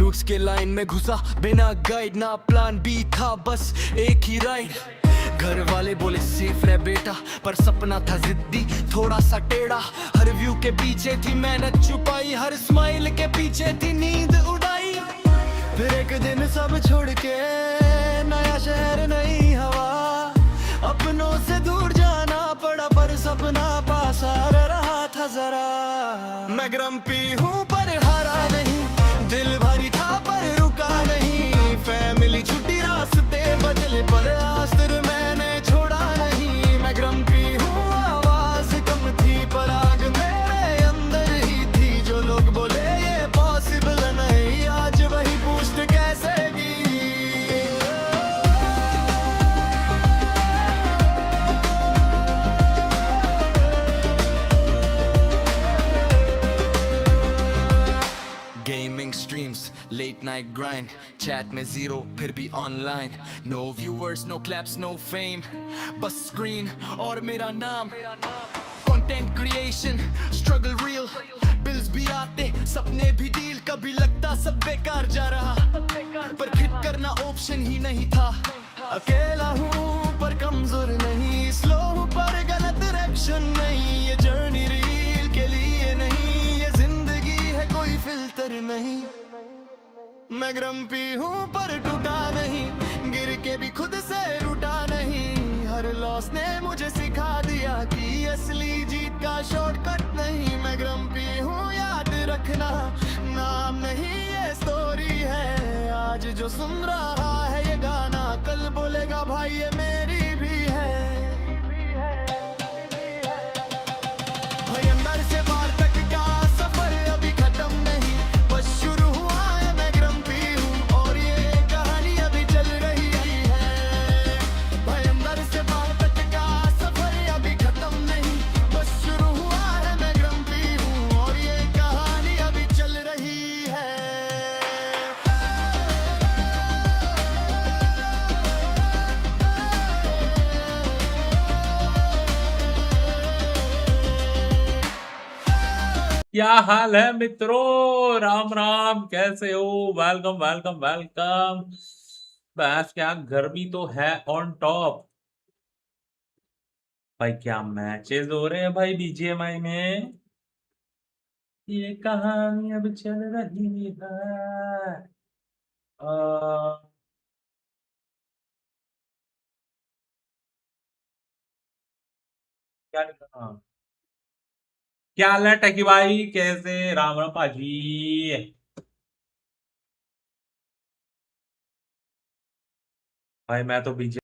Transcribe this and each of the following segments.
Roots के line में घुसा बिना गाइड, ना प्लान बी था बस एक ही राइड। घर वाले बोले सेफ रह बेटा, पर सपना था जिद्दी थोड़ा सा टेढ़ा। हर व्यू के पीछे थी मेहनत छुपाई, हर स्माइल के पीछे थी नींद उड़ाई। फिर एक दिन सब छोड़ के नया शहर नई हवा, अपनों से दूर जाना पड़ा पर सपना पास आ रहा था जरा। मैं ग्रम्पी हूँ पर हारा नहीं, दिल भारी था पर रुका नहीं। फैमिली छुट्टी रास्ते बदले पर आस्तर मैंने छोड़ा नहीं। मैं ग्रम्पी हूँ, आवाज कम थी पर आग मेरे अंदर ही थी। जो लोग बोले ये पॉसिबल नहीं, आज वही पूछते कैसे की। Gaming streams, late night grind, chat में जीरो फिर भी online. No viewers, no claps, no fame, बस स्क्रीन और मेरा नाम। Content creation, struggle real, bills भी आते सपने भी डील। कभी लगता सब बेकार जा रहा, पर फिट करना ऑप्शन ही नहीं था। अकेला हूँ पर कमजोर नहीं, स्लो हूँ पर गलत डायरेक्शन नहीं। ये जर्नी रील के लिए नहीं, ये जिंदगी है कोई फिल्टर नहीं। मैं ग्रम्पी हूँ पर टूटा नहीं, गिर के भी खुद से रूठा नहीं। हर लॉस ने मुझे सिखा दिया कि असली जीत का शॉर्टकट नहीं। मैं ग्रम्पी हूँ याद रखना, नाम नहीं ये स्टोरी है। आज जो सुन रहा है ये गाना, कल बोलेगा भाई ये मेरी भी है। भाई अंदर से बाहर तक का सफर अभी खत्म नहीं, बस शुरू हुआ है। मैं ग्रम्पी हूँ और ये कहानी अभी चल रही है। भाई अंदर से बाहर तक का सफर अभी खत्म नहीं, बस शुरू हुआ है। मैं ग्रम्पी हूँ और ये कहानी अभी चल रही है। क्या हाल है मित्रों, राम राम, कैसे हो? Welcome welcome welcome. बस क्या गर्मी तो है ऑन टॉप भाई। क्या मैचेस हो रहे हैं भाई बीजीएमआई में। ये कहानी अब चल रही है। अ, क्या लिखा? हाँ। क्या हाल है टेकी भाई, कैसे? राम राम पाजी। भाई मैं तो बीजे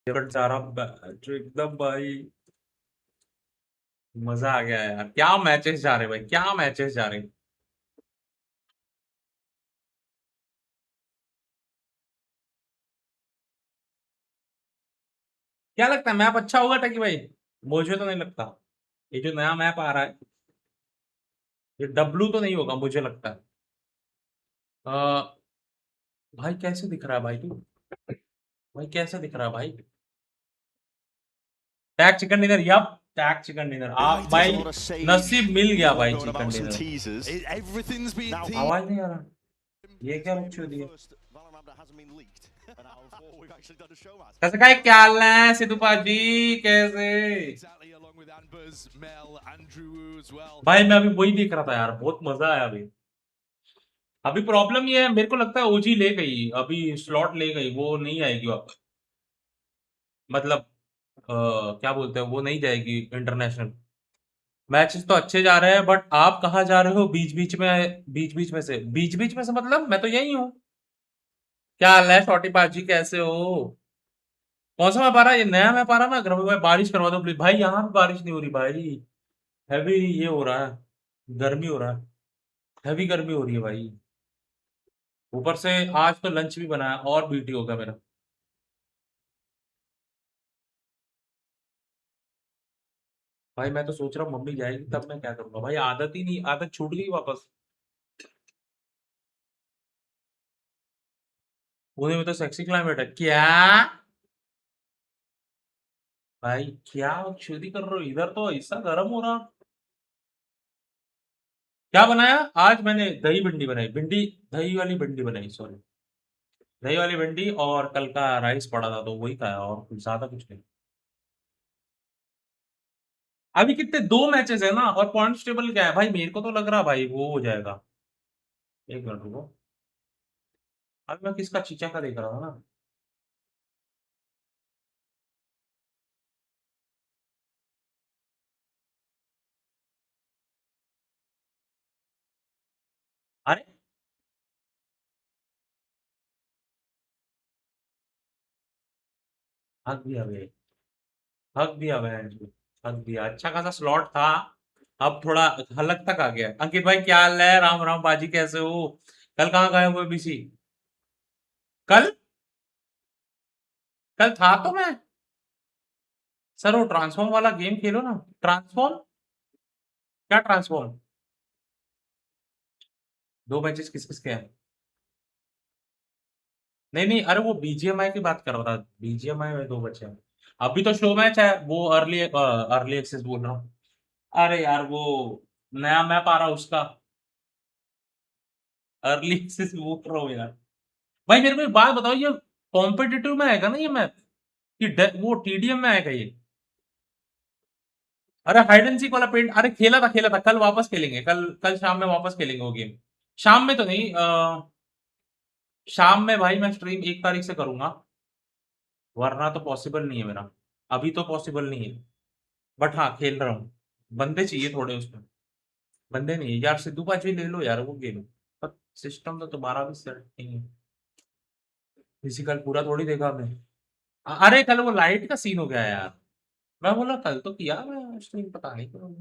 जा रहा हूँ जो एकदम भाई मजा आ गया यार। क्या मैचेस जा रहे हैं भाई, क्या मैचेस जा रहे हैं। क्या लगता है मैप अच्छा होगा टेकी भाई? मुझे तो नहीं लगता। ये जो नया मैप आ रहा है, ये डब्लू तो नहीं होगा मुझे लगता है। अ, भाई कैसे दिख रहा है भाई तू? भाई कैसे दिख रहा है भाई? Tag chicken dinner, yup. Tag chicken dinner आप भाई, नसीब मिल गया भाई चिकन डिनर। आवाज नहीं आ रहा, ये क्या बकचोदी है? कैसे का क्या हाल है सिद्धू पाजी, कैसे? भाई मैं अभी वही देख रहा था यार, बहुत मजा आया अभी। अभी प्रॉब्लम ये है, मेरे को लगता है ओजी ले गई, अभी स्लॉट ले गई, वो नहीं आएगी वापस। मतलब क्या बोलते हैं, वो नहीं जाएगी इंटरनेशनल। मैचेस तो अच्छे जा रहे हैं, बट आप कहाँ जा रहे हो बीच बीच में? बीच बीच में से, बीच बीच में से मतलब मैं तो यही हूँ। क्या हाल है शॉटी पाजी, कैसे हो? कौन सा मैप आ रहा है? ये नया मैप आ रहा है ना, ग्रमी भाई बारिश करवा दो प्लीज। भाई यहाँ भी बारिश नहीं हो रही भाई। हैवी ये हो रहा है, गर्मी हो रहा है, हैवी गर्मी हो रही है भाई। ऊपर से आज तो लंच भी बनाया और बीटी होगा मेरा। भाई मैं तो सोच रहा हूँ मम्मी जाएगी तब मैं क्या करूंगा भाई, आदत ही नहीं, आदत छूट गई वापस। पुणे में तो सेक्सी क्लाइमेट है क्या? भाई क्या चोरी कर रहे हो, इधर तो ऐसा गर्म हो रहा। क्या बनाया आज? मैंने दही भिंडी बनाई, दही वाली भिंडी बनाई, सॉरी, दही वाली भिंडी, और कल का राइस पड़ा था तो वही खाया, और कुछ ज्यादा कुछ नहीं। अभी कितने, 2 मैचेस है ना, और पॉइंट्स टेबल क्या है भाई? मेरे को तो लग रहा भाई वो हो जाएगा। एक मिनट रुको, अभी मैं किसका चीचा का देख रहा था ना। अरे हक दिया बे, हक दिया बहन जी, हक दिया। अच्छा खासा स्लॉट था, अब थोड़ा हलक तक आ गया। अंकित भाई क्या हाल है? राम राम बाजी, कैसे हो? कल कहाँ गए हुए बीसी? कल कल था तो मैं। सर वो ट्रांसफॉर्म वाला गेम खेलो ना। ट्रांसफॉर्म? क्या ट्रांसफॉर्म? 2 मैचेस किस किस के हैं? नहीं नहीं, अरे वो बीजीएमआई की बात कर रहा था, बीजीएमआई में 2 बचे हैं। अभी तो शो मैच है, वो अर्ली अर्ली एक्सेस बोल रहा हूँ। अरे यार वो नया मैप आ रहा उसका, अर्ली एक्सेस बोल रहा हूँ यार। भाई मेरे को एक बात बताओ, ये कॉम्पिटिटिव में आएगा ना ये मैप, कि वो टीडीएम में आएगा ये? अरे हाइड एंड सीक वाला पेंट, अरे खेला था कल, वापस खेलेंगे कल, कल शाम में वापस खेलेंगे वो गेम। शाम में तो नहीं, शाम में भाई मैं स्ट्रीम 1 तारीख से करूंगा, वरना तो पॉसिबल नहीं है मेरा, अभी तो पॉसिबल नहीं है। बट हाँ खेल रहा हूँ, बंदे चाहिए थोड़े उसमें। बंदे नहीं है यार, सिद्धू पाजी ले लो यार वो गेम, पर सिस्टम तो तुम्हारा भी सेट नहीं है। फिजिकल पूरा थोड़ी देखा मैं। अरे कल वो लाइट का सीन हो गया यार, मैं बोला कल तो किया मैं स्ट्रीम, पता नहीं क्यों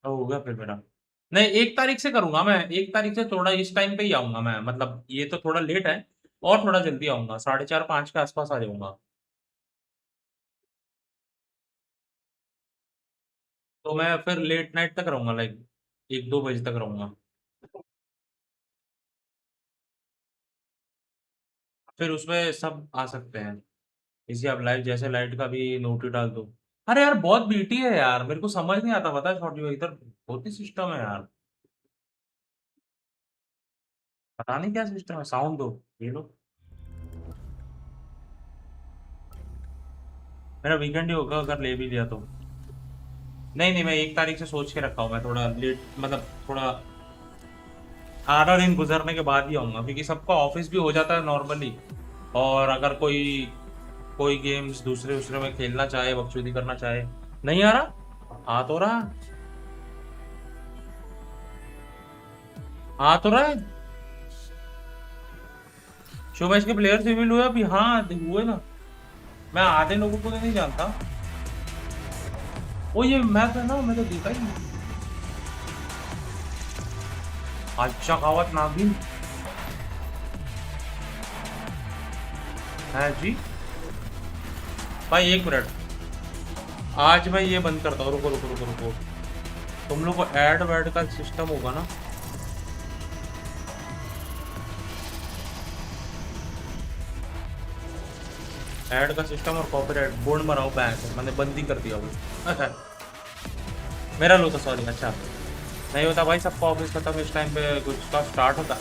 हो गया फिर मेरा। नहीं 1 तारीख से करूंगा मैं, 1 तारीख से थोड़ा इस टाइम पे ही आऊंगा मैं, मतलब ये तो थोड़ा लेट है, और थोड़ा जल्दी आऊंगा, 4:30 5 के आसपास आ जाऊंगा। तो मैं फिर लेट नाइट तक रहूंगा, लाइक 1 2 बजे तक रहूंगा। फिर उसमें सब आ सकते हैं, इसी आप लाइव जैसे लाइट का भी नोट ही डाल दो। अरे यार बहुत बीटी है यार, मेरे को समझ नहीं आता, पता है छोटी इधर बहुत ही सिस्टम है यार, पता नहीं क्या सिस्टम है। साउंड दो, ये लो, मेरा वीकेंड ही होगा अगर ले भी लिया तो। नहीं नहीं, मैं 1 तारीख से सोच के रखा हूँ, मैं थोड़ा लेट, मतलब थोड़ा 8 दिन गुजरने के बाद ही आऊंगा, क्योंकि सबका ऑफिस भी हो जाता है नॉर्मली, और अगर कोई कोई गेम्स दूसरे दूसरे में खेलना चाहे, बकचोदी करना चाहे। नहीं आ रहा, आ तो रहा, आ तो रहा है। शो मैच के प्लेयर्स रिवील हुए अभी? हाँ हुए ना, मैं आधे लोगों को तो नहीं जानता। ओ ये मैप है ना, मैं तो देखा ही नहीं। अच्छा खावत नागिन है जी। भाई 1 मिनट, आज मैं ये बंद करता हूँ, रुको रुको रुको रुको। तुम लोग को ऐड वैड का सिस्टम होगा ना? ऐड का सिस्टम और कॉपीराइट बोर्ड मराओ बैंक, मैंने बंद ही कर दिया वो। मेरा लो तो सॉरी, अच्छा नहीं होता भाई, सबका ऑफिस खत्म इस टाइम पे, कुछ का स्टार्ट होता।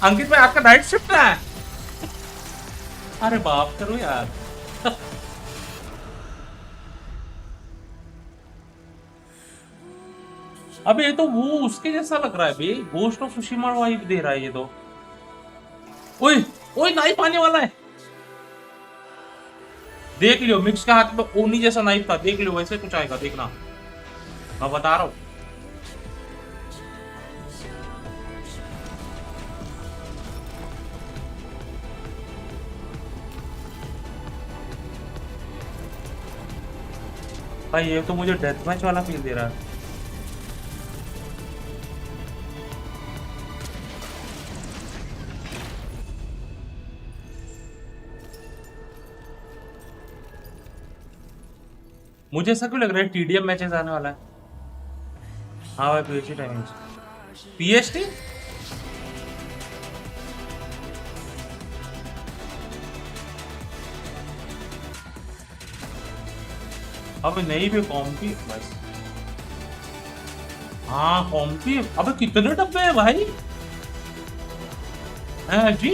अंकित भाई आपका नाइट शिफ्ट है? अरे बाप करो यार। अब ये तो वो उसके जैसा लग रहा है बे, गोस्ट ऑफ सुशिमा वाइब दे रहा है ये तो। ओए ओए नाइफ आने वाला है, देख लियो, मिक्स के हाथ में ओनी जैसा नाइफ था, देख लियो वैसे कुछ आएगा, देखना, मैं बता रहा हूँ। भाई ये तो मुझे डेथ मैच वाला फील दे रहा है। मुझे ऐसा क्यों लग रहा है टीडीएम मैचेस आने वाला है। हाँ भाई पीएचडी टाइमिंग्स, पीएचडी अब नहीं भी कॉम की बस। हाँ कॉम्पी, अबे कितने डब्बे हैं भाई? हैं जी,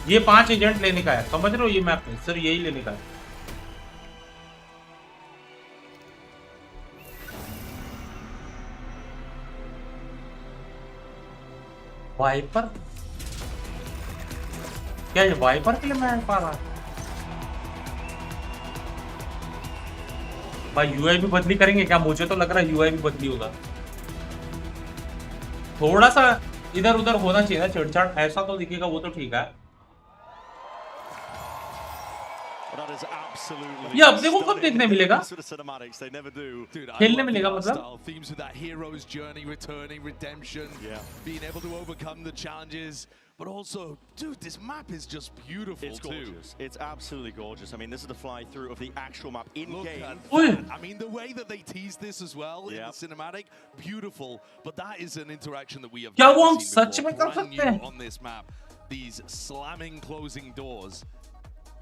ये 5 एजेंट लेने का है, समझ रहे हो? ये मैप में सिर्फ यही लेने का है। वाइपर, क्या ये वाइपर के लिए मैं पा रहा? भाई यूआई भी बदली करेंगे क्या? मुझे तो लग रहा है यूआई भी बदली होगा। थोड़ा सा इधर उधर होना चाहिए ना, छेड़छाड़ ऐसा तो दिखेगा, वो तो ठीक है। ये अपने को कब देखने मिलेगा? खेलने मिलेगा मतलब? But also, dude, this map is just beautiful. It's gorgeous. It's absolutely gorgeous. I mean, this is the fly through of the actual map in game. I mean, the way that they tease this as well in the cinematic, beautiful. But that is an interaction that we have never seen before. Brand new on this map, these slamming closing doors.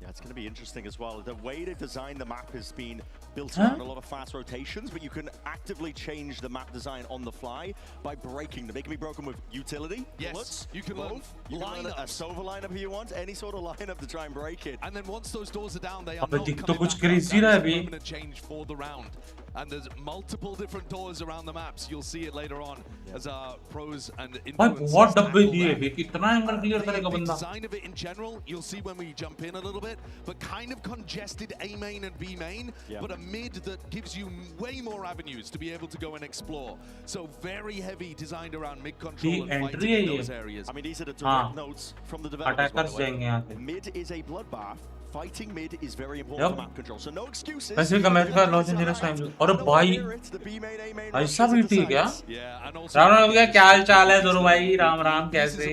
Yeah, it's going to be interesting as well. The way they designed the map has been built around a lot of fast rotations, but you can actively change the map design on the fly by breaking them. They can be broken with utility. Yes, bullets, you can learn a Sova lineup if you want, any sort of lineup to try and break it. And then once those doors are down, they are not coming back up. That is a permanent change for the round. And there's multiple different doors around the maps. You'll see it later on as our pros and influencers. What डब्बे दिए वे, कितना angle clear करेगा बंदा? Design of it in general, you'll see when we jump in a little bit, but kind of congested A main and B main, but a mid that gives you way more avenues to be able to go and explore. So very heavy designed around mid control and fighting in those areas. I mean, these are the direct notes from the developers. Attackers जाएंगे यहाँ पे. Mid is a bloodbath. Fighting mid is very important for map control, so no excuses. ऐसे America Los Angeles time, और भाई ऐसा भी ठीक है? राम राम क्या हाल चाल है दोनों भाई? राम राम, कैसे?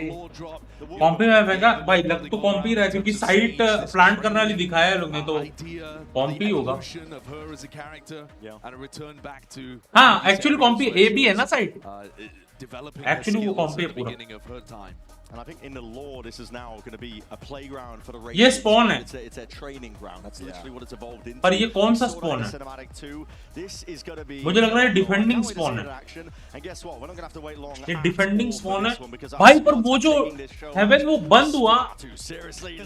कॉम्पी में है भाई, लग तो कॉम्पी रहा है क्योंकि साइट प्लांट करने वाली दिखाया है लोग ने, तो कॉम्पी होगा। हाँ एक्चुअली कॉम्पी ए भी है ना साइट, एक्चुअली वो कॉम्पी है पूरा। And I think in the lore, this is now going to be a playground for the Razor. ये spawn है। It's a training ground. That's literally what it's evolved into. पर ये कौन सा spawn है? This is going to be. मुझे लग रहा है डिफेंडिंग spawn है। And guess what? We're not going to have to wait long. ये डिफेंडिंग spawn है। भाई पर वो जो हेवन वो बंद हुआ,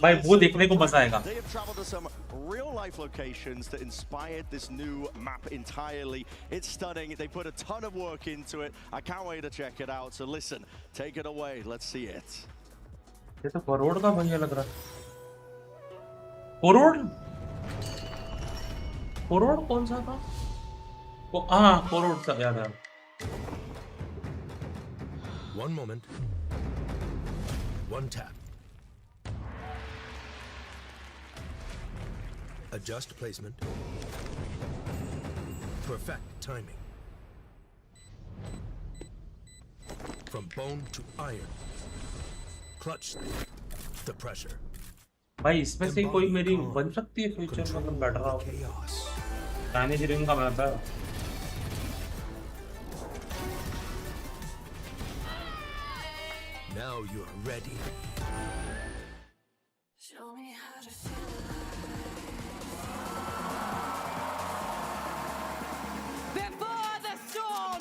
भाई वो देखने को मजा आएगा। They have traveled to some real life locations that inspired this new map entirely. It's stunning. They put a ton of work into it. I can't wait to check it out. So listen, take it away. Let's see it. ये तो करोड़ का भैया लग रहा है। करोड़? करोड़ कौन सा था? हाँ करोड़ सा याद है। One moment, one tap. Adjust placement. Perfect timing. From bone to iron. Clutch the pressure. भाई इसमें से कोई मेरी बन सकती है फ्यूचर में, मतलब बैठ रहा हो। चाइनीज रिंग का मैप है। Now you are ready. Show me how to feel. Before the storm,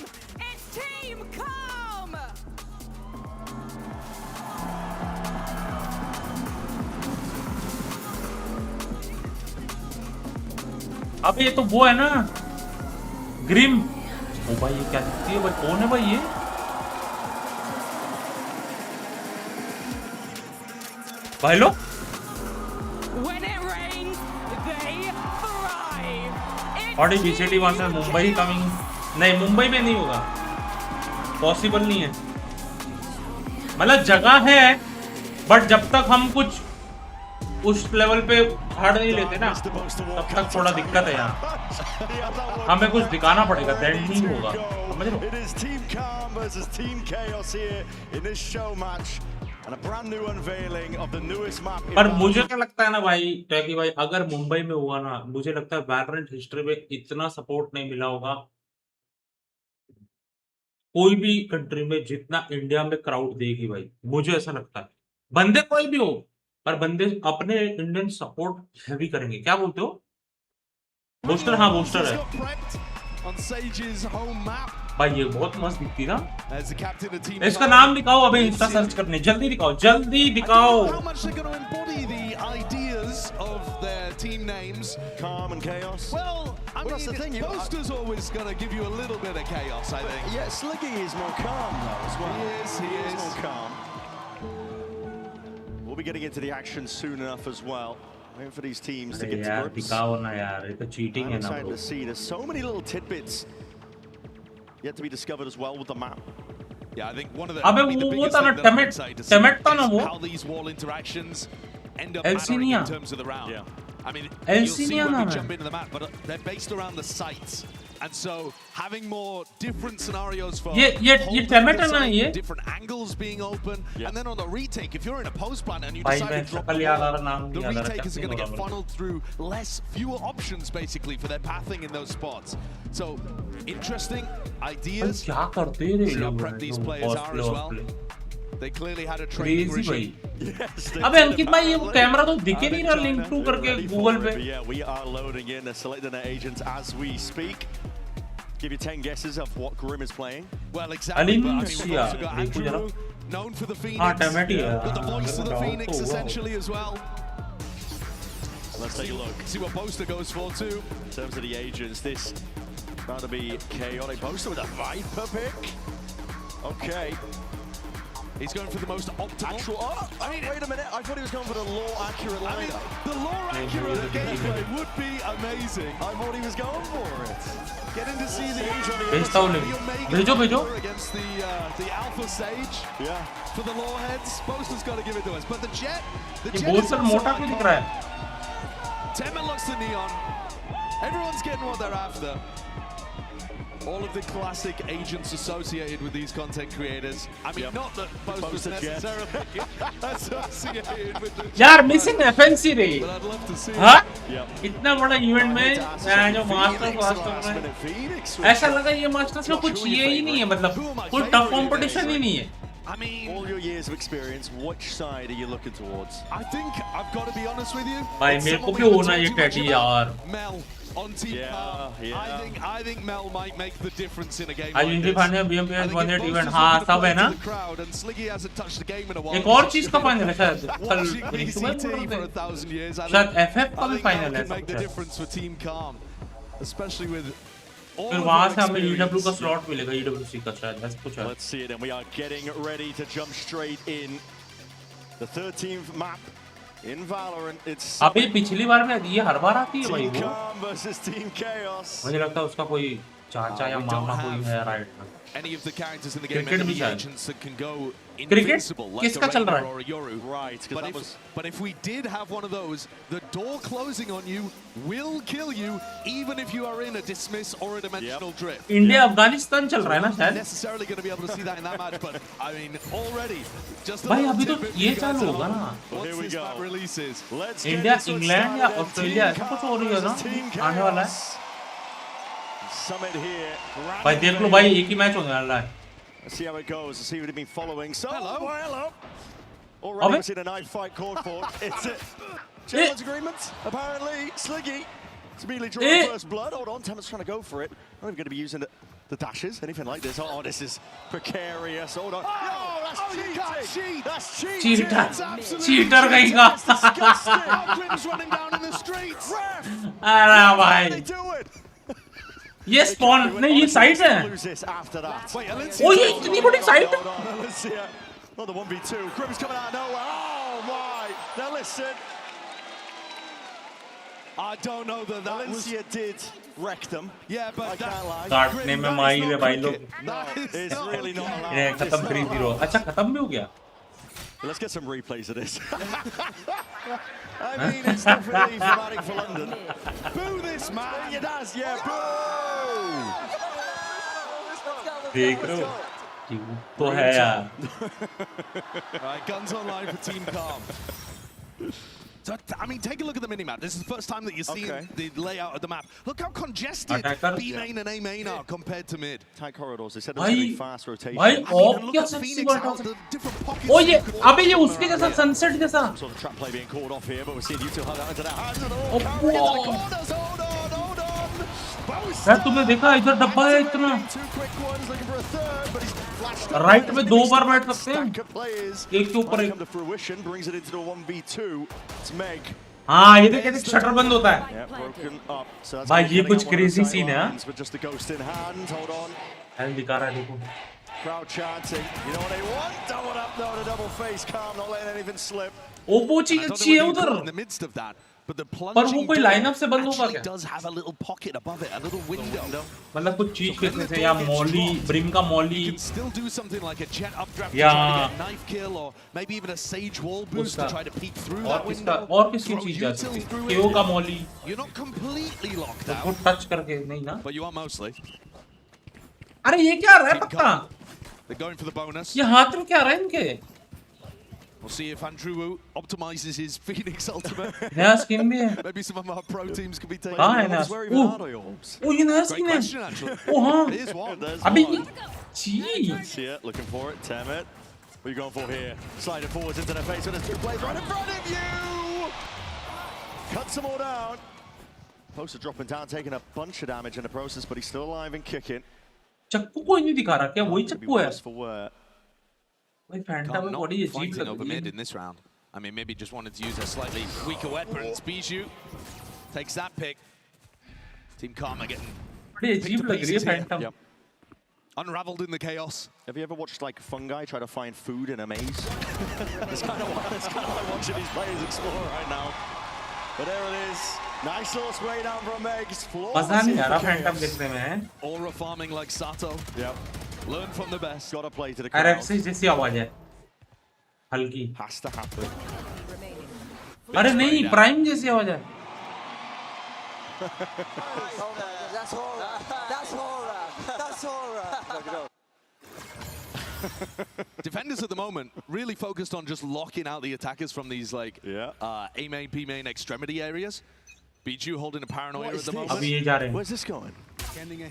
it's Team Calm. अब ये तो वो है ना ग्रिम। ओ भाई ये क्या दिखती है भाई? कौन है भाई ये? भाई लो When it rains, they thrive. और बीसीटी वहां से मुंबई कमिंग, नहीं मुंबई में नहीं होगा, पॉसिबल नहीं है। मतलब जगह है बट जब तक हम कुछ उस लेवल पे हार्ड नहीं लेते ना, तब तक थोड़ा दिक्कत है यार। हमें कुछ दिखाना पड़ेगा, दैट नहीं होगा, समझ लो। It is Team Calm versus Team Chaos here in this show match and a brand new unveiling of the newest map. पर मुझे क्या लगता है ना भाई, टैकी भाई, अगर मुंबई में हुआ ना, मुझे लगता है वैलोरेंट हिस्ट्री में इतना सपोर्ट नहीं मिला होगा कोई भी कंट्री में जितना इंडिया में क्राउड देगी भाई। मुझे ऐसा लगता है, बंदे कोई भी हो पर बंदे अपने इंडियन सपोर्ट हैवी करेंगे। क्या बोलते हो? बूस्टर, हाँ बूस्टर है On Sage's home map. भाई, ये बहुत मस्त दिखती ना। As the captain of team इसका नाम दिखाओ, अबे इंस्टा सर्च करने, जल्दी दिखाओ, जल्दी दिखाओ। How much they're going to embody the ideas of their team names? Calm and chaos. Well, I mean, that's the thing, Poster's always going to give you a little bit of chaos, I think. Yeah, Sliggy is more calm though as well. He is. More calm. We'll be getting into the action soon enough as well. Waiting for these teams to get to यार grips. दिखाओ ना यार, ये तो cheating I'm है ना excited bro। to see. There's so many little tidbits yet to be discovered as well with the map. Yeah, I think one of the, अबे the वो biggest था ना thing that I'm excited to see टमेट था ना is वो, how these wall interactions end up LC mattering नहीं in uh. terms of the round. Yeah. I mean, LC you'll see नहीं when आना we है। jump into the map, but they're based around the sites. And so having more different scenarios for ये holding टमेट the है ना site, ये। different angles being open, Yeah. and then on the retake, if you're in a post plan and you भाई decide मैं to drop शक्ल the याद आ wall, रहा, नाम the नहीं याद आ रहा, retakers are going to क्या get हो रहा funneled through fewer options basically for their pathing in those spots. So interesting भाई ideas. क्या करते रे See how लोग, prep these players are as well. They clearly had a training crazy भाई। regime. Yes, they अबे did अंकित भाई, ये वो apparently. कैमरा तो दिखे And नहीं in रहा China, लिंक टू they're करके ready for गूगल it, पे। but yeah, we are loading in. They're selecting their agents as we speak. Give you 10 guesses of what Grim is playing. Well, exactly. But I mean, we've Alicia, also got देखो जरा। Andrew, known for the हाँ Phoenix. टमेट ही है। Got the voice of the हाँ, Phoenix तो, essentially as well. Let's take a look. See what Poster goes for too. In terms of the agents, this about to be chaotic. Poster with a Viper pick. Okay. He's going for the most optimal. Actual. Oh, wait a minute. I thought he was going for the law accurate I mean, line. the lore accurate gameplay would be amazing. I thought he was going for it. Getting to see the भेजता हूँ link, भेजो भेजो। against the alpha stage Yeah. for the lore heads. Poster's got to give it to us, but the jet ये is बहुत also मोटा क्यों दिख रहा है? iconic. Tema looks the neon. Everyone's getting what they're after. All of the classic agents associated with these content creators. I mean, Yep. not that Poster's Poster jet. necessarily associated with the यार missing FNC रे। but I'd love to see हाँ? Yep. इतना बड़ा event में जो masters Phoenix, वास्टर last में minute Phoenix. ऐसा लगा ये मास्टर्स में कुछ ये ही नहीं है, मतलब कोई टफ कंपटीशन ही नहीं है। I mean, All your years of experience, which side are you looking towards? I think I've got to be honest with you. भाई It's मेरे को someone भी we होना haven't ये talked too टैडी much यार। about. Mel on Team Yeah, Calm. yeah. I think Mel might make the difference in a game आज like indie this. Final I BMPS think if 1 event, Poster's हाँ looking to सब play है ना। to the crowd and Sliggy hasn't touched the game in a while. एक और चीज का final है शायद, कल Watching ब्रेक सुबह VCT बोल for रहे 1,000 years, I शायद think, एफएफ का I भी think Mel फाइनल है can make the सब। difference for Team Calm, especially with all फिर of वहां their से हमें ईडब्ल्यू का experience. स्लॉट मिलेगा, ईडब्ल्यूसी का शायद ऐसा कुछ है। Let's see it, and we are getting ready to jump straight in. The 13th map in Valorant. It's अबे पिछली बार में ये हर बार आती है भाई Team वो। Calm versus Team Chaos. मुझे लगता है उसका कोई चाचा या We don't मामा कोई have है राइट में। any of the characters in the game, Cricket any of भी the शायद। agents that can go Cricket? invincible like a किसका चल रहा Razer है? or a Yoru. Right, because But that if, was but if we did have one of those, the door closing on you will kill you, even if you are in a dismiss or a dimensional drift. India Afghanistan चल रहा है ना Not शायद। necessarily going to be able to see that in that match, but I mean, already, just a भाई little अभी तो tidbit for ये you guys चालू at होगा home. ना। Well, here Once we this map go. releases, Let's get India, this one England या started. Australia Team ऐसा कुछ Calm हो रही है ना, versus Team आने वाला है। Chaos. Summit here. भाई देख लो भाई, एक ही मैच होने वाला है। Let's see how it goes. Let's see what they've been following. So, Hello. hello. Abhi? Already we've seen a knife fight called for. It's a gentleman's agreement. Apparently, Sliggy. It's immediately drawing first blood. Hold on, Taman's trying to go for it. I'm going to be using the dashes, anything like this. Oh, this is precarious. Hold on. Oh, that's cheating. you can't cheat. That's cheating. Cheater, It's absolutely cheater कहीं का। Disgusting. Now Grim's running down in the streets. Ref, अरे how do भाई, they do it? ये spawn नहीं, ये site है। Lose this after that. Wait, ओ ये इतनी बड़ी site. Hold on, let's see it. Not the 1v2. Grim's coming out of nowhere. Oh my! Now listen, I don't know that was. Valencia did wreck them. Yeah, I but can't lie. काटने में माहिर है भाई लोग। It's really not allowed. ये खत्म 3-0। अच्छा खत्म भी हो गया। Let's get some replays of this. I mean, it's definitely thematic for London. Boo this man! It does, yeah. Boo! देख रहे हो, तो है यार। Right, guns online for Team Calm. So, I mean, take a look at the minimap. This is the first time that you're seeing Okay. the layout of the map. Look how congested Attacker? B main and A main are compared to mid. Tight corridors. They said there was going to be भाई fast rotation. भाई I mean, और and look क्या at sexy Phoenix word out, है। the different pockets. ओ ये you could अबे ये walk उसके around जैसा here. सनसेट जैसा। Sort of trap play being called off here, but we're seeing you two hold out into their hands. And Oh, all carrying into the whoa. corners. Hold on, hold on. यार तुमने देखा इधर डब्बा है इतना right में 2 बार बैठ सकते हैं एक के ऊपर एक। हाँ ये देख कैसे शटर बंद होता है भाई, ये कुछ क्रेजी सीन है। दिखा रहा है देखो। Crowd chanting, you know what they want? Double up though, the double face calm, not letting anything slip. ओपोची अच्छी है उधर, in the midst of that, but the पर वो कोई लाइनअप से बंद होगा क्या? does have a little pocket above it, a little window. मतलब कुछ चीज फेंकने से या मॉली, ब्रिम का Molly, You can still do something like a jet updraft to या try to get a knife kill, or maybe even a sage wall boost to try to peek through that window. और किसकी चीज है? केओ का Molly. You're not completely locked out, वो touch करके नहीं ना? but you are mostly. अरे ये क्या रहा है पक्का? They're going for the bonus. ये हाथ में क्या रहा है इनके? We'll see if Andrew optimizes his Phoenix ultimate. नया स्किन भी है। Maybe some of our pro teams could be taking. हाँ है नया। ओ ये नया स्किन है। ओ हाँ। अभी See it, looking for it, Temet. What are you going for here? Slide it forwards into the face with his 2 plays right in front of you! Cuts them all down. Poster dropping down, taking a bunch of damage in the process, but he's still alive and kicking. चक्कू कोई नहीं दिखा रहा क्या? वही चक्कू है। भाई फैंटम में बड़ी अजीब लग रही है। in this round. I mean, maybe just wanted to use a slightly weaker weapon. PSU takes that pick. Team Karma getting बड़ी अजीब लग रही है Phantom. unraveled in the chaos. Have you ever watched like fungi try to find food in a maze? It's kind of like watching these players explore right now. But there it is. Nice little spray down from Megs. मजा नहीं आ रहा Phantom देखने में। Aura farming like Sato. Yep. Learn from the best. Got to play to the crowd. RFC जैसी आवाज है। हल्की। Has to happen. अरे नहीं, प्राइम जैसी आवाज है। That's horror. That's horror. That's horror. Defenders at the moment really focused on just locking out the attackers from these like A main, B main extremity areas. BenQ holding a paranoia at the moment. अभी ये जा रहे हैं। Where's this going?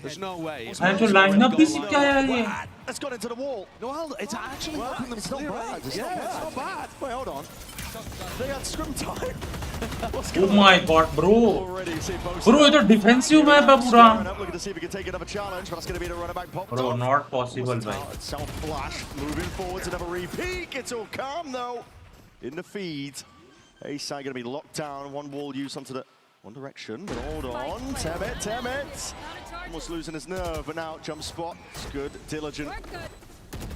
There's no way. अरे जो lineup भी सीख क्या है ये? It's gone into the wall. Well, it's actually helping them It's not clear bad. it. It's not bad. Wait, hold on. They had scrum time. What's Oh going my god, bro. Already see both. Bro ये तो defensive map है पूरा। Looking to see if we can take another challenge, but that's going to be the runner back pop. Bro, not possible, भाई। Self flash, moving forwards, another repeat. It's all calm though. In the feed, Acer going to be locked down. One wall used onto the one direction, but hold on. Temet. Almost losing his nerve, but now jump spot. It's good, diligent.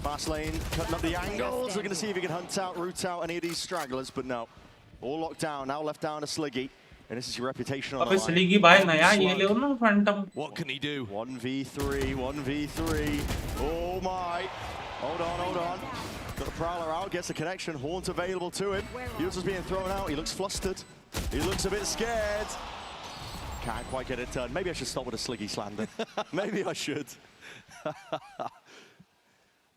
Fast lane, cutting up the angles. We're going to see if he can hunt out, root out any of these stragglers, but no. All locked down, now left down to Sliggy. And this is your reputation on the अबे line. स्लिगी भाई नया ये ले ना Phantom. What can he do? 1v3. Oh my. Hold on. Got the Prowler out, gets the connection. Haunt available to him. User's being thrown out. He looks flustered. He looks a bit scared. Can't quite get it done. Maybe I should stop with a Sliggy slander. Maybe I should.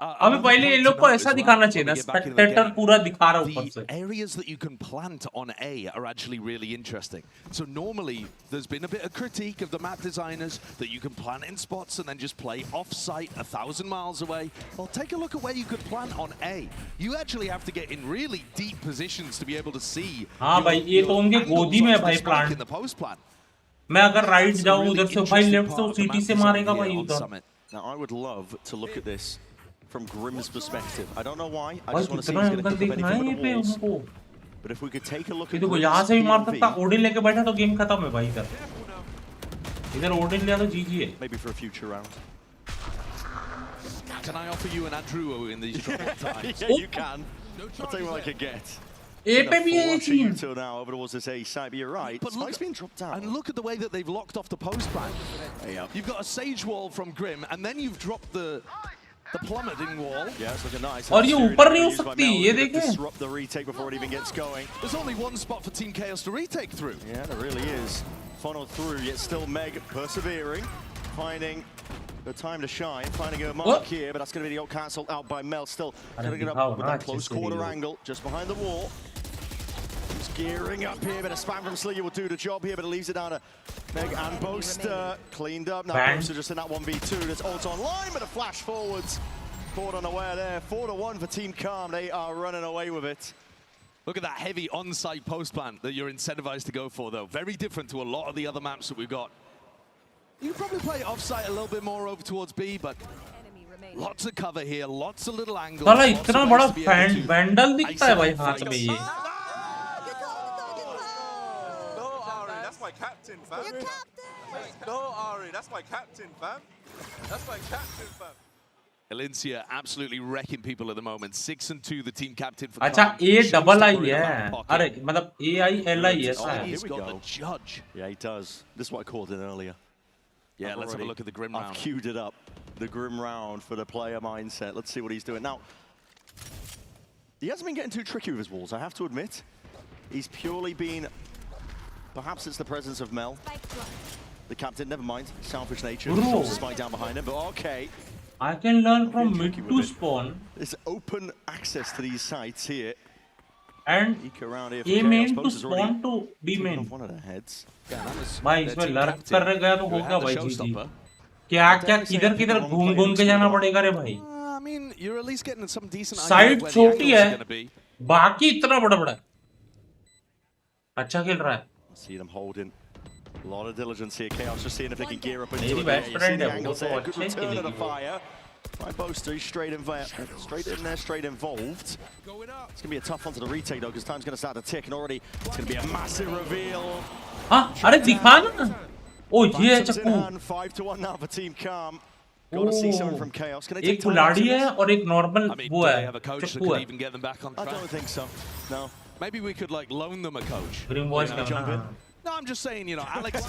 अभी पहले इन लोग को ऐसा दिखाना चाहिए ना, Spectator पूरा दिखा रहा ऊपर से। The areas that you can plant on A are actually really interesting. So normally there's been a bit of critique of the map designers that you can plant in spots and then just play off-site 1,000 miles away. Well, take a look at where you could plant on A. You actually have to get in really deep positions to be able to see. हाँ भाई, ये तो उनके गोदी में है भाई plant. मैं अगर राइट जाऊँ उधर से भाई लेफ्ट से सीटी से मारेगा भाई उधर। Now I would love to look at this from Grim's perspective. I don't know why. I just want to see if he's going to pick up anything with the walls. But if we could take a look at देखो यहाँ से भी मार सकता, Odin लेके बैठा तो game खत्म है भाई इधर ओडिन लिया तो जीजी है। Maybe for a future round. Can I offer you an Andrew in these troubled times? Yeah, you can. I'll tell you what I could get. ए पे भी है ये scene. Till now over towards this A side, but you're right. But look, being dropped down. And look at the way that they've locked off the post plan. You've got a Sage wall from Grim, and then you've dropped the plummeting wall. Yeah, it's looking nice. और ये ऊपर नहीं हो सकती, ये देखें। Disrupt the retake before it even gets going. There's only one spot for Team Chaos to retake through. Yeah, there really is. Funneled through, yet still Meg persevering, finding the time to shine, finding a mark here, but that's going to be the cancelled out by Mel. Still cutting it up with that close quarter angle, just behind the wall. He's gearing up here, but a spam from Sliggy will do the job here, but it leaves it down to Meg and Boaster. Cleaned up, now Boaster just in that 1v2. There's ult online, but a flash forwards. Caught unaware there, 4-1 for Team Calm. They are running away with it. Look at that heavy on-site post plant that you're incentivized to go for, though. Very different to a lot of the other maps that we've got. You can probably play offsite a little bit more over towards B, but lots of cover here, lots of little angles. साला इतना बड़ा vandal दिखता है भाई हाथ में ये. No, Ari, that's my captain, fam. Your captain. No, Ari, that's my captain, fam. That's my captain, fam. Alencia absolutely wrecking people at the moment. 6-2, the team captain for अच्छा Kraken. A Shows double the I ball in the है. back pocket. अरे मतलब AI LI ऐसा है. He's Here we got go. the judge. Yeah, he does. This is what I called it earlier. Yeah, let's have a look at the Grim I've round. queued it up. The Grim round for the player mindset. Let's see what he's doing. Now, he hasn't been getting too tricky with his walls, I have to admit. He's purely been... Perhaps it's the presence of Mel. The captain, never mind. Selfish nature. Bro. Spike down behind him, but okay. I can learn from mid to spawn There's open access to these sites here. and Eke around here for A Chaos. main to Pose is already spawn to B taken main. off one of their heads. Yeah, that was भाई their इसमें team lurk captain, करने गया तो who होगा had the भाई जी. showstopper. क्या क्या किधर किधर घूम घूम के जाना पड़ेगा रे भाई. I mean, you're at least getting some decent Side idea of where the छोटी angles है. are going to be. बाकी इतना बड़ा बड़ा है. अच्छा खेल रहा है. See them holding. A lot of diligence here. Chaos just seeing if they can gear up into मेरी it. best You see friend the है वो angles तो there. Good अच्छे return of the खेलेगी वो. fire. By Boaster, he's straight in there, straight involved. It's going to be a tough one to the retake though, because time's going to start to tick, and already it's going to be a massive reveal. हाँ अरे दिखा ना. ओ ये है Phantoms in चक्कू. hand, 5-1 now for Team Calm. Got to see something from Chaos. Can they take एक time कुल्हाड़ी into है this? और एक नॉर्मल I mean, वो do है. they have a coach that चक्कू could है. even get them back on I track? don't think so. No. Maybe we could like loan them a coach. Green voice का jump in. ना. No, I'm just saying, you know, Alex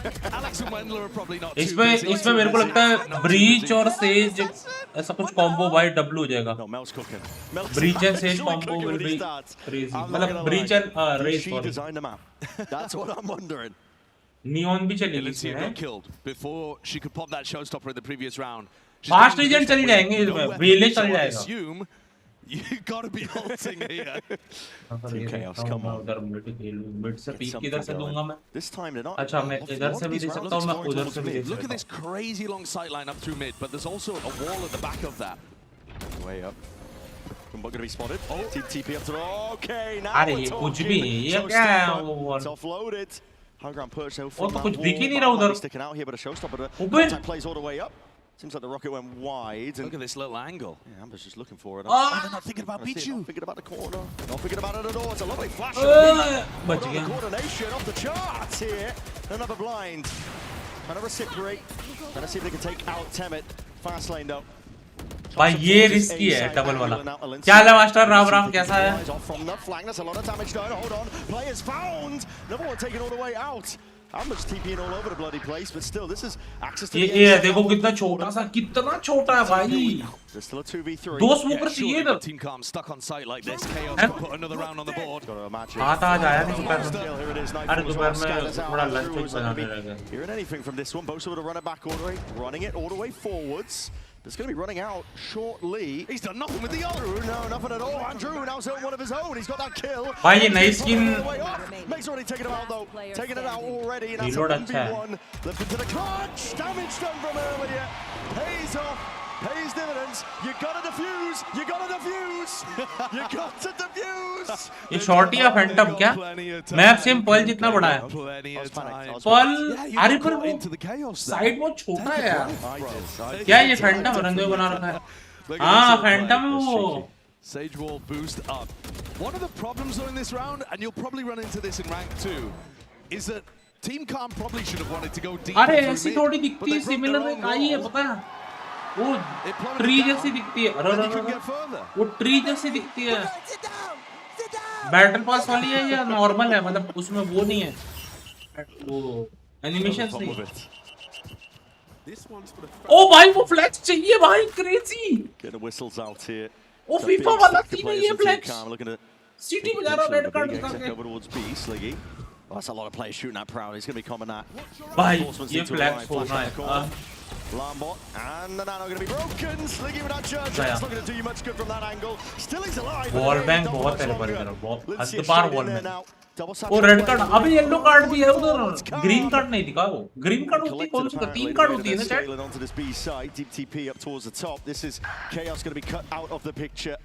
and Wendler are probably not too इसमें busy. इसमें मेरे को लगता है breach और says ऐसा कुछ कॉम्बो भाई डब्लू हो जाएगा. No, Mel's cooking. Mel's Breach and says actually combo cooking will when he be starts. Crazy. I'm not मतलब gonna Breach lie. And Did Raze she sorry. design the map? That's what I'm wondering. Neon भी चलेगी Alencia इसमें. got killed before she could pop that showstopper in the previous round. She's fast getting reason the चली shot जाएंगे with इसमें. no weapon, वेले so चल I जाएगा. assume you got to be halting here. Team Chaos, come on. उधर mid से Get peak something किधर से going. दूंगा मैं. This time they're not. अच्छा मैं a इधर lot से of भी these दे rounds सकता हूँ मैं exploring उधर towards से भी दे mid. Look at सकता this crazy long sight line up through mid, but there's also a wall at the back of that. Way up. Not going to be spotted. Oh, TP up to the... Okay, now अरे we're ये कुछ talking. भी ये So क्या है Stopper, वो it's offloaded. High ground perch though वो from तो that कुछ दिख ही wall. नहीं रहा Might be उधर. sticking out here, but a showstopper. The ऊपर. contact plays all the way up. Seems like the rocket went wide. Look And at this little angle. yeah, Amber's just looking for it. Ah! They're not thinking about Not PSU. thinking about the corner. Not thinking about it at all. It's a lovely flash. बच The गया. coordination off the charts here. Another blind. Trying to reciprocate. Trying to see if they can take out Temet. Fast lane though. भाई ये risky है double वाला. क्या हाल है master Ram Ram कैसा है? Off from the flank. That's a lot of damage done. Hold on. Players found. Another one taken all the way out. Amber's TPing all over the bloody place, but still, this is access to the ये end. देखो कितना छोटा सा कितना छोटा है भाई. There's still a 2v3. दो स्मोकर चाहिए Surely इधर. with Team Calm stuck on site like this, Chaos And- can put another round on the board. Got to imagine. हाथ आज आया नहीं दोपहर में. Still, here it is. अरे Nightfall as दोपहर well. में Scatters out. थोड़ा Andrew lunch was not gonna बनाने be लगे. hearing anything from this one. Bosa would have run it back all the way, running it all the way forwards. It's going to be running out shortly. He's done nothing with the other. No, nothing at all. Andrew now's hit one of his own. He's got that kill. भाई ये नई skin Make's already taken him out though. Taking it out already. And that's a Reload अच्छा है. 1v1. Left into the clutch. Damage done from earlier. Pays off. Pays dividends. You gotta defuse. You gotta defuse. You got to defuse. ये short या Phantom क्या? Map same Pearl जितना बड़ा है. Plenty of time. Pearl Yeah, you अरे got पर caught वो into the chaos there. Side बहुत छोटा है यार. I did. क्या ये फैंटम रंगे बना रखा है? Look at हाँ this फैंटम है play. वो. Sage Wall boost up. One of the problems though in this round, and you'll probably run into this in rank 2, is that Team Calm probably should have wanted to go deep. अरे through ऐसी mid, थोड़ी but दिखती they है broke similar their एक own आई है walls. पता है? वो It plummeted ट्री down, जैसी दिखती है. and they couldn't get further. वो ट्री जैसी दिखती है. Sit down. Sit down. Battle pass वाली है या नॉर्मल है? मतलब उसमें वो नहीं है. वो एनिमेशंस Top नहीं. of it. This one's for the oh भाई वो फ्लैक्स चाहिए भाई crazy. Get the whistles out here. Oh It's a big FIFA वाला stack of सीन है players ये from Team Flex. Calm looking at city बजा रहा रेड कार्ड big दिखा exit के. over towards B, Sliggy. Well, that's a lot of players shooting that proud. He's going to be common that. भाई Reinforcements ये need to flex arrive. होना Flash है. down the corner. Lambot and the nano going to be broken. Sliggy with that charge. That's not going to do you much good from that angle. Still he's alive. but Wall he's bang double बहुत much है पर longer. इधर. बहुत Let's see हद it पार straight wall in there में. now. Double वो satchel red play. Card अभी येलो कार्ड भी है उधर. It's calm. ग्रीन कार्ड नहीं दिखा वो. ग्रीन कार्ड होती है Collected कौन सी? apparently, तीन the कार्ड way होती है that ना they're chat. scaling onto this B side. Deep TP up towards the top. This is Chaos going to be cut out of the picture.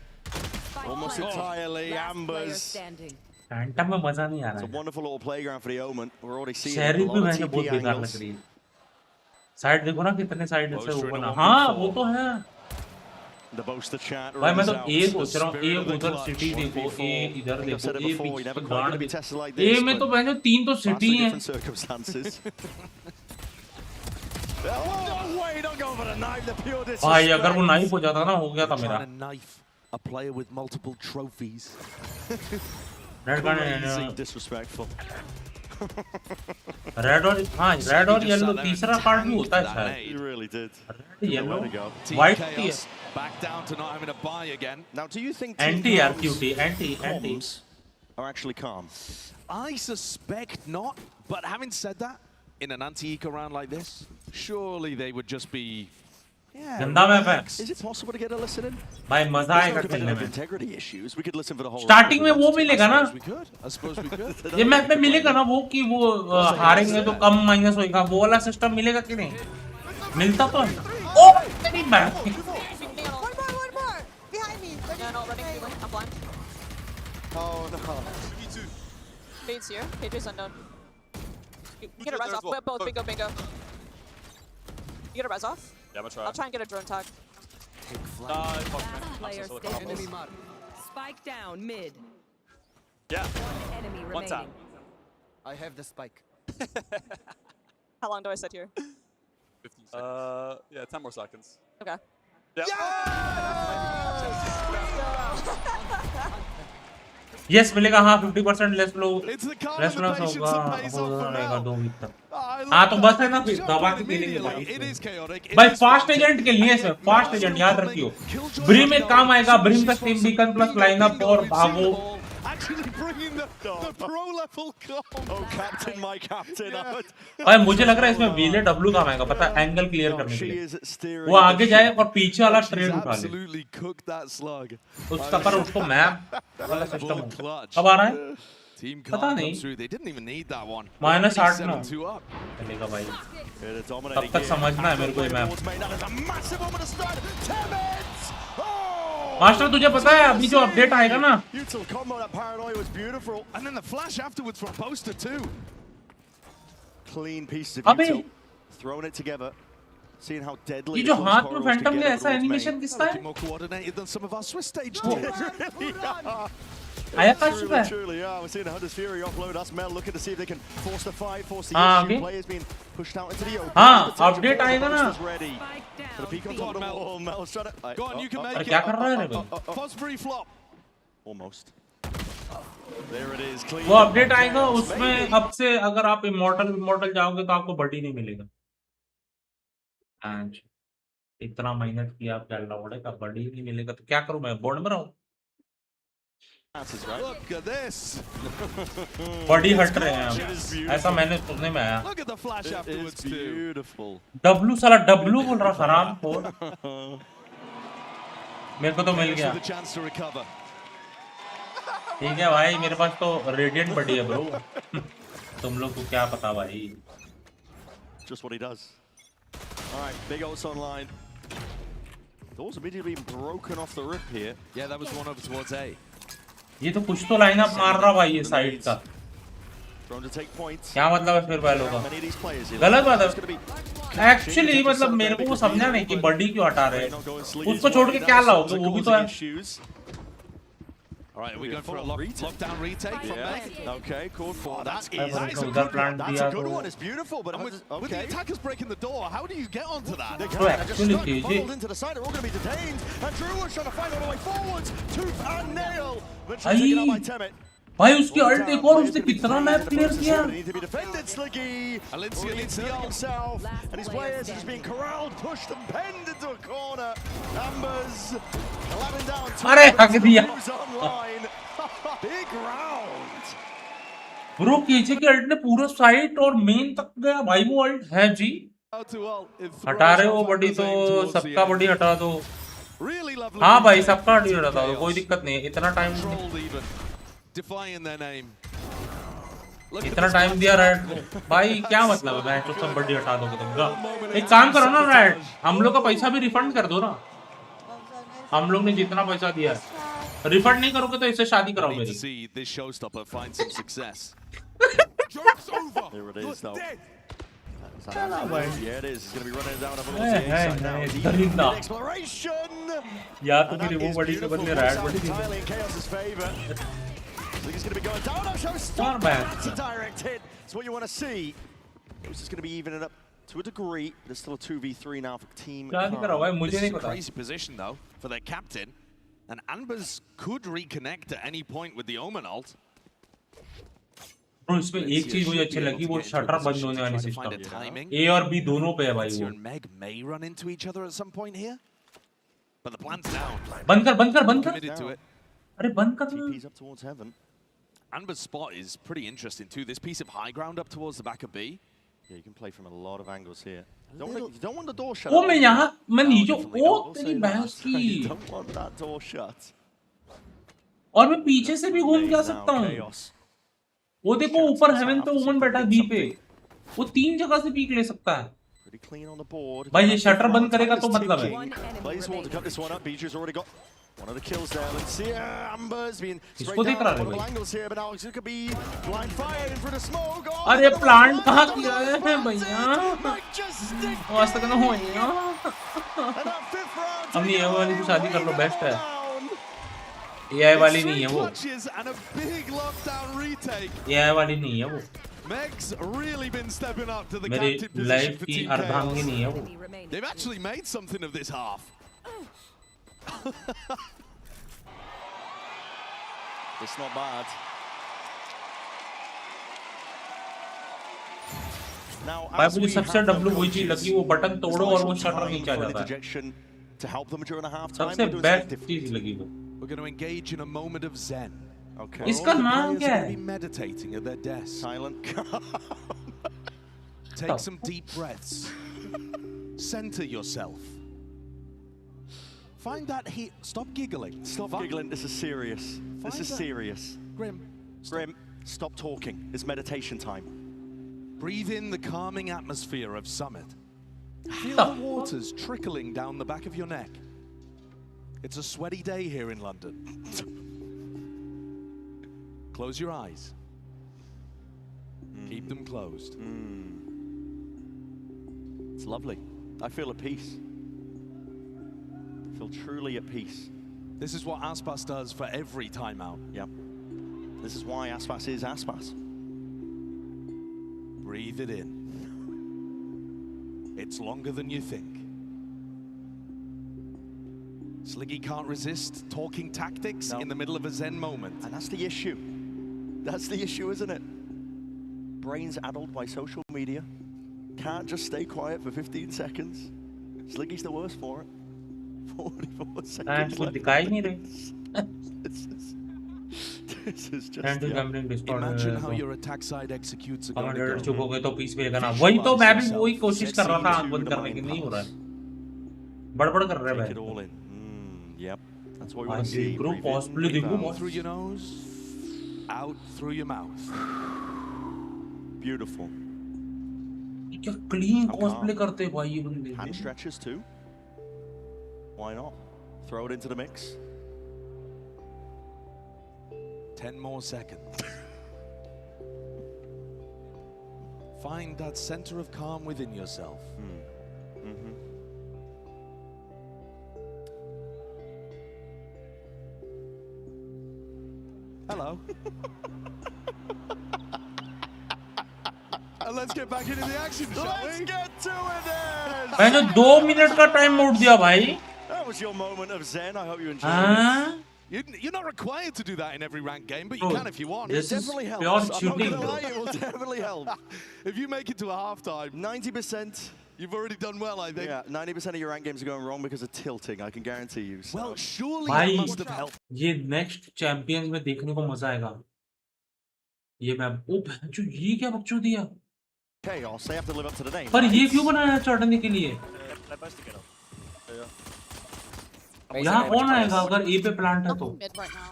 Almost entirely. Ambers. Phantom में मजा नहीं आ It's a रहा है. wonderful little playground for the Omen. We're already seeing a शहरी भी lot of मैंने बहुत TP बेकार लग angles. रही है. साइड देखो ना कितने साइड से ओपन है। हाँ वो तो है भाई, मैं तो ए सोच रहा हूँ, ए उधर सिटी देखो, ए इधर देखो, ए पीछे गांड देखो, ए में तो पहले 3 तो सिटी हैं। भाई अगर वो नाइफ हो जाता ना, हो गया था मेरा। रेड और हाँ, रेड और येलो तीसरा कार्ड भी होता है शायद। रेड येलो व्हाइट भी है। Back down to not having to buy again. Now, do you think anti RQT anti are actually calm? I suspect not, but having said that, in an anti-eco round like this, surely they would just be. गंदा map है। Is it possible to get a listen in? भाई मजा आएगा खेलने में। Integrity issues. We could listen for the whole. Starting में वो मिलेगा ना, I suppose we could. ये मैप में मिलेगा ना वो, कि वो हारेंगे तो कम माइनस होएगा, वो वाला सिस्टम मिलेगा कि नहीं? मिलता तो है। ओ तेरी बात। I'm blind. Oh no. Fade's here. Pager's unknown. You get a res off. Both. Bingo, bingo. You get a res off? Yeah, I'm gonna try. I'll try and get a drone tag. Player standing. Spike down mid. Yeah. One enemy One tap. remaining. I have the spike. How long do I sit here? 15 seconds. Yeah, 10 more seconds. Okay. Yes मिलेगा। हाँ 50% less low, It's the less calm low and the patience होगा, that pays off for रहेगा now. 2 week तक। I हाँ तो love बस है that. ना, फिर Jump दबा in के खेलेंगे immediately. भाई। It is chaotic. It भाई is फास्ट frantic. एजेंट के लिए से, फास्ट एजेंट याद रखियो। ब्रिम में काम आएगा, ब्रिम का स्टीम बीकन प्लस लाइनअप और भागो। Actually bringing the pro level combo. Oh, captain, my captain. भाई मुझे लग रहा है इसमें व्हीले डब्ल्यू काम आएगा, पता है, एंगल क्लियर करने के लिए। वो आगे जाए और पीछे वाला ट्रेड उठा ले। Absolutely cooked that slug. उसका पर उसको मैप वाला सिस्टम अब आ रहा है, Team पता can't नहीं। come through. They didn't even need that one. -8 ना 7-2 up. चलेगा भाई, Tब तब तक समझना है मेरे को ये मैप। मास्टर तुझे पता है अभी जो अपडेट आएगा ना, And then the flash afterwards from Poster too. Clean pieces of अबे util, throwing it together, seeing how deadly ये it जो was हाथ में corrals फैंटम together, है, ऐसा but also एनिमेशन made. किसका है? Looking more coordinated than some of our Swiss stage teams. आया था सुबह। Truly, yeah. We're seeing a Hunter's Fury offload. That's Mel looking to see if they can force the fight, force the हाँ, issue. आगे। Players being pushed out into the open. हाँ, update आएगा ना। Ready. Spike The peak on down. top of the wall. Mel's trying to. Go on, you can make अरे it. क्या कर रहा है रे भाई? Fosbury flop. Almost. There it is. Clean. वो अपडेट आएगा, उसमें अब से अगर आप इमॉर्टल जाओगे तो आपको बडी नहीं मिलेगा। आज इतना मेहनत किया, आप खेलना पड़ेगा, बडी नहीं मिलेगा तो क्या करूं मैं, बोर्ड में रहूं? Look at this. बॉडी हट रहे हैं अब, ऐसा मैंने सुनने में आया। Look at the flash afterwards It's too. beautiful. W साला डब्लू बोल रहा हराम खोर। मेरे को तो मिल गया। With a chance to recover. ठीक है भाई, मेरे पास तो रेडिएंट बडी है ब्रो। तुम लोग को क्या पता भाई। Just what he does. All right, big ults online. Doors immediately being broken off the rip here. Yeah, that was one over towards A. ये तो कुछ तो लाइनअप मार रहा भाई ये साइड का। Trying to take points. क्या मतलब है फिर वालों का? Many of these players here. गलत बात It's gonna है। be एक्चुअली मतलब मेरे को वो समझा नहीं कि बडी क्यों हटा रहे हैं। उसको छोड़ के क्या लाओगे, वो भी तो है। issues. All right, are we going for a lockdown retake from Yeah. Meg? Okay, called for. That है, is. पर That's a उधर good प्लांट one. That's दिया a good तो- one. It's beautiful, but And with the okay. attackers breaking the door, how do you get onto that? They Bro, can't. They're just actually, stuck, GG. funneled into the side. They're all going to be detained. And Drew was trying to find all the way forwards. Tooth and nail. Eventually taken out by Temet. भाई उसकी alt एक और, उसने कितना map clear किया। Need to be defended, Sliggy. Alicia needs the ult. Himself. And his players are just being corralled, pushed and penned into a corner. Ambers clapping down. अरे हक दिया। Who's online? Big round. Bro KJ की ult ने पूरा site और main तक गया भाई, वो अल्ट है जी। Out to ult. It throws हटा रहे हो off बडी Amber's तो aim towards the सबका end. बडी हटा दो। Really lovely. हाँ भाई retake. सबका बडी हटा दो, कोई Chaos. दिक्कत नहीं है। इतना time Controlled even. Defying their name. Look at इतना this टाइम one. दिया रेड को भाई, क्या मतलब है मैच सब बडी हटा दोगे तुम? एक काम करो ना रेड, हम लोग का पैसा भी रिफंड कर दो ना। हम लोग ने जितना पैसा दिया है रिफंड नहीं करोगे तो इससे शादी कराओ I need to मेरी। see this showstopper find some success. There it is, though. Yeah, it is. He's going to be running down over the side now. Exploration. या तो फिर वो बड़ी के बदले राइट बड़ी entirely in Chaos's favor. He's going to be going down. Oh, stop. That's a direct hit. It's what you want to see. This is going to be evening up to a degree. There's still a 2v3 now for Team Khan. This is a crazy position, though, for their captain. And Ambers could reconnect at any point with the Omen ult. Bro, इसमें एक चीज मुझे अच्छी लगी वो shutter बंद होने वाली सिस्टम A और B दोनों पे है भाई वो Meg may run into each other at some point here, but the plan's down. बंद कर अरे बंद कर TP's up towards heaven. Amber's spot is pretty interesting too. This piece of high ground up towards the back of B. Yeah, you can play from a lot of angles here. You don't want the door shut. ओ मैं यहाँ मैं नीचे ओ तेरी बहस की You don't want that door shut. और मैं पीछे से भी घूम जा सकता हूँ वो देखो ऊपर हेवन पे ओमन बैठा है बी पे वो 3 जगह से पीक ले सकता है भाई ये शटर बंद करेगा तो मतलब है One of the kills there. Let's see. Amber's been इसको देख रहा है भाई angles here, but Alex could be blind fire in front of smoke. अरे प्लांट कहाँ किया है भैया वास्ता करना हो भैया हम ये वाली तो शादी कर लो बेस्ट है AI वाली नहीं है वो AI वाली नहीं है वो Meg's really been stepping up to the मेरी captain लाइफ position for की Team अर्धांगिनी है वो They've actually made something of this half. It's not bad. Now, भाई मुझे सबसे डब्लू वही चीज लगी वो बटन तोड़ो और वो शटर नीचे आ जाता है सबसे बेस्ट चीज लगी वो We're going to engage in a moment of zen. Okay. इसका नाम क्या है Meditating at their desk. Silent. Take some deep breaths. Center yourself. Find that heat. Stop giggling. Stop giggling. This is serious. This is serious. Grim. Stop talking. It's meditation time. Breathe in the calming atmosphere of Summit. Feel the waters trickling down the back of your neck. It's a sweaty day here in London. Close your eyes. Keep them closed. It's lovely. I feel at peace. I feel truly at peace. This is what Aspas does for every timeout. Yep. This is why Aspas is Aspas. Breathe it in. It's longer than you think. Sliggy can't resist talking tactics in the middle of a zen moment. And that's the issue. That's the issue, isn't it? Brains addled by social media. Can't just stay quiet for 15 seconds. Sliggy's the worst for it. 44 seconds left. This is just Imagine how your attack side executes a gun. चुप हो गए तो piece पे लगाना वही तो मैं भी वही कोशिश कर रहा था आंख बंद करने की नहीं हो रहा है बड़बड़ कर रहा है भाई Yep, that's what we want to see. Group possibly देखो through your nose, out through your mouth. Beautiful. क्या clean cosplay करते हैं भाई ये बंदे hand stretches too. Why not? Throw it into the mix. 10 more seconds. Find that center of calm within yourself. Hello. And let's get back into the action, shall we? Let's get to it then! मैंने 2 minute का time मोड़ दिया भाई That was your moment of zen. I hope you enjoyed it. You're not required to do that in every ranked game, but you can if you want. This it definitely helps. pure I'm not shooting, gonna lie, It will definitely help. If you make it to a halftime, 90%. you've already done well, I think. Yeah, 90% of your ranked games are going wrong because of tilting. I can guarantee you. So. Well, surely भाई that must have helped. ये next champions में देखने को मजा आएगा ये map ओ भैंचो ये क्या बकचोद दिया Chaos, they have to live up to the name. पर right? ये क्यों बनाया चढ़ने के लिए यहाँ कौन आएगा अगर ए पे प्लांट है तो Mid right now.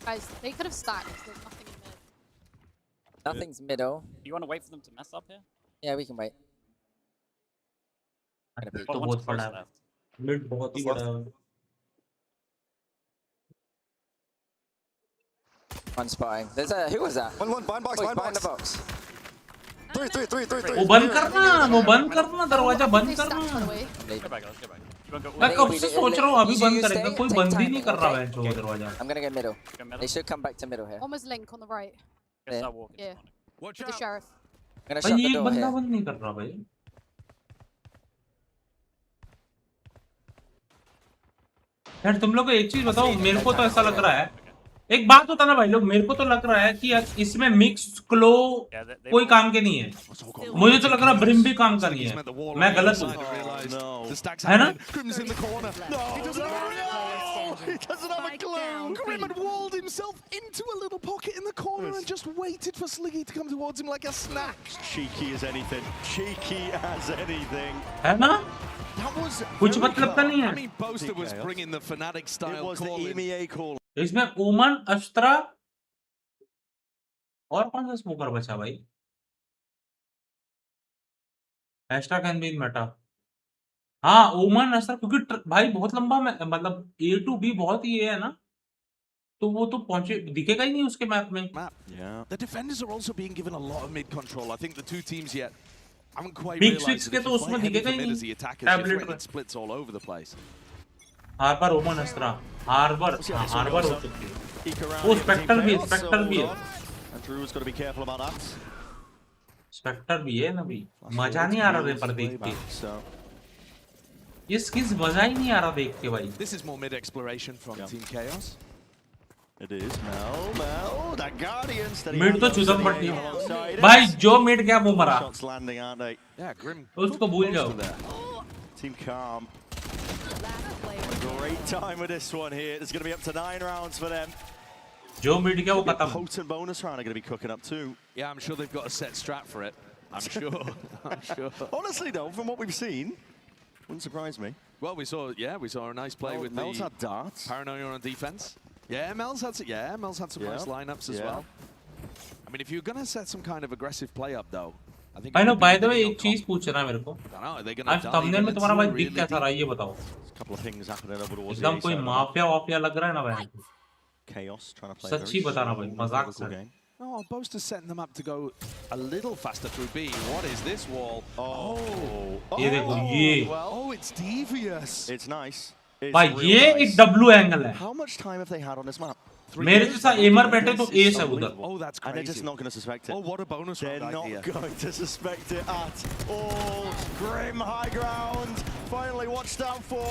Guys, they could have stacked. There's nothing in mid. Nothing's middle. You want to wait for them to mess up here? Yeah, we can wait. तो बहुत बड़ा है मिड बहुत ही बड़ा है One spotting. There's a who was that? One behind box, Behind the box. वो बंद करना दरवाजा बंद करना। मैं कब से सोच रहा हूँ अभी बंद करेगा, कोई बंद ही नहीं कर रहा है जो दरवाजा। I'm gonna get middle. They should come back to middle here. Almost link on the right. Yeah. Yeah. Watch With the out. sheriff. I'm gonna भाई shut ये the door बंदा here. बंद नहीं कर रहा भाई। यार तुम लोग एक चीज बताओ, मेरे को तो ऐसा लग रहा है, एक बात होता ना भाई लोग, मेरे को तो लग रहा है कि इसमें मिक्स क्लो कोई काम के नहीं है। मुझे तो लग रहा ब्रिम भी काम का नहीं है, मैं गलत हूँ है ना? Grim's in the corner. No, he doesn't have a clue. Grim had walled himself into a little pocket in the corner and just waited for Sliggy to come towards him like a snack. Cheeky as anything. Cheeky as anything. है ना? That was कुछ मतलब का नहीं I है। mean, Boaster was bringing the Fnatic It style was the call in. EMEA call. इसमें ओमन, अस्त्रा और कौन सा स्मोकर बचा भाई? Astra can be meta. हाँ ओमन अस्त्रा, क्योंकि भाई बहुत लंबा मतलब A to B बहुत ही है ना, तो वो तो पहुंचे दिखेगा ही नहीं उसके मैप में। Yeah. The defenders are also being given a lot of mid control. I think the two teams yet haven't quite Big realized six that के if तो you उसमें play heavy दिखेगा for ही mid नहीं। as the attackers, you're Tablet threatening में। splits all over the place. Harbor Omen Astra, harbour harbour हो सकती है। वो स्पेक्टर भी है। And Drew's got to be careful about that. Spectre भी है ना भाई, मजा नहीं आ रहा रे पर देख के, ये स्किल्स मजा ही नहीं आ रहा देख के भाई। This is more mid exploration from Team Chaos. It is Mel, that Guardian. Mid तो चुदम पट्टी है भाई, जो मिड गया वो मरा, Shots landing, aren't they? Yeah, Grim. उसको भूल जाओ। Team Calm. Great time with this one here. There's going to be up to 9 rounds for them. जो मिड गया वो खत्म। Potent bonus round are going to be cooking up too. Yeah, I'm sure they've got a set strat for it. I'm sure. I'm sure. Honestly though, from what we've seen, wouldn't surprise me. Well, we saw a nice play with Mel's the had darts. Paranoia on defense. Yeah, Mel's had some nice lineups as well. I mean, if you're going to set some kind of aggressive play up though, I think I know, by the way एक चीज पूछना है मेरे को, I don't know, are they going to आज thumbnail में तुम्हारा भाई दिख कैसा रहा है ये बताओ। A couple of things happening over towards एकदम the कोई Acer. माफिया वाफिया लग रहा है ना भाई। Chaos trying to play सच्ची बताना भाई, मजाक से। game. Oh, Boaster's setting them up to go a little faster through B. What is this wall? ये देखो ये, Oh, it's devious. It's nice. It's भाई real ये nice. एक W एंगल है। How much time have they had on this map? मेरे जैसा एमर बैठे तो एस है उधर। Oh, that's And they're just crazy. not going to suspect it. Oh, what a bonus They're round not idea. going to suspect it at all. Grim high ground. Finally watched out for.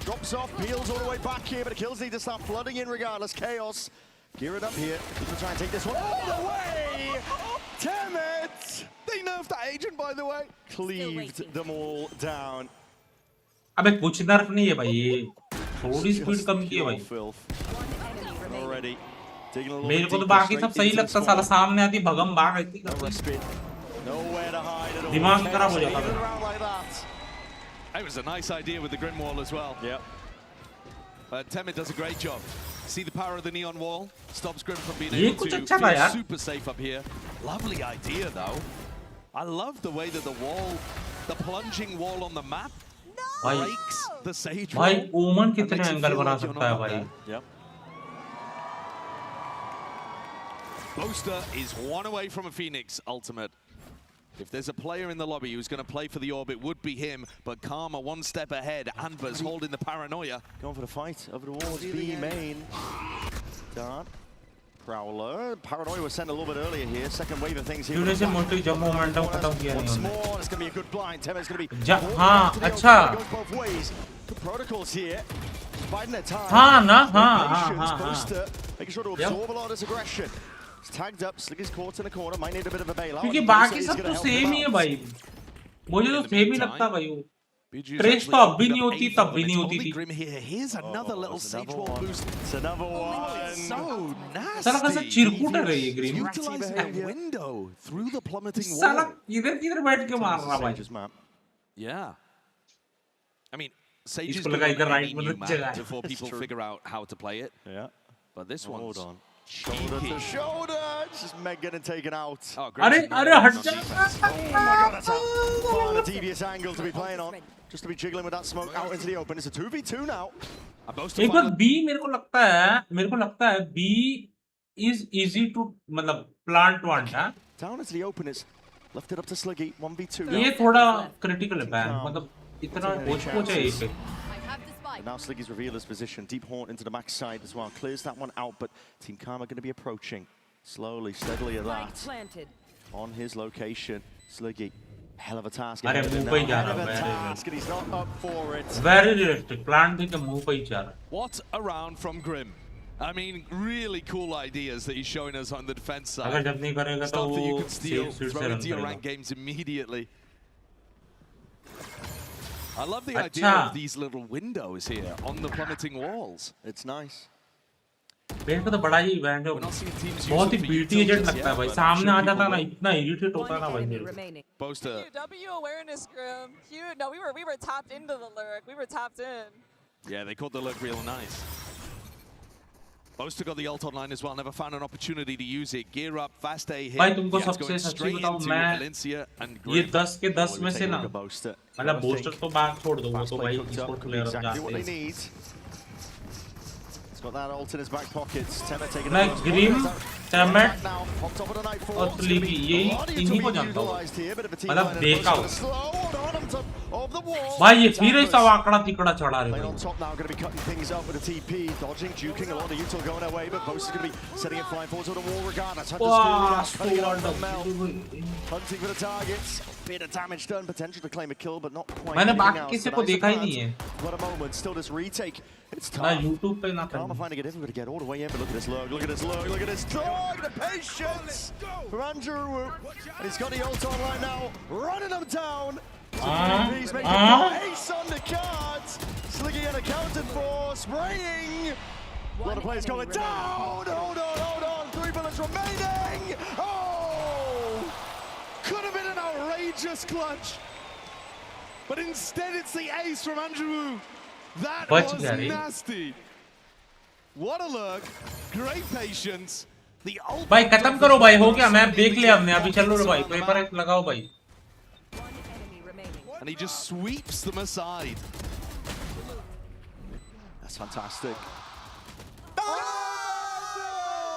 Drops off, peels all the way back here, but the kills need to start flooding in regardless. Chaos. Gear it up here. People try and take this one all the way. Damn it! They nerfed that agent, by the way. Cleaved them all down. अबे कुछ नर्फ नहीं है भाई, ये थोड़ी speed कम की है भाई। Already. Digging a little मेरे bit को तो deeper, बाकी straight सब सही into the लगता, spawn. साला सामने आती भगम भाग रहती। No respite. Nowhere to hide at all. दिमाग खराब हो Chaos जाता taking it है। around like that. It was a nice idea with the Grim Wall as well. Yep. Temid does a great job. See the power of the neon wall? Stops Grim from being ये able कुछ to अच्छा था feel यार। super safe up here. Lovely idea though. I love the way that the wall, the plunging wall on the map भाई breaks the sage भाई wall. ओमन and कितने makes it angle feel बना like you're सकता है not up भाई। there. Yep. Boaster is one away from a Phoenix ultimate. If there's a player in the lobby who's going to play for the orb, it would be him. But Karma one step ahead. Anva's holding the paranoia. Going for the fight over towards B main. Dart. Prowler. Paranoia was sent a little bit earlier here. Second wave of things here. क्यों से मोटी जब momentum खत्म किया Once नहीं more, it's going to be a good blind. Temet's going to be. हाँ अच्छा, Goes both ways. Good protocols here. Biding their time. हाँ ना, हाँ Patience, हाँ हाँ Booster, making sure to absorb a lot of this aggression. He's tagged up. Sliggy's caught in the corner. Might need a bit of a bailout. क्योंकि And बाकी Booster is सब gonna तो help him same ही है out. भाई, मुझे तो same ही लगता भाई वो। BG's ट्रेस actually तो अब भी opened नहीं up होती, 8 तब of भी them. नहीं It's होती only थी। Grim here. Here's another little It's sage another wall one. boost. It's another one. So nasty. साला कैसा चिरकुट है रे ये green. Utilizing that window through the plummeting साला wall. किधर किधर बैठ के मार रहा भाई। Sage's map. Yeah. I mean, Sage is इसको good लगा on इधर any राइट में new लग map जाएगा। before people true. figure out how to play it. Yeah. But this Hold one's on. Shoulder to shoulder. It's just Meg getting taken out. Oh, अरे Grim's अरे हट on जा। defense. Oh my god, that's a far a devious angle to be playing on. Just to be jiggling with that smoke out into the open. It's a 2v2 now. एक बार B मेरे को लगता है B is easy to मतलब plant one है। Down into the open is Left it up to Sliggy, 1v2. ये थोड़ा critical है बैन, मतलब इतना पोच है ये पे. And now Sliggy's revealed his position. Deep Haunt into the back side as well. Clears that one out, but Team Karma are going to be approaching slowly, steadily at that. On his location, Sliggy. Hell of a task. अरे मुंह पे ही जा रहा है. And he's not up for it. Very realistic. Plant देके मुंह पे ही जा रहा है. What a round from Grim. I mean, really cool ideas that he's showing us on the defense side. अगर जब नहीं करेगा तो Stuff that you वो can steal, safe throw से into your रन rank करेगा. games immediately. I love the idea of these little windows here on the plummeting walls. It's nice. Ben का तो बड़ा ही इवेंट है. बहुत ही बीटी एजेंट लगता है भाई. सामने आ जाता ना इतना इरिटेट होता ना भाई. Poster. W awareness, Grim. Huge. No, we were tapped into the lurk. We were tapped in. Yeah, they caught the look real nice. Boaster got the ult online as well. Never found an opportunity to use it. Gear up, fast A hit. भाई तुमको Yeah, it's सबसे going सच्ची straight बताऊं into मैं Valencia and ये Grim. 10 के 10 में से ना Boaster. मतलब बूस्टर तो बात छोड़ दो वो Fast तो play भाई cooked up, sport could be player exactly what जानते they हैं. need. He's got that ult in his back pockets. Temet taking मैं it. ग्रिम, टैमेट Now, on top of the Nightfall. और स्लीपी यही इन्हीं को जानता हूँ. मतलब देखा हूँ. भाई ये फिर ऐसा आंकड़ा तिकड़ा चढ़ा रहे Playing on हैं. top now, going to be cutting things up with a TP, dodging, juking, a lot of util going away, but Boaster's going to be setting it flying forward to the wall regardless. वाह Cutting it out so from Mel. Hunting for the targets. Bit of damage done, potential to claim a kill, but not quite. मैंने anything बाकी else. किसी But को nice देखा ही advance. नहीं है. What a moment, still this retake. It's ना tough. YouTube पे ना Karma कहीं. finding it difficult to get all the way in, but look at this look, look at this look, look at this dog, the patience from Andrew. And he's got the ult on right now, running them down. He's making ace on the cards. Sliggy unaccounted for, spraying. A lot of players going down. Hold on. 3 bullets remaining. Oh! Could have been an outrageous clutch. But instead it's the ace from Andrew. That But was Gary. nasty. What a look. Great patience. The ult भाई खत्म करो भाई. हो गया map देख लिया हमने. अभी चलो रे भाई. पेपर एक लगाओ भाई. and he just sweeps them aside. That's fantastic.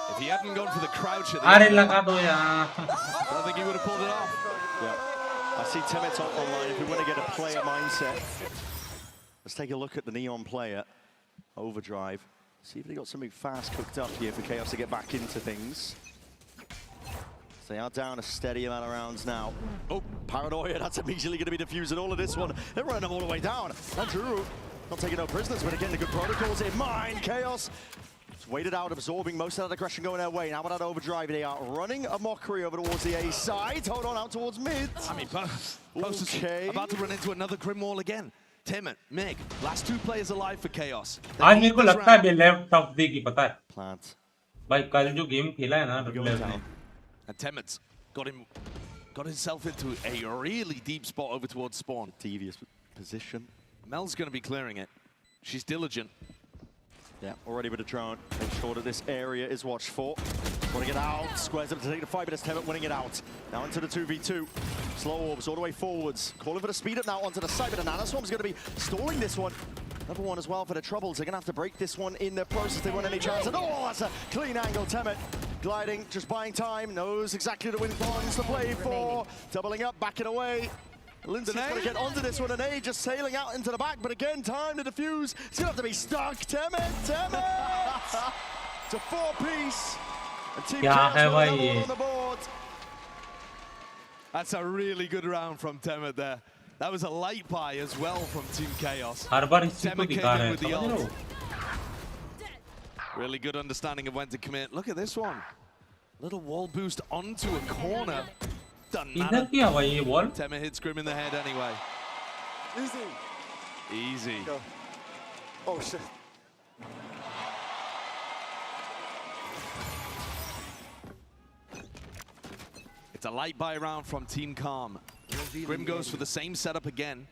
If he hadn't gone for the crouch at the अरे end, लगा दो यार. I don't think he would have pulled it off. Yeah. I see Temet's online if we want to get a player mindset. Let's take a look at the Neon player. Overdrive. See if they got something fast cooked up here for Chaos to get back into things. They are down a steady amount of rounds now. Oh, Paranoia, that's immediately going to be diffusing all of this one. They're running them all the way down. Andrew, not taking no prisoners, but again, the good protocols in mind. Chaos just waited out, absorbing most of that aggression going their way. Now with that overdrive, they are running a mockery over towards the A side. Hold on, out towards mid. I mean, Post is about to run into another Grim Wall again. Timid, Meg, last 2 players alive for Chaos. आज मेरे को लगता है left top देगी पता है. Plant. भाई कल जो गेम खेला है ना लेफ्ट में. And Temets got himself into a really deep spot over towards spawn. Devious position. Mel's going to be clearing it. She's diligent. Yeah, already with a drone. Make sure that this area is watched for. Want to get out. Squares up to take the fight, but it's Temet winning it out. Now into the 2v2. Slow orbs all the way forwards. Calling for the speed up now onto the side, but the Nanoswarm's going to be stalling this one. Another one as well for the Troubles. They're going to have to break this one in the process. They want any chance. And oh, that's a clean angle. Temet gliding, just buying time. Knows exactly the win bonds to play for. Doubling up, backing away. Lindsay's going to get onto this one, and A just sailing out into the back, but again, time to defuse. It's going to have to be stuck. Temet! It's a 4-piece. And Team Chaos on the board. That's a really good round from Temet there. That was a light buy as well from Team Chaos. हर बार इसी को Temet दिखा came रहे in with the हैं. ult. Really good understanding of when to commit. Look at this one. Little wall boost onto a corner. Doesn't इधर matter. क्या हुआ ये ball? Temet hits Grim in the head anyway. Easy. Go. Oh shit. It's a light buy round from Team Calm. Grim goes for the same setup again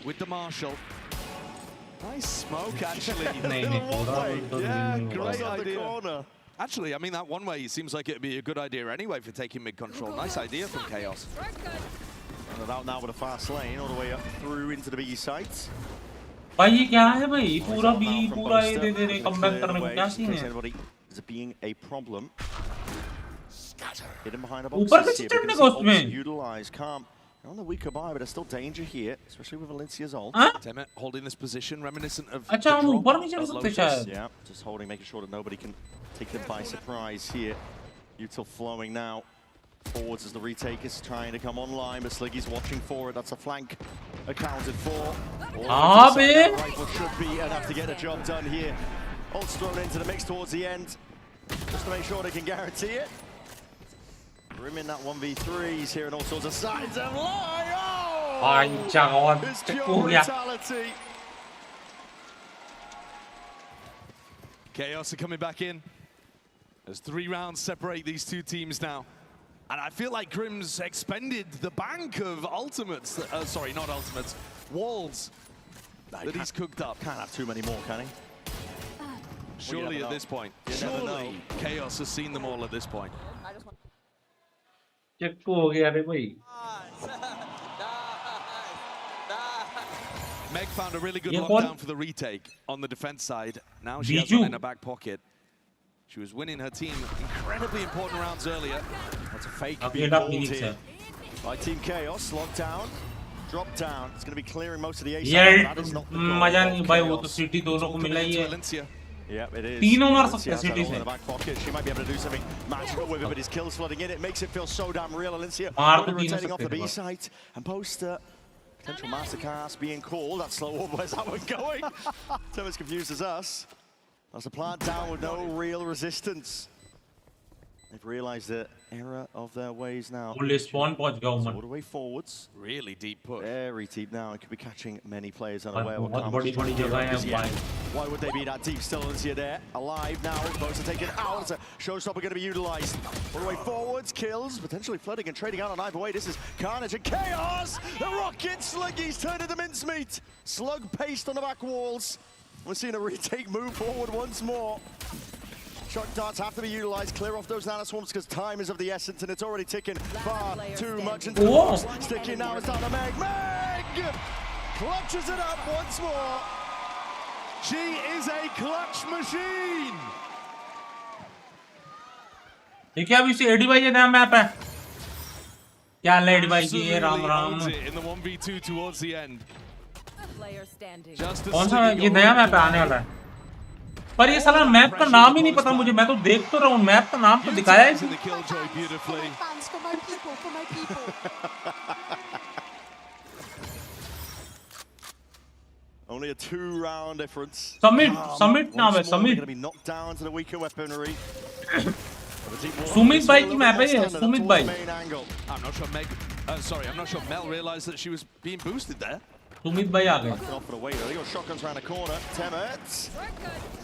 with the Marshal. Nice smoke, actually. Yeah, great idea. Actually, I mean, that one way seems like it'd be a good idea anyway for taking mid-control. Nice idea from Chaos. And out now with a fast lane all the way up through into the B sites. भाई ये क्या है भाई? पूरा B पूरा ये दे रहे comeback करने को क्या सीन है? Is it being a problem? Hidden behind a ऊपर box कैसे here. चढ़ने का उसमें? Utilize calm. They're on the weaker buy, but there's still danger here, especially with Valencia's ult. Temet holding this position, reminiscent of अच्छा the हम drop ऊपर नहीं चढ़ at सकते Lotus. शायद. Yeah, just holding, making sure that nobody can take them by surprise here. Util flowing now. Forwards as the retake is trying to come online, but Sliggy's watching for it. That's a flank accounted for. हाँ बे. That rifle should be enough to get the job done here. Ult's thrown into the mix towards the end, just to make sure they can guarantee it. Rimming that 1v3s here and all sorts of signs of lie. Oh! It's pure brutality. Chaos are coming back in. As 3 rounds separate these two teams now. And I feel like Grim's expended the bank of ultimates. Sorry, not ultimates. Walls that he's cooked up. Can't have too many more, can he? Surely at this point. Surely Chaos has seen them all at this point. I just want. चक्कू हो गया रे भाई. Meg found a really good Yeah, lockdown for the retake on the defense side. Now she has one in her back pocket. She was winning her team incredibly important rounds earlier. That's a fake अब being ये called Phoenix here है. by Team Chaos. Lockdown, drop down. It's going to be clearing most of the Acer. यार That is not the goal मजा of नहीं भाई, वो तो Chaos. City दोनों को मिला ही है. Valencia. Yeah, it is. तीनों मार Valencia सकते हैं has that city all in से. the back pocket. She might be able to do something magical with it, but his kills flooding in. It makes it feel so damn real. Valencia मार तो already तीनों rotating off the सकते B हैं. site and poster. Potential masterclass being called. That slow one, where's that one going? So as confused as us. That's a plant down with no real resistance. They've realized the error of their ways now. Only spawn पहुंच गया So Umar. all the way forwards. Really deep push. Very deep now. It could be catching many players unaware. बहुत What बड़ी बड़ी जगह है भाई. Why would they be that deep still? Valencia there, alive now. Both are taken out. It's a showstopper going to be utilized. All the way forwards, kills, potentially flooding and trading out on either way. This is carnage and chaos. The rocket sluggies turn into mincemeat. Slug paste on the back walls. We're seeing a retake move forward once more. Shock darts have to be utilized, clear off those nano swarms because time is of the essence and it's already ticking far too much into the box. Sticking now is down to Meg. Meg clutches it up once more. She is a clutch machine. ये क्या अभी से AD भाई ये नया map है. क्या ले एडी भाई जी, Ram Ram. Absolutely owns it in the 1v2 towards the end. Player standing. Just as कौन सा Sliggy ये got नया rid of मैप है आने वाला है. पर ये साला मैप का नाम ही नहीं पता मुझे. मैं तो देख तो रहा हूँ, मैप का नाम तो दिखाया ही in नहीं. the killjoy beautifully. Fans for my people, for my people. Only a 2-round difference. Summit नाम है, Once more, they're Summit. going to be knocked down to the weaker weaponry. Sumit भाई की मैप है ये, सुमित भाई. I'm not sure I'm not sure Mel realized that she was being boosted there. Sumit भाई आ गए. Off and away, they got shotguns around the corner. Temet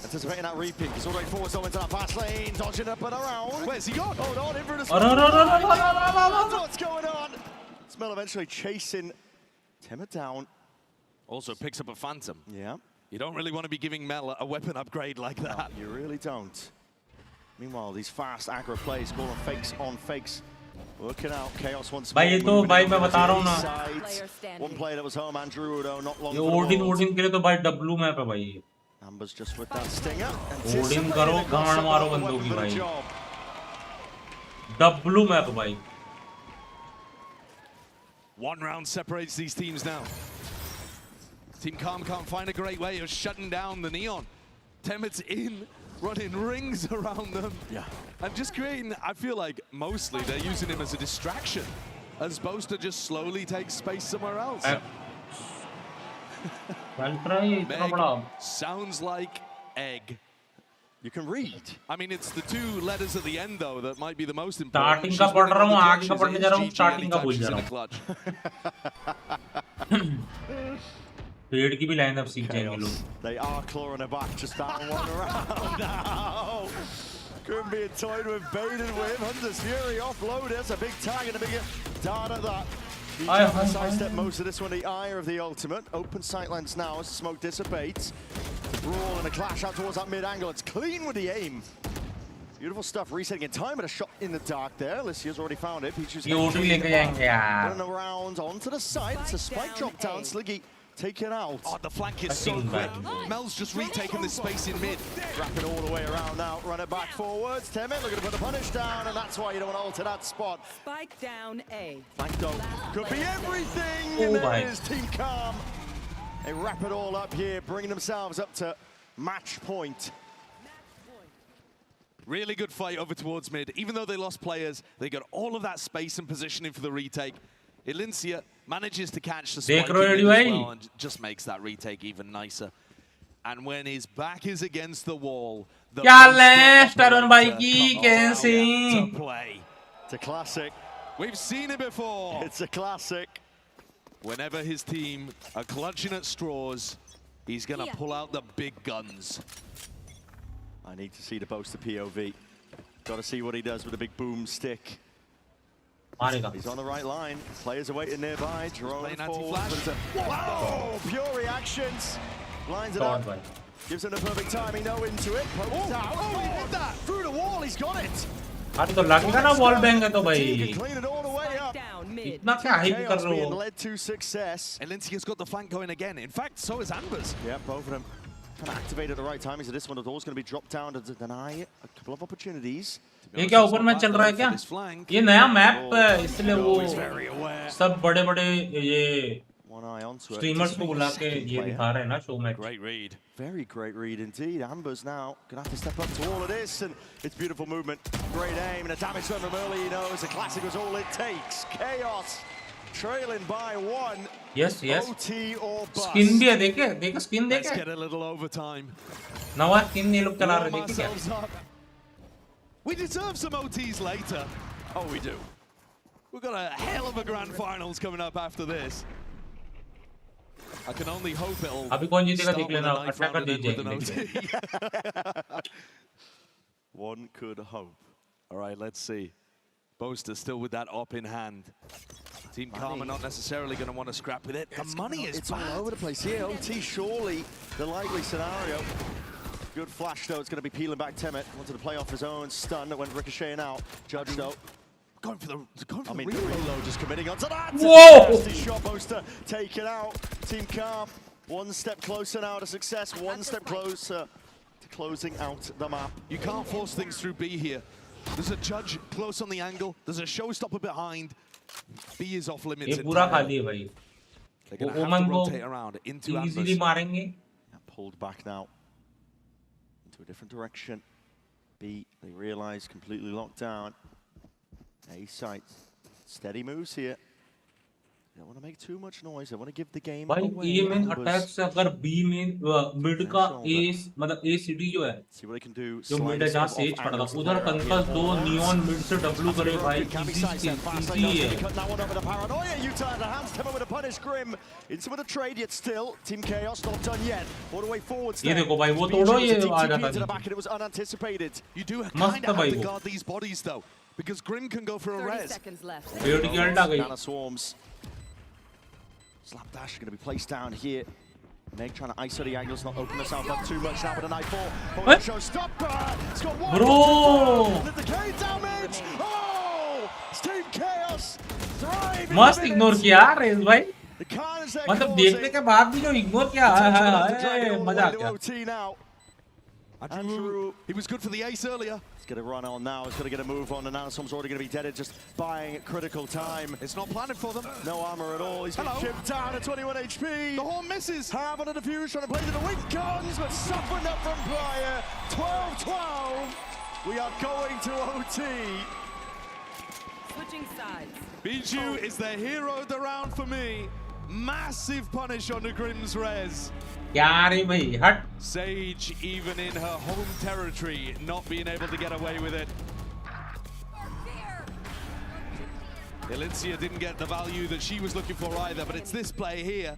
anticipating that repeat. He's all the way forward, so into that fast lane, dodging up and around. Where's he gone? Hold on, in for the अरे what's going on? Smell eventually chasing Temet down. Also picks up a phantom. Yeah. You don't really want to be giving Mel a weapon upgrade like that. You really don't. Meanwhile, these fast aggro plays, calling fakes on fakes. Working out, Chaos once more. भाई ये तो भाई मैं बता रहा हूँ ना. One player that was home, Andrew Udo, not long ये for the Lords. ओडिन के लिए तो भाई डब्लू मैप है भाई. Amber's just with that stinger. Odin करो, गांड मारो बंदों की भाई. डब्लू मैप भाई. 1 round separates these teams now. Team Calm can't find a great way of shutting down the Neon. Temet's in, running rings around them. Yeah. And just creating, I feel like mostly they're using him as a distraction, as opposed to just slowly take space somewhere else. Meg sounds like egg. You can read. I mean, it's the 2 letters at the end, though, that might be the most important. Starting का पढ़ रहा हूँ, आगे का पढ़ने जा रहा हूँ, starting का भूल जा रहा हूँ. पेड़ की भी लाइन अब सीख जाएंगे लोग. They are clawing her back just that one round now. Couldn't be toyed with, baited with. Hunter's Fury offload. That's a big tag and a big dart at that. He can sidestep most of this one, the eye of the ultimate. Open sightlines now as the smoke dissipates. Brawl and a clash out towards that mid-angle. It's clean with the aim. Beautiful stuff, resetting in time, but a shot in the dark there. Alicia's already found it. Peachu's ये OT लेके जाएंगे यार. running around onto the side. It's a spike drop down. Sliggy taken out. Oh, the flank is so quick. Mel's just retaken this space in mid. Wrap it all the way around now. Run it back forwards. Temet looking to put the punish down, and that's why you don't want to alter that spot. Spike down A. Flank though could be everything. And there is Team Calm. They wrap it all up here, bringing themselves up to match point. Really good fight over towards mid. Even though they lost players, they got all of that space and positioning for the retake. Elincia manages to catch the spike as well and just makes that retake even nicer. And when his back is against the wall, the to play. It's a classic. We've seen it before. It's a classic. Whenever his team are clutching at straws, he's going to pull out the big guns. I need to see the poster POV. Got to see what he does with the big boomstick. He's on the right line. Players are waiting nearby. Drone forward. Whoa! Pure reactions. Lines it up. Gives him the perfect timing. No into it. Pokes out. Oh, he did that! Through the wall. He's got it. अरे तो लगेगा ना wall bang है तो भाई Clean it all the way up. इतना क्या hype कर रहे हो Led to success. Elincia's got the flank going again. In fact, so is Amber's. Yeah, both of them kind of activate at the right timing. So this one, the door's going to be dropped down to deny it. A couple of opportunities. ये क्या open match चल रहा है क्या ये नया map है इसलिए वो सब बड़े-बड़े ये streamers को बुला के ये दिखा रहे हैं ना शो में Great read. Very great read indeed. Amber's now going to have to step up to all of this, and it's beautiful movement. Great aim and a damage done from early, you know, as a classic was all it takes. Chaos trailing by one. Yes. OT or bust. Skin भी है देखे skin देखे Let's get a little overtime. नवा skin ये लोग चला रहे देखे क्या We deserve some OTs later. Oh, we do. We've got a hell of a grand finals coming up after this. I can only hope it'll अभी कौन जीतेगा देख लेना attacker One could hope. All right, let's see. Boaster still with that op in hand. Team Karma not necessarily going to want to scrap with it. The money is all over the place here. OT surely the likely scenario. Good flash though. It's going to be peeling back Temet. Wanted to play off his own stun that went ricocheting out. Judge though. Going for the reload, just committing onto that. Whoa! Nasty shot Boaster taken out. Team Calm one step closer now to success. One step closer to closing out the map. You can't force things through B here. There's a judge close on the angle. There's a showstopper behind. B is off limits. ये पूरा खाली है भाई They're going to have to rotate around into easily मारेंगे pulled back now into a different direction. B, they realize, completely locked down. A sights. Steady moves here. They don't want to make too much noise. They want to give the game away. भाई A में attack से अगर B में mid का A मतलब A city जो है See what they can do. जो मिड है जहाँ सेज पड़ा था उधर कंकस दो नियॉन मिड से W करे भाई इजी है Now one over the paranoia. U-turn the hands. Timber with a punish. Grim into with a trade yet still. Team Chaos not done yet. All the way forward. ये देखो भाई वो तोड़ो ये आ जाता to the back and it was unanticipated. You do kind of have to guard these bodies though, because Grim can go for a res. पेड़ की alt आ गई Down swarms. Slap dash going to be placed down here. Meg trying to iso the angles, not open herself up too much now with a knife four. Show stop. It's got one. Bro. The decay damage. Oh! Team Chaos. Thrive. मस्त ignore किया race भाई मतलब देखने के बाद भी जो ignore किया है मजा आ गया Andrew, he was good for the ace earlier. He's going to run on now. He's going to get a move on, and now someone's already going to be deaded, just buying critical time. It's not planning for them. No armor at all. He's been chipped down at 21 HP. The horn misses. Have on a defuse, trying to play to the weak guns, but softened up from Briar. 12-12. We are going to OT. Switching sides. BenQ is the hero of the round for me. Massive punish on the Grim's res. Sage, even in her home territory, not being able to get away with it. Elincia didn't get the value that she was looking for either, but it's this play here.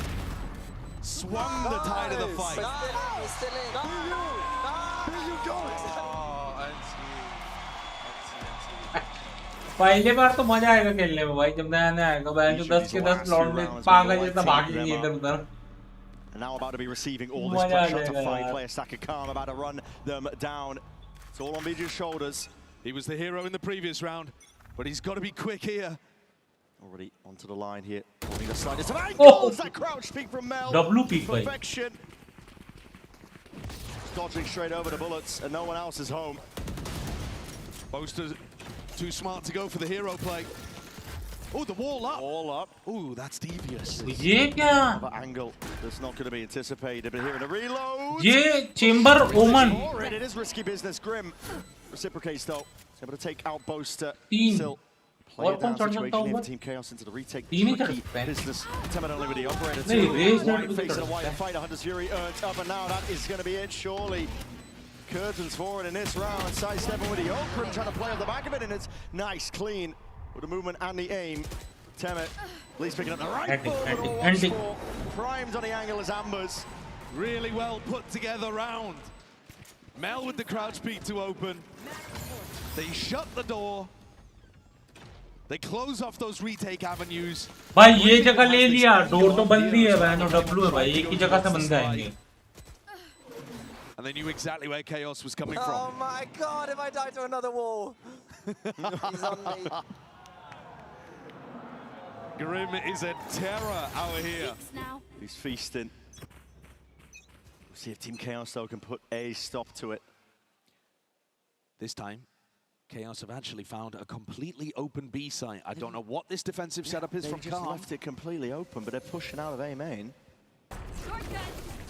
Swung the tide of the fight. पहले बार तो मजा आएगा खेलने में भाई जब नया नया आएगा भाई जो 10 के 10 लॉन्ड में पागल जैसा भागेंगे इधर उधर And now about to be receiving all this pressure to fight. Player Stacker Calm about to run them down. It's all on BenQ's shoulders. He was the hero in the previous round, but he's got to be quick here. Already onto the line here. The slightest of angles, that crouch peek from Mel. W peek, bhai. Perfection. Dodging straight over the bullets, and no one else is home. Boaster too smart to go for the hero play. Oh, the wall up. All up. Oh, that's devious. ये क्या? Another angle that's not going to be anticipated, but here in the reload. ये chamber omen. It is risky business. Grim reciprocates though. He's able to take out Boaster. Team. Still play और it कौन down चढ़ situation सकता here होगा? for Team Chaos into the retake. तीन ही चढ़ Tricky सकते हैं। business. Temet only with the operator नहीं, too. raise White नहीं face चढ़ and a white सकता है। fighter. Hunter's Fury earned up, and now that is going to be it. Surely. Curtains forward in this round. Sidestepping with the Okram, trying to play off the back of it, and it's nice, clean with the movement and the aim. Temet, at least picking up the right ball. Primed on the angle as Ambers. Really well put together round. Mel with the crouch peek to open. They shut the door. They close off those retake avenues. भाई ये जगह ले लिया, door तो बंद ही है भाई, no W है भाई, एक ही जगह से बंद आएंगे. And they knew exactly where Chaos was coming Oh from. my god, if I die to another wall. He's on me. Grim is a terror out here. He's feasting. We'll see if Team Chaos though can put a stop to it. This time, Chaos have actually found a completely open B site. I don't know what this defensive setup is from They just Calm. left it completely open, but they're pushing out of A main.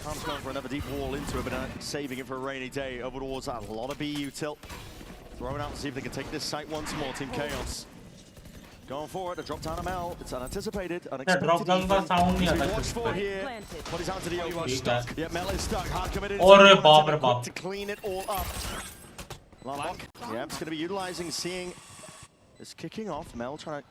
Calm's going for another deep wall into it, but saving it for a rainy day over towards that. A lot of BU tilt. Throwing out to see if they can take this site once more. Team Chaos going for it. A drop down of Mel. It's unanticipated, unexpected. drop down का sound नहीं आता Watch for इसमें. here. Put his hand to the You are open. stuck. Yeah, Mel is stuck. Hard committed. और बाप रे बाप. To clean it all up. Lock. Yeah, it's going to be utilizing, seeing this kicking off. Mel trying to,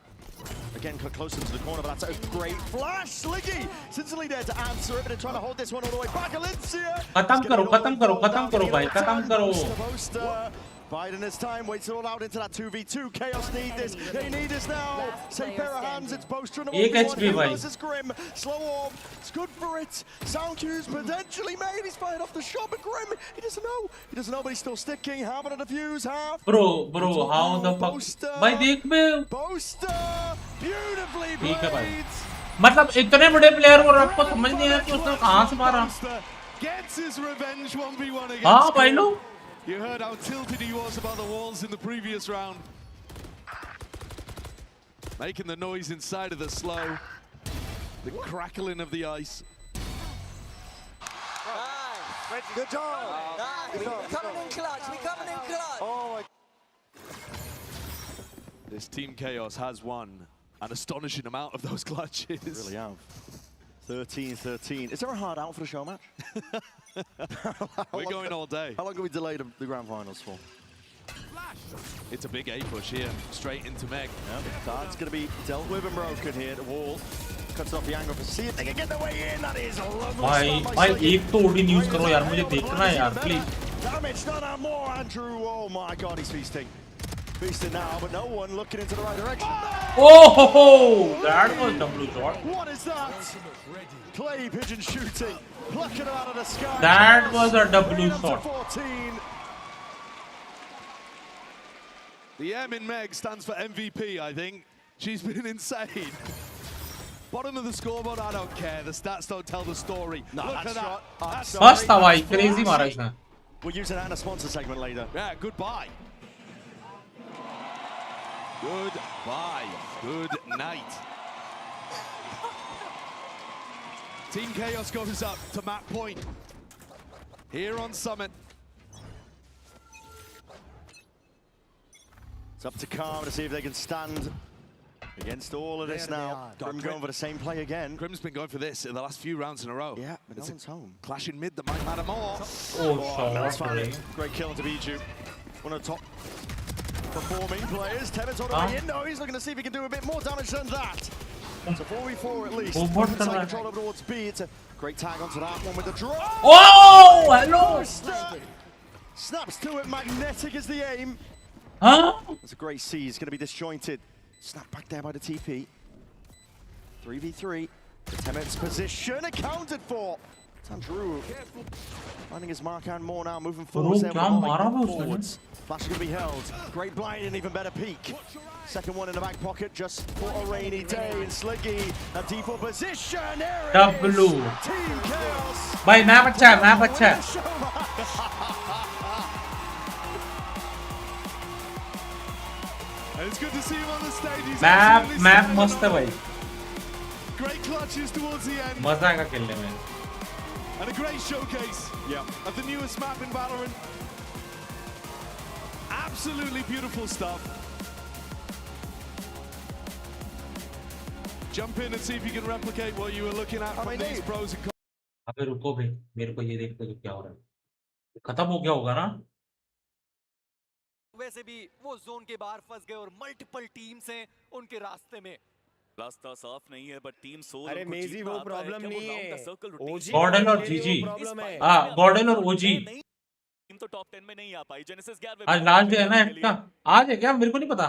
again, cut closer to the corner, but that's a great flash. Sliggy, instantly there to answer it, but they're trying to hold this one all the way back. Alicia. खत्म करो भाई, खत्म करो. Biden this time waits it all out into that 2v2. Chaos need this. They need this now. Same pair of hands. It's Boaster and एक HP भाई. versus Grim. Slow orb. It's good for it. Sound cues potentially made. He's fired off the shot, but Grim, he doesn't know. He doesn't know, but he's still sticking. Half on a defuse, half. Bro, how the fuck? भाई देख में. Boaster, beautifully ठीक है भाई. played. मतलब इतने बड़े player को आपको समझ नहीं है कि उसने कहाँ से मारा. Gets his revenge 1v1 against हाँ भाई लो. You heard how tilted he was about the walls in the previous round. Making the noise inside of the slow. The crackling of the ice. Nice. Good job. Nice. We're coming in clutch. We're coming in clutch. Oh my. This Team Chaos has won an astonishing amount of those clutches. Really have. 13-13. Is there a hard out for the show match? We're going all day. How long can we delay the grand finals for? It's a big A push here, straight into Meg. Yep, that's going to be dealt with and broken here. The wall cuts off the angle for see if they can get their way in. That is a lovely start by Sliggy. एक तो Odin use करो यार, मुझे देखना है यार, please. Damage done and more, Andrew. Oh my god, he's feasting. Feasting now, but no one looking into the right direction. Oh, that was W shot. What is that? Clay pigeon shooting, plucking it out of the sky. That was a W shot. 14. The M in Meg stands for MVP, I think. She's been insane. Bottom of the scoreboard, I don't care. The stats don't tell the story. No, Look at that. That's बस था भाई, crazy मारा इसने. We'll use that in a sponsor segment later. Yeah, goodbye. Goodbye. Good night. Team Chaos goes up to map point. Here on Summit. It's up to Calm to see if they can stand against all of this now. Grim going for the same play again. Grim's been going for this in the last few rounds in a row. Yeah, but no one's home. Clashing mid that might matter more. Oh, That's shot. fine. Great kill to Biju. One of the top performing players. Temet's on the way in. No, he's looking to see if he can do a bit more damage than that. It's a 4v4 at least. What It's like control over towards B. It's a great tag onto that one with the draw. Oh, hello. Snaps to it. Magnetic is the aim. Huh? It's a great C. He's going to be disjointed. Snap back there by the TP. 3v3. The Temet's position accounted for. Drew finding his mark and more now, moving forwards there forwards. Flash is going to be held. Great blind and even better peek. Second one in the back pocket just for a rainy day. And Sliggy, a default position. There it is. Team Chaos. भाई map अच्छा है, map अच्छा है. It's good to see him on the stage. Map मस्त है भाई. Great clutches towards the end. मजा आएगा खेलने में. And a great showcase of the newest map in Valorant. Absolutely beautiful stuff. Jump in and see if you can replicate what you were looking at from these pros and cons. अबे रुको भाई, मेरे को ये देखते हो क्या हो रहा है. खत्म हो गया होगा ना? वैसे भी वो जोन के बाहर फंस गए और मल्टीपल टीम्स हैं उनके रास्ते में. रास्ता साफ नहीं है बट टीम सोल. अरे मेजी वो प्रॉब्लम नहीं है. गॉर्डन और जीजी. हाँ गॉर्डन और ओजी. टीम तो टॉप 10 में नहीं आ पाई. जेनेसिस 11 आज लास्ट डे है ना क्या? आज है क्या? मेरे को नहीं पता.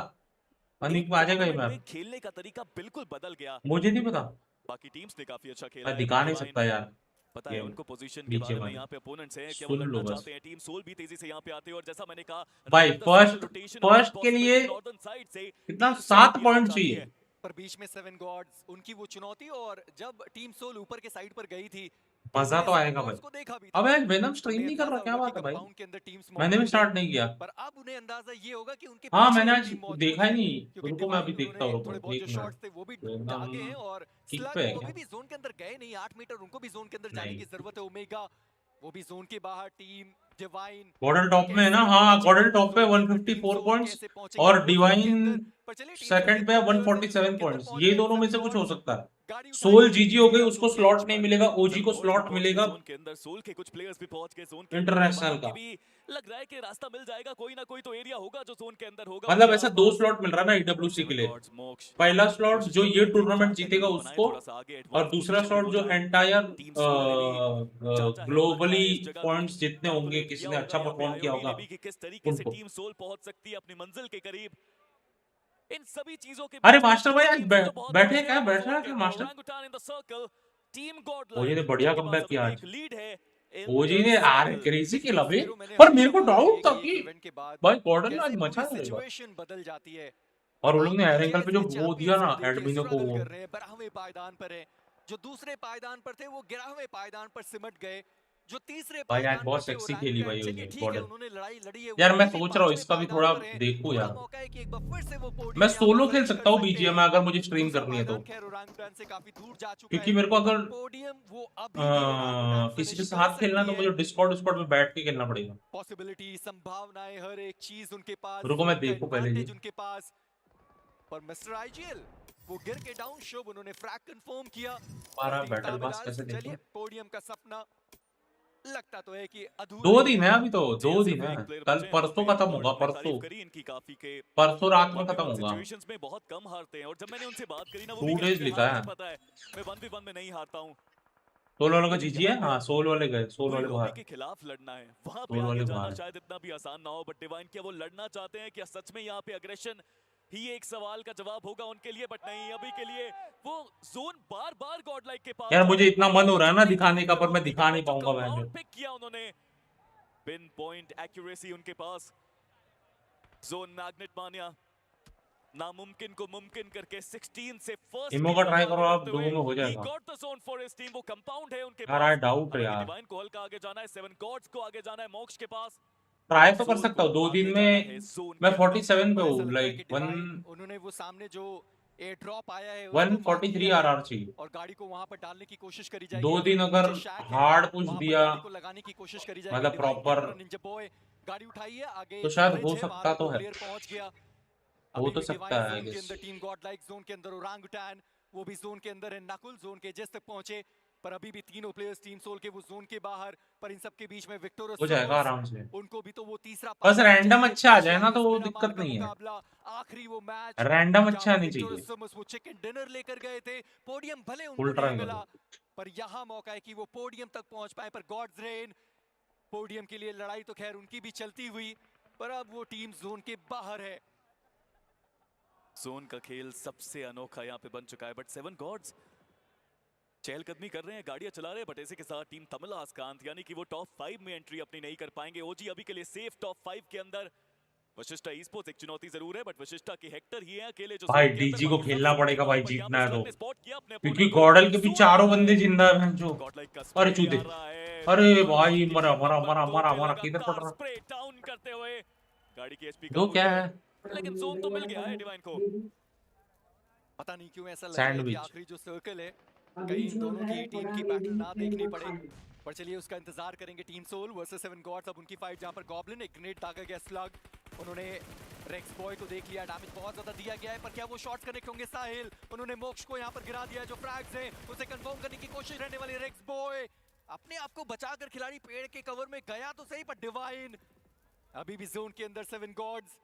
अनिक आ जाएगा ये मैप. खेलने का तरीका बिल्कुल बदल गया. मुझे नहीं पता. बाकी टीम्स ने काफी अच्छा खेला. मैं दिखा नहीं सकता यार. पता है उनको पोजीशन के बारे में. यहाँ पे अपोनेंट्स हैं क्या वो लड़ना चाहते हैं. टीम सोल भी तेजी से यहाँ पे आते हैं और जैसा मैंने कहा भाई फर्स्ट के लिए कितना 7 पॉइंट चाहिए. पर बीच में 7 गॉड्स उनकी वो चुनौती. और जब टीम सोल ऊपर के साइड पर गई थी मजा तो आएगा भाई. अबे वेनम स्ट्रीम नहीं कर रहा, क्या बात है भाई? मैंने भी स्टार्ट नहीं किया. पर अब उन्हें अंदाजा ये होगा कि उनके हाँ मैंने आज देखा ही नहीं. उनको मैं अभी देखता हूँ. वो भी आगे हैं और वो भी जोन के अंदर गए नहीं. 8 मीटर उनको भी जोन के अंदर जाने की जरूरत है. ओमेगा वो भी जोन के बाहर. टीम डिवाइन गॉडल टॉप में है ना. हाँ गॉडल टॉप पे 154 पॉइंट्स और डिवाइन सेकंड पे 147 पॉइंट्स. ये दोनों में से कुछ हो सकता है. सोल जीजी हो गई, उसको स्लॉट नहीं मिलेगा. ओजी को स्लॉट मिलेगा. के अंदर सोल के कुछ प्लेयर्स भी पहुंच गए जोन के इंटरनेशनल का. लग रहा है कि रास्ता मिल जाएगा. कोई ना कोई तो एरिया होगा जो जोन के अंदर होगा. मतलब ऐसा 2 स्लॉट मिल रहा है ना ईडब्ल्यूसी के लिए. पहला स्लॉट जो ये टूर्नामेंट जीतेगा उसको, और दूसरा स्लॉट जो एंटायर ग्लोबली पॉइंट्स जितने होंगे, किसी ने अच्छा परफॉर्म किया होगा किस तरीके से टीम सोल पहुंच सकती है अपनी मंजिल के करीब. इन सभी चीजों के अरे मास्टर भाई आज बैठे क्या? बैठ रहा है क्या मास्टर? ओजी ने बढ़िया कमबैक किया आज. ओजी ने यार क्रेजी खेला भाई. पर मेरे को डाउट था कि भाई गॉर्डन आज मचा सिचुएशन बदल जाती है. और उन लोग ने एयर एंगल पे जो वो दिया ना एडमिनो को, वो 12वें पायदान पर है. जो दूसरे पायदान पर थे वो 11वें पायदान पर सिमट गए. जो तीसरे भाई आज बहुत सेक्सी खेली भाई गॉर्डन. यार मैं सोच रहा हूँ इसका भी थोड़ा देखूं यार. मैं सोलो खेल सकता हूँ बीजीएम में अगर मुझे स्ट्रीम करनी है तो. क्योंकि मेरे को अगर किसी के साथ खेलना तो मुझे डिस्कॉर्ड में बैठ के खेलना पड़ेगा. पॉसिबिलिटी, संभावनाएं, हर एक चीज उनके पास. रुको मैं देखूं पहले ये. उनके पास पर मिस्टर आईजीएल वो गिर के डाउन. शुभ उन्होंने फ्रैग कंफर्म किया. हमारा बैटल पास कैसे देखो. पोडियम का सपना लगता तो है कि 2 दिन है अभी तो. 2 दिन है. कल परसों खत्म होगा. परसों रात में खत्म होगा. में बहुत कम हारते हैं. और जब मैंने उनसे बात करी ना वो 2 डेज लिखा है. पता है मैं 1v1 में नहीं हारता हूं. सोल वालों का जीजी है. हाँ सोल वाले गए. सोल वाले बाहर के खिलाफ लड़ना है. वहां पे आगे जाना शायद इतना भी आसान ना हो. बट डिवाइन क्या वो लड़ना चाहते हैं? क्या सच में यहाँ पे अग्रेशन ही एक सवाल का जवाब होगा उनके लिए? बट नहीं, अभी के लिए वो जोन बार-बार गॉडलाइक के पास. यार मुझे इतना मन हो रहा है ना दिखाने का, पर मैं दिखा नहीं पाऊंगा. मैंने पिक किया उन्होंने. पिन पॉइंट एक्यूरेसी उनके पास. जोन मैग्नेट मानिया नामुमकिन को मुमकिन करके 16 से फर्स्ट इमो का ट्राई करो आप. 2 में हो जाएगा. Got the zone for his team. वो कंपाउंड है उनके पास. यार डाउट है यार. डिवाइन को हल्का आगे जाना है. 7 गॉड्स को आगे जाना है मोक्ष के पास. ट्राई तो कर सकता हूँ. 2 दिन में मैं 47 पे हूँ. लाइक उन्होंने वो सामने जो एयर ड्रॉप आया है 143 आरआर चाहिए. और गाड़ी को वहां पर डालने की कोशिश करी जाएगी. 2 दिन अगर हार्ड पुश दिया लगाने की कोशिश करी जाएगी. मतलब प्रॉपर गाड़ी उठाई है आगे तो शायद हो सकता तो है. पहुंच गया. हो तो सकता है. टीम गॉडलाइक जोन के अंदर ओरांगुटान वो भी जोन के अंदर है. नकुल जोन के जस्ट तक पहुंचे. पर अभी भी तीनों प्लेयर्स टीम सोल के वो जोन के बाहर. पर इन सब के बीच में विक्टर हो जाएगा आराम से. उनको भी तो वो तीसरा बस रैंडम अच्छा आ जाए ना तो वो दिक्कत नहीं है. आखिरी वो मैच रैंडम अच्छा नहीं चाहिए. वो चिकन डिनर लेकर गए थे. पोडियम भले उनको मिला पर यहाँ मौका है कि वो पोडियम तक पहुंच पाए. पर गॉड्स रेन पोडियम के लिए लड़ाई तो खैर उनकी भी चलती हुई. पर अब वो टीम जोन के बाहर है. जोन का खेल सबसे अनोखा यहाँ पे बन चुका है. बट 7 गॉड्स चहलकदमी कर रहे हैं, गाड़ियां चला रहे हैं, बट ऐसे के साथ टीम तमिल आस्कांत यानी कि वो टॉप 5 में एंट्री अपनी नहीं कर पाएंगे। ओजी अभी के लिए सेफ टॉप 5 के अंदर। वशिष्ठा ई स्पोर्ट्स एक चुनौती जरूर है, बट वशिष्ठा के हेक्टर ही हैं अकेले जो भाई डीजी को खेलना पड़ेगा भाई, जीतना है तो, क्योंकि गॉडल के भी चारों बंदे जिंदा है भैंसो। अरे चूते, अरे भाई मरा मरा मरा मरा मरा, किधर पड़ रहा स्प्रे डाउन करते हुए गाड़ी की एचपी दो क्या है, लेकिन जोन तो मिल गया है डिवाइन को। पता नहीं क्यों ऐसा लग रहा है कि आखिरी जो सर्कल है कहीं इन दोनों की टीम की बैटल ना देखनी पड़े, पर चलिए उसका इंतजार करेंगे। टीम सोल वर्सेस 7 गॉड्स, अब उनकी फाइट जहां पर गॉब्लिन एक ग्रेनेड दागा गया स्लग, उन्होंने रेक्स बॉय को देख लिया, डैमेज बहुत ज्यादा दिया गया है, पर क्या वो शॉट्स कनेक्ट होंगे? साहिल, उन्होंने मोक्ष को यहां पर गिरा दिया, जो फ्रैग्स हैं उसे कंफर्म करने की कोशिश रहने वाली। रेक्स बॉय अपने आप को बचाकर खिलाड़ी पेड़ के कवर में गया तो सही, पर डिवाइन अभी भी जोन के अंदर। 7 गॉड्स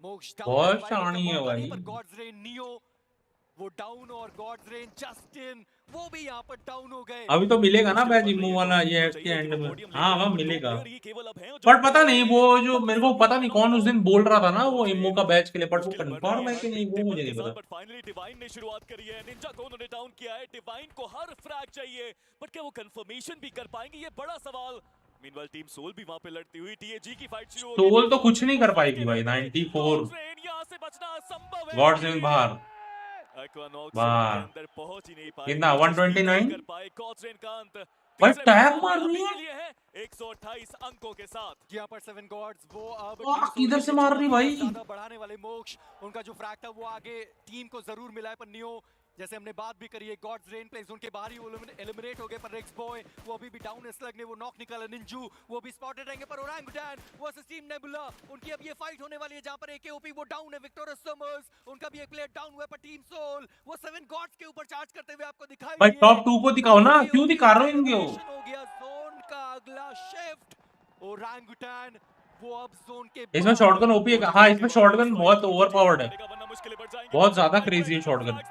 मोक्ष बहुत शानी है भाई, पर गॉड्स रेन नियो वो डाउन, और गॉड्स रेन जस्टिन वो भी यहाँ पर डाउन हो गए। अभी तो मिलेगा ना बैच इमो वाला ये के एंड में, हाँ वह मिलेगा, बट पता नहीं वो जो मेरे को पता नहीं कौन उस दिन बोल रहा था ना वो इमो का बैच के लिए, बट वो कंफर्म है कि नहीं वो मुझे नहीं पता। बट फाइनली डिवाइन ने शुरुआत करी है, निंजा को उन्होंने डाउन किया है, डिवाइन को हर फ्रैग चाहिए, बट क्या वो कंफर्मेशन भी कर पाएंगे, ये बड़ा सवाल। मीनवाइल टीम सोल भी वहां पे लड़ती हुई, टीएजी की फाइट शुरू हो गई। सोल तो कुछ नहीं कर पाएगी भाई, 94 यहां से बचना असंभव है। गॉड्स इन बाहर अंदर पहुंच ही नहीं पाए, कितना 129 कर पाए कॉट्रेन का अंत। भाई टैग मार रही है 128 अंकों के साथ। यहाँ पर 7 गॉड्स वो अब किधर से मार रही भाई, ज्यादा बढ़ाने वाले मोक्ष, उनका जो फ्रैग था वो आगे टीम को जरूर मिला है, पर नियो जैसे हमने बात भी करी है गॉड्स रेन प्ले जोन के बाहर ही वो एलिमिनेट हो गए, पर रेक्स बॉय वो अभी भी डाउन है, स्लग ने वो नॉक निकाला, निंजू वो भी स्पॉटेड रहेंगे, पर ओरंगुटैन वर्सेस टीम नेबुला उनकी अब ये फाइट होने वाली है जहां पर एकेओपी वो डाउन है, विक्टोरियस समर्स उनका भी एक प्लेयर डाउन हुआ है, पर टीम सोल वो 7 गॉड्स के ऊपर चार्ज करते हुए आपको दिखाई भाई टॉप 2 को दिखाओ ना, क्यों दिखा रहे हो इनके? हो गया जोन का अगला शिफ्ट, ओरंगुटैन वो अब जोन के इसमें शॉटगन ओपी है, हाँ इसमें शॉटगन बहुत ओवरपावर्ड है, बहुत ज्यादा क्रेजी है शॉटगन।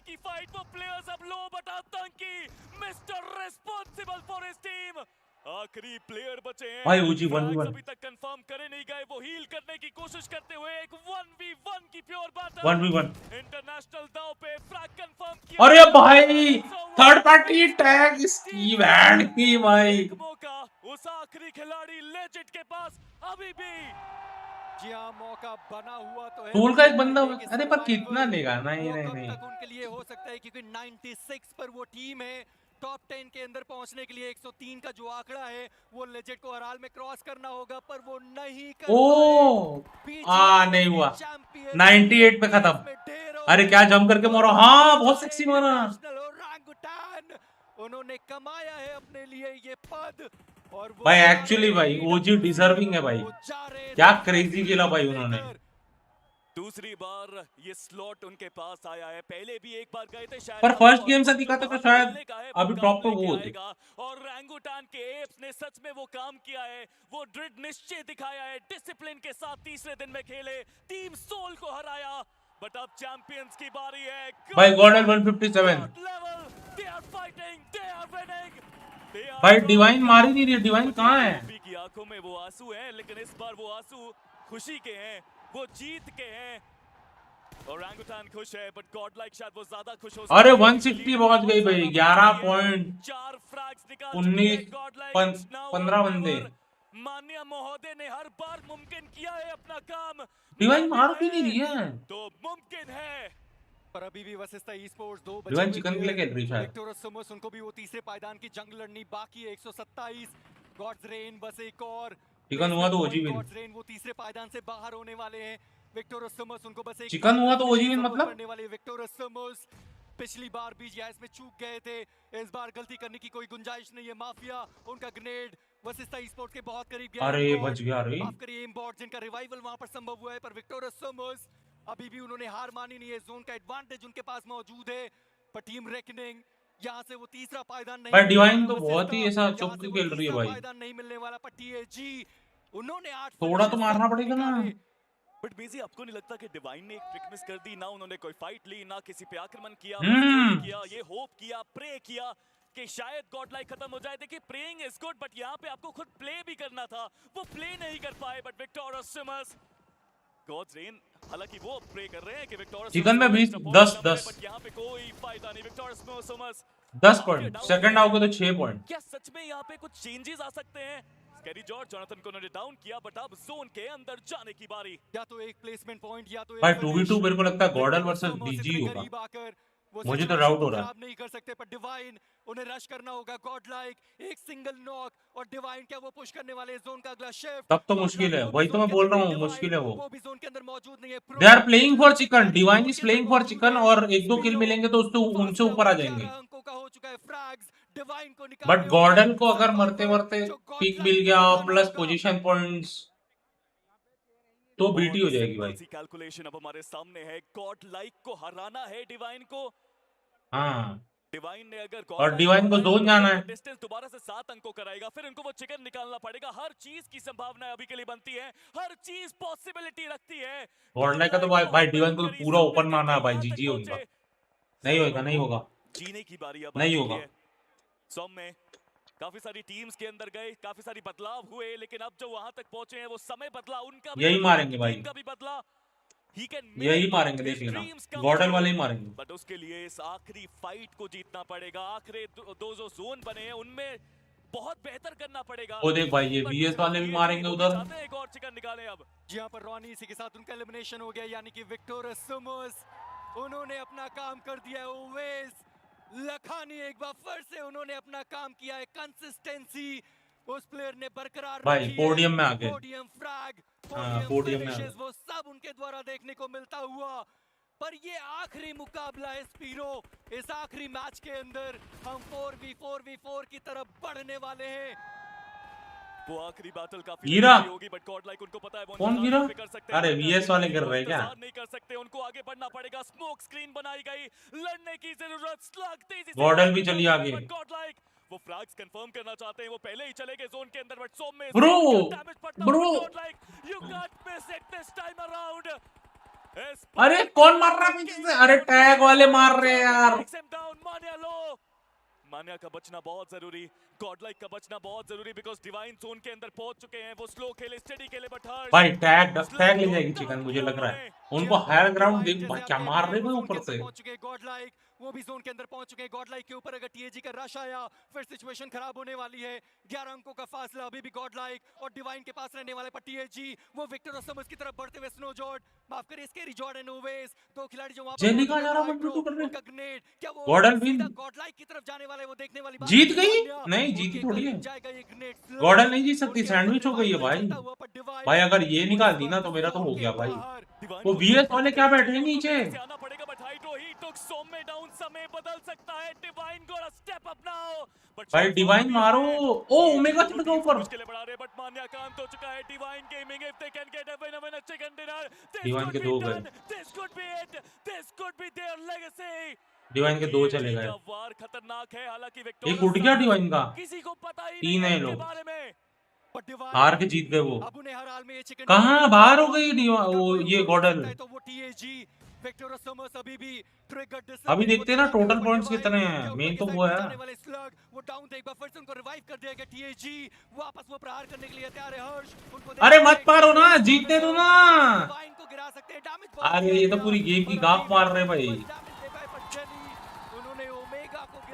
की फाइट वो प्लेयर्स अब लो बट आतंकी mister responsible for his team, आखिरी प्लेयर बचे हैं भाई ओजी 1v1 अभी तक कंफर्म करे नहीं गए, वो हील करने की कोशिश करते हुए एक 1v1 की प्योर बैटल 1v1 इंटरनेशनल दाव पे फ्रैग कंफर्म किया। अरे भाई थर्ड पार्टी टैग इसकी बैंड की भाई, मौका उस आखिरी खिलाड़ी लेजेंड के पास अभी भी। जी हां मौका बना हुआ तो है, टूल का एक बंदा, अरे पर कितना लेगा? नहीं नहीं नहीं उनके लिए हो सकता है क्योंकि 96 पर वो टीम है, टॉप 10 के अंदर पहुंचने के लिए 103 का जो आंकड़ा है वो लेजेंड को हर हाल में क्रॉस करना होगा, पर वो नहीं कर पाए। नहीं हुआ, 98 पे खत्म। अरे क्या जंप करके मारो, हाँ बहुत सेक्सी मारा। उन्होंने कमाया है अपने लिए ये पद, और भाई एक्चुअली भाई ओजी डिजर्विंग है भाई, क्या क्रेजी खेला भाई उन्होंने। दूसरी बार ये स्लॉट उनके पास आया है, पहले भी एक बार गए थे शायद, पर फर्स्ट गेम से दिखा तो शायद अभी प्रॉपर वो होते। और रैंगुटान के एप्स ने सच में वो काम किया है, वो दृढ़ निश्चय दिखाया है, डिसिप्लिन के साथ तीसरे दिन में खेले, टीम सोल को हराया, बट अब चैंपियंस की बारी है। भाई GodL 157 they are fighting, they are winning. भाई डिवाइन मार ही नहीं रही, डिवाइन कहाँ है? की आंखों में वो आंसू हैं, लेकिन इस बार वो आंसू खुशी के हैं, वो जीत के हैं। ओरंगुटान खुश है, बट गॉड लाइक शायद वो ज्यादा खुश हो। अरे 160 पहुंच गई भाई, 11 पॉइंट 4 फ्रैग्स निकाल 19 15 बंदे। मान्य महोदय ने हर बार मुमकिन किया है अपना काम, डिवाइन मार भी नहीं रही है तो मुमकिन है। पर अभी भी Vashishtha e sports 2 divine chicken के लिए खेल रही है। विक्टोरियस समर्स उनको भी वो तीसरे पायदान की जंग लड़नी बाकी है, 127 गॉड्स रेन बस एक और चिकन हुआ तो ओजी विन, गॉड्स रेन वो तीसरे पायदान से बाहर होने वाले हैं। विक्टोरियस समर्स उनको बस एक चिकन हुआ तो ओजी विन मतलब करने वाले। विक्टोरियस समर्स पिछली बार भी जीआईएस में चूक गए थे, इस बार गलती करने की कोई गुंजाइश नहीं है। माफिया उनका ग्रेनेड वशिष्ठा ई स्पोर्ट्स के बहुत करीब गया, अरे बच गया रे, माफ करिए एम्बॉट जिनका रिवाइवल वहां पर संभव हुआ है, पर विक्टोरियस समर्स अभी भी उन्होंने हार मानी नहीं है, जोन का एडवांटेज उनके पास मौजूद है, पर टीम रेकनिंग यहाँ से वो तीसरा पायदान नहीं। भाई डिवाइन तो बहुत ही ऐसा चुप के खेल रही है भाई, पायदान नहीं मिलने वाला, पर टीएजी उन्होंने 8 थोड़ा तो मारना पड़ेगा ना। बट बेजी आपको नहीं लगता कि डिवाइन ने एक ट्रिक मिस कर दी? ना उन्होंने कोई फाइट ली, ना किसी पे आक्रमण किया, ये होप किया, प्रे किया कि शायद गॉड लाइक खत्म हो जाए। देखिए प्रेइंग इज गुड, बट यहाँ पे आपको खुद प्ले भी करना था, वो प्ले नहीं कर पाए। But Victorious Summers Gods Reign हालांकि वो प्रे कर रहे हैं कि विक्टोरियस चिकन में 20 10 यहाँ पे कोई फायदा नहीं। विक्टोरियस 10 पॉइंट, सेकंड आओगे तो 6 पॉइंट। क्या सच में यहाँ पे कुछ चेंजेस आ सकते हैं? स्कैरी जॉर्ज जोनाथन को उन्होंने डाउन किया, बट अब जोन के अंदर जाने की बारी। या तो एक प्लेसमेंट पॉइंट या तो भाई 2v2 मेरे को लगता है गॉर्डन वर्सेस बीजी होगा, मुझे तो डाउट हो रहा है। नहीं कर सकते, पर डिवाइन उन्हें रश करना होगा। गॉड लाइक एक सिंगल नॉक और डिवाइन क्या वो पुश करने वाले जोन का अगला शिफ्ट। तब तो मुश्किल है, वही तो मैं बोल रहा हूँ, मुश्किल है वो भी जोन के अंदर मौजूद नहीं है। They are playing for chicken, Divine is playing for chicken, और 1-2 किल मिलेंगे तो उससे उनसे ऊपर आ जाएंगे। बट गॉर्डन को अगर मरते मरते पिक मिल गया प्लस पोजीशन पॉइंट्स तो बीटी हो जाएगी भाई। कैलकुलेशन अब हमारे सामने है, गॉड लाइक को हराना है डिवाइन को। हाँ, डिवाइन ने अगर और डिवाइन को जोन जाना है, डिस्टेंस दोबारा से 7 अंकों कराएगा, फिर इनको वो चिकन निकालना पड़ेगा। हर चीज की संभावना अभी के लिए बनती है, हर चीज पॉसिबिलिटी रखती है। गॉड लाइक का तो भाई डिवाइन को तो पूरा ओपन मारना है भाई, जीजी होगा। नहीं होगा, नहीं होगा, जीने की बारी अब नहीं होगा। सॉम में काफी सारी टीम्स के अंदर गए, काफी सारी बदलाव हुए, लेकिन अब जो वहां तक पहुंचे हैं वो समय बदला, उनका यही मारेंगे भाई, का भी बदला। यही मारेंगे, देख लेना गॉर्डन वाले ही मारेंगे। बट उसके लिए इस आखिरी फाइट को जीतना पड़ेगा। आखिरी दो जो जोन बने हैं उनमें बहुत बेहतर करना पड़ेगा। वो देख भाई, ये वीएस वाले भी मारेंगे उधर। एक और चिकन निकाले अब। यहाँ पर रॉनी इसी के साथ उनका एलिमिनेशन हो गया, यानी कि विक्टोरियस सुमोस उन्होंने अपना काम कर दिया। ओवेस लखानी एक बार फिर से उन्होंने अपना काम किया है। कंसिस्टेंसी उस प्लेयर ने बरकरार भाई पोडियम में आ गए, पोडियम फ्रैग, पोडियम में वो सब उनके द्वारा देखने को मिलता हुआ। पर ये आखिरी मुकाबला है स्पीरो, इस आखिरी मैच के अंदर हम 4v4 की तरफ बढ़ने वाले हैं। वो आखिरी बैटल काफी गिरा होगी, बट गॉड लाइक उनको पता है वो कौन गिरा। अरे वीएस वाले गिर रहे क्या, नहीं कर सकते, उनको आगे बढ़ना पड़ेगा। स्मोक स्क्रीन बनाई गई, लड़ने की जरूरत। स्लग तेजी से गॉर्डन भी चली आगे। गॉड लाइक वो फ्रैग्स कंफर्म करना चाहते हैं, वो पहले ही चले गए जोन के अंदर। बट सोम में bro you can't miss it this time around. अरे कौन मार रहा है पीछे से, अरे टैग वाले मार रहे हैं यार। मान्या का बचना बहुत जरूरी, गॉडलाइक का बचना बहुत जरूरी, बिकॉज़ डिवाइन जोन के अंदर पहुंच चुके हैं। वो स्लो खेले, स्टडी खेले, बट हर भाई टैग ले जाएगी चिकन, मुझे लग रहा है। उनको हायर ग्राउंड देख क्या मार रहे हैं ऊपर से। गॉडलाइक वो भी जोन के अंदर पहुंच चुके हैं। गॉडलाइक के ऊपर अगर टीएजी का रश आया फिर सिचुएशन खराब होने वाली है। 11 अंकों का फासला अभी भी गॉडलाइक और डिवाइन के पास रहने वाले, पर टीएजी वो विक्टर समझ की तरफ बढ़ते हुए स्नो जॉर्ड, माफ करिए स्कैरी जॉर्ड एंड ओवेस, दो खिलाड़ी जो वहां पर जेनिका जा रहा है कर रहे ग्रेनेड। क्या वो गॉर्डन विन गॉडलाइक की तरफ जाने वाले, वो देखने वाली बात। जीत गई? नहीं जीती थोड़ी है, गॉर्डन नहीं जीत सकती, सैंडविच हो गई है भाई। भाई अगर ये निकाल दी ना तो मेरा तो हो गया भाई। वो वीएस वाले क्या बैठे हैं नीचे। समय बदल सकता है, divine gonna step up now. भाई डिवाइन मारो, ओ ओमेगा चिकन के ऊपर मुश्किलें बढ़ा रहे, बट मान्या का अंत हो चुका है। Divine Gaming if they can get a win chicken dinner, Divine के 2 गए, this could be it, this could be their legacy. Divine के 2 चले गए, वार खतरनाक है। हालांकि एक उठ गया डिवाइन का, किसी को पता ही 3 है लोग, बारे में हार के जीत गए वो। कहाँ बाहर हो गई वो ये गॉर्डन। अभी देखते हैं ना टोटल पॉइंट्स कितने हैं, मेन तो वो है। अरे मत मारो ना, जीतने दो ना। अरे ये तो पूरी गेम की गाफ मार रहे भाई।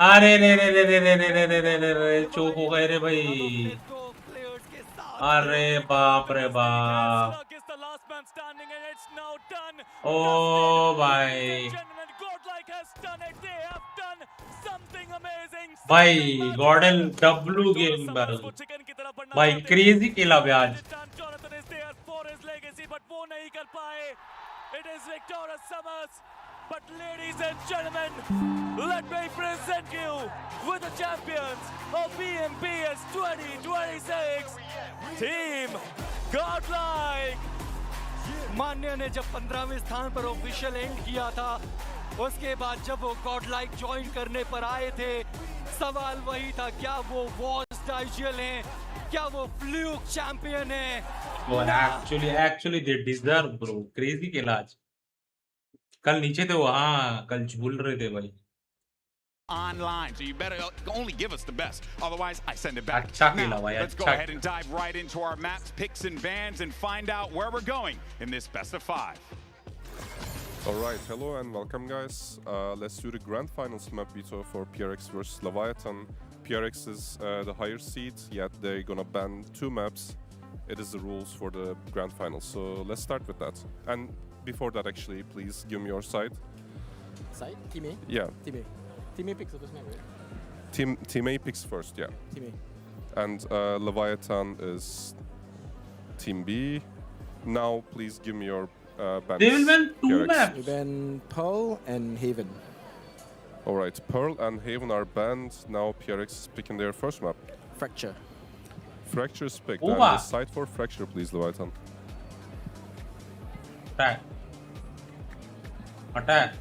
अरे रे रे रे रे रे रे रे रे रे रे चोक हो गए रे भाई। अरे बाप रे बाप, ओ भाई भाई गॉर्डन डब्लू गेम भाई, क्रेजी खेला ब्याज। But ladies and gentlemen, let me present you with the champions of BMPS 2026, Team Godlike. मान्या ने जब 15वें स्थान पर ऑफिशियल एंड किया था, उसके बाद जब वो गॉडलाइक ज्वाइन करने पर आए थे, सवाल वही था, क्या वो वॉर्स डाइजियल हैं, क्या वो फ्लूक चैंपियन हैं। वो actually they deserve bro, crazy खेला आज। कल नीचे थे वो, हाँ कल झूल रहे थे भाई। Online, so you better only give us the best. Otherwise, I send it back. अच्छा खेला भाई, let's go ahead and dive right into our maps, picks, and bans, and find out where we're going in this best of 5. Alright, hello and welcome guys. Let's do the grand finals map veto for PRX versus Leviathan. PRX is the higher seed, yet they're gonna ban 2 maps. It is the rules for the grand finals, so let's start with that. And before that actually, please give me your side. Side? Team A? Yeah. Team A. Team A picks the first map, right? Team A picks first, yeah. Team A. And Leviathan is Team B. Now please give me your bans. They will ban 2 PRX. maps. We ban Pearl and Haven. Alright, Pearl and Haven are banned. Now PRX is picking their first map. Fracture. Fracture is picked. Over. And the side for Fracture, please, Leviathan. Attack. Attack.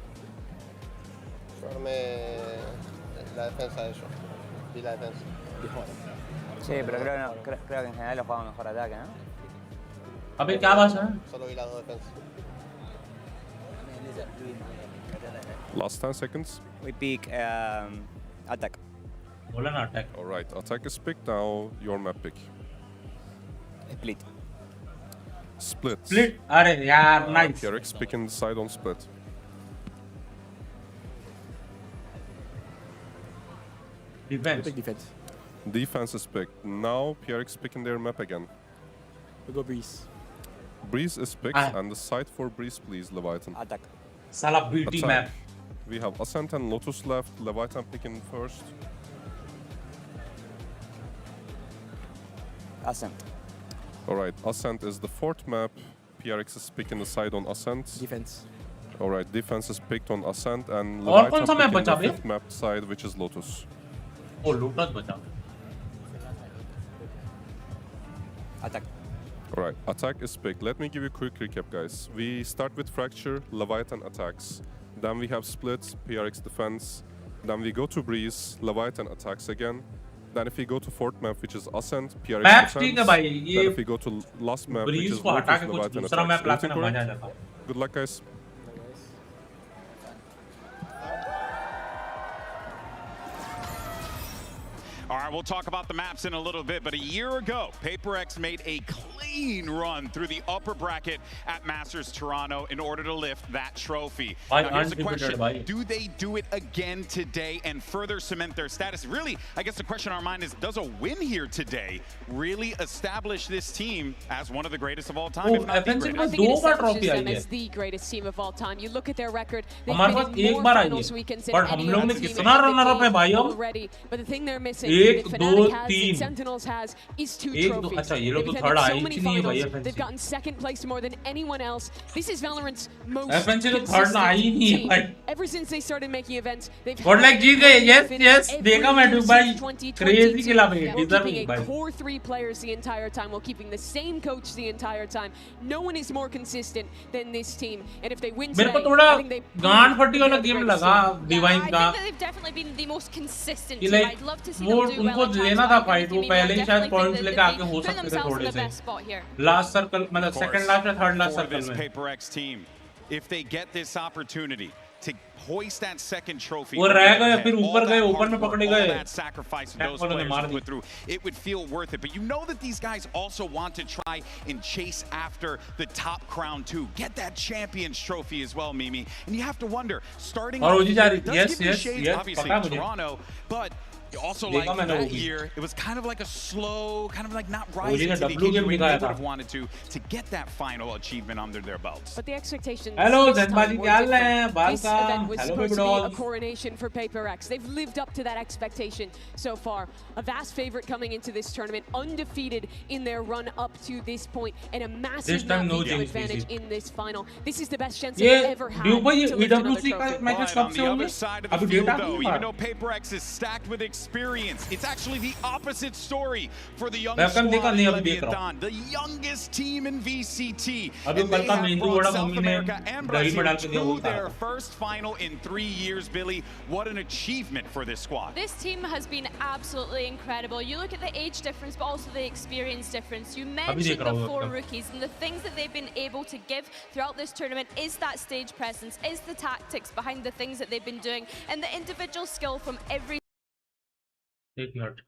La defensa de ellos. Y la defensa. Sí, pero creo que en general lo jugamos mejor ataque, ¿no? अबे क्या बात है? Solo vi las dos defensas. Last 10 seconds. We pick attack. बोला ना attack. Alright, attack is picked. Now your map pick. Split. Split. Split. अरे यार nice. PRX picking the side on split. Defense. Big defense. Defense is picked. Now PRX picking their map again. We go Breeze. Breeze is picked, and the side for Breeze, please, Leviathan. Attack. Salah BT map. We have Ascent and Lotus left. Leviathan picking first. Ascent. Alright, Ascent is the 4th map. PRX is picking the side on Ascent. Defense. Alright, defense is picked on Ascent and और कौन सा Leviathan map picking बचा the 5th map side, which is Lotus. Oh, Lotus बचा. Attack. Alright, attack is picked. Let me give you a quick recap, guys. We start with Fracture, Leviathan attacks. Then we have Split, PRX defense. Then we go to Breeze, Leviathan attacks again. Then if we go to 4th map, which is Ascent, PRX Maps defense. ठीक है भाई, Then ये if we go to last map, which Breeze is को हटा Lotus, के कुछ Leviathan दूसरा map attacks. लाके ना Everything मजा आ correct? जाता. Good luck, guys. All right, we'll talk about the maps in a little bit, but a year ago, PaperX made a clean run through the upper bracket at Masters Toronto in order to lift that trophy. Now, here's the question, do they do it again today and further cement their status? Really, I guess the question on our mind is, does a win here today really establish this team as one of the greatest of all time? If not the greatest? I think it establishes them as the greatest team of all time. You look at their record, they've been in more finals weekends than any other team in the game already. But the thing they're missing, that Fnatic has, that Sentinels has, is 2 trophies. They've defended so many finals. They've gotten 2nd place more than anyone else. This is Valorant's most consistent team. Ever since they started making events, they've had yes, देखा मैं Dubai crazy खिला भाई, keeping a core 3 players the entire time while keeping the same coach the entire time. No one is more consistent than this team. And if they win today, I think they गांड फटी वाला game लगा divine का. I think that they've definitely been the most consistent team. Like, I'd love to see them do well. लेना था fight, वो पहले ही शायद पॉइंट्स लेके आगे हो सकते थे थोड़े से. लास्ट सर्कल मतलब सेकंड लास्ट या थर्ड लास्ट सर्कल में. PaperX team, if they get this opportunity to hoist that 2nd trophy, वो रह गए फिर ऊपर गए, ऊपर में पकड़े गए. all that sacrifice those players put through, it would feel worth it. But you know that these guys also want to try and chase after the top crown too. Get that champions trophy as well, Mimi. And you have to wonder, starting off, it does give you shades, obviously, Toronto, but also like that year, it was kind of like a slow, kind of like not rising to the occasion we would have wanted to get that final achievement under their belts. But the expectations Hello, this time were different. This welcome. event was Hello, supposed to be a dolls. coronation for PaperX. They've lived up to that expectation so far. A vast favorite coming into this tournament, undefeated in their run up to this point, and a massive advantage in this final. This is the best chance they've ever had to lift another trophy. But on the other side of the field, though, even though PaperX is stacked with experience, it's actually the opposite story for the youngest squad in Leviathan, the youngest team in VCT. And they have brought South America and Brazil to their first final in 3 years, Billy. What an achievement for this squad. This team has been absolutely incredible. You look at the age difference, but also the experience difference. You mentioned the 4 rookies, and the things that they've been able to give throughout this tournament is that stage presence, is the tactics behind the things that they've been doing, and the individual skill from every. एक minute.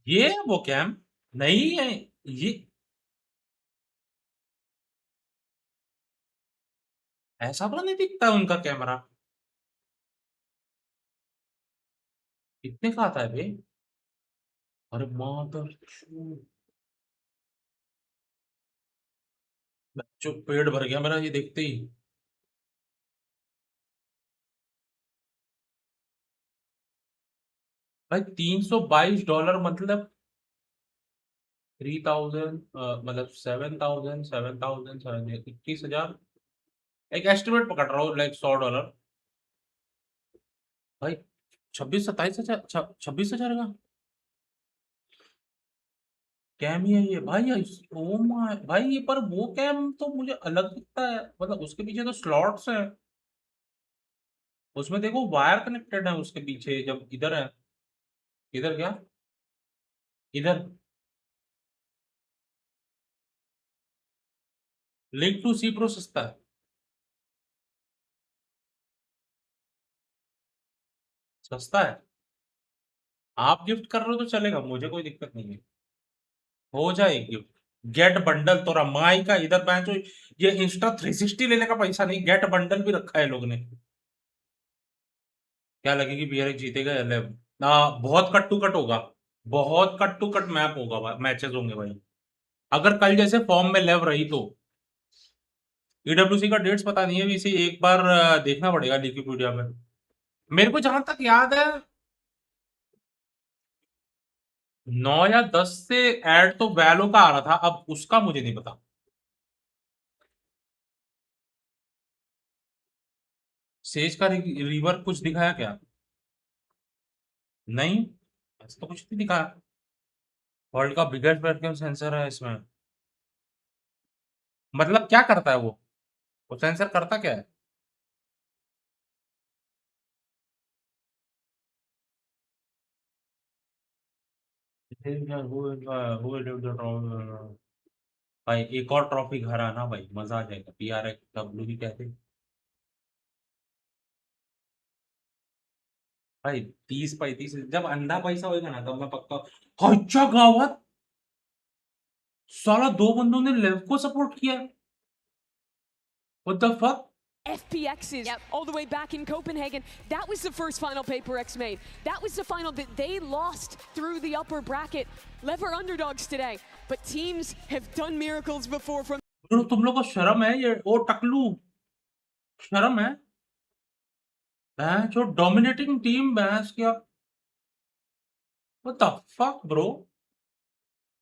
ये वो cam नहीं है ये, ऐसा तो नहीं दिखता है उनका कैमरा। कितने का आता है बे? अरे मादर बच्चों, पेट भर गया मेरा ये देखते ही। भाई $322 मतलब 3000, मतलब 7000, 7000, 21,000, एक एस्टिमेट पकड़ रहा हूँ, लाइक $100। भाई 26-27 हजार, 26,000 का कैम ही है ये भाई। ओ माय भाई, ये पर वो कैम तो मुझे अलग दिखता है, मतलब उसके पीछे तो स्लॉट्स हैं, उसमें देखो वायर कनेक्टेड है उसके पीछे, जब इधर है। इधर क्या? इधर लिंक टू सी प्रो सस्ता है। सस्ता है, आप गिफ्ट कर रहे हो तो चलेगा, मुझे कोई दिक्कत नहीं है, हो जाए गिफ्ट। गेट बंडल तोरा माई का इधर बैंचो, ये इंस्टा 360 लेने का पैसा नहीं, गेट बंडल भी रखा है लोग ने। क्या लगेगी बियर जीतेगा या लेव? ना, बहुत कट टू कट होगा, बहुत कट टू कट मैप होगा, मैचेस होंगे भाई, अगर कल जैसे फॉर्म में लेव रही तो। ईडब्ल्यूसी का डेट्स पता नहीं है, इसे एक बार देखना पड़ेगा विकिपीडिया में। मेरे को जहां तक याद है 9 या 10 से ऐड तो वैलो का आ रहा था, अब उसका मुझे नहीं पता। सेज का रिवर कुछ दिखाया क्या? नहीं, ऐसा तो कुछ नहीं दिखाया। वर्ल्ड का बिगेस्ट वेबकैम सेंसर है इसमें, मतलब क्या करता है वो सेंसर करता क्या है? भाई एक और ट्रॉफी घर आना भाई, मजा आ जाएगा। PRXW भी कहते हैं भाई। 30-35 जब अंधा पैसा होगा ना, तब मैं पक्का। अच्छा गावत, साला दो बंदों ने लेव को सपोर्ट किया। What the fuck? FPXs all the way back in Copenhagen. That was the first final PaperX made. That was the final that they lost through the upper bracket. Lever underdogs today, but teams have done miracles before from. तुम लोग को शर्म है? ये ओ टकलू, शर्म है? जो dominating team बहस क्या? What the fuck bro?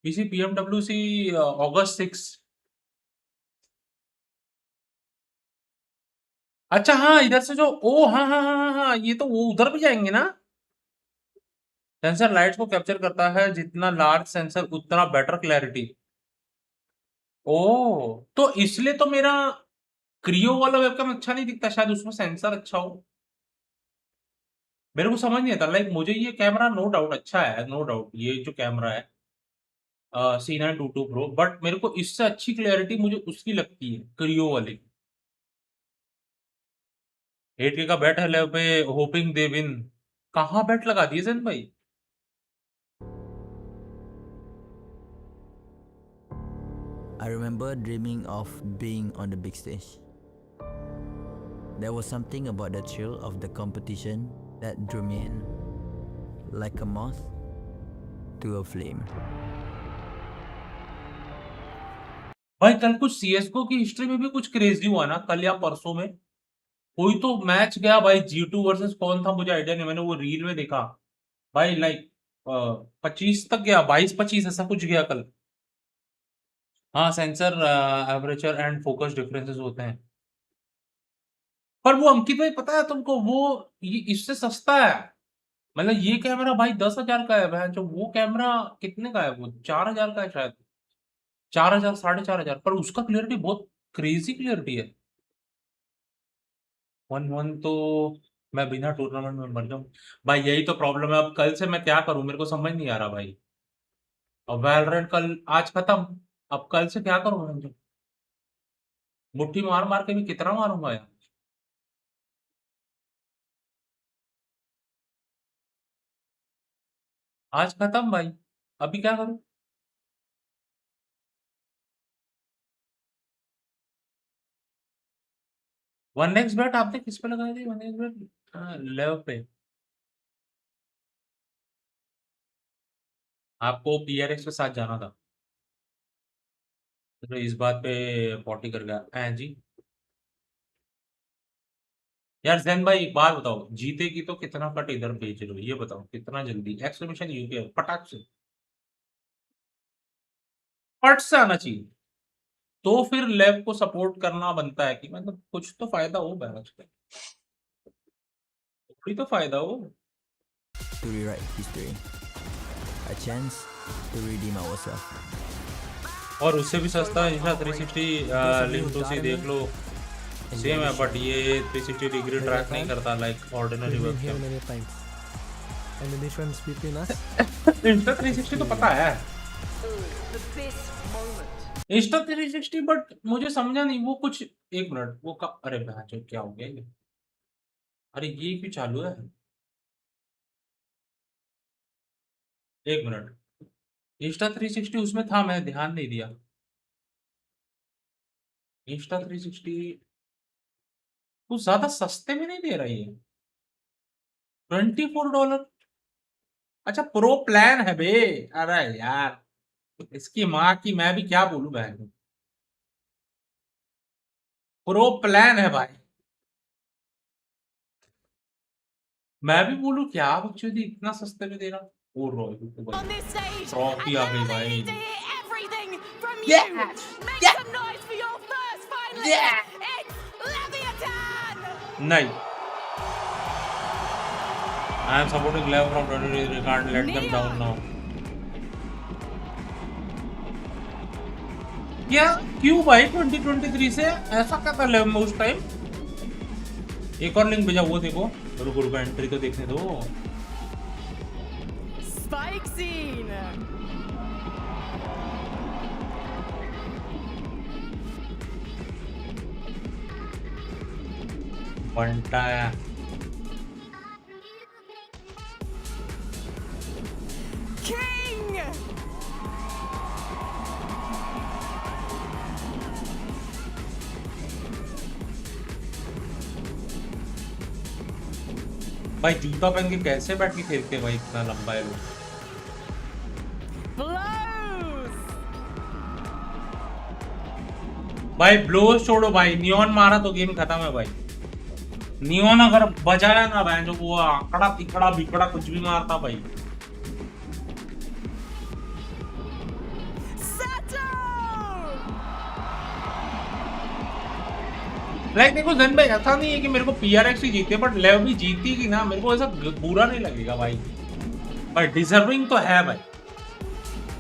PC PMWC August 6। अच्छा हाँ, इधर से जो, ओ हाँ हाँ हाँ हाँ हाँ, ये तो वो उधर भी जाएंगे ना। सेंसर लाइट्स को कैप्चर करता है, जितना लार्ज सेंसर उतना बेटर क्लैरिटी। ओ, तो इसलिए तो मेरा क्रियो वाला वेबकैम अच्छा नहीं दिखता, शायद उसमें सेंसर अच्छा हो। मेरे को समझ नहीं आता, लाइक मुझे ये कैमरा नो डाउट अच्छा है, नो डाउट ये जो कैमरा है C922 प्रो, बट मेरे को इससे अच्छी क्लैरिटी मुझे उसकी लगती है, क्रियो वाली। 8K का बैट है लेव पे, होपिंग दे विन। कहाँ बैट लगा दिए जैन भाई? I remember dreaming of being on the big stage. There was something about the thrill of the competition that drew me in, like a moth to a flame. भाई कल कुछ CSGO की history में भी कुछ क्रेजी हुआ ना, कल या परसों में कोई तो मैच गया भाई, G2 वर्सेस कौन था मुझे आइडिया नहीं, मैंने वो रील में देखा भाई, लाइक 25 तक गया, 22-25 ऐसा कुछ गया कल। हाँ, सेंसर एवरेचर एंड फोकस डिफरेंसेस होते हैं, पर वो अंकित भाई पता है तुमको, वो ये इससे सस्ता है, मतलब ये कैमरा भाई 10,000 का है भाई, जो वो कैमरा कितने का है, वो 4,000 का है शायद, 4,000 4,500, पर उसका क्लियरिटी बहुत क्रेजी क्लियरिटी है। 1-1 तो मैं बिना टूर्नामेंट में मर जाऊं भाई, यही तो प्रॉब्लम है। अब कल से मैं क्या करूं, मेरे को समझ नहीं आ रहा भाई। अब वैलोरेंट कल आज खत्म, अब कल से क्या करूं मैं? मुट्ठी मार मार के भी कितना मारूंगा यार। आज खत्म भाई, अभी क्या करूं? 1x बेट आपने किस पे लगाई थी? 1x बेट लेव पे। आपको PRX के साथ जाना था तो इस बात पे 40 कर गया है जी। यार जैन भाई एक बात बताओ, जीतेगी तो कितना कट इधर भेज रहे हो ये बताओ, कितना जल्दी? एक्सक्लेमेशन यूके पटाख से पट से आना चाहिए, तो फिर लैब को सपोर्ट करना बनता है कि मतलब कुछ तो फायदा हो बैलेंस का, थोड़ी तो फायदा हो। To rewrite history, a chance to redeem ourselves. और उससे भी सस्ता इंस्टा 360 लिंक टू सी देख लो, सेम है बट ये 360 डिग्री ट्रैक नहीं करता like ordinary webcam. And the difference between us? Insta 360 तो पता है, इंस्टा 360 बट मुझे समझा नहीं वो कुछ। एक मिनट वो कब, अरे भाई क्या हो गया ये? अरे ये क्यों चालू है? एक मिनट, इंस्टा 360 उसमें था, मैं ध्यान नहीं दिया। इंस्टा 360 कुछ ज्यादा सस्ते में नहीं दे रही है, $24। अच्छा प्रो प्लान है बे, अरे यार इसकी माँ की मैं भी क्या बोलूं बहन, प्रो प्लान है भाई, मैं भी बोलूं क्या बच्चों दी इतना सस्ते में दे रहा। ओ ट्रॉफी आ गई भाई। नहीं, I am supporting Lev from 2023. We can't let them down now. क्या क्यों भाई 2023 से ऐसा क्या था लेव में उस टाइम? एक और लिंक भेजा वो देखो, रुको रुको एंट्री तो देखने दो। Spike scene. बनता है King. भाई जूता पहन के कैसे बैठ के खेलते हैं भाई, इतना लंबा है लोग। भाई ब्लोज छोड़ो भाई, नियॉन मारा तो गेम खत्म है भाई। नियॉन अगर बजाया ना भाई जो वो आकड़ा तिकड़ा बिकड़ा कुछ भी मारता भाई। लाइक देखो जन भाई ऐसा नहीं है कि मेरे को PRX ही जीते, बट लेव भी जीती कि ना मेरे को ऐसा बुरा नहीं लगेगा भाई, पर डिजर्विंग तो है भाई।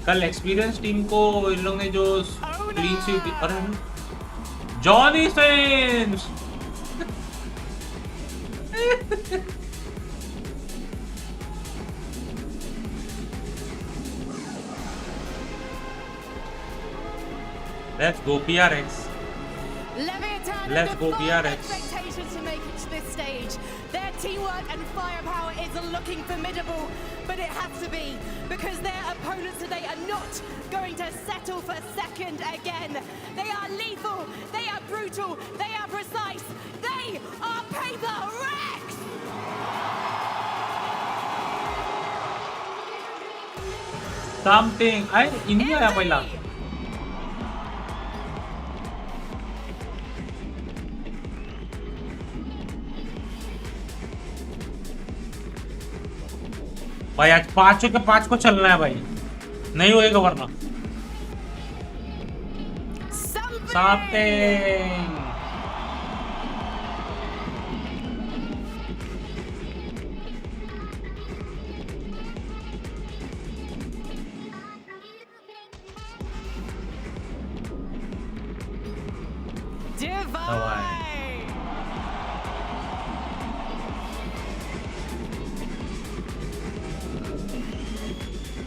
कल एक्सपीरियंस टीम को इन लोगों ने जो क्लीन शीट, अरे Johnny sense Let's go PRX. Let's go PRX. Expectations to make it to this stage. Their teamwork and firepower is looking formidable, but it has to be because their opponents today are not going to settle for second again. They are lethal, they are brutal, they are precise, they are Periferals. Something. I India आया पहला। भाई आज 5 के 5 को चलना है भाई, नहीं होएगा वरना। Something.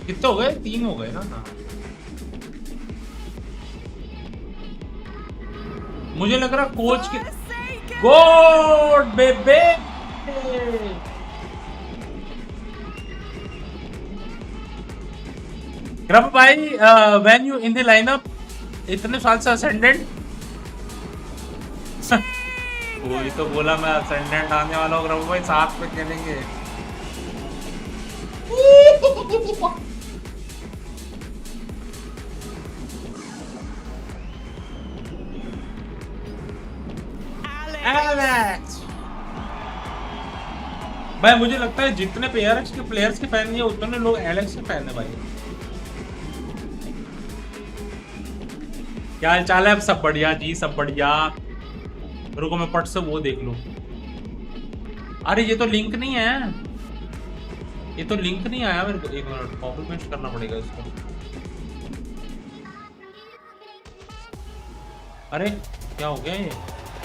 कितने हो गए? 3 हो गए ना। मुझे लग रहा कोच के गॉड बेबे ग्रब भाई, when you in the lineup इतने साल से असेंडेंट। वही तो बोला मैं, असेंडेंट आने वाला हूँ रघु भाई, साथ में खेलेंगे। भाई मुझे लगता है जितने PRX के प्लेयर्स के फैन नहीं है उतने लोग एलेक्स के फैन है भाई। क्या हाल चाल है? अब सब बढ़िया जी, सब बढ़िया। रुको मैं पट से वो देख लूं। अरे ये तो लिंक नहीं है, ये तो लिंक नहीं आया मेरे को। एक मिनट, कॉपी पेस्ट करना पड़ेगा इसको। अरे क्या हो गया ये?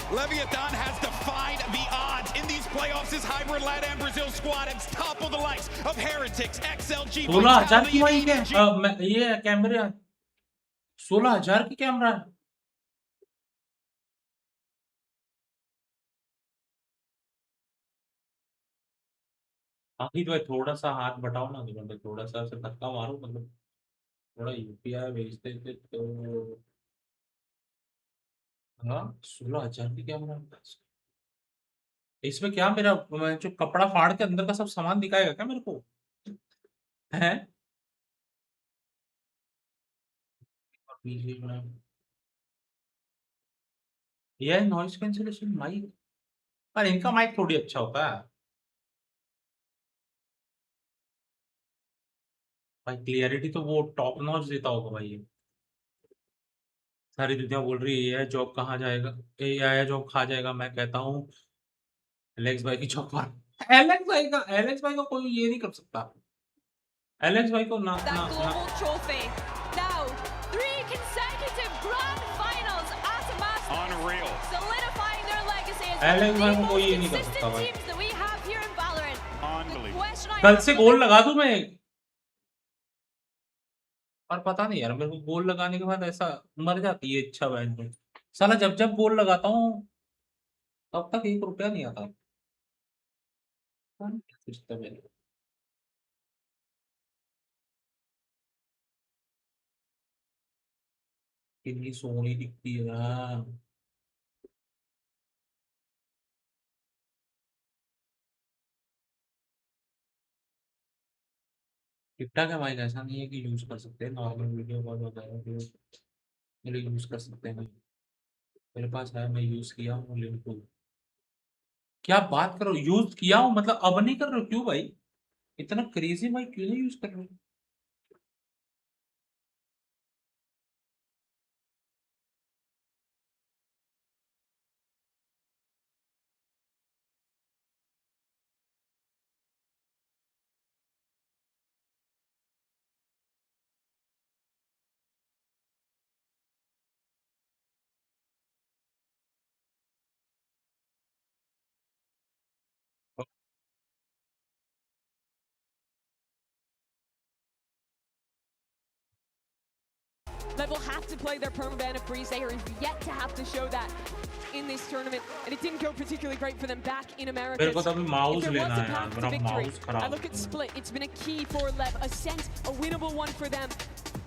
Leviathan has defied the odds in these playoffs. His hybrid LATAM Brazil squad and topple the likes of Heretics, XLG. 16,000 की भाई है ये कैमरा, 16,000 की कैमरा है। आखिर भाई थोड़ा सा हाथ बटाओ ना, मतलब थोड़ा सा ऐसे धक्का मारो, मतलब थोड़ा UPI भेजते थे तो। हाँ 16,000 की कैमरा, इसमें क्या मेरा जो कपड़ा फाड़ के अंदर का सब सामान दिखाएगा क्या मेरे को? है ये नॉइस कैंसिलेशन माइक, पर इनका माइक थोड़ी अच्छा होता है भाई। क्लियरिटी तो वो टॉप नॉच देता होगा भाई। ये सारी दुनिया बोल रही है जॉब कहाँ जाएगा, AI जॉब खा जाएगा। मैं कहता हूँ एलेक्स भाई की जॉब पर। एलेक्स भाई का कोई ये नहीं कर सकता। एलेक्स भाई को ना एलेक्स भाई को कोई ये नहीं कर सकता भाई। कल से गोल लगा दूं मैं, और पता नहीं यार मेरे को गोल लगाने के बाद ऐसा मर जाती है इच्छा बहन में। साला जब जब गोल लगाता हूँ तब तक 1 रुपया नहीं आता। कितनी सोनी दिखती है यार। टिकटॉक है भाई, ऐसा नहीं है कि यूज कर सकते हैं। नॉर्मल वीडियो कॉल वगैरह भी मेरे यूज कर सकते हैं। मेरे पास है, मैं यूज किया हूँ लिंक को। क्या बात करो, यूज किया हूँ मतलब अब नहीं कर रहे हो? क्यों भाई इतना क्रेजी भाई, क्यों नहीं यूज कर रहे हो? Lev will have to play their permaban of Breeze. They are yet to have to show that in this tournament, and it didn't go particularly great for them back in America. If there was a path to victory, I look at Split. It's been a key for Lev, a sense, a winnable one for them.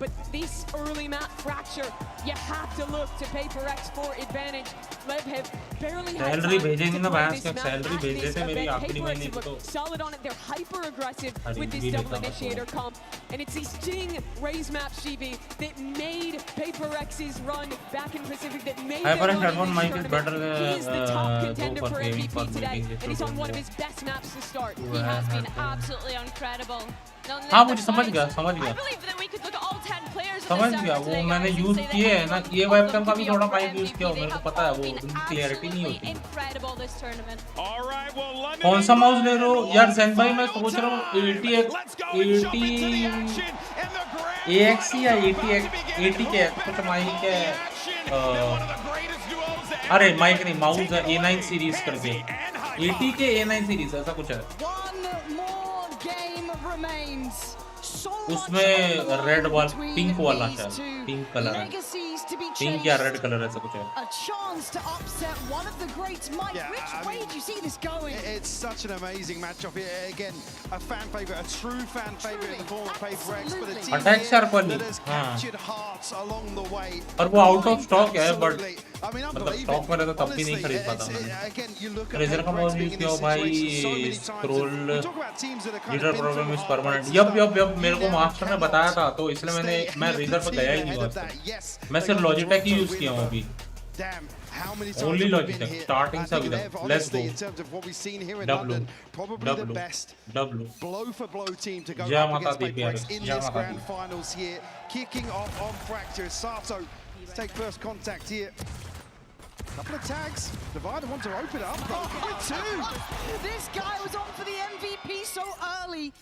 But this early map fracture, you have to look to PaperX for advantage. Lev have barely had time to play this map at this event. PaperX have looked solid on it. They're hyper aggressive with this double initiator comp, and it's these Sting Raze maps, GB, that made PaperX's run back in Pacific, that made their run in this tournament. He is the top contender for MVP today, and he's on one of his best maps to start. He has been absolutely incredible. हाँ मुझे समझ गया समझ गया वो मैंने use किए है ना, ये वेबकैम का भी थोड़ा माइक यूज किया, मेरे को पता है वो क्लियरिटी नहीं होती। कौन सा माउस ले रहे हो यार जैन भाई? मैं सोच रहा हूँ 80 AX या 80 के कुछ माइक है। अरे माइक नहीं, माउस है A9 सीरीज करके, 80 के A9 सीरीज ऐसा कुछ है। उसमें रेड वाला पिंक वाला शायद, पिंक कलर है। to be पिंक या रेड chased. कलर ऐसा कुछ है. A chance to upset one of the greats. Mike, which way do you see this going? It's such an amazing matchup here. Again, a fan favorite, a true fan favorite in the form of PaperX, but a team Attack sharp वाली. that has captured hearts along the way. और वो out of stock है, but I mean, मतलब stock में रहता तब भी नहीं खरीद पाता मैंने. again, you look at Razer का माउस यूज किया भाई. Scroll leader problem is permanent. Yup मेरे को मास्टर ने बताया था, तो इसलिए मैं रेजर पे गया ही नहीं वास्ते. मैं सिर्फ लॉजिटेक ही यूज किया हूं अभी. Only Logitech, starting से अभी तक. Let's go. W. Blow for blow team to go जय up माता against दी PaperX प्यारे. in जय this माता grand the. finals here. Kicking off on Fracture. Sato take first contact here. Couple of tags. Divider wants to open up. With two. This guy was on for the MVP so early.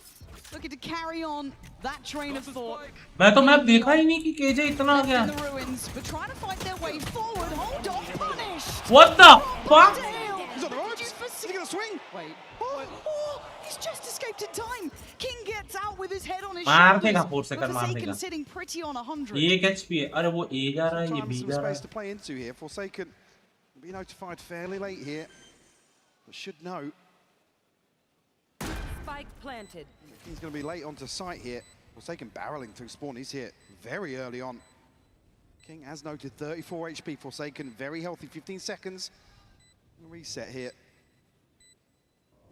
Looking to carry on that train of thought. मैं तो map देखा ही नहीं कि KJ इतना आ गया. In the ruins, but trying to fight their way forward. Hold on, punished. What the fuck? He's on the ropes. Is he gonna swing? Wait. Oh, he's just escaped in time. King gets out with his head on his मार shoulders. देगा 4 second मार Forsaken देगा. sitting pretty on 100. 1 HP है. अरे वो ए जा रहा है, ये बी Some जा रहा space है. to play into here. Forsaken be notified fairly late here, but should know. Spike planted. He's going to be late onto site here. Forsaken barreling through spawn. He's here very early on. King, as noted, 34 HP. Forsaken, very healthy. 15 seconds. Reset here.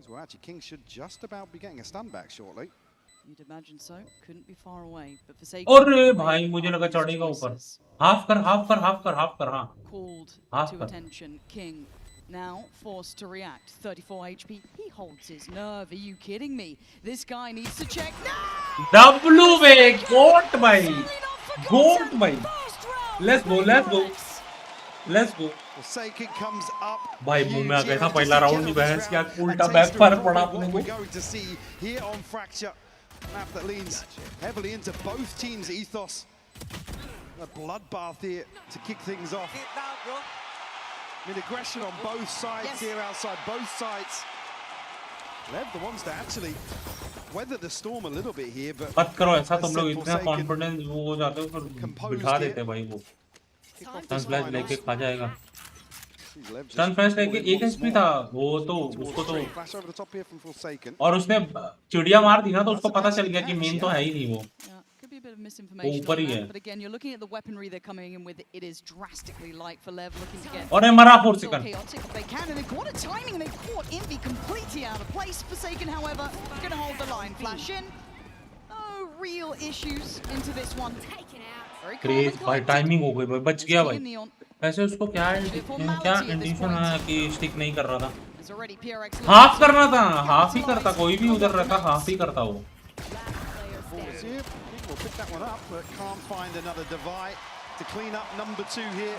Well, actually, King should just about be getting a stun back shortly. You'd imagine so. Couldn't be far away. But Forsaken. अरे भाई मुझे लगा चढ़ेगा ऊपर. Half कर हाँ. Called half to कर. attention. King now forced to react. 34 HP. He holds his nerve. Are you kidding me? This guy needs to check. No! W में गोट भाई. Let's go. Forsaken comes up. भाई मुंह में आ गया था पहला राउंड में. बहस क्या उल्टा बैक पर पड़ा अपने को. We're going to see here on Fracture, map that leans heavily into both teams' ethos. A bloodbath here to kick things off. I mean, aggression on both sides here outside both sides. Lev the ones that actually weather the storm a little bit here, but मत करो ऐसा. तुम लोग इतना confidence वो हो जाते हो फिर बिठा देते भाई. वो स्टन फ्लैश लेके खा जाएगा. स्टन फ्लैश लेके 1 HP था वो, तो उसको तो और उसने चिड़िया मार दी ना, तो उसको पता चल गया कि मेन तो है ही नहीं वो. ऊपर ही है. But again, you're looking at the weaponry they're coming in with. It is drastically light for Lev, looking to get. और मरा 4 second. Chaotic if they can, and what a timing! They caught Envy completely out of place. Forsaken, however, going to hold the line. Flash in. No real issues into this one. Craze भाई timing हो गई भाई. बच गया भाई. ऐसे उसको क्या इंडिकेशन है कि स्टिक नहीं कर रहा था. हाफ करना था. हाफ ही करता. कोई भी उधर रहता हाफ ही करता वो. Will pick that one up, but can't find another divide to clean up number 2 here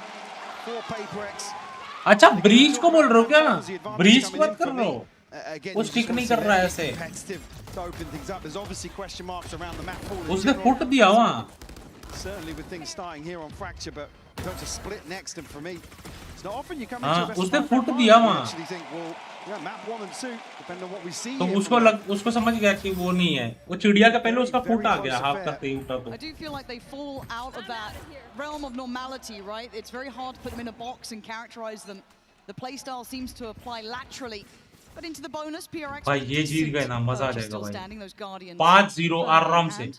for PaperX. अच्छा ब्रीच को बोल रहे हो क्या? ब्रीच मत कर रहे हो. वो स्टिक नहीं कर रहा है ऐसे. उसने फुट दिया वहाँ. Certainly with things starting here on Fracture, but going to split next, and for me, it's not often you come into a best उसने five फुट and दिया you वहाँ. actually think, well, yeah, map 1 and 2, depending on what we see. तो उसको समझ गया कि वो नहीं है. वो चिड़िया का पहले उसका फुट आ गया हाफ करते ही उठा तो. I do feel like they fall out of that realm of normality, right? It's very hard to put them in a box and characterize them. The playstyle seems to apply laterally. But into the bonus, PRX. भाई ये जीत गए ना, मजा आ जाएगा भाई. 5-0 आराम से.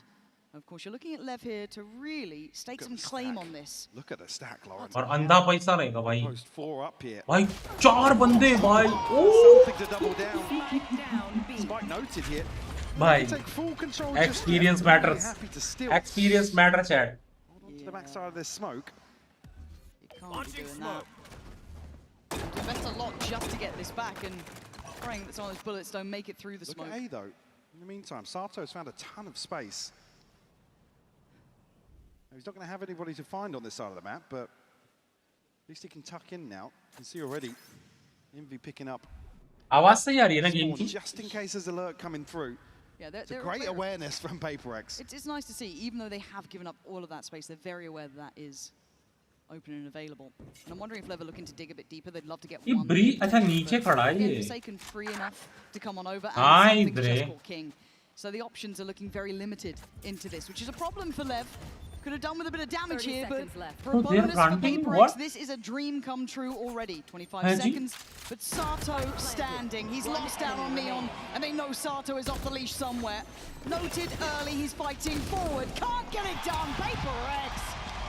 Of course, you're looking at Lev here to really stake some claim on this. Look at the stack, Lauren. और अंधा पैसा रहेगा भाई. Post 4 up here. भाई 4 बंदे भाई. Something to double down. Spike noted here. भाई Take full control. experience matters. Experience matters, chat. To the backside of this smoke. You can't be doing that. You invest a lot just to get this back, and praying that some of those bullets don't make it through the smoke. Look at A though. In the meantime, Sato's found a ton of space. He's not going to have anybody to find on this side of the map, but at least he can tuck in now. You can see already Envy picking up. आवाज सही आ रही है ना game की? Just in case there's alert coming through. Yeah, it's a great awareness from PaperX. It's nice to see, even though they have given up all of that space, they're very aware that is open and available. And I'm wondering if they're looking to dig a bit deeper. They'd love to get one. अच्छा नीचे खड़ा है ये. Forsaken free enough to come on over. हाँ इधर. King. So the options are looking very limited into this, which is a problem for Lev. Could have done with a bit of damage here, but for Oh, a they're bonus for planting? PaperX, What? this is a dream come true already. 25 Has he? seconds, but Sato standing. He's lost out on Neon, and they know Sato is off the leash somewhere. Noted early, he's fighting forward. Can't get it done. PaperX.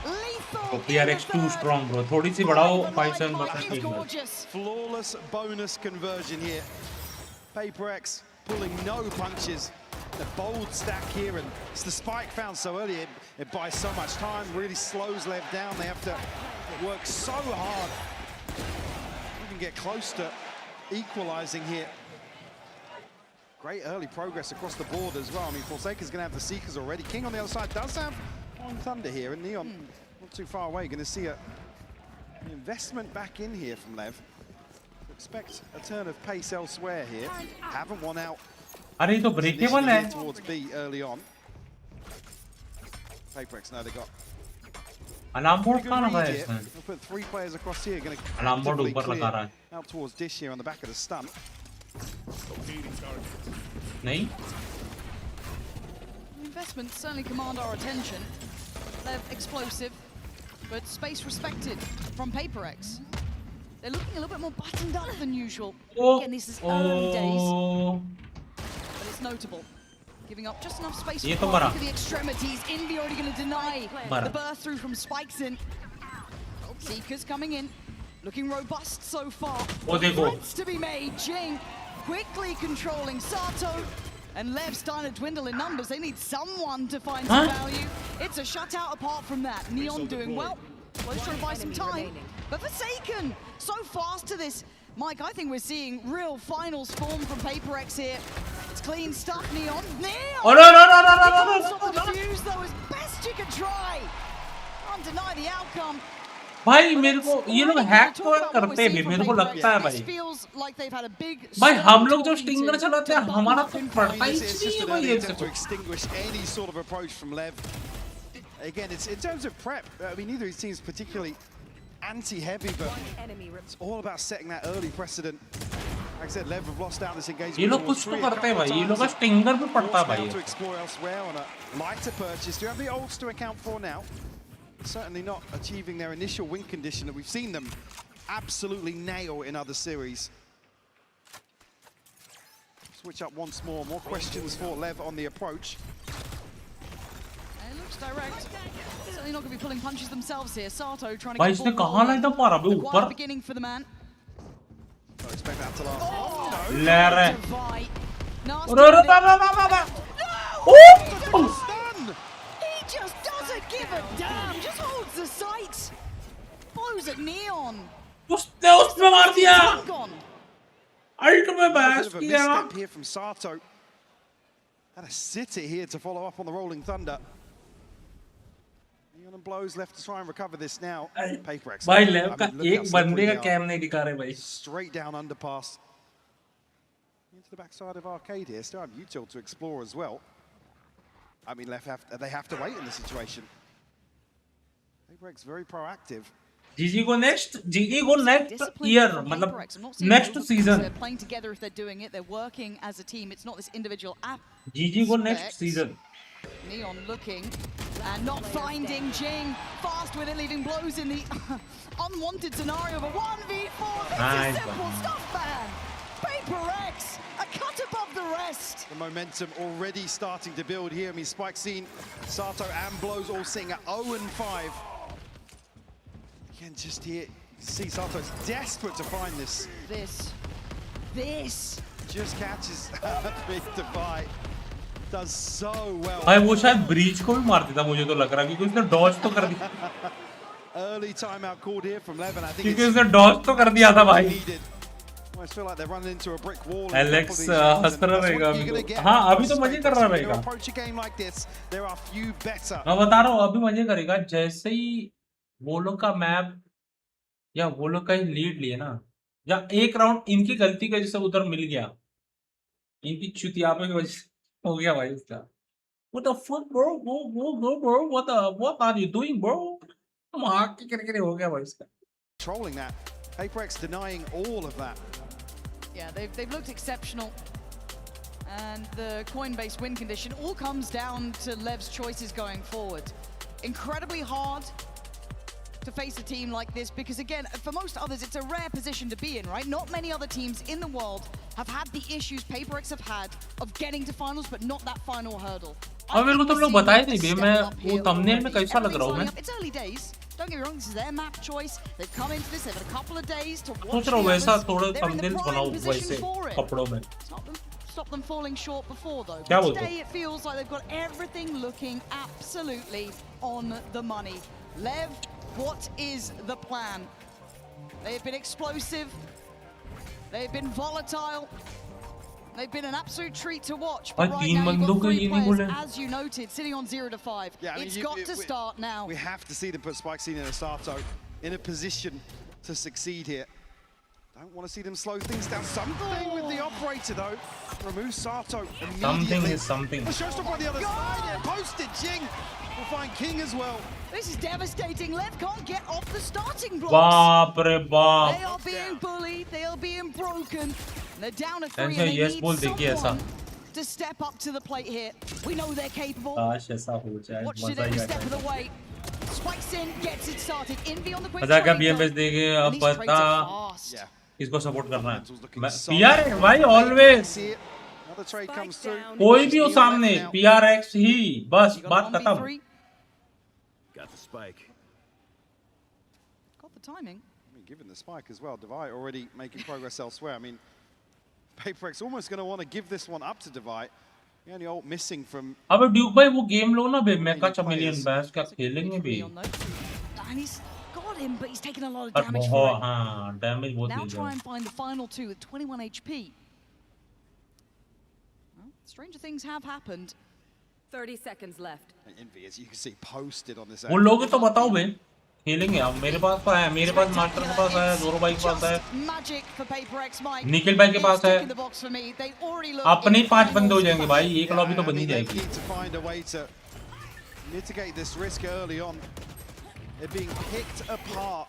Lethal. PRX too strong, bro. थोड़ी सी बढ़ाओ 5-7 It's gorgeous. Flawless bonus conversion here. PaperX pulling no punches. A bold stack here, and it's the spike found so early. It buys so much time, really slows Lev down. They have to work so hard. Even get close to equalizing here. Great early progress across the board as well. I mean, Forsaker's going to have the Seekers already. King on the other side does have on Thunder here, and Neon not too far away. Going to see an investment back in here from Lev. Expect a turn of pace elsewhere here. Haven't won out. अरे ये तो breakable है. Towards B early on. PaperX now they got. Alarm board कहाँ लगा है इसमें? We'll put 3 players across here. Going to alarm board ऊपर लगा रहा है. out towards Dish here on the back of the stump. नहीं? Investments certainly command our attention. They're explosive, but space respected from PaperX. They're looking a little bit more buttoned up than usual. Again, this is early days, but it's notable. Giving up just enough space for the extremities. Envy already going to deny the burst through from Spikeson. Seekers coming in, looking robust so far. Threats to be made. Jing quickly controlling Sato. And Lev starting to dwindle in numbers. They need someone to find some value. It's a shutout apart from that. Neon doing well. Well, he's trying to buy some time. But Forsaken, so fast to this. Mike, I think we're seeing real finals form from PaperX here. It's clean stuff, Neon. Neon! Oh, no. The defuse, though, as best you can try. Can't deny the outcome. भाई मेरे को ये लोग hack तो करते भी मेरे को लगता है भाई भाई हम लोग जो स्टिंगर चलाते हैं हमारा तो पड़ता ही नहीं है भाई ये to extinguish any sort of approach from Lev. Again, it's in terms of prep. I mean, neither of these teams particularly anti-heavy, but it's all about setting that early precedent. Like I said, Lev have lost out this engagement. ये लोग कुछ तो करते हैं भाई ये लोग का स्टिंगर भी पड़ता है भाई. To explore elsewhere on a lighter purchase. Do you have the ults to account for now? Certainly not achieving their initial win condition that we've seen them absolutely nail in other series. Switch up once more. More questions for Lev on the approach. It looks direct. Certainly not going to be pulling punches themselves here. Sato trying to भाई get इसने कहाँ लाया था पारा बे ऊपर? beginning for the man. Don't expect that to last. ले रहे. He just doesn't give a damn. Just holds the sight. Blows at Neon. उसने मार दिया. Ultimate bash kiya. Misstep here from Sato. Had a sitter here to follow up on the rolling thunder. Neon and blows left to try and recover this now. PaperX. भाई लेव का एक बंदे का cam नहीं दिखा रहे भाई. Straight down underpass. Into the backside of Arcade here. Still have util to explore as well. I mean, they have to wait in the situation. PaperX very proactive. GG go next year, मतलब next season. They're playing together if they're doing it. They're working as a team. It's not this individual app. GG go next season. Neon looking and not finding Jing. Fast with it, leaving blows in the unwanted scenario of a 1v4. This is simple stuff, man. PaperX, a cut above the rest. The momentum already starting to build here. I mean, Spike seen Sato and blows all sitting at 0-5. Again, just here, see Sato's desperate to find this. This. Just catches a big divide. Does so well. भाई वो शायद breach को भी मार देता मुझे तो लग रहा है क्योंकि उसने डॉज तो कर दिया. Early timeout called here from Lev, and I think क्योंकि उसने डॉज तो कर दिया था भाई. I feel like they're running into a brick wall. Alex हंस रहा रहेगा अभी तो. हाँ अभी तो मजे कर रहा रहेगा. Approach a game like this, there are few better. मैं बता रहा हूँ अभी मजे करेगा जैसे ही वो लोग का मैप या वो लोग का ही लीड लिए ना या एक राउंड इनकी गलती की वजह से उधर मिल गया इनकी चुतियापे की वजह से हो गया भाई उसका. What the fuck bro? Bro, what are you doing bro? हम आके करके हो गया भाई उसका. Controlling that. PaperX denying all of that. Yeah, they've looked exceptional. And the coin-based win condition all comes down to Lev's choices going forward. incredibly hard to face a team like this because, again, for most others, it's a rare position to be in, right? Not many other teams in the world have had the issues PaperX have had of getting to finals, but not that final hurdle. अब मेरे को तुम लोग बताए नहीं बे मैं वो thumbnail में कैसा लग रहा हूँ मैं It's early days. Don't get me wrong, this is their map choice. They've come into this, they've had a couple of days to watch. सोच रहा हूँ वैसा थोड़ा थंबनेल बनाऊँ वैसे कपड़ों में Stop them falling short before though. क्या But बोलते today it feels like they've got everything looking absolutely on the money. Lev, what is the plan? They've been explosive. They've been volatile. They've been an absolute treat to watch. But right now you've got 3 players, as you noted, sitting on 0 to 5. Yeah, I mean, it's got to start now. We have to see them put Spikescene and Asato in a position to succeed here. Don't want to see them slow things down. Something with the operator though. Remove Sato immediately. Something is something. The showstopper on the other side. Yeah, posted Jing. We'll find King as well. This is devastating. Lev can't get off the starting blocks. बाप रे बाप. They are being bullied. They are being broken. They're down to 3 and ऐसा they yes need बोल देखिए ऐसा. someone to step up to the plate here. We know they're capable. काश ऐसा हो जाए Watch it मजा every he uh step of जाए. the way. Spikes in, gets it started. Envy on the quick मजा का trade, BMS देंगे अब and these trades पता are fast. किसको सपोर्ट करना है. PRX भाई always. Another trade comes through. कोई भी हो सामने PRX ही बस बात खत्म. Got the spike. Got the timing. I mean, given the spike as well, Devi already making progress elsewhere. I mean, PaperX almost going to want to give this one up to Devi. The only ult missing from. अबे Duke भाई वो game लो ना बे मेका champion बैस क्या खेलेंगे बे. And he's got him, but he's taken a lot of damage for it. हाँ damage बहुत Now दे try रहा and find the final 2 with 21 HP. Well, stranger things have happened. 30 seconds left. And Envy, as you can see, posted on this. वो लोग तो बताओ बे खेलेंगे अब मेरे पास तो है मेरे पास मास्टर के पास है जोरो भाई के पास है Magic for PaperX, Mike. Nikhil भाई के पास है अपने 5 बंदे हो जाएंगे भाई एक लॉबी तो बन ही जाएगी. To find a way to mitigate this risk early on. They're being picked apart.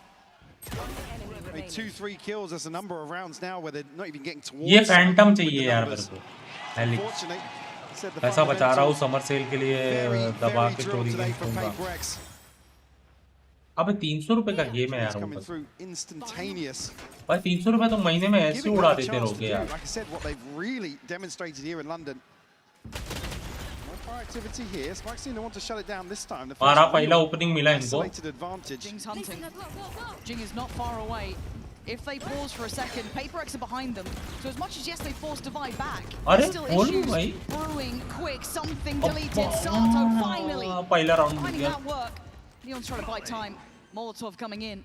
I mean, 2-3 kills. There's a number of rounds now where they're not even getting towards. ये फैंटम चाहिए यार मेरे को. पैसा बचा रहा हूँ समर सेल के लिए दबा के स्टोरी गेम खेलूंगा. अबे 300 रुपए का गेम है यार वो. भाई 300 रुपए तो महीने में ऐसे उड़ा देते रहोगे यार. Like I said, what they've really demonstrated here in London. Activity here. Spikes seem to want to shut it down this time. हमारा पहला ओपनिंग मिला इनको. Jing's hunting. Jing is not far away. If they pause for a second, PaperX are behind them. So as much as yes, they forced Divide back, there's still issues brewing quick. Something deleted. Sato finally finding that work. Leon's trying to buy time. Molotov coming in.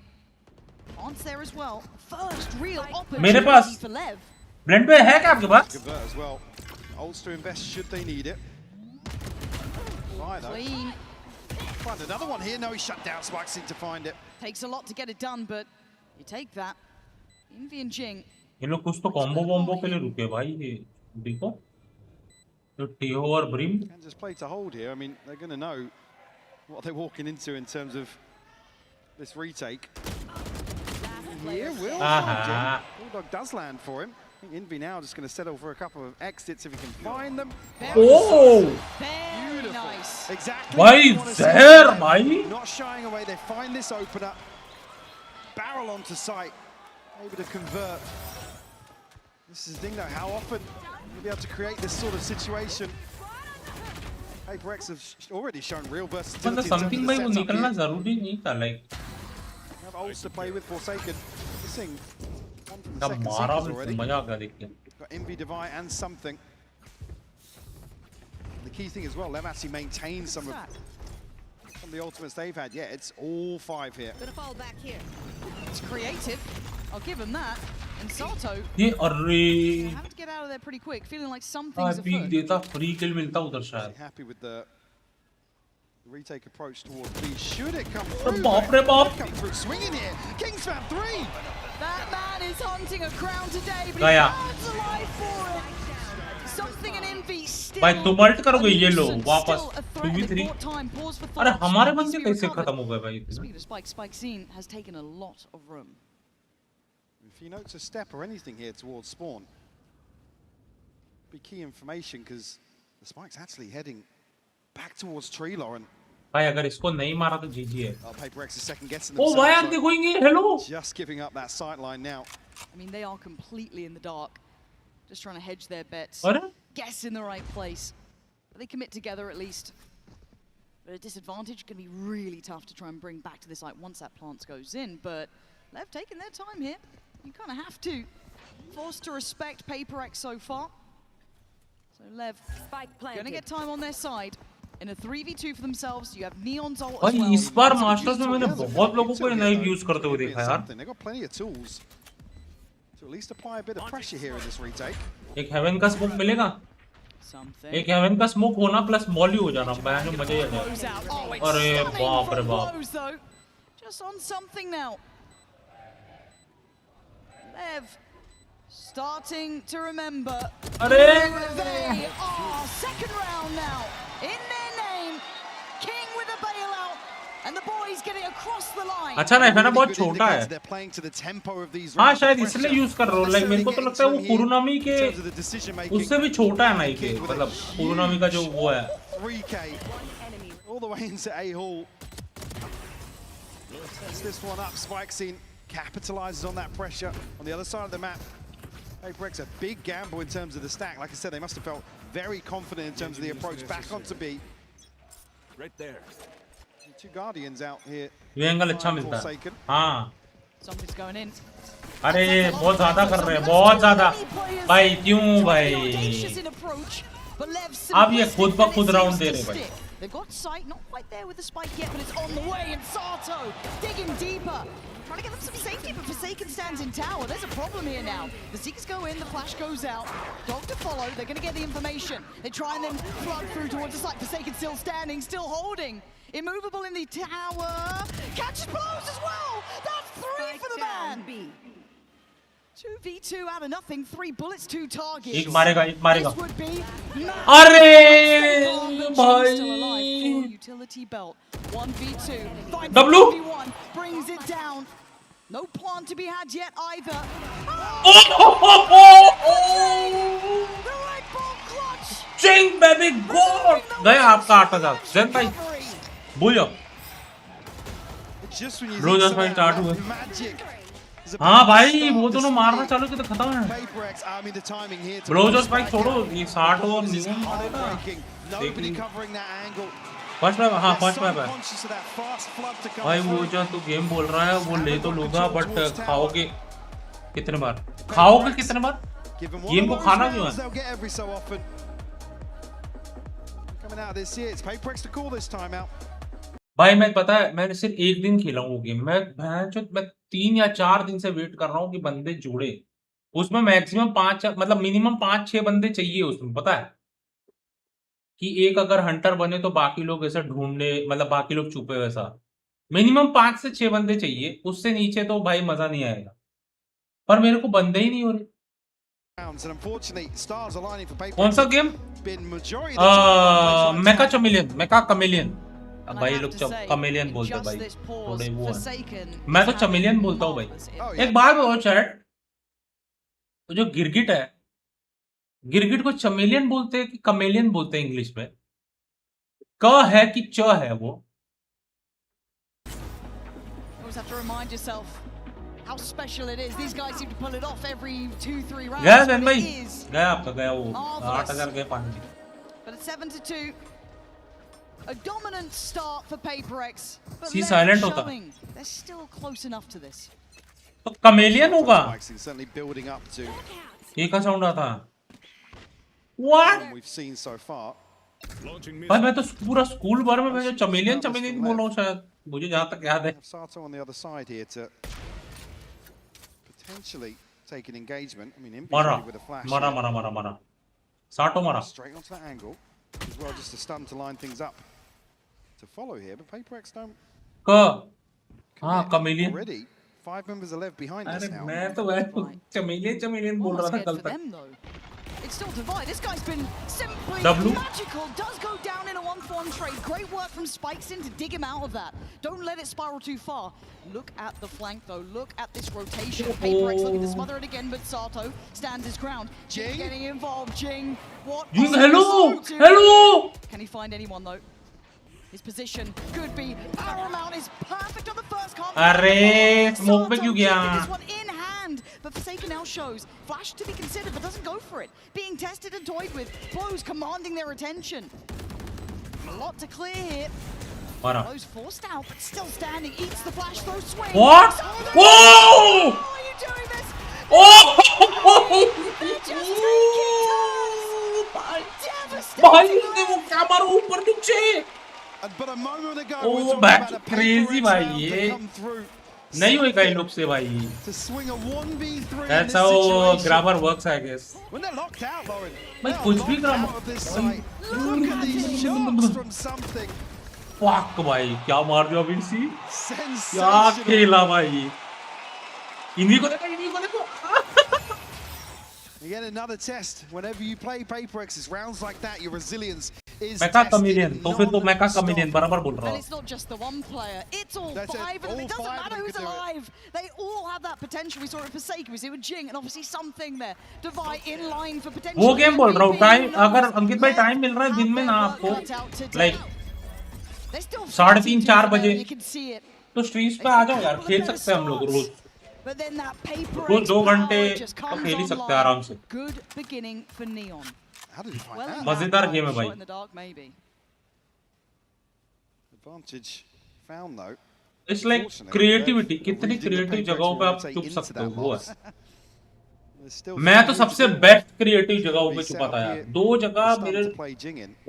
Aunt's there as well. First real opportunity for Lev. Blend पे है क्या आपके पास? As well. Ults to invest should they need it. Clean. Find another one here. No, he shut down. Spikes in to find it. Takes a lot to get it done, but you take that. Envy and Jing. ये लोग कुछ तो combo वॉम्बो के लिए रुके भाई ये देखो. तो टीओ और brim. And just play to hold here. I mean, they're going to know what they're walking into in terms of this retake. Here, Bulldog does land for him. I think Envy now just going to settle for a couple of exits if he can find them. Oh! Very nice. Exactly. Why there, bhai? Not shying away. They find this opener. Barrel onto sight. Able to convert. This is the thing though. How often you'll be able to create this sort of situation. PaperX have already shown real versatility. Something भाई वो निकलना जरूरी नहीं था like. Have ults to play with Forsaken. Missing. तब मारा मजा आ गया देख के. Got Envy, Devi, and something. The key thing as well, Lev actually maintains some of the ultimates they've had. Yeah, it's all 5 here. Gonna fall back here. It's creative. I'll give him that. And Sato. ये अरे. Have to get out of there pretty quick. Feeling like something's afoot. Peak देता free kill मिलता उधर शायद. Happy with the retake approach towards B. Should it come through? बाप रे बाप. Come through, swinging here. Kingsten 3. That man is hunting a crown today, but गया. he's alive for it. Something in Envy still. भाई तुम alt करोगे ये लो वापस 2v3. अरे हमारे बंदे कैसे खत्म हो गए भाई? Speed of Spike scene has taken a lot of room. If you notice a step or anything here towards spawn, be key information because the Spike's actually heading back towards Tree, Lauren. भाई अगर इसको नहीं मारा तो जीजी है। PaperX is second guessing Oh, why aren't they going in? Hello. Just giving up that sight line now. I mean, they are completely in the dark, just trying to hedge their bets, What? guess in the right place. But they commit together at least. But a disadvantage can be really tough to try and bring back to this like once that plant goes in. But they've taken their time here. You kind of have to. Forced to respect PaperX so far. So Lev gonna get time on their side. In a 3v2 for themselves, you have Neon's ult as भाई well. इस बार masters में मैंने बहुत लोगों को knife use करते हुए देखा यार। They've got plenty of tools to at least apply a bit of pressure here in this retake. एक हेवन का स्मोक मिलेगा, एक हेवन का स्मोक होना प्लस मॉली हो जाना, मैं जो मजा ही आ जाए। अरे बाप रे बाप। Just on something now. Lev starting to remember. They are second round now. In their name, King with a bailout, and the boys getting across the line. अच्छा नाइफ है ना, बहुत छोटा है। They're playing to the tempo of these हाँ शायद इसलिए use कर रहा हूँ। लाइक मेरे को तो लगता है वो कुरुनामी के उससे भी छोटा है नाइफ है, मतलब कुरुनामी का जो वो है। 3K all the way into A hall. Sets this one up. Spike scene capitalizes on that pressure on the other side of the map. PaperX a big gamble in terms of the stack. Like I said, they must have felt very confident in terms of the approach back onto B. Right there. Two Guardians out here. ये angle अच्छा मिलता है। हाँ। Something's going in. अरे बहुत ज़्यादा कर रहे हैं, बहुत ज़्यादा। भाई क्यों भाई? अब ये खुद ब खुद राउंड दे रहे भाई। They've got sight, not quite there with the spike yet, but it's on the way. And Sato digging deeper, trying to get them some safety, but Forsaken stands in tower. There's a problem here now. The Zekas go in, the flash goes out. Dog to follow. They're going to get the information. They try and then flood through towards the site. Forsaken still standing, still holding. Immovable in the tower. Catches blows as well. That's 3 for the man. 2v2 out of nothing. 3 bullets, 2 targets. एक मारेगा, एक मारेगा। This would be अरे भाई। Utility belt. 1v2. W. 1v1 brings it down. No plant to be had yet either. The red ball clutch. Ching baby goal. गया आपका 8000। जन भाई भूल जाओ। रोजर फाइट स्टार्ट हुआ। हाँ भाई वो दोनों मारना चालू किया तो खत्म है। ब्लोजर स्पाइक छोड़ो, ये 60 और नियम मारेगा। फर्स्ट मैप, हाँ फर्स्ट मैप है भाई। वो जो तू गेम बोल रहा है वो ले तो लूंगा, बट खाओगे कितने बार? खाओगे कितने बार? गेम को खाना क्यों है भाई? मैं पता है मैंने सिर्फ एक दिन खेला हूँ वो गेम। मैं 3 या 4 दिन से वेट कर रहा हूँ कि बंदे जुड़े। उसमें मैक्सिमम 5 मतलब मिनिमम 5-6 बंदे चाहिए उसमें, पता है कि एक अगर हंटर बने तो बाकी लोग ऐसा ढूंढने, मतलब बाकी लोग छुपे वैसा। मिनिमम 5 से 6 बंदे चाहिए, उससे नीचे तो भाई मजा नहीं आएगा। पर मेरे को बंदे ही नहीं हो रहे। कौन सा गेम? मेका कमेलियन। भाई लोग कमेलियन बोलते हैं भाई, थोड़े वो है। मैं तो चमेलियन बोलता हूँ भाई। एक बात बताओ चैट, जो गिरगिट है, गिरगिट को चमेलियन बोलते हैं कि कमेलियन बोलते हैं इंग्लिश में? क है कि च है वो? गया देन भाई, गया आपका, गया वो 8000 गए पानी। A dominant start for PaperX, but सी साइलेंट होता। they're still close enough to this. तो कमेलियन होगा। ये का साउंड आता है। What? भाई मैं तो पूरा स्कूल भर में मैं चमेलियन चमेलियन बोल रहा हूँ शायद, मुझे जहाँ तक याद है। Sato on the other side here to potentially take an engagement. I mean, मरा। साटो मरा। Straight onto that angle as well, just to stun to line things up to follow here, but PaperX don't. हाँ chameleon. Already 5 members are left behind us now. मैं तो चमेलियन बोल रहा था कल तक। It's still divided. This guy's been simply magical. Does go down in a 1-for-1 trade. Great work from Spikeson to dig him out of that. Don't let it spiral too far. Look at the flank though. Look at this rotation. PaperX looking to smother it again, but Sato stands his ground. Jing getting involved. Jing, what? Jing, hello. Can he find anyone though? His position could be paramount. Is perfect on the first combo. अरे smoke पे क्यों गया? This one in hand, but Forsaken now shows flash to be considered, but doesn't go for it. Being tested and toyed with, blows commanding their attention. A lot to clear here. Blows forced out, but still standing. Eats the flash throw swing. What? Whoa! How are you doing this? Oh! भाई उसने वो क्या मारा ऊपर नीचे? Oh, back crazy भाई ये नहीं होएगा इन लोग से भाई. That's how grammar works, I guess. भाई कुछ भी grammar. Fuck भाई क्या मार दिया अभी क्या खेला भाई. इन्हीं को देखो. Again, another test. Whenever you play PaperX, it's rounds like that. Your resilience is Mecha Chameleon. तो फिर तो Mecha Chameleon बराबर बोल रहा हूँ. And it's not just the one player. It's all five of them. It doesn't matter who's alive. They all have that potential. We saw it for Forsaken. We see it with Jing, and obviously something there. Divide in line for potential. वो game बोल रहा हूँ. Time अगर अंकित भाई time मिल रहा है दिन में ना आपको like 3:30-4 बजे तो स्ट्रीम्स पे आ जाओ यार. खेल सकते हैं हम लोग रोज. रोज 2 घंटे तो खेल ही सकते हैं आराम से. मजेदार गेम है भाई. It's like creativity. कितनी क्रिएटिव जगहों पे आप छुप सकते हो वो है. मैं तो सबसे बेस्ट क्रिएटिव जगहों पे छुपा था यार. 2 जगह मेरे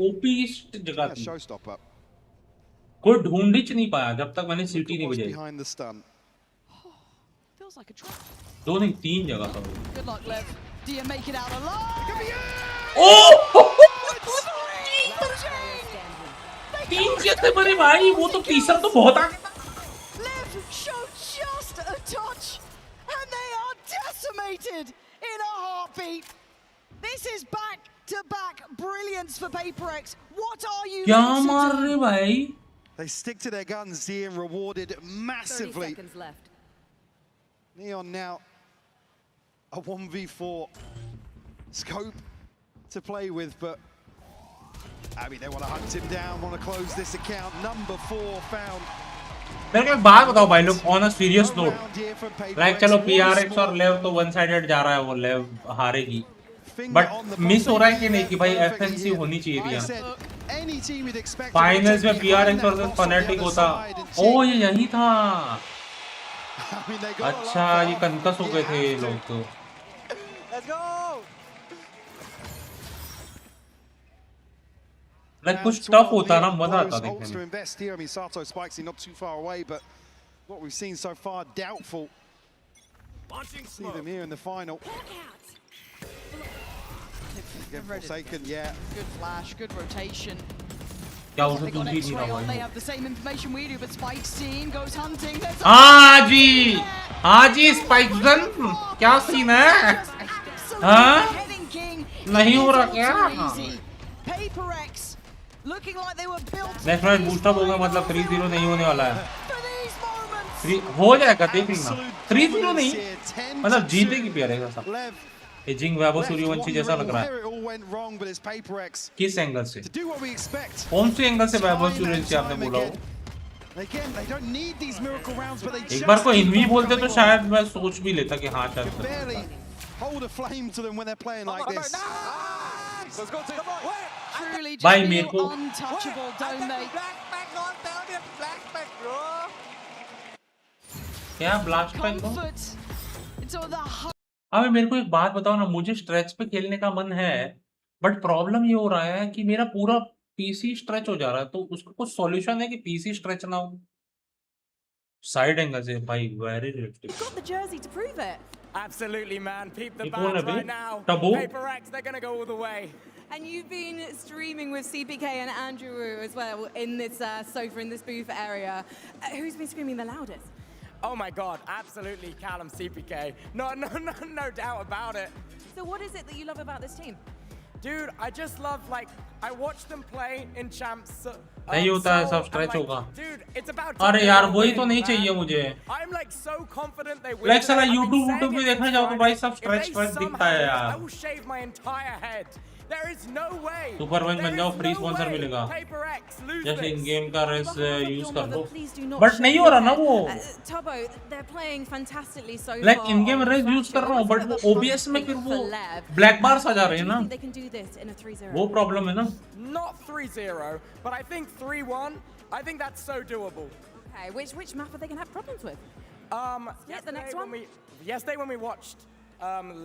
ओपीस्ट जगह थी. कोई ढूंढ ही नहीं पाया जब तक मैंने सीटी नहीं बजाई. 2 नहीं 3 जगह था. तीन कैसे बने भाई. वो तो तीसरा तो बहुत आगे था. क्या मार रहे भाई. They stick to their guns here and rewarded massively. 30 seconds left. Neon now a 1v4 scope to play with, but I mean they want to hunt him down, want to close this account. Number 4 found. मेरे को एक बात बताओ भाई लोग on a serious note. Like चलो PRX और लेव तो वन साइडेड जा रहा है. वो लेव हारेगी बट मिस हो रहा है कि नहीं कि भाई FNC होनी चाहिए थी यहाँ. फाइनल्स में PRX वर्सेस फनेटिक होता. ओ ये यही था. अच्छा ये कंकस हो गए थे ये लोग तो. लाइक कुछ टफ होता ना मजा आता देखने में. Forsaken, yeah. Good flash, good rotation. क्या उसे दूसरी नहीं रहा They have the same information we do, but Spike's team goes hunting. हाँ जी स्पाइक्सन क्या सीन है. हाँ नहीं हो रहा क्या. PaperX looking like they were built. Next match boost up होगा मतलब 3-0 नहीं होने वाला है. हो जाएगा देख लेना. 3-0 नहीं मतलब जीतेगी PRX ऐसा. जिंग वैभव सूर्यवंशी जैसा लग रहा है. किस एंगल से कौन से एंगल से वैभव सूर्यवंशी आपने बोला हो. एक बार को इनवी बोलते तो शायद मैं सोच भी लेता कि हाँ चल. भाई मेरे को क्या ब्लास्ट. अबे मेरे को एक बात बताओ ना. मुझे स्ट्रेच पे खेलने का मन है बट प्रॉब्लम ये हो रहा है कि मेरा पूरा पीसी स्ट्रेच हो जा रहा है. तो उसका कुछ सॉल्यूशन है कि पीसी स्ट्रेच ना हो. साइड एंगल से भाई very relative. Got the jersey to prove it. Absolutely man. Peep the कौन है bands bay? right now. Tabu. PaperX they're going to go all the way. And you've been streaming with CPK and Andrew as well in this sofa in this booth area. Who's been screaming the loudest? Oh my God, absolutely Callum CPK. No doubt about it. So what is it that you love about this team? Dude, I just love like I watch them play in champs. नहीं होता है सब stretch होगा. Dude, it's about. अरे यार वही तो नहीं चाहिए मुझे. I'm like so confident they will. Like साला YouTube पे देखने जाओ तो भाई सब स्ट्रेच दिखता है यार. I will shave my entire head. There is no way. Super one बन जाओ फ्री स्पॉन्सर मिलेगा. जैसे इन गेम का रेस यूज कर दो, बट नहीं हो रहा ना वो। Tobo, they're playing fantastically so far. Like in game Raze use कर रहा हूँ, बट वो OBS में फिर वो ब्लैक बार्स आ जा रहे हैं ना, They can do this in a 3-0. वो प्रॉब्लम है ना। Not 3-0, but I think 3-1. I think that's so doable. Okay, which map are they going to have problems with? The next one? Yesterday when we watched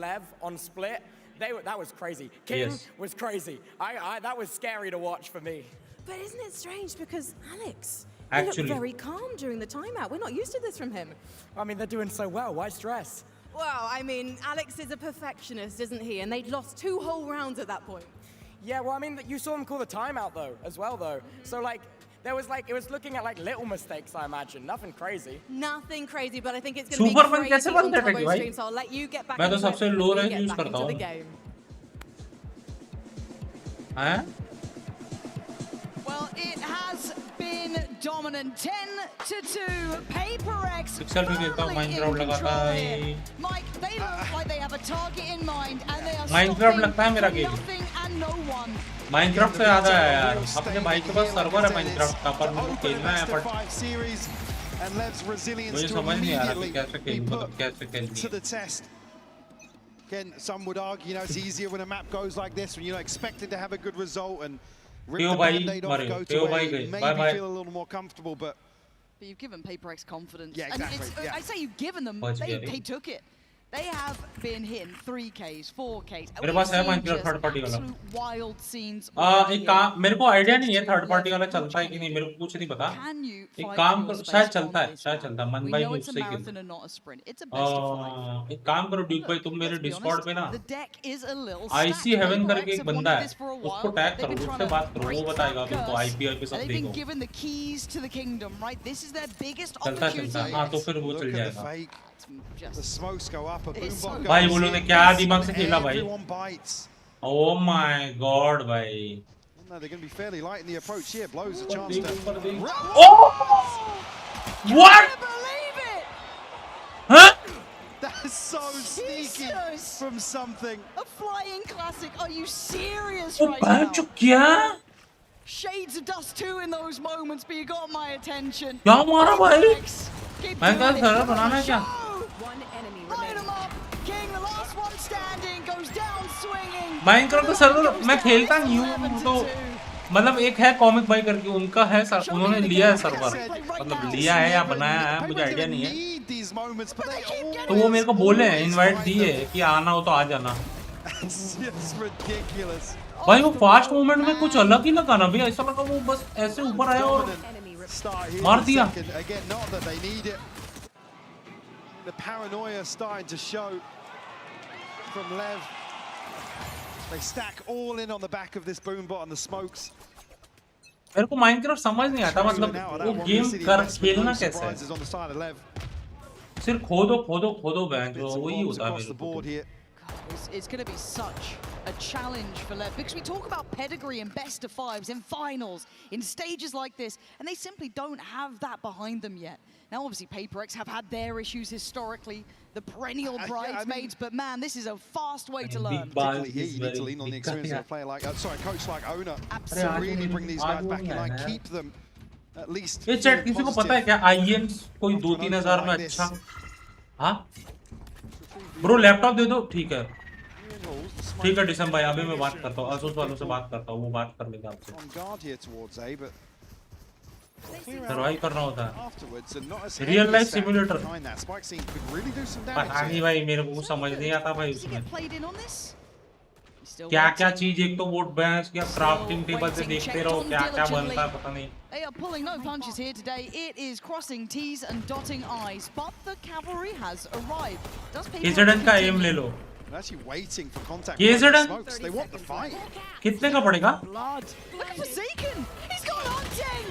Lev on Split, that was crazy. King was crazy. That was scary to watch for me. But isn't it strange because Alex, actually, he looked very calm during the timeout. We're not used to this from him. I mean, they're doing so well. Why stress? Well, I mean, Alex is a perfectionist, isn't he? And they'd lost 2 whole rounds at that point. Yeah, well, I mean, you saw him call the timeout though, as well though. So like, there was like, it was looking at like little mistakes, I imagine. Nothing crazy. Nothing crazy, but I think it's going to be crazy कैसे बनता है Tobo stream, so I'll let you get back मैं तो into सबसे it low before we range get use back करता into हूँ। the game. हैं? Well, it has been dominant 10-2. PaperX pixel भी देता हूँ, माइनक्राफ्ट लगाता है। Mike, they look like they have a target in mind and they are Minecraft लगता है मेरा game. nothing and no one. Minecraft से याद आया यार, अपने भाई के पास सर्वर है माइनक्राफ्ट का, पर मुझे खेलना है, पर मुझे समझ नहीं आ रहा कि कैसे खेलूं, मतलब कैसे खेलनी। Again, some would argue, you know, it's easier when a map goes like this, when you're not expecting to have a good result and rip the band-aid off, go to where you maybe feel a little more comfortable, but you've given PaperX confidence. Yeah, exactly. And I say you've given them, they took it. They have been hitting 3Ks, 4Ks. मेरे पास है Minecraft third party वाला। Wild scenes. एक काम, मेरे को idea नहीं है third party वाला चलता है कि नहीं, मेरे को कुछ नहीं पता। एक काम करो, शायद चलता है, मन भाई मुझसे खेल। एक काम करो ड्यूक भाई, तुम मेरे डिस्कॉर्ड पे ना IC हेवन करके एक बंदा है, उसको टैग करो, उससे बात करो, वो बताएगा तुमको IP पे सब देखो। चलता, हाँ तो फिर वो चल जाएगा। भाई वो लोग ने क्या दिमाग से खेला भाई। Oh my God भाई। no, they're going to be fairly light in the approach here. Blows a chance to. Oh! What? Huh? That is so sneaky from something. A flying classic. Are you serious right now? क्या? Shades of dust too in those moments, but you got my attention. क्या मारा भाई? मैं क्या सरल बनाना है क्या? King, the last one standing, goes down swinging. Minecraft का सर्वर मैं खेलता नहीं हूँ, तो मतलब एक है कॉमिक भाई करके, उनका है सर, उन्होंने लिया है सर्वर, मतलब लिया है या बनाया है मुझे आइडिया नहीं है, तो वो मेरे को बोले हैं, इनवाइट दिए कि आना हो तो आ जाना। भाई वो फास्ट मूवमेंट में कुछ अलग ही लगा ना भैया, ऐसा लगा वो बस ऐसे ऊपर आया और मार दिया। The paranoia starting to show from Lev. They stack all in on the back of this boombot and the smokes. मेरे को माइनक्राफ्ट समझ नहीं आता, मतलब वो गेम कर खेलना कैसे है? सिर्फ खोदो बैंक, वही होता है मेरे को। It's going to be such a challenge for Lev, because we talk about pedigree in best of fives, in finals, in stages like this, and they simply don't have that behind them yet. Now, obviously, PaperX have had their issues historically, the perennial bridesmaids, but man, this is a fast way to learn. Particularly here, you need to lean on the experience of a player like, coach like Owner to really bring these guys back in line, keep them at least. ये chat किसी को पता है क्या? IEMs कोई 2-3 हज़ार में अच्छा? हाँ? ब्रो लैपटॉप दे दो, ठीक है डिसम भाई, अभी मैं बात करता हूँ, असूस वालों से बात करता हूँ, वो बात कर लेगा आपसे। सर्वाइव करना होता है, रियल लाइफ सिमुलेटर। पता नहीं भाई, मेरे को समझ नहीं आता भाई उसमें क्या क्या चीज, एक तो वोट बैंस क्या क्राफ्टिंग टेबल से देखते रहो क्या क्या बनता है, पता नहीं। They are pulling no punches here today. It is crossing T's and dotting I's, but the cavalry has arrived. Does KZN का एम ले लो। Actually waiting for contact. KZN they want the fight. कितने का पड़ेगा? Blood. Look at Forsaken. He's gone hunting.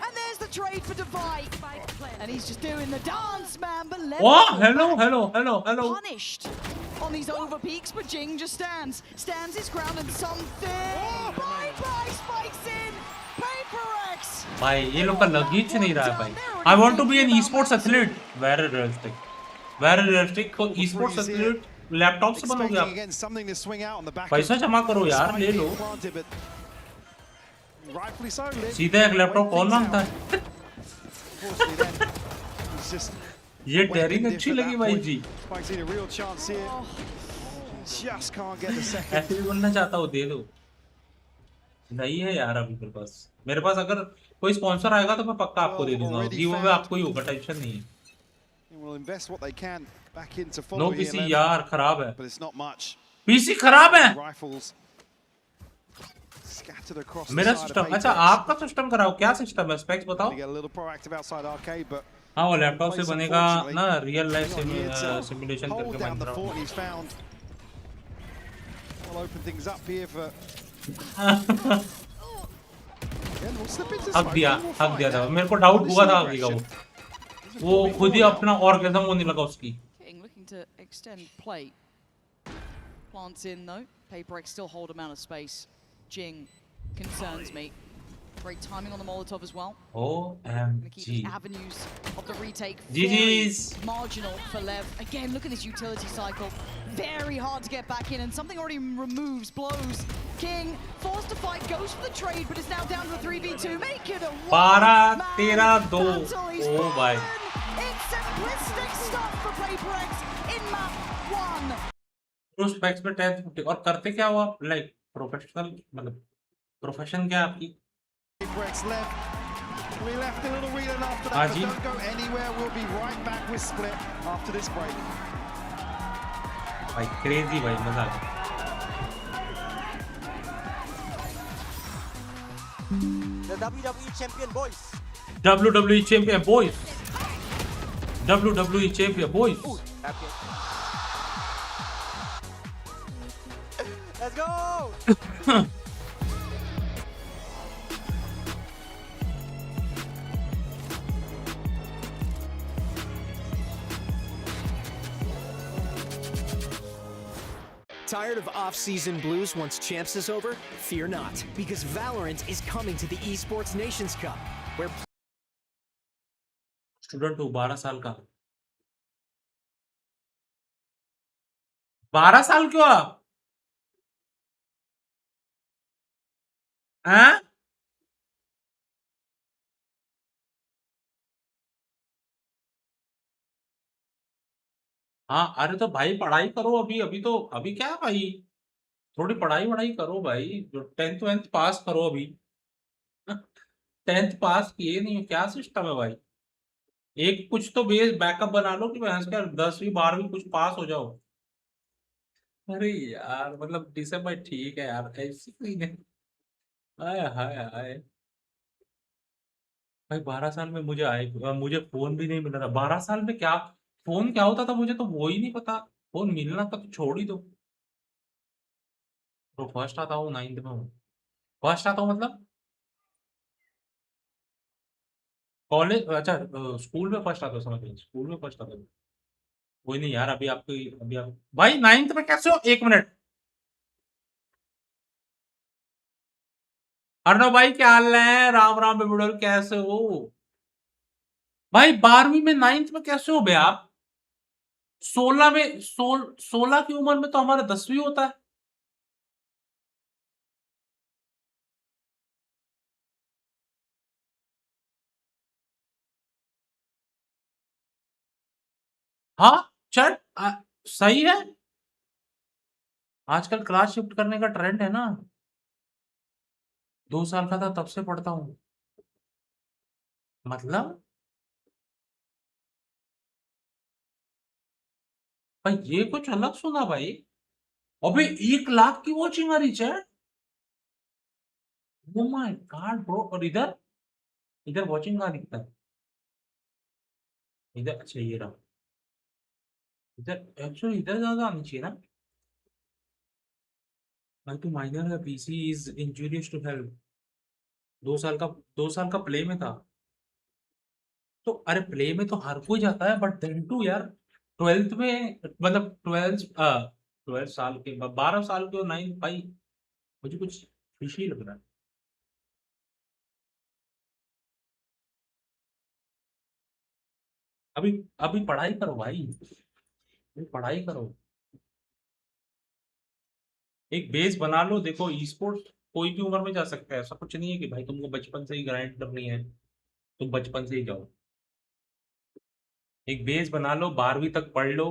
And there's the trade for Divide. And he's just doing the dance, man. But oh, hello. Punished on these over peaks, but Jing just stands his ground, and something. Bye spikes in. PaperX. भाई ये लोग का लगीच नहीं रहा है भाई। I want to be an esports athlete. Very realistic. तो esports athlete लैपटॉप से बनोगे आप? पैसा जमा करो यार, ले लो। Rightfully so, Liv. सीधा एक लैपटॉप कौन मांगता है? ये डेयरिंग अच्छी लगी भाई जी। ऐसे भी बनना चाहता हूँ, दे दो। नहीं है यार अभी मेरे पास अगर कोई स्पॉन्सर आएगा तो मैं पक्का आपको दे दूंगा। गिव अवे आपको ही होगा, टेंशन नहीं है। नो पीसी यार खराब है, पीसी खराब है मेरा सिस्टम। अच्छा आपका सिस्टम कराओ, क्या सिस्टम है? स्पेक्स बताओ। हाँ वो लैपटॉप से बनेगा ना, रियल लाइफ सिमुलेशन करके हक दिया था। मेरे को डाउट हुआ था आगे का, वो खुद ही अपना ऑर्गेज़म होने लगा उसकी। Plants in though. PaperX still hold amount of space. Jing concerns me. Great timing on the Molotov as well. OMG. Avenues of the retake. GG's. Marginal for Lev. Again, look at this utility cycle. Very hard to get back in, and something already removes, blows. King forced to fight, goes for the trade, but is now down to 3v2. Make it a 12-13-2. Oh my. It's simplistic stuff for PaperX in map 1. Specs में 1050 और करते क्या हो आप? Like professional, मतलब profession क्या है आपकी? हाँ जी। भाई क्रेजी भाई, मजा आ गया। The WWE champion boys. WWE champion boys. WWE champion boys. Okay. Let's go! Tired of off-season blues once Champs is over? Fear not, because VALORANT is coming to the Esports Nations Cup, where student हूँ 12 साल का। 12 साल क्यों आप? हाँ? हाँ अरे तो भाई पढ़ाई करो अभी। अभी क्या है भाई, थोड़ी पढ़ाई करो भाई। जो 10th पास करो अभी। 10th पास किए नहीं, क्या सिस्टम है भाई? एक कुछ तो बेस बैकअप बना लो कि भैंस का 10वीं 12वीं कुछ पास हो जाओ। अरे यार मतलब दिसंबर ठीक है यार, ऐसी कोई नहीं। हाय हाय हाय भाई, 12 साल में मुझे फोन भी नहीं मिला था। 12 साल में क्या फोन क्या होता था मुझे तो वो ही नहीं पता। फोन मिलना था तो छोड़ ही दो। तो फर्स्ट आता हूँ 9th में हूँ। फर्स्ट आता हूँ मतलब कॉलेज, अच्छा स्कूल में फर्स्ट आता हूँ, समझ गए, स्कूल में फर्स्ट आता हूँ। कोई नहीं यार, अभी आप भाई 9th में कैसे हो? 1 मिनट। अर्णव भाई क्या हाल है? राम राम बेबुडल, कैसे हो भाई? 12वीं में 9th में कैसे हो बे आप? 16 की उम्र में तो हमारा 10वीं होता है। हाँ चल सही है। आजकल क्लास शिफ्ट करने का ट्रेंड है ना। 2 साल का था तब से पढ़ता हूँ। मतलब भाई ये कुछ अलग सुना भाई। अबे 1 लाख की वॉचिंग आ रही है। Oh my God bro. और इधर वॉचिंग कहाँ दिखता है? इधर, अच्छा ये रहा। इधर एक्चुअली इधर ज्यादा आनी चाहिए ना। भाई तो माइनर है, PC is injurious to health. 2 साल का प्ले में था तो। अरे प्ले में तो हर कोई जाता है, बट देन टू यार 12th में, मतलब 12 साल के 12 साल के 9 भाई, मुझे कुछ फिशी लग रहा है। अभी पढ़ाई करो भाई, पढ़ाई करो। एक बेस बना लो। देखो ई स्पोर्ट्स कोई भी उम्र में जा सकता है, ऐसा कुछ नहीं है कि भाई तुमको बचपन से ही ग्राइंड करनी है, तुम बचपन से ही जाओ। एक बेस बना लो, 12वीं तक पढ़ लो,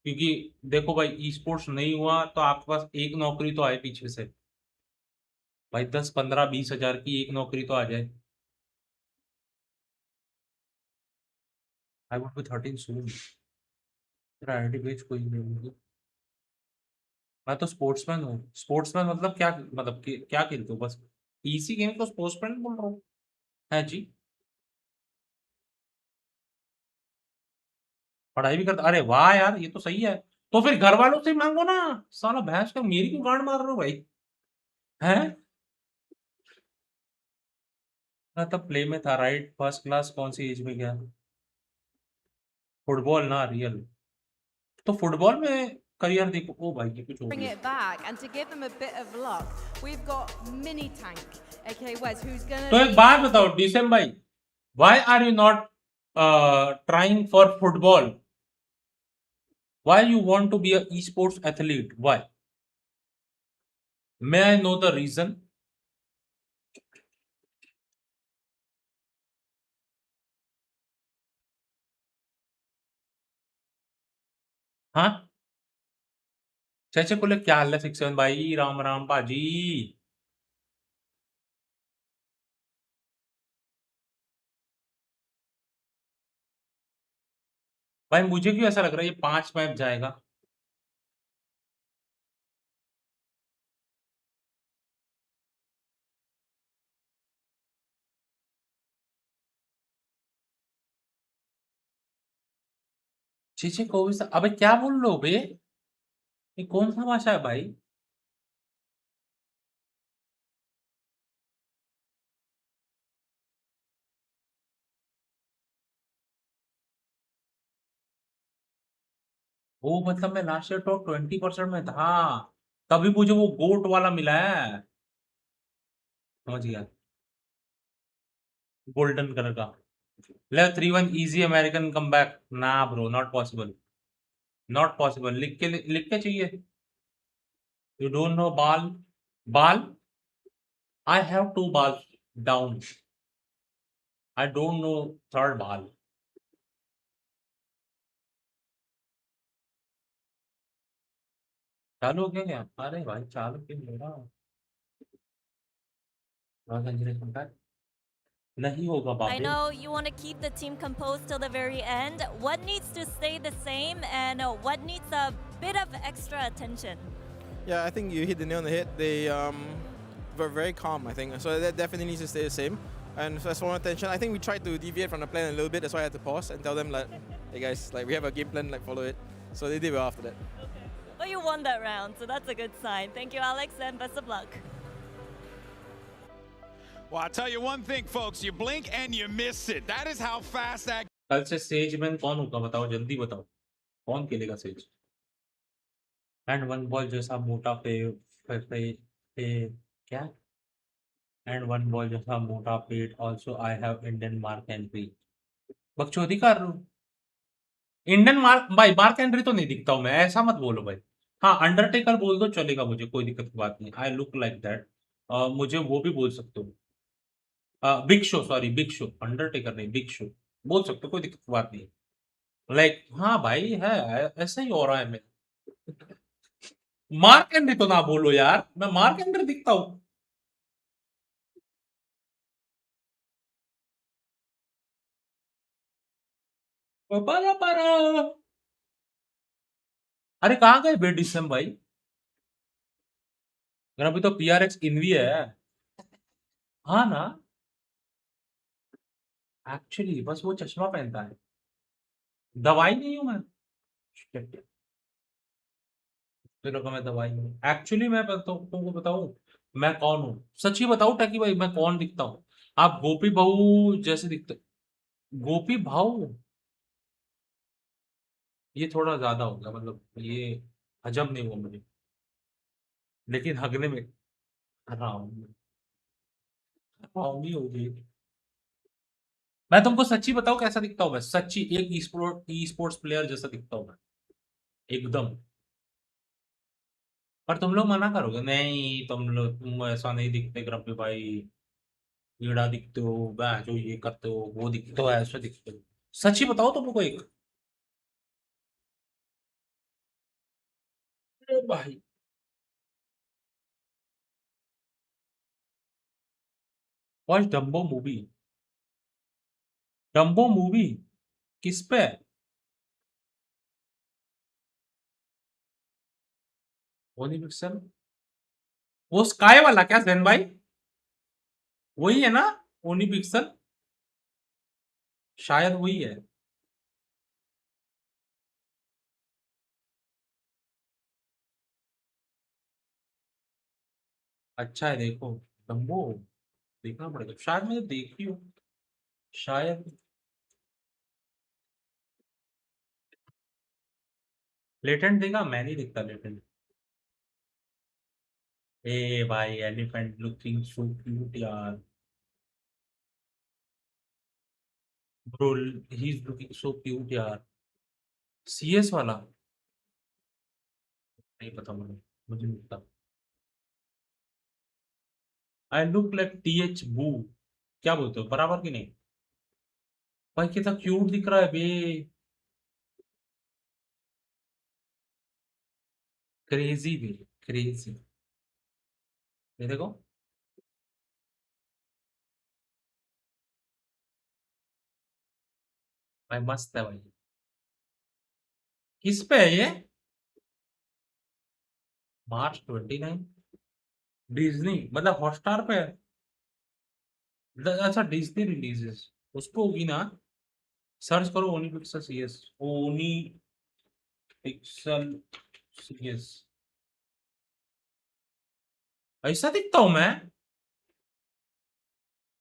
क्योंकि देखो भाई ई स्पोर्ट्स नहीं हुआ तो आपके पास एक नौकरी तो आए पीछे से भाई, 10 15 20 हजार की एक नौकरी तो आ जाए। आई वुड बी 13 सून। तेरा आईडी पेज कोई नहीं होगी। मैं तो स्पोर्ट्समैन हूँ। स्पोर्ट्समैन मतलब क्या, मतलब क्या खेलते हो? बस पीसी गेम तो स्पोर्ट्समैन बोल रहा हूँ। है जी। पढ़ाई भी करता, अरे वाह यार ये तो सही है। तो फिर घर वालों से मांगो ना, साला भैंस का मेरी क्यों गांड मार रहे हो भाई? हैं? मैं तो प्ले में था राइट, फर्स्ट क्लास कौन सी एज में गया? फुटबॉल ना रियल, तो फुटबॉल में करियर देखो। ओ भाई ये कुछ हो Bring गया। it back, and to give them a bit of luck, we've got Mini Tank, aka Wes, who's gonna. तो एक बात बताओ डिसेम भाई, why are you not trying for football? Why you want to be a esports athlete? Why? May I know the reason? हाँ चाचा को क्या हाल है? 67 भाई, राम राम पाजी। भाई मुझे क्यों ऐसा लग रहा है ये 5 मैच जाएगा? चीचे को भी अबे क्या बोल लो बे, ये कौन सा भाषा है भाई? वो मतलब मैं लास्ट ईयर टॉप 20% में था, तभी मुझे वो गोट वाला मिला है, समझ गया, गोल्डन कलर का। ले 3-1 इजी अमेरिकन कम बैक ना bro, not possible, not possible. लिख के चाहिए। यू डोंट नो बाल, बाल आई हैव 2 बाल down, I don't know third बाल। चालू हो गया क्या? अरे भाई चालू क्यों हो रहा? नहीं होगा I बाबे। know you want to keep the team composed till the very end. What needs to stay the same and what needs a bit of extra attention? Yeah, I think you hit the nail on the head. They were very calm, I think. So that definitely needs to stay the same. And as for attention, I think we tried to deviate from the plan a little bit. That's why I had to pause and tell them like, hey guys, like we have a game plan, like follow it. So they did well after that. Well, you won that round, so that's a good sign. Thank you, Alex, and best of luck. Well, I'll tell you one thing, folks. You blink and you miss it. That is how fast that... कल से says man कौन होगा बताओ, जल्दी बताओ, कौन खेलेगा says? And one ball जैसा मोटा पे क्या? एंड वन बॉल जैसा मोटा पेट, also I have Indian mark entry. बकचोदी कर रहा हूँ। इंडियन मार्क भाई, मार्क एंट्री तो नहीं दिखता हूँ मैं, ऐसा मत बोलो भाई। हाँ अंडरटेकर बोल दो चलेगा, मुझे कोई दिक्कत की बात नहीं। आई लुक लाइक दैट, मुझे वो भी बोल सकते हो। Big show, sorry big show, Undertaker नहीं, बिग शो बोल सकते हो, कोई दिक्कत की बात नहीं। लाइक हाँ भाई है, ऐसा ही हो रहा है। मैं मार्क एंट्री तो ना बोलो यार, मैं मार्क एंट्री दिखता हूँ। अरे कहाँ गए बेडिसम भाई? अभी तो PRX इनवी है। हाँ ना, एक्चुअली बस वो चश्मा पहनता है, दवाई नहीं हूँ मैं। चलो मैं दवाई हूँ एक्चुअली। मैं तुमको बताऊँ मैं कौन हूँ, सच्ची बताऊँ टकी भाई, मैं कौन दिखता हूँ? आप गोपी बहू जैसे दिखते। गोपी भाऊ ये थोड़ा ज्यादा हो गया, मतलब ये हजम नहीं हुआ मुझे, लेकिन हगने में आराम नहीं होगी। मैं तुमको सच्ची बताऊं कैसा दिखता हूँ मैं, सच्ची एक ई स्पोर्ट्स प्लेयर जैसा दिखता हूँ मैं एकदम। पर तुम लोग मना करोगे नहीं, तुम ऐसा नहीं दिखते ग्रम्पी भाई, कीड़ा दिखते हो, जो ये करते हो, वो दिखते हो, ऐसे दिखते हो। सच ही बताओ तुमको एक भाई। Watch Dumbo movie. Dumbo movie किस पे? ओनी पिक्सल, वो स्काई वाला क्या जैन भाई? वही है ना ओनी पिक्सल? शायद वही है। अच्छा है, देखो डम्बो देखना पड़ेगा, शायद मैंने देखी हो, शायद। लेटेंट देखा? मैं नहीं देखता लेटेंट। ए भाई एलिफेंट लुकिंग सो क्यूट यार, bro he is looking so cute यार। सीएस वाला नहीं पता मुझे नहीं पता। आई लुक लाइक टीएच बू, क्या बोलते हो, बराबर की नहीं? भाई कितना क्यूट दिख रहा है बे, क्रेजी बे, क्रेजी। ये देखो भाई, मस्त है भाई। किस पे है ये? मार्च 29 डिज्नी, मतलब हॉटस्टार पे है? अच्छा डिज्नी रिलीजेस उस पे होगी ना? सर्च करो ओनी पिक्सल सीएस, ओनी पिक्सल सीएस। ऐसा दिखता हूं मैं?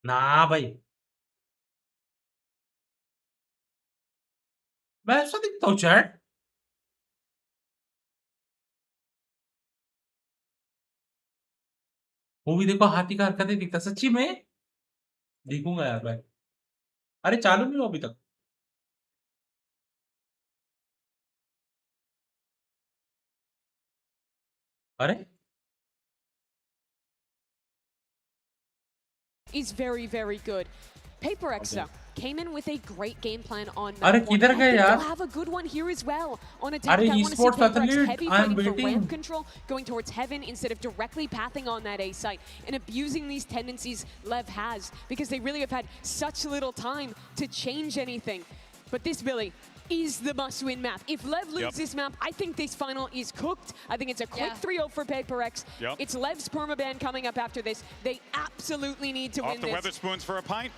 ना भाई, मैं ऐसा दिखता हूँ चैट? मूवी देखो, हाथी का हरकतें दिखता सच्ची में? देखूंगा यार भाई। अरे चालू नहीं हो अभी तक? अरे Is very, very good. PaperX though came in with a great game plan on अरे map one. किधर I गए think यार? they'll have a good one here as well. On attack, अरे I want to see esports PaperX athlete, heavy I am fighting for waiting. ramp control, going towards heaven instead of directly pathing on that A site and abusing these tendencies Lev has because they really have had such little time to change anything. But this, Billy, is the must-win map. If Lev loses this map, I think this final is cooked. I think it's a quick 3-0 for PaperX. It's Lev's permaban coming up after this. They absolutely need to Off win the this. Weatherspoons for a pint,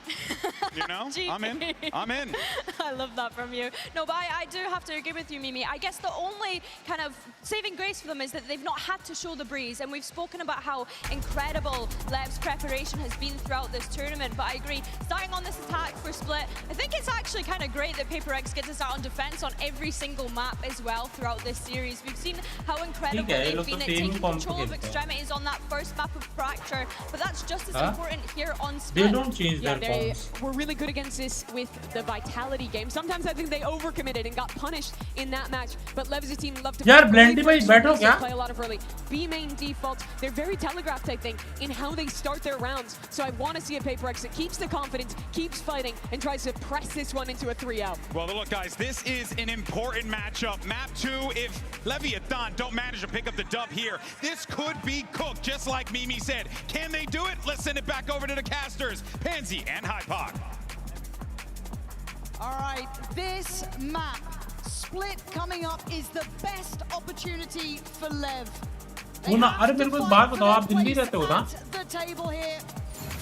you know? I'm in. I'm in. I love that from you. No, but I do have to agree with you, Mimi. I guess the only kind of saving grace for them is that they've not had to show the breeze, and we've spoken about how incredible Lev's preparation has been throughout this tournament, but I agree, starting on this attack for Split, I think it's actually kind of great that PaperX gets us out on defense on every single map as well throughout this series. We've seen how incredible they've been at taking control of extremities on that first map of Fracture, but that's just as important here on Split. They don't change their they forms. were really good against this with the Vitality game. Sometimes I think they overcommitted and got punished in that match, but Lev's team love to play a lot of early B main default. They're very telegraphed, I think, in how they start their rounds. So I want to see a PaperX that keeps the confidence, keeps fighting, and tries to press this one into a 3-0. Well, look, guys, this is an important matchup. Map 2, if Leviathan don't manage to pick up the dub here, this could be cooked, just like Mimi said. Can they do it? Let's send it back over to the casters, Pansy and Hypok. All right, this map, Split coming up, is the best opportunity for Lev. अरे मेरे को एक बात बताओ, आप दिल्ली रहते हो ना? The table here,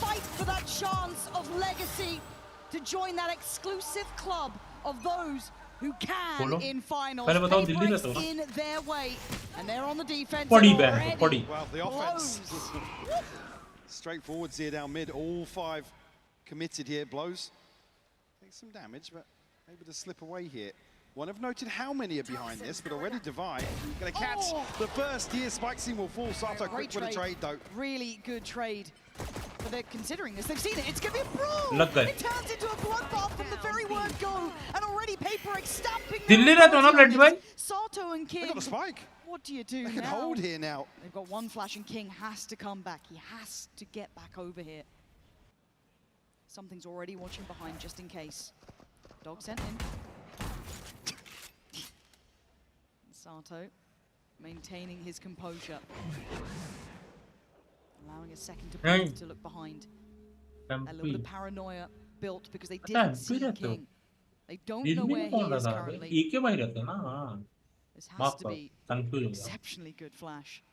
fight for that chance of legacy to join that exclusive club of those who can in finals. PaperX in their way, and they're on the defense already. Well, the offense straightforward here down mid. All 5 committed here. Blows take some damage, but able to slip away here. One have noted how many are behind this, but already Divide going to catch the first here. Spike Scene will fall. Sato quick with a trade though. Really good trade. But they're considering this. They've seen it. It's going to be a brawl. It turns into a bloodbath from the very word go. And already PaperX stamping. Sato and King. Look at the spike. What do you do now? They can hold here now. They've got one flash and King has to come back. He has to get back over here. Something's already watching behind just in case. Dog sent in. Sato maintaining his composure. Allowing a second to breathe to look behind. A little bit of paranoia built because they didn't see King. They don't know where he is currently. This has to be exceptionally good flash.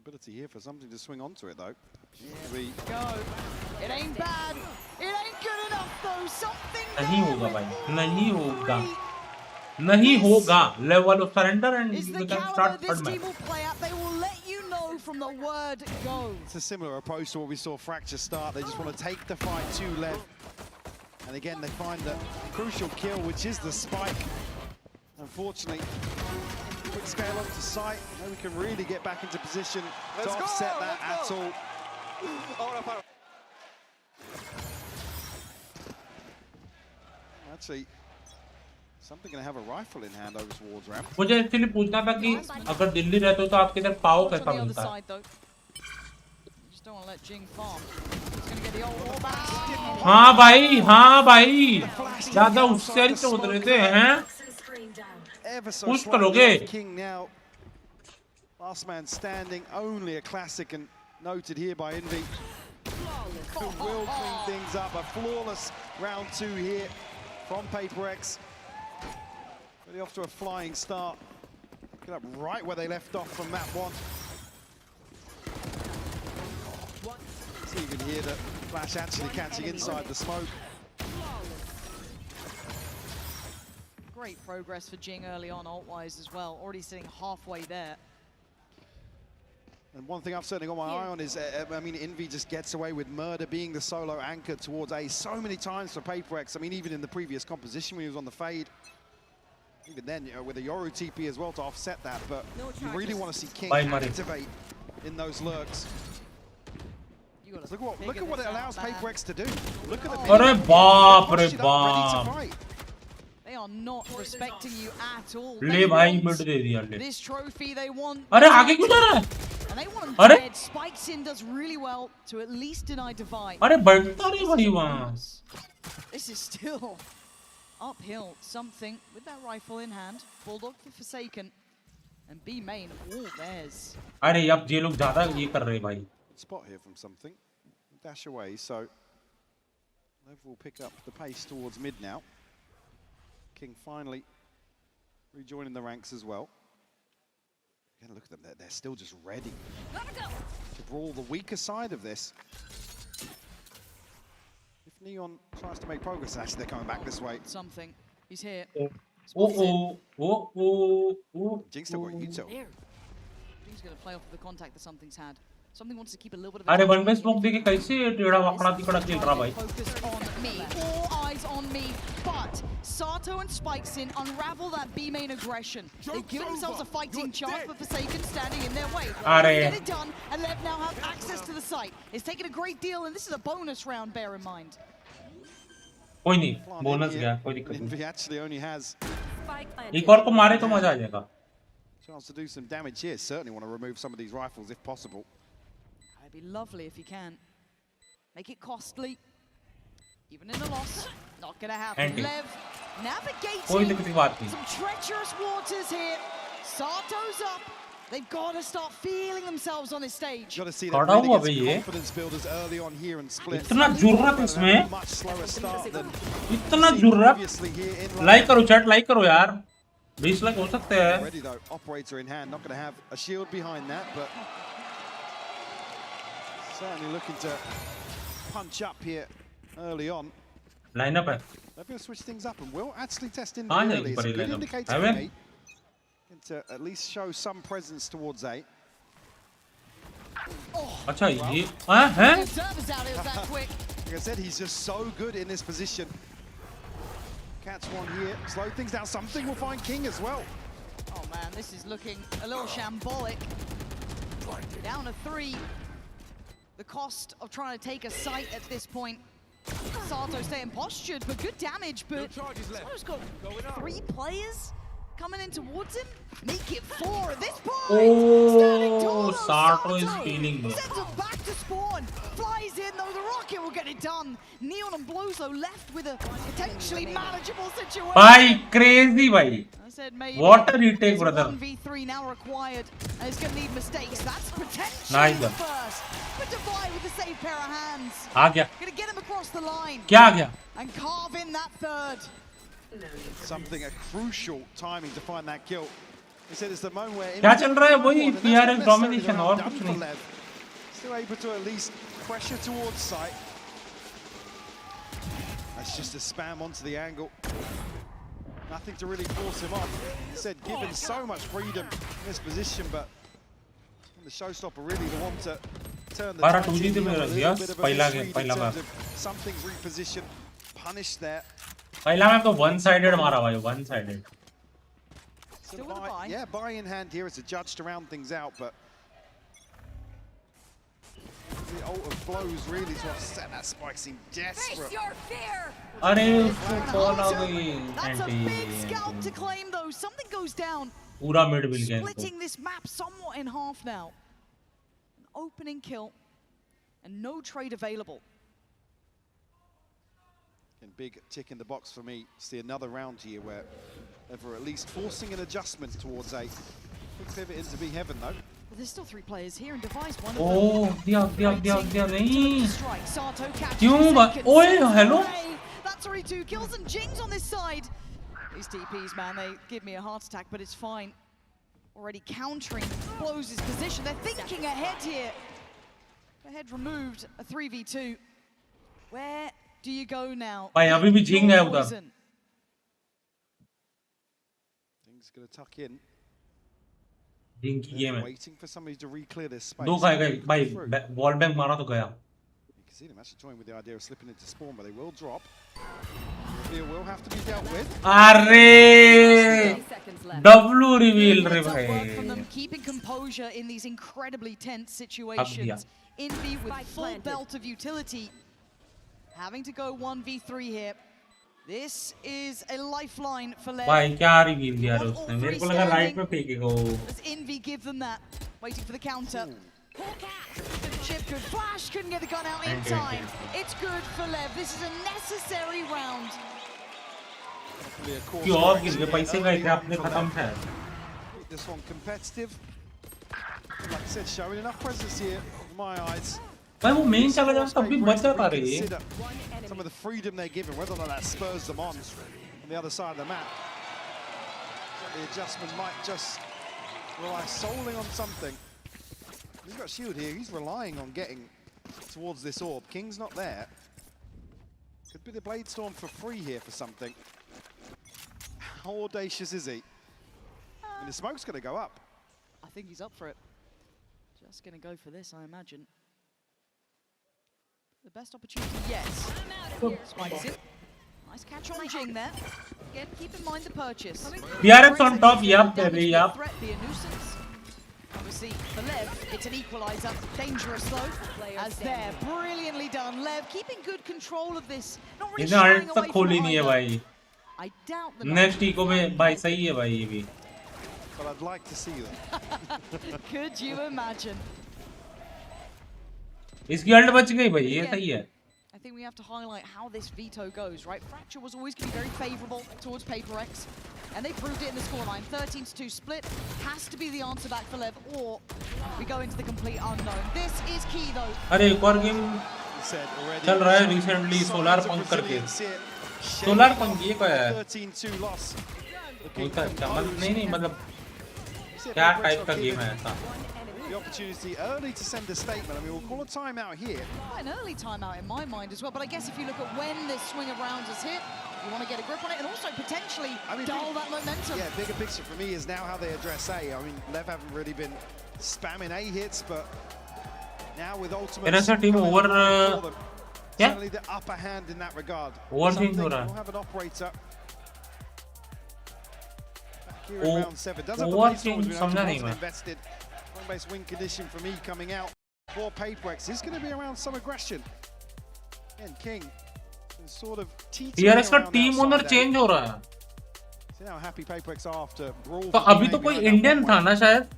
Ability here for something to swing onto it though. Yeah. Go. It ain't bad. It ain't good enough though. Something नहीं होगा भाई, नहीं होगा, नहीं होगा. Level of surrender and we can start third match. They will let you know from the word go. It's a similar approach to what we saw Fracture start. They just want to take the fight to Lev. And again, they find the crucial kill, which is the spike. Unfortunately, quick scale up to sight. Now we can really get back into position to offset that at all. Actually, something gonna have a rifle in hand over towards ramp. मुझे actually पूछना था कि अगर दिल्ली रहते हो तो आपके इधर पाव कैसा मिलता है? हाँ भाई ज़्यादा उससे ही चोद रहे थे हैं? Push करोगे? King now, last man standing, only a classic and noted here by Envy. Who will clean things up. A flawless round 2 here from PaperX. Really off to a flying start. Get up right where they left off from map 1. So you can hear the flash actually catching inside the smoke. Great progress for Jing early on, ult-wise as well. Already sitting halfway there. And one thing I've certainly got my eye on is, I mean, Envy just gets away with murder being the solo anchor towards A so many times for PaperX. I mean, even in the previous composition when he was on the fade, even then, you know, with a Yoru TP as well to offset that, but you really want to see King activate in those lurks. Look at what it allows PaperX to do. Look at the They are not respecting you at all. This trophy they want. And they want him dead. Spikes in does really well to at least deny Divide. This is still uphill. Something with that rifle in hand. Bulldog for Forsaken. And B main all theirs. Spot here from something. Dash away, so Lev will pick up the pace towards mid now. King finally rejoining the ranks as well. Again, look at them, they're still just ready to brawl the weaker side of this. If Neon tries to make progress, actually they're coming back this way. Something. He's here. Jing still got Yuto. Jing's going to play off of the contact that Something's had. Something wants to keep a little bit of अरे one में smoke देके कैसे टेढ़ा वकड़ा तिकड़ा खेल रहा भाई? Focus on me, all eyes on me. But Sato and Spikesin unravel that B main aggression. They've given themselves a fighting chance, but Forsaken standing in their way. Get it done, and Lev now have access to the site. It's taken a great deal, and this is a bonus round. Bear in mind. कोई नहीं, bonus गया, कोई दिक्कत नहीं. He actually only has एक और को मारे तो मजा आ जाएगा. Chance to do some damage here. Certainly want to remove some of these rifles if possible. It'd be lovely if you can. Make it costly. Even in a loss. Not gonna happen. Lev navigating some treacherous waters here. Sato's up. They've got to start feeling themselves on this stage. Got to see that really gets confidence builders early on here and split. इतना जुर्रत इसमें. Much slower start than इतना जुर्रत. Like करो chat, like करो यार. 20 like हो सकते हैं. Already though, operator in hand, not going to have a shield behind that, but certainly looking to punch up here early on. Line up. They're going to switch things up and will actually test in early. It's a good indicator for me. To at least show some presence towards A. अच्छा ये हैं? Like I said, he's just so good in this position. Catch one here, slow things down. Something will find King as well. Oh man, this is looking a little shambolic. Down to 3. The cost of trying to take a site at this point. Sato staying postured, but good damage. But Sato's got 3 players coming in towards him. Make it 4 at this point. Oh, Sato is feeling though. Sends him back to spawn. Flies in though. The rocket will get it done. Neon and Blozo left with a potentially manageable situation. Bhai, crazy bhai. I said maybe. What a retake, brother. 1v3 now required. And it's going to need mistakes. That's potentially nice the first. But Divide with the safe pair of hands. आ गया. Going to get him across the line. क्या आ गया? And carve in that third. Something a crucial timing to find that kill. He said it's the moment where क्या चल रहा है वही PRS domination और कुछ नहीं. Still able to at least pressure towards sight. That's just a spam onto the angle. Nothing to really force him off. He said given so much freedom in this position, but the showstopper really the one to turn the tide. Something's repositioned, punished there. पहला map तो one sided मारा भाई, one sided. Still with a buy. Yeah, buy in hand here as a judge to round things out, but the ult of blows really to offset that spike seemed desperate. अरे उसको call आ गई. That's a big scalp to claim though. Something goes down. पूरा mid मिल गया. Splitting this map somewhat in half now. An opening kill and no trade available. And big tick in the box for me. See another round here where they're at least forcing an adjustment towards A. Quick pivot into B heaven though. Well, there's still 3 players here and Device one of Oh, them. दिया नहीं. Strike. Sato catches क्यों बात? ओए hello. That's already 2 kills and Jings on this side. These TPs, man, they give me a heart attack, but it's fine. Already countering blows his position. They're thinking ahead here. Ahead removed, a 3v2. Where do you go now? भाई अभी भी Jing है उधर. Things gonna tuck in. Jing की game है. Waiting for somebody to re-clear this space. दो खाएगा भाई. Wall bank मारा तो गया. You can see them actually toying with the idea of slipping into spawn, but they will drop. Reveal will have to be dealt with. अरे W reveal रे भाई. From them keeping composure in these incredibly tense situations. Envy with full belt of utility. Having to go 1v3 here. This is a lifeline for Lev. भाई क्या reveal दिया रे उसने. मेरे को लगा right पे फेंकेगा वो. Does Envy give them that? Waiting for the counter. Chip could flash, couldn't get the gun out in time. It's good for Lev. This is a necessary round. क्यों और किसके पैसे गए थे आपने खत्म थे. This one competitive. Like I said, showing enough presence here in my eyes. भाई वो main चला जाए तब भी बच जाता रे. Some of the freedom they're given, whether or not that spurs them on the other side of the map. The adjustment might just rely solely on something. He's got shield here. He's relying on getting towards this orb. King's not there. Could be the Blade Storm for free here for something. How audacious is he? I mean, the smoke's going to go up. I think he's up for it. Just going to go for this, I imagine. The best opportunity yet. Spikes it. Nice catch on Jing there. Again, keep in mind the purchase. PRS on top, yep, baby, yep. Threat be a nuisance. Obviously, for Lev, it's an equalizer. Dangerous though, as there. Brilliantly done. Lev keeping good control of this. Not really shying away from either. I doubt the next eco में भाई सही है भाई ये भी. But I'd like to see them. Could you imagine? इसकी alt बच गई भाई, ये सही है. I think we have to highlight how this veto goes, right? Fracture was always going to be very favorable towards PaperX, and they proved it in the scoreline. 13-2 split has to be the answer back for Lev, or we go into the complete unknown. This is key, though. अरे एक और game चल रहा है recently solar पंक करके. Solar पंक ये क्या है? 13-2 loss. नहीं मतलब क्या टाइप का गेम है ऐसा? The opportunity early to send a statement. I mean, we'll call a timeout here. An early timeout in my mind as well, but I guess if you look at when this swing of rounds is hit, you want to get a grip on it and also potentially dull that momentum. Yeah, bigger picture for me is now how they address A. I mean, Lev haven't really been spamming A hits, but now with ultimate, team over, certainly the upper hand in that regard. We'll have an operator. Back here in round 7. Does have the play storms invested. Base win condition for me coming out for PaperX is going to be around some aggression. And King is sort of PRX का team owner change हो रहा है. See how happy PaperX are after Brawl. तो अभी तो कोई Indian था ना शायद,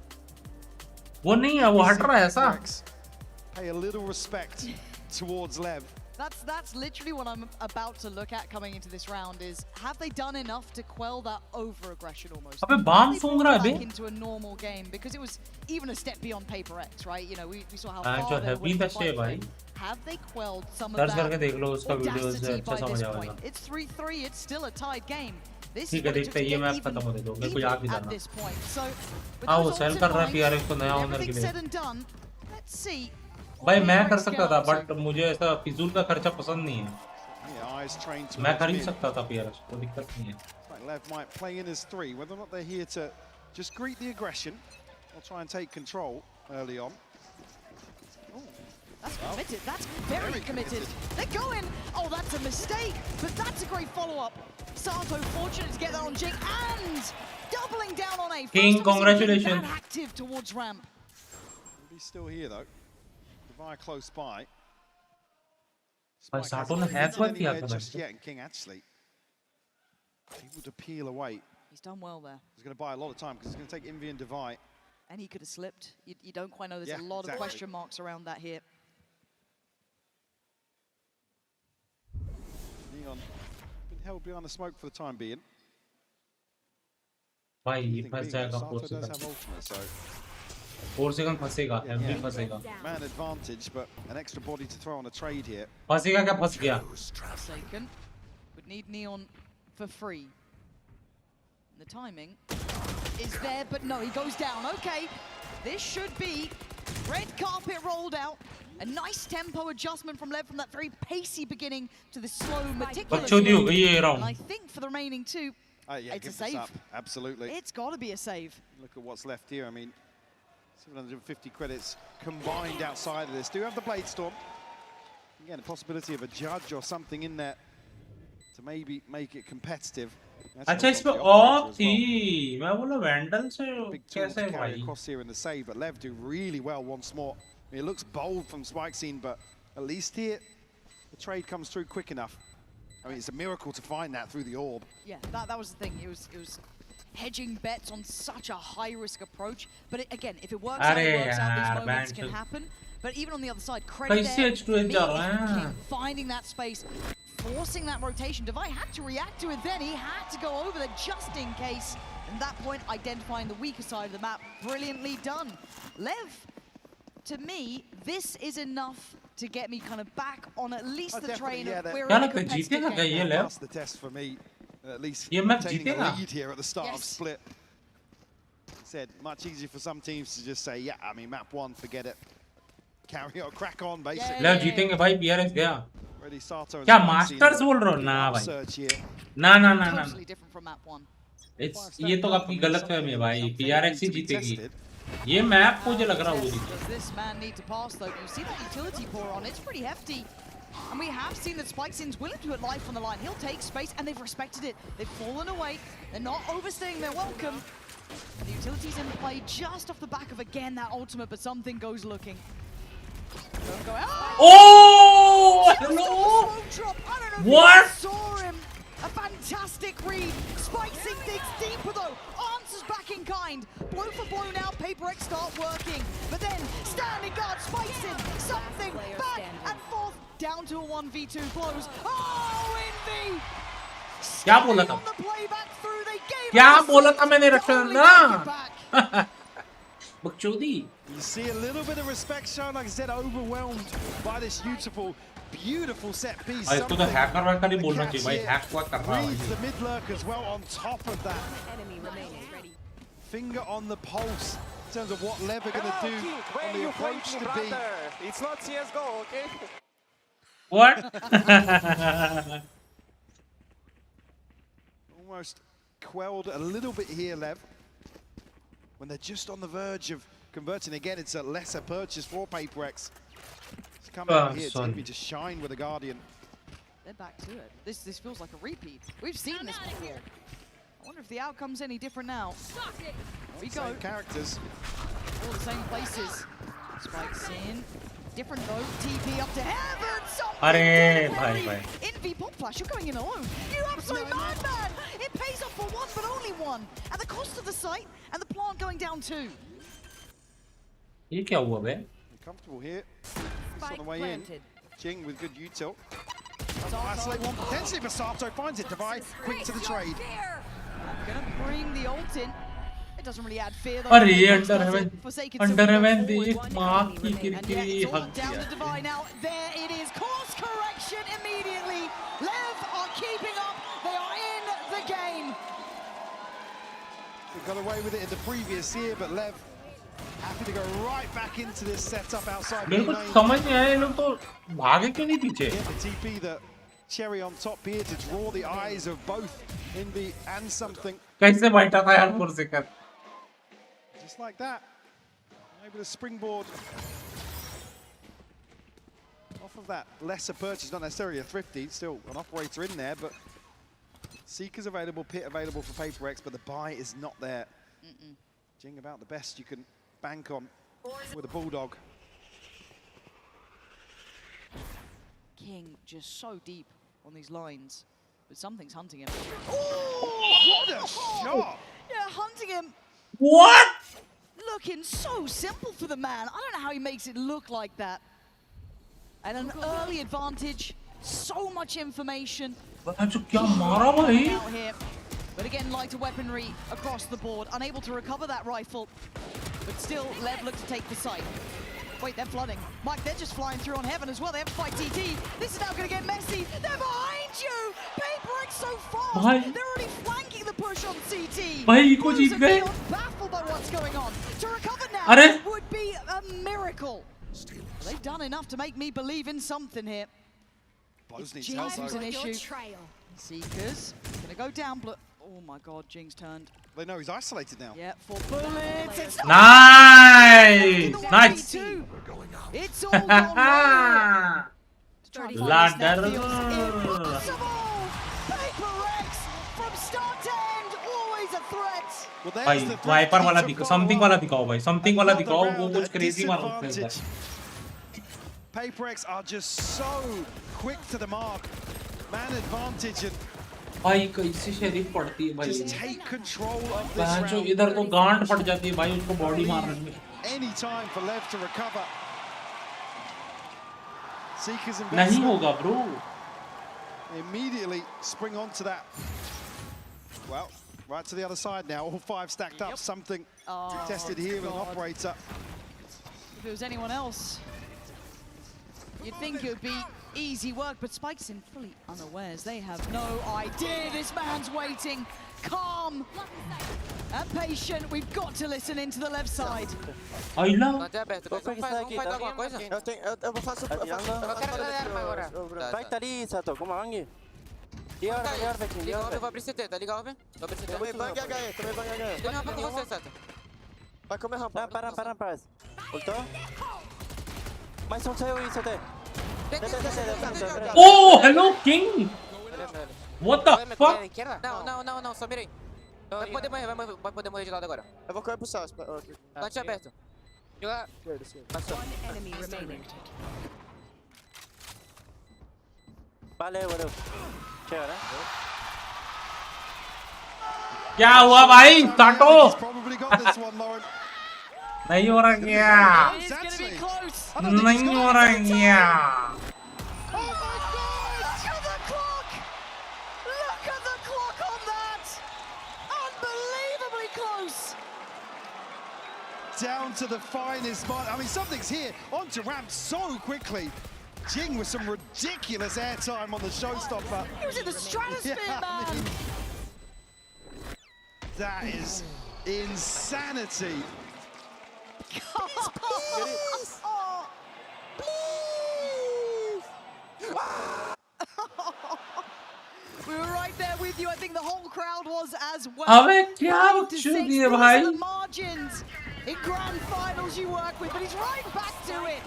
वो नहीं है, वो हट रहा है ऐसा. Pay a little respect towards Lev. That's literally what I'm about to look at coming into this round is have they done enough to quell that over aggression almost? अबे बाम सूंघ रहा है बे. Into a normal game because it was even a step beyond PaperX, right? You know, we saw how जो far they heavy were था शे भाई. Have they quelled some of search that? करके देख लो उसका वीडियो से अच्छा by समझ this आएगा. point? It's 3-3. It's still a tied game. This ठीक है, देखते हैं ये मैच खत्म होने दो, मेरे को याद भी at करना. this point. So हाँ वो सेल कर रहा है PRX को नया ओनर के everything लिए. said and done. Let's see. भाई मैं कर सकता था बट मुझे ऐसा फिजूल का खर्चा पसंद नहीं है. मैं खरीद सकता था PRX, कोई दिक्कत नहीं है. Lev might play in as 3, whether or not they're here to just greet the aggression or try and take control early on. That's committed. That's very committed. They're going. Oh, that's a mistake. But that's a great follow-up. Sato fortunate to get that on Jing and doubling down on A. King, congratulations. Active towards ramp. He's still here though. Devire close by. But Sato ne hack what kiya tha just yet, and King actually able to peel away. He's done well there. He's going to buy a lot of time because he's going to take Envy and Devire. And he could have slipped. You don't quite know. There's a lot of question marks around that here. Neon been held behind the smoke for the time being. भाई ये फंस जाएगा 4 second फंसेगा, MD फंसेगा. Man advantage, but an extra body to throw on a trade here. फंसेगा क्या? फंस गया. Second would need Neon for free. The timing is there, but no, he goes down. Okay, this should be red carpet rolled out. A nice tempo adjustment from Lev from that very pacey beginning to the slow, meticulous. And I think for the remaining two, it's a save. Absolutely. It's got to be a save. Look at what's left here. I mean, 750 credits combined outside of this. Do have the Blade Storm. Again, a possibility of a judge or something in there to maybe make it competitive. अच्छा इसमें of थी, मैं बोला vandal से कैसे भाई? Across here in the save, but Lev do really well once more. I mean, it looks bold from Spike Scene, but at least here the trade comes through quick enough. I mean, it's a miracle to find that through the orb. Yeah, that was the thing. It was hedging bets on such a high-risk approach. But again, if it works out, it works out. These moments can happen. But even on the other side, credit there, finding that space, forcing that rotation. Devai had to react to it then. He had to go over there just in case. And that point, identifying the weaker side of the map, brilliantly done. Lev, to me, this is enough to get me kind of back on at least the train of we're in a competitive game. That's the test for me. At least taking the lead here at the start of Split. Said much easier for some teams to just say, yeah, I mean, map 1, forget it. Carry on, crack on, basically. ले जीतेंगे भाई PRX गया. Ready, Sato. क्या masters बोल रहे हो? ना भाई. ना ना ना ना. ये तो आपकी गलत फहमी है भाई. PRX ही जीतेगी. ये मैप मुझे लग रहा है वो जीतेगी. This man need to pass though. You see that utility pour on. It's pretty hefty. And we have seen that Spikesin's willing to put life on the line. He'll take space, and they've respected it. They've fallen away. They're not overstaying their welcome. And the utility's in play just off the back of, again, that ultimate, but something goes looking. Don't go out. Oh! Hello? What? Saw him. A fantastic read. Spikesin digs deeper though. Answers back in kind. Blow for blow now. PaperX start working. But then standing guard Spikesin. Something back and forth. Down to a 1v2 blows. Oh, Envy! क्या बोला था? क्या बोला था मैंने रक्षण ना? बकचोदी. You see a little bit of respect shown, like I said, overwhelmed by this beautiful set piece. इसको तो हैकर वैकर नहीं बोलना चाहिए भाई. हैक क्या कर रहा है? Reads the mid lurk as well on top of that. Finger on the pulse in terms of what Lev are going to do on the approach to B. It's not CS:GO, okay? What? Almost quelled a little bit here, Lev. When they're just on the verge of converting again, it's a lesser purchase for PaperX. It's coming out here, Timmy just shine with the Guardian. They're back to it. This feels like a repeat. We've seen this before. I wonder if the outcome's any different now. Here we go. Same characters. All the same places. Spike's in. Different though. TP up to heaven. अरे भाई भाई. In 5v pop flash, you're going in alone. You absolute madman! It pays off for one, but only one. At the cost of the site, and the plant going down too. ये क्या हुआ बे? Comfortable here. It's on the way in. Jing with good util. Isolate one potentially, but Sato finds it. Divide quick to the trade. Gonna bring the ult in. It doesn't really add fear though. अरे under heaven देख माँ की किरकिरी हक down to Divide now. There it is. Course correction immediately. Lev are keeping up. They are in the game. They got away with it in the previous year, but Lev happy to go right back into this setup outside. मेरे को समझ नहीं आया ये लोग तो भागे क्यों नहीं पीछे? The TP, the cherry on top here to draw the eyes of both Invi and something. कैसे बैठा था यार पुरसिकर? Just like that. Maybe the springboard off of that lesser purchase, not necessarily a thrifty, still an operator in there, but Seeker's available, Pit available for PaperX, but the buy is not there. Jing about the best you can bank on with a Bulldog. King just so deep on these lines, but something's hunting him. Oh, what a shot! Yeah, hunting him. What? Looking so simple for the man. I don't know how he makes it look like that. And an early advantage, so much information. Out here. But again, lighter weaponry across the board, unable to recover that rifle. But still, Lev look to take the site. Wait, they're flooding. Mike, they're just flying through on Heaven as well. They have to fight TT. This is now going to get messy. They're behind you! PaperX so fast! They're already flanking the push on CT. Blues are beyond baffled by what's going on. To recover now would be a miracle. They've done enough to make me believe in something here. Jinx is an issue. Seekers gonna go down. Oh my God, Jinx turned. They know he's isolated now. Yeah, 4 bullets. It's Nice! Nice! It's all gone wrong. Ladder. Impossible! PaperX from start to end, always a threat. भाई wiper वाला दिखाओ, something वाला दिखाओ भाई, something वाला दिखाओ, वो कुछ crazy मार सकते हैं. PaperX are just so quick to the mark. Man advantage and भाई कैसे शेरिफ पड़ती है भाई. just take control of this round. जो इधर तो गांड फट जाती है भाई उसको बॉडी मारने में. Any time for Lev to recover. Seekers and नहीं होगा bro. Immediately spring onto that. Well, right to the other side now. All 5 stacked up. Something tested here with an operator. If it was anyone else, you'd think it would be easy work, but Spike's in fully unawares. They have no idea this man's waiting. Calm and patient. We've got to listen into the left side. I love. Vai tá ali, Sato, como mangi. Liga vai precisar, tá ligado, velho? Tô precisando. Também vai HE, também vai HE. Não, vai com você, Sato. Vai comer rampa. Para. Ultou? Mais um saiu isso até. Oh, hello King. What the fuck? Não, só mirei. Vai poder morrer de lado agora. Eu vou correr pro Sas. Bate aberto. Joga. Passou. Valeu. Chega, क्या हुआ भाई? काटो. नहीं हो रहा क्या? नहीं हो रहा क्या? Look at the clock on that! Unbelievably close! Down to the finest spot. I mean, something's here. Onto ramp so quickly. Jing with some ridiculous airtime on the showstopper. He was in the stratosphere, man! I mean, that is insanity. Please! We were right there with you. I think the whole crowd was as well. अबे क्या चुन दिए भाई? The margins in grand finals you work with, but he's right back to it.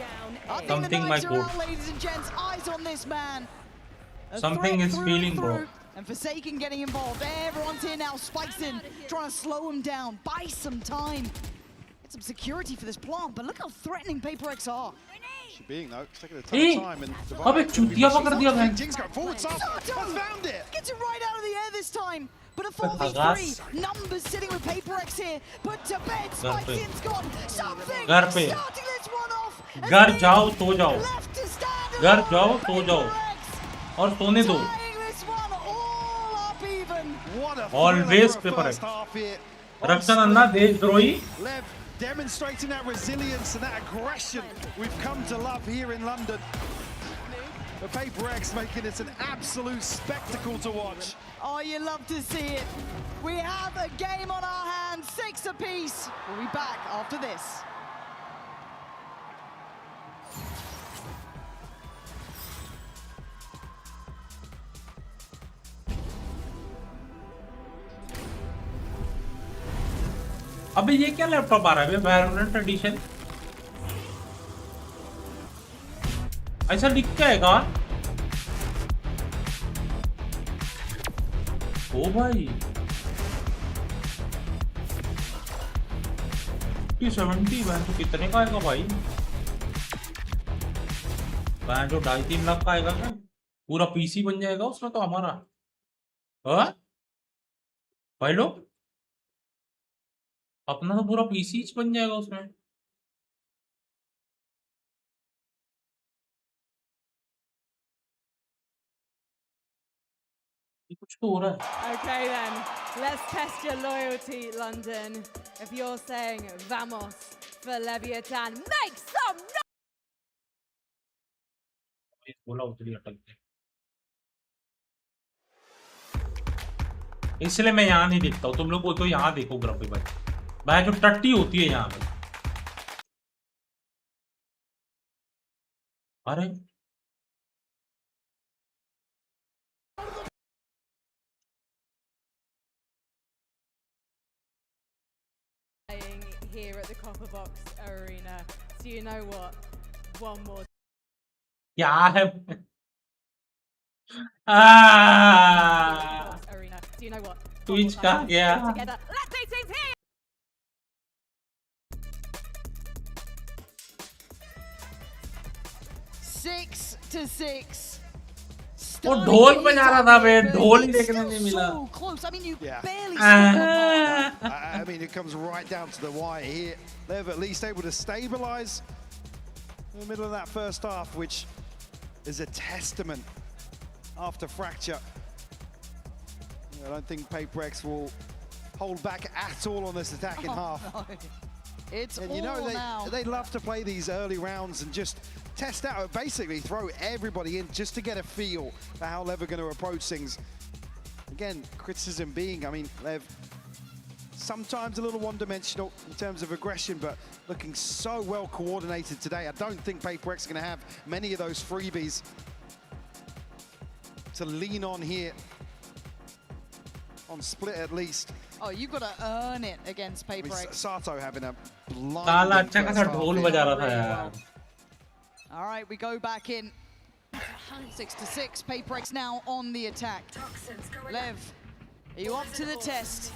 I think the nights are out, ladies and gents. Eyes on this man. Something is feeling, bro. And Forsaken getting involved. Everyone's here now. Spike's in, trying to slow him down, buy some time. Get some security for this plant, but look how threatening PaperX are. being though, it's taking a ton of time and अबे चूतिया पकड़ दिया मैं Jing's going forward, has found it. Gets it right out of the air this time. But a 4v3, numbers sitting with PaperX here. Put to bed, Spike's gone. Something starting this one off. घर जाओ सो जाओ घर जाओ सो जाओ और सोने दो Always PaperX रक्षण अन्ना देशद्रोही Demonstrating that resilience and that aggression we've come to love here in London. The PaperX making it an absolute spectacle to watch. Oh, you love to see it. We have a game on our hands, 6 apiece. We'll be back after this. अबे ये क्या laptop आ रहा है Valorant addition ऐसा दिखता है का ओ भाई 270 वैन तो कितने का आएगा भाई वैन जो 2.5-3 लाख का आएगा क्या पूरा पीसी बन जाएगा उसमें तो हमारा हाँ भाई लोग अपना तो पूरा पीसी बन जाएगा उसमें ये कुछ तो हो रहा है Okay then, let's test your loyalty, London. If you're saying vamos for Leviathan, make some noise! बोला उतरी अटक गई इसलिए मैं यहाँ नहीं देखता हूँ तुम लोग बोलते हो यहाँ देखो ग्रम्पी भाई जो टट्टी होती है यहाँ पे अरे Here at the Copper Box Arena. So you know what? One more. क्या है Arena. Do you know what? Twitch का क्या Together. Let's see teams here. Six to six. वो ढोल बजा रहा था बे ढोल ही देखने नहीं मिला So close. I mean, you barely I mean, it comes right down to the wire here. They're at least able to stabilize in the middle of that first half, which is a testament after fracture. I don't think PaperX will hold back at all on this attacking half. No. It's and all you know, now. they love to play these early rounds and just test out, basically throw everybody in just to get a feel for how Lev are going to approach things. Again, criticism being, I mean, Lev, sometimes a little one-dimensional in terms of aggression, but looking so well coordinated today. I don't think PaperX are going to have many of those freebies to lean on here. On split at least. Oh, you've got to earn it against PaperX. Sato having a blind. All right, we go back in. 6 to 6. PaperX now on the attack. Lev, are you up to the test?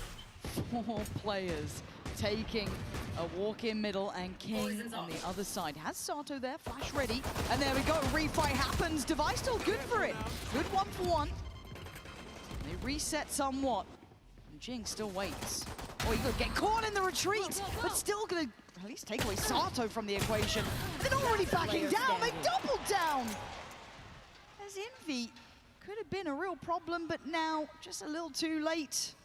4 players taking a walk in middle and King on the other side. Has Sato there, flash ready. And there we go, refight happens. Device still good for it. Good 1-for-1. They reset somewhat. And Jing still waits. Oh, he's gonna get caught in the retreat, but still gonna at least take away Sato from the equation. They're not already backing down, they doubled down! As Envy could have been a real problem, but now just a little too late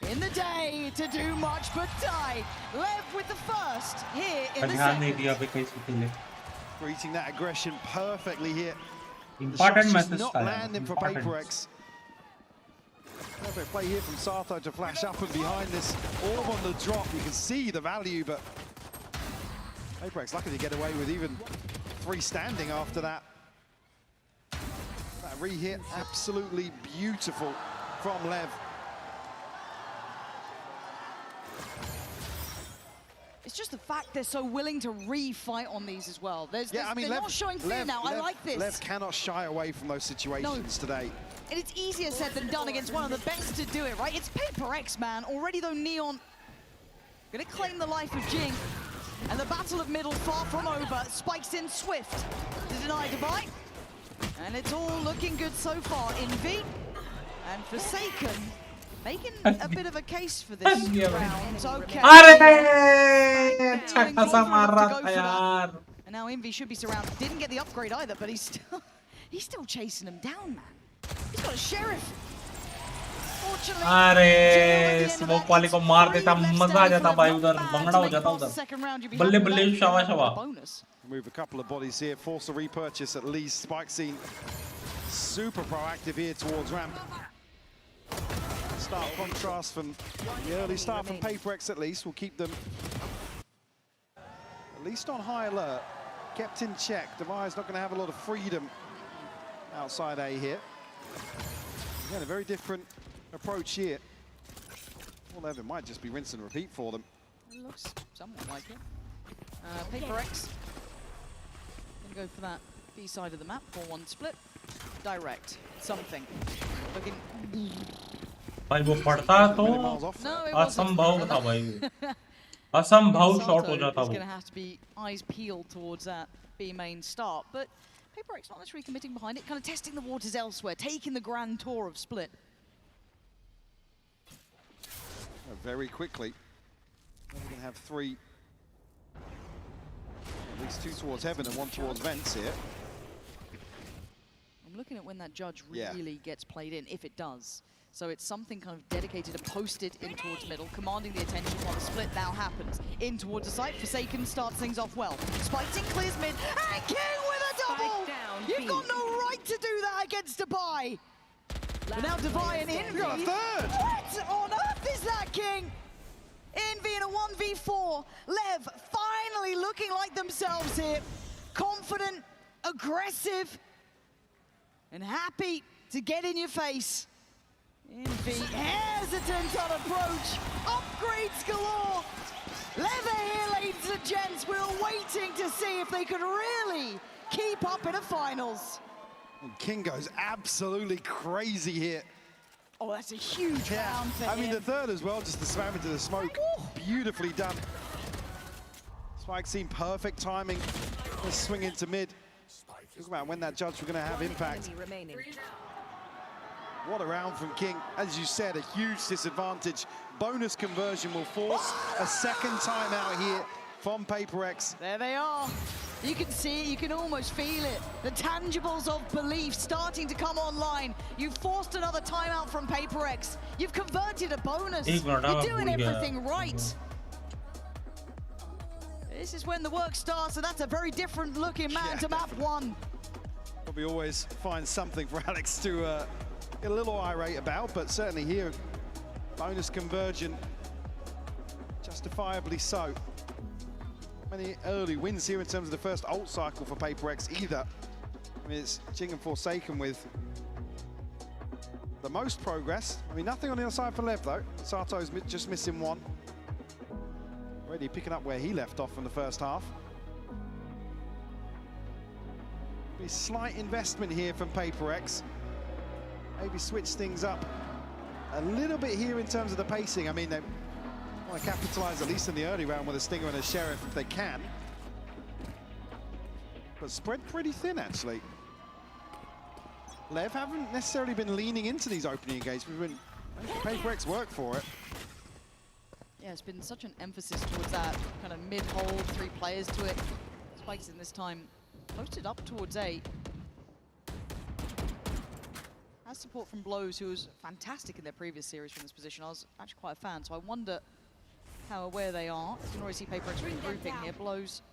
in the day to do much but die. Lev with the first here in the second. Greeting that aggression perfectly here. Important message. Not landing for PaperX. Perfect play here from Sato to flash up and behind this orb on the drop. You can see the value, but PaperX lucky to get away with even 3 standing after that. That re-hit, absolutely beautiful from Lev. It's just the fact they're so willing to re-fight on these as well. They're Lev, not showing fear now. I like this. Lev cannot shy away from those situations today. And it's easier said than done against one of the best to do it, right? It's PaperX, man. Already though, Neon gonna claim the life of Jing. And the battle of middle far from over. Spikes in swift to deny Dubai. And it's all looking good so far. Envy and Forsaken making a bit of a case for this round. Okay. And now Envy should be surrounded. Didn't get the upgrade either, but he's still chasing him down, man. He's got a sheriff. अरे smoke वाले को मार देता मजा आ जाता भाई उधर बंगड़ा हो जाता उधर बल्ले बल्ले Shava Shava Move a couple of bodies here, force a repurchase at least. Spike scene super proactive here towards ramp. Start contrast from the early start from PaperX at least will keep them at least on high alert, kept in check. Devi's not going to have a lot of freedom outside A here. Again, a very different approach here. Well, Evan might just be rinse and repeat for them. It looks somewhat like it. PaperX gonna go for that B side of the map, 4-1 split. Direct, something. Looking. भाई वो पड़ता तो असंभव था भाई असंभव shot हो जाता वो. He's gonna have to be eyes peeled towards that B main start, but PaperX not necessarily committing behind it, kind of testing the waters elsewhere, taking the grand tour of split. Very quickly, we're going to have three, at least two towards heaven and one towards vents here. I'm looking at when that judge really gets played in, if it does. So it's something kind of dedicated and posted in towards middle, commanding the attention while the split now happens. In towards the site, Forsaken starts things off well. Spikes in, clears mid, and King with a double! You've got no right to do that against Dubai! But now Dubai and Envy. Got a third! What on earth is that, King? Envy in a 1v4. Lev finally looking like themselves here. Confident, aggressive, and happy to get in your face. Envy hesitant on approach. Upgrades galore. Lev here, ladies and gents. We're waiting to see if they could really keep up in the finals. And King goes absolutely crazy here. Oh, that's a huge round for him. I mean, the third as well, just the slam into the smoke. Beautifully done. Spike scene, perfect timing. Let's swing into mid. Talk about when that judge were going to have impact. What a round from King. As you said, a huge disadvantage. Bonus conversion will force a second timeout here from PaperX. There they are. You can see it, you can almost feel it. The tangibles of belief starting to come online. You've forced another timeout from PaperX. You've converted a bonus. You're doing everything right. This is when the work starts, and that's a very different looking man to map one. Probably always find something for Alex to get a little irate about, but certainly here, bonus conversion, justifiably so. Many early wins here in terms of the first ult cycle for PaperX either. I mean, it's Jing and Forsaken with the most progress. I mean, nothing on the other side for Lev though. Sato's just missing one. Already picking up where he left off from the first half. Be slight investment here from PaperX. Maybe switch things up a little bit here in terms of the pacing. I mean, they want to capitalize at least in the early round with a Stinger and a Sheriff if they can. But spread pretty thin, actually. Lev haven't necessarily been leaning into these opening engagements. We've been making PaperX work for it. Yeah, it's been such an emphasis towards that kind of mid-hold, 3 players to it. Spikes in this time posted up towards A. Has support from Blows, who was fantastic in their previous series from this position. I was actually quite a fan, so I wonder how aware they are. You can already see PaperX regrouping here. Blows.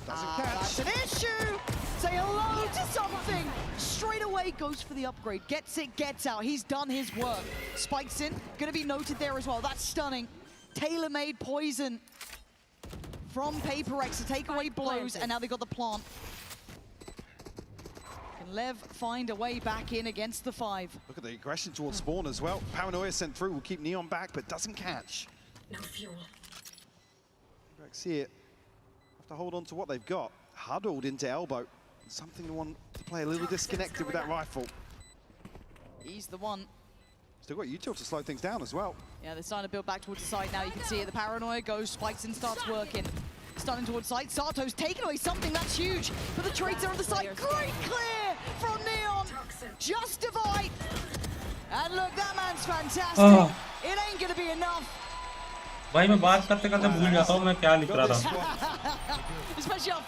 Doesn't catch. That's an issue! Say hello to something! Straight away goes for the upgrade. Gets it, gets out. He's done his work. Spikes in. Gonna be noted there as well. That's stunning. Tailor-made poison from PaperX to take away Blows, and now they got the plant. Can Lev find a way back in against the 5? Look at the aggression towards spawn as well. Paranoia sent through, will keep Neon back, but doesn't catch. No fuel. PaperX here have to hold on to what they've got. Huddled into elbow. Something to want to play a little disconnected with that rifle. He's the one. Still got util to slow things down as well. Yeah, they're starting to build back towards the side now. You can see it. The Paranoia goes, Spikes in, starts working. Starting towards site, Sato's taken away something that's huge, but the trades are on the side. Great clear from Neon. Just divide. And look, that man's fantastic. It ain't gonna be enough. भाई मैं बात करते करते भूल जाता हूँ मैं क्या लिख रहा था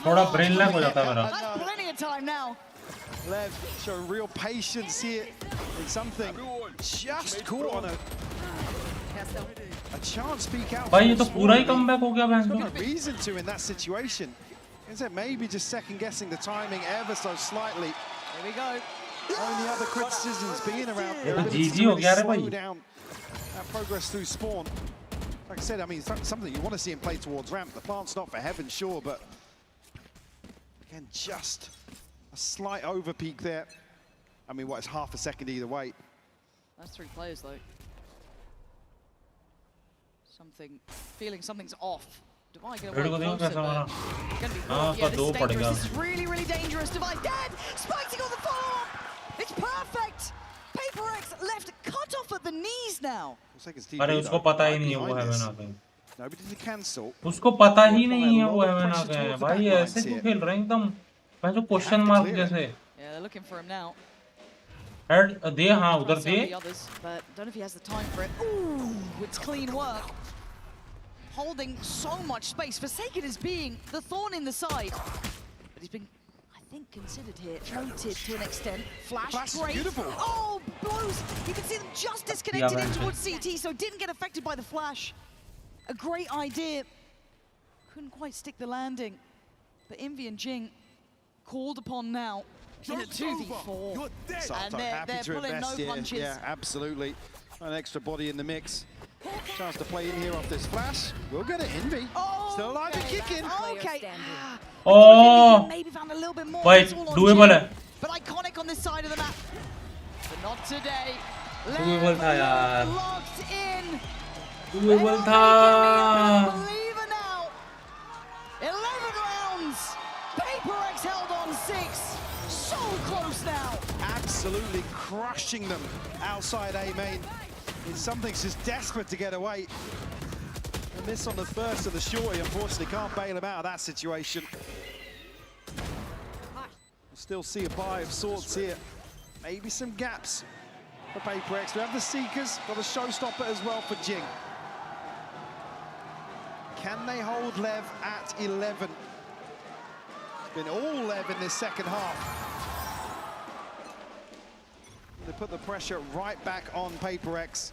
थोड़ा ब्रेन लैग हो जाता है मेरा plenty of time now. Lev showing real patience here in something just caught on a chance speak out. भाई ये तो पूरा ही कमबैक हो गया बहन No reason to in that situation. Is it maybe just second guessing the timing ever so slightly? Here we go. Only other criticisms being around. ये तो GG हो gaya re bhai. That progress through spawn. Like I said, I mean, something you want to see him play towards ramp. The plant's not for heaven, sure, but again, just a slight over peak there. I mean, what, it's half a second either way. That's 3 players, though. Feeling something's off. Divide get away closer, but gonna be yeah, this is dangerous. This is really, really dangerous. Divide dead! Spiking on the farm! It's perfect! PaperX left cut off at the knees now. अरे उसको पता ही नहीं है वो haven आ गए Nobody to cancel. उसको पता ही नहीं है वो हेवन आ गए भाई ऐसे क्यों खेल रहे हैं एकदम मैं जो क्वेश्चन मार्क जैसे Yeah, they're looking for him now. Head दे हाँ उधर दे But don't know if he has the time for it. Ooh, it's clean work. Holding so much space. Forsaken as being the thorn in the side. But he's been, I think, considered here. Floated to an extent. Flash great. Beautiful. Oh, blows. You can see them just disconnected in towards CT, so didn't get affected by the flash. A great idea. Couldn't quite stick the landing. But Envy and Jing called upon now in a 2v4. And they're pulling no punches. Yeah, absolutely. An extra body in the mix. Chance to play in here off this flash. We'll get it, Envy. Still alive and kicking. Okay. Oh, maybe found a little bit more. भाई doable है. But iconic on this side of the map. But not today. Doable था यार. Locked in. Doable था. Believer now. 11 rounds. PaperX held on 6. So close now. Absolutely crushing them outside A main. Something's just desperate to get away. And miss on the first of the shorty, unfortunately, can't bail him out of that situation. We'll still see a buy of sorts here. Maybe some gaps for PaperX. We have the Seekers, got a showstopper as well for Jing. Can they hold Lev at 11? It's been all Lev in this second half. They put the pressure right back on PaperX.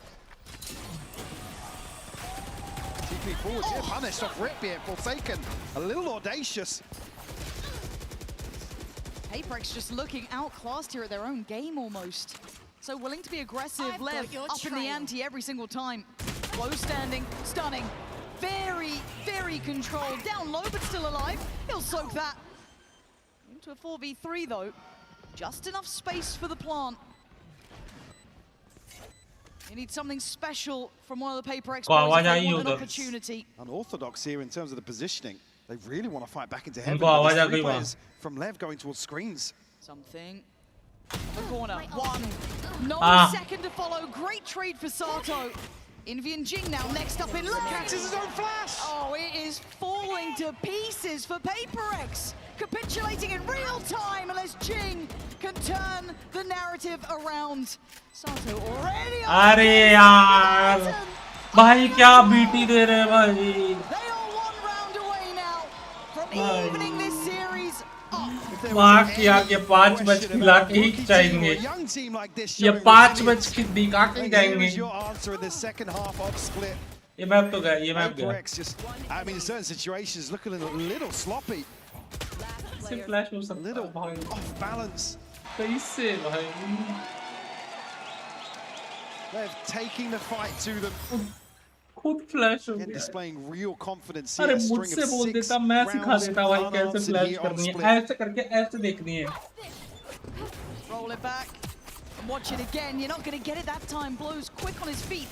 TP forward, yeah, punished off rip here, Forsaken. A little audacious. PaperX just looking outclassed here at their own game almost. So willing to be aggressive, Lev up in the ante every single time. Low standing, stunning. Very, very controlled. Down low, but still alive. He'll soak that. Into a 4v3 though. Just enough space for the plant. You need something special from one of the PaperX players. They want an opportunity. Unorthodox here in terms of the positioning. They really want to fight back into heaven. There's 3 players from Lev going towards screens. Something. The corner. 1. No second to follow. Great trade for Sato. Envy and Jing now next up in line. Catches his own flash. Oh, it is falling to pieces for PaperX. Capitulating in real time unless Jing can turn the narrative around. Sato already अरे यार भाई क्या BT दे रहे हैं भाई They are 1 round away now from evening this series up. Mark किया कि 5 match खिला के ही जाएंगे ये 5 मैच दिखा के जाएंगे ये मैप तो गया ये मैप गया I mean in certain situations looking a little sloppy. Flash हो सकता little off balance. कैसे भाई They're taking the fight to them. खुद फ्लैश हो गया displaying real confidence. अरे मुझसे बोल देता मैं सिखा देता भाई कैसे फ्लैश करनी है ऐसे करके ऐसे देखनी है Roll it back and watch it again. You're not going to get it that time. Blows quick on his feet.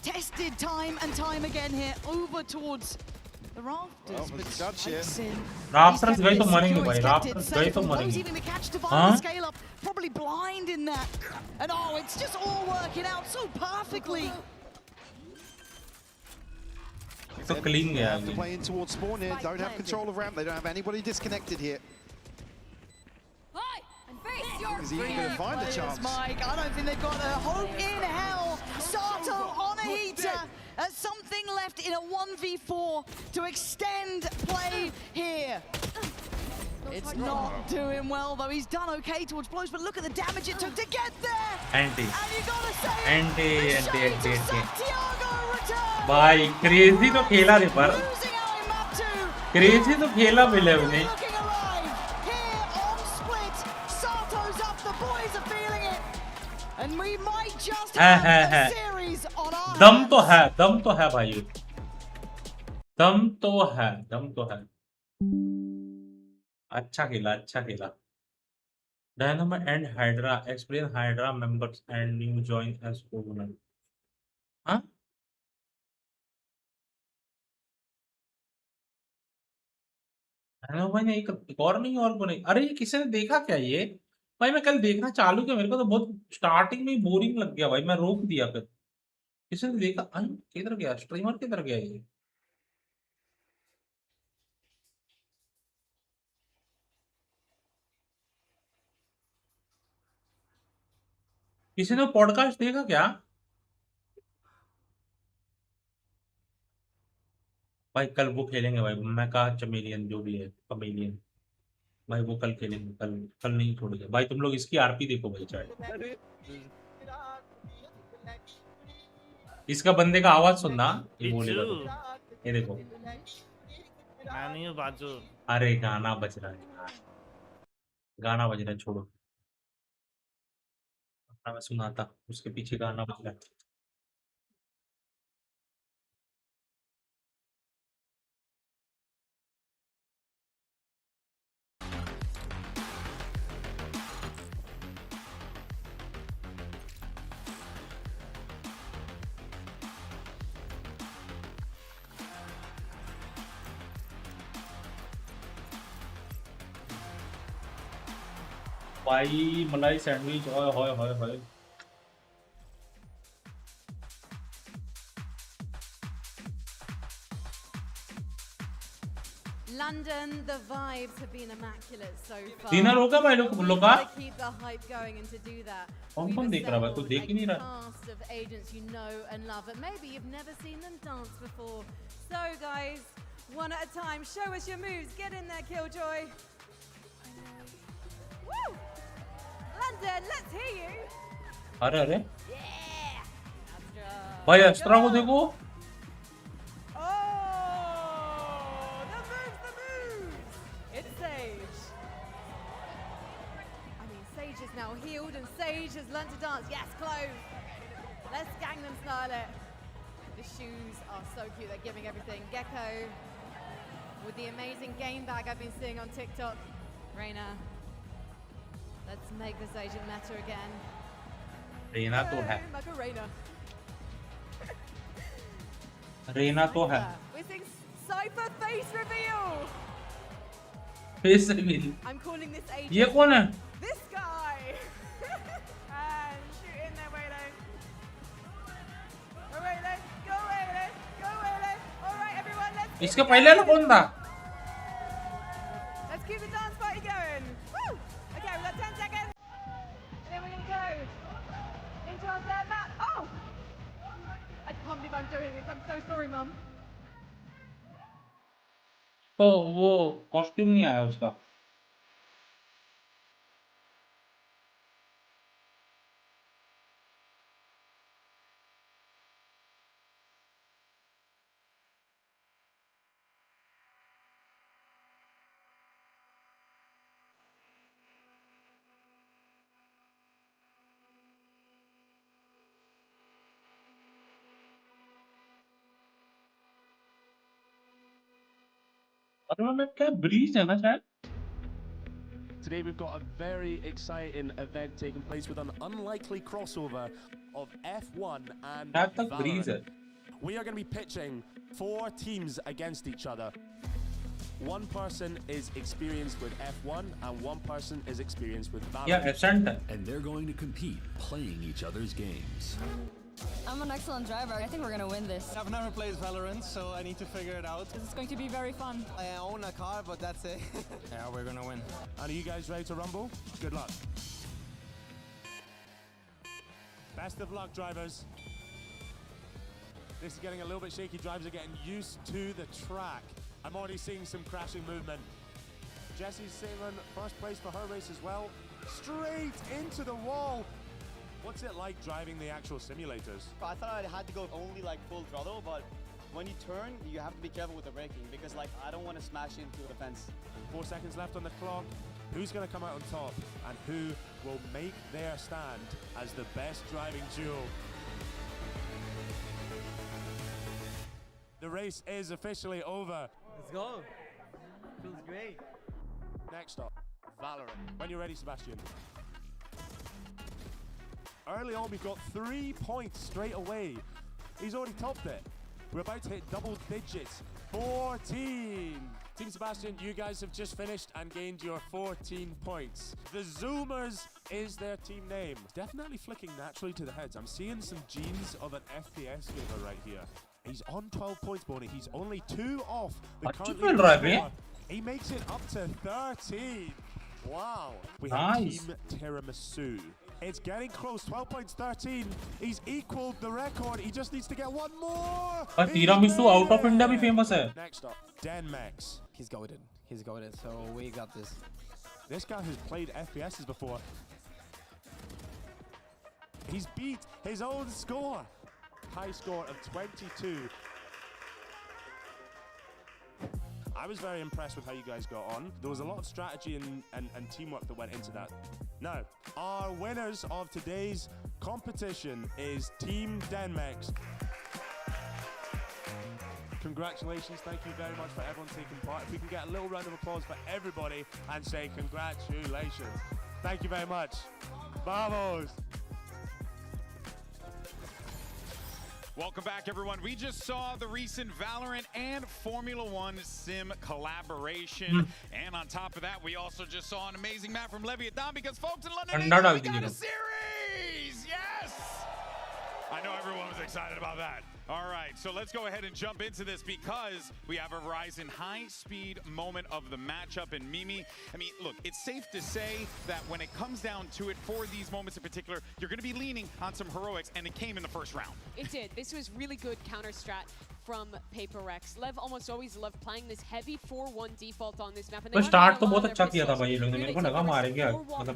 Tested time and time again here over towards the rafters. Rafters गए तो मरेंगे भाई Rafters गए तो मरेंगे even the catch to find the scale up, probably blind in that. And oh, it's just all working out so perfectly. तो clean They गया have to play in towards spawn here. Don't have control of ramp. They don't have anybody disconnected here. Is he even going to find a chance? Mike, I don't think they've got a hope in hell. Sato on a heater. Something left in a 1v4 to extend play here. It's not doing well though. He's done okay towards blows, but look at the damage it took to get there. Anti. And you gotta say, Anti. Santiago returns. भाई crazy तो खेला रे पर. Crazy तो खेला मिले उन्हें. And we might just have a series on our दम तो है भाई. दम तो है. अच्छा खेला. Dynamo and Hydra, experience Hydra members and new join as opponent. हाँ? भाई ने एक और नहीं और को नहीं. अरे ये किसी ने देखा क्या ये? भाई मैं कल देखना चालू किया, मेरे को तो बहुत स्टार्टिंग में ही बोरिंग लग गया भाई, मैं रोक दिया फिर. किसी ने देखा? किधर गया स्ट्रीमर, किधर गया ये? किसी ने पॉडकास्ट देखा क्या भाई? कल वो खेलेंगे भाई, मैं कहा चमेलियन जो भी है, कमेलियन भाई वो कल खेलेंगे. कल नहीं छोड़ेंगे भाई. तुम लोग इसकी आरपी देखो भाई. चैट इसका बंदे का आवाज सुनना, ये बोलेगा तो. ये देखो, अरे गाना बज रहा है, छोड़ो. मैं सुनाता, उसके पीछे गाना बज रहा है. भाई मलाई सैंडविच होय. London, the vibes have been immaculate so far. Dinner होगा भाई लोग का. Keep the hype going and to do that. कौन देख रहा है? कोई देख ही नहीं रहा. Cast of agents you know and love, but maybe you've never seen them dance before. So guys, one at a time, show us your moves. Get in there, Killjoy. Woo! London, let's hear you. अरे Yeah. भाई अस्त्रा को देखो. Now healed and Sage has learned to dance. Yes, Clove. Let's gang them, Scarlet. The shoes are so cute. They're giving everything. Gecko with the amazing game bag I've been seeing on TikTok. Reina. Let's make this agent meta again. Reina तो है. Macarena. Reina तो है. We're seeing Cypher face reveal. Face reveal. I'm calling this agent. ये कौन है? This guy. And shoot in there, Waylon. Go Waylon. Go Waylon. Go Waylon. All right, everyone, let's. इसके पहले वाला कौन था? Let's keep the dance party going. Woo! Okay, we've got 10 seconds. And then we're gonna go into our third map. Oh! I can't believe I'm doing this. I'm so sorry, Mum. तो वो costume नहीं आया उसका. Breeze है ना शायद. Today we've got a very exciting event taking place with an unlikely crossover of F1 and VALORANT. We are going to be pitching 4 teams against each other. One person is experienced with F1 and one person is experienced with VALORANT. Yeah, F1. And they're going to compete playing each other's games. I'm an excellent driver. I think we're gonna win this. I've never played Valorant, so I need to figure it out. It's going to be very fun. I own a car, but that's it. Yeah, we're gonna win. And are you guys ready to rumble? Good luck. Best of luck, drivers. This is getting a little bit shaky. Drivers are getting used to the track. I'm already seeing some crashing movement. Jessie's sailing first place for her race as well. Straight into the wall. What's it like driving the actual simulators? I thought I had to go only like full throttle, but when you turn, you have to be careful with the braking because like I don't want to smash into the fence. 4 seconds left on the clock. Who's going to come out on top and who will make their stand as the best driving duo? The race is officially over. Let's go. Feels great. Next up, Valorant. When you're ready, Sebastian. Early on, we've got 3 points straight away. He's already topped it. We're about to hit double digits. 14. Team Sebastian, you guys have just finished and gained your 14 points. The Zoomers is their team name. Definitely flicking naturally to the heads. I'm seeing some genes of an FPS gamer right here. He's on 12 points, Bonnie. He's only 2 off the current leading score. He makes it up to 13. Wow. We have Team Tiramisu. It's getting close. 12 points, 13. He's equaled the record. He just needs to get one more. Tiramisu out of India bhi famous hai. Next up, Denmax. He's goated. He's goated. So we got this. This guy has played FPSs before. He's beat his own score. High score of 22. I was very impressed with how you guys got on. There was a lot of strategy and teamwork that went into that. Now, our winners of today's competition is Team Denmax. Congratulations, thank you very much for everyone taking part. If we can get a little round of applause for everybody and say congratulations. Thank you very much. Vamos! Welcome back, everyone. We just saw the recent Valorant and Formula One sim collaboration. And on top of that, we also just saw an amazing map from Leviathan because folks in London, we got a series! Yes! I know everyone was excited about that. All right, so let's go ahead and jump into this because we have a Ryzen high-speed moment of the matchup. And Mimi, I mean, look, it's safe to say that when it comes down to it, for these moments in particular, you're going to be leaning on some heroics, and it came in the first round. It did. This was really good counter strat from Periferals. Lev almost always loved playing this heavy 4-1 default on this map. तो start तो बहुत अच्छा किया था भाई लोगों ने मेरे को लगा मारेंगे मतलब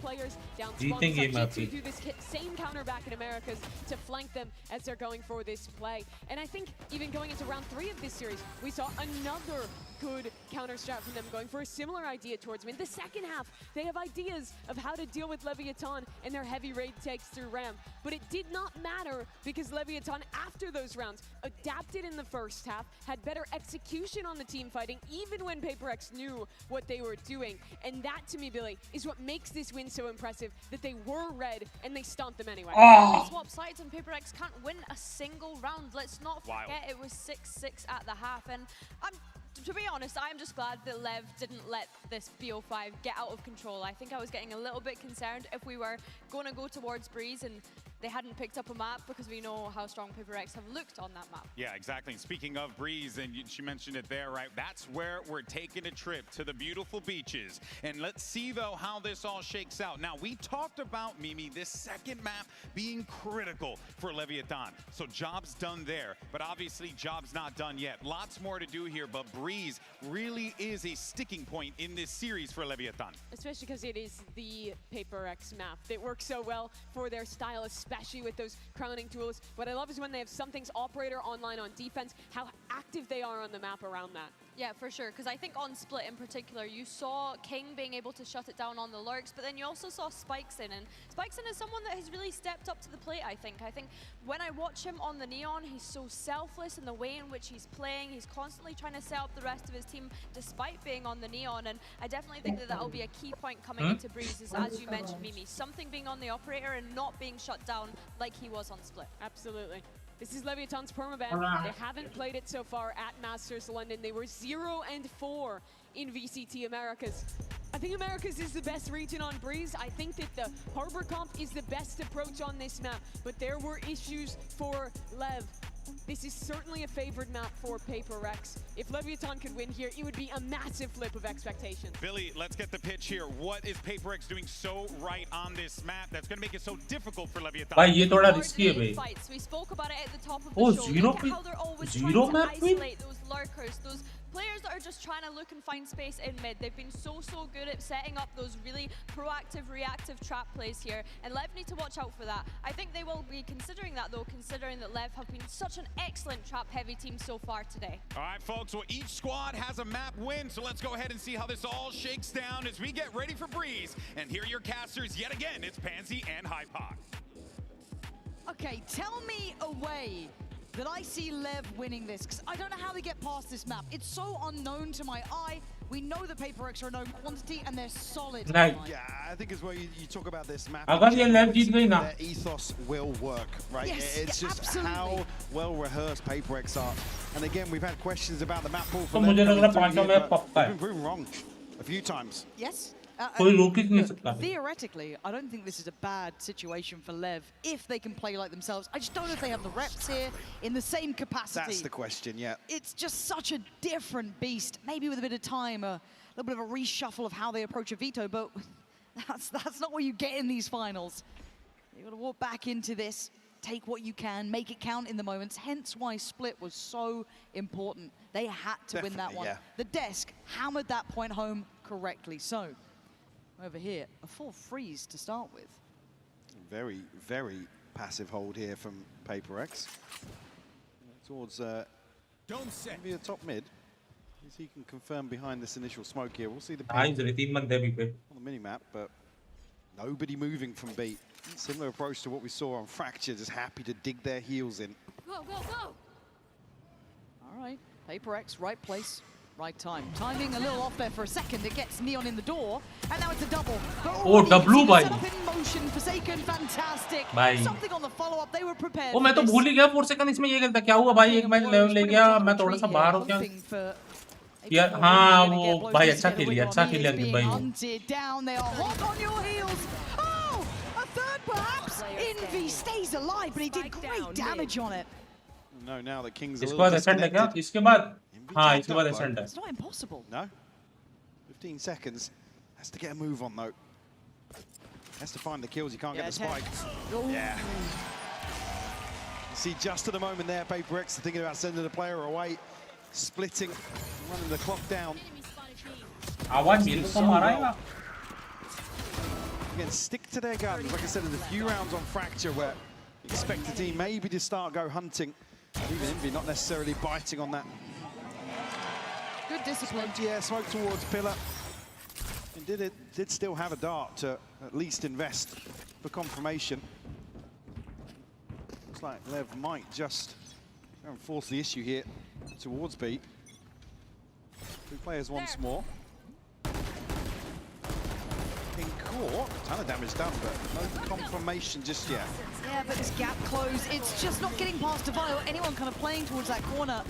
जीतेंगे match to do this same counter back in Americas to flank them as they're going for this play. And I think even going into round 3 of this series, we saw another good counter strat from them going for a similar idea towards me. In the second half, they have ideas of how to deal with Leviathan and their heavy raid takes through ramp. But it did not matter because Leviathan, after those rounds, adapted in the first half, had better execution on the team fighting, even when PaperX knew what they were doing. And that, to me, Billy, is what makes this win so impressive, that they were red and they stomped them anyway. They swapped sides and PaperX can't win a single round. Let's not forget it was 6-6 at the half. And to be honest, I'm just glad that Lev didn't let this BO5 get out of control. I think I was getting a little bit concerned if we were going to go towards Breeze and they hadn't picked up a map, because we know how strong PaperX have looked on that map. Yeah, exactly. And speaking of Breeze, and she mentioned it there, right? That's where we're taking a trip to the beautiful beaches. And let's see, though, how this all shakes out. Now, we talked about, Mimi, this second map being critical for Leviathan. So job's done there, but obviously job's not done yet. Lots more to do here, but Breeze really is a sticking point in this series for Leviathan. Especially because it is the PaperX map. They work so well for their style, especially with those crowning tools. What I love is when they have something's operator online on defense, how active they are on the map around that. Yeah, for sure, because I think on Split in particular, you saw King being able to shut it down on the lurks, but then you also saw Spikeson, and Spikeson is someone that has really stepped up to the plate, I think. I think when I watch him on the Neon, he's so selfless in the way in which he's playing. He's constantly trying to set up the rest of his team despite being on the Neon, and I definitely think that that'll be a key point coming into Breeze, is, as you mentioned, Mimi, something being on the operator and not being shut down like he was on Split. Absolutely. This is Leviathan's permaban. They haven't played it so far at Masters London. They were 0-4 in VCT Americas. I think Americas is the best region on Breeze. I think that the Harbor Comp is the best approach on this map, but there were issues for Lev. This is certainly a favored map for PaperX. If Leviathan could win here, it would be a massive flip of expectation. Billy, let's get the pitch here. What is PaperX doing so right on this map that's going to make it so difficult for Leviathan? भाई ये थोड़ा risky है भाई. We spoke about it at the top of the show. Look at how they're always trying to isolate those lurkers, those players that are just trying to look and find space in mid. They've been so good at setting up those really proactive, reactive trap plays here, and Lev need to watch out for that. I think they will be considering that though, considering that Lev have been such an excellent trap-heavy team so far today. All right, folks, well, each squad has a map win, so let's go ahead and see how this all shakes down as we get ready for Breeze. And here are your casters yet again. It's Pansy and Hypox. Okay, tell me a way that I see Lev winning this, because I don't know how they get past this map. It's so unknown to my eye. We know that PaperX are a known quantity and they're solid. Right. Yeah, I think it's where you talk about this map. अगर ये Lev जीत गई ना, their ethos will work, right? Yes, it's just absolutely. how well rehearsed PaperX are. And again, we've had questions about the map pool तो for मुझे लग रहा है them. पांचों में पक्का We've है. been proven wrong a few times. Yes. कोई रोक ही नहीं सकता. Theoretically, I don't think this is a bad situation for Lev if they can play like themselves. I just don't know if they have the reps here in the same capacity. That's the question, yeah. It's just such a different beast. Maybe with a bit of time, a little bit of a reshuffle of how they approach a veto, but that's not what you get in these finals. You've got to walk back into this, take what you can, make it count in the moments, hence why Split was so important. They had to win that one. Yeah. The desk hammered that point home correctly. So, over here, a full freeze to start with. Very, very passive hold here from PaperX. Towards maybe a top mid. As he can confirm behind this initial smoke here. We'll see the on the mini-map, but nobody moving from B. Similar approach to what we saw on Fracture, just happy to dig their heels in. Go, go, go! All right, PaperX, right place, right time. Timing a little off there for a second. It gets Neon in the door, and now it's a double. Oh, double by. Set up in motion, Forsaken, fantastic. Bye. Something on the follow-up. They were prepared. Oh, मैं तो भूल ही गया 4 second इसमें ये करता क्या हुआ भाई एक मैच लेवल ले गया मैं थोड़ा सा बाहर हो गया यार हाँ वो भाई अच्छा खेलिया भाई hunted down. They are hot on your heels. Oh, a third perhaps. Envy stays alive, but he did great damage on it. No, now the King's a इसके little बाद एसेंट है क्या इसके बाद हाँ इसके बाद एसेंट है It's not impossible. No. 15 seconds. Has to get a move on though. Has to find the kills. You can't get the spike. Yeah. You see just at the moment there, PaperX are thinking about sending the player away. Splitting, running the clock down. आवाज मेरे को मारा है Again, stick to their guns. Like I said, there's a few rounds on Fracture where you expect the team maybe to go hunting. Even Envy not necessarily biting on that. Good discipline. Yeah, smoke towards Pillar. And did still have a dart to at least invest for confirmation. Looks like Lev might just go and force the issue here towards B. 2 players once more. In court, a ton of damage done, but no confirmation just yet. Yeah, but this gap close, it's just not getting past Divide or anyone kind of playing towards that corner.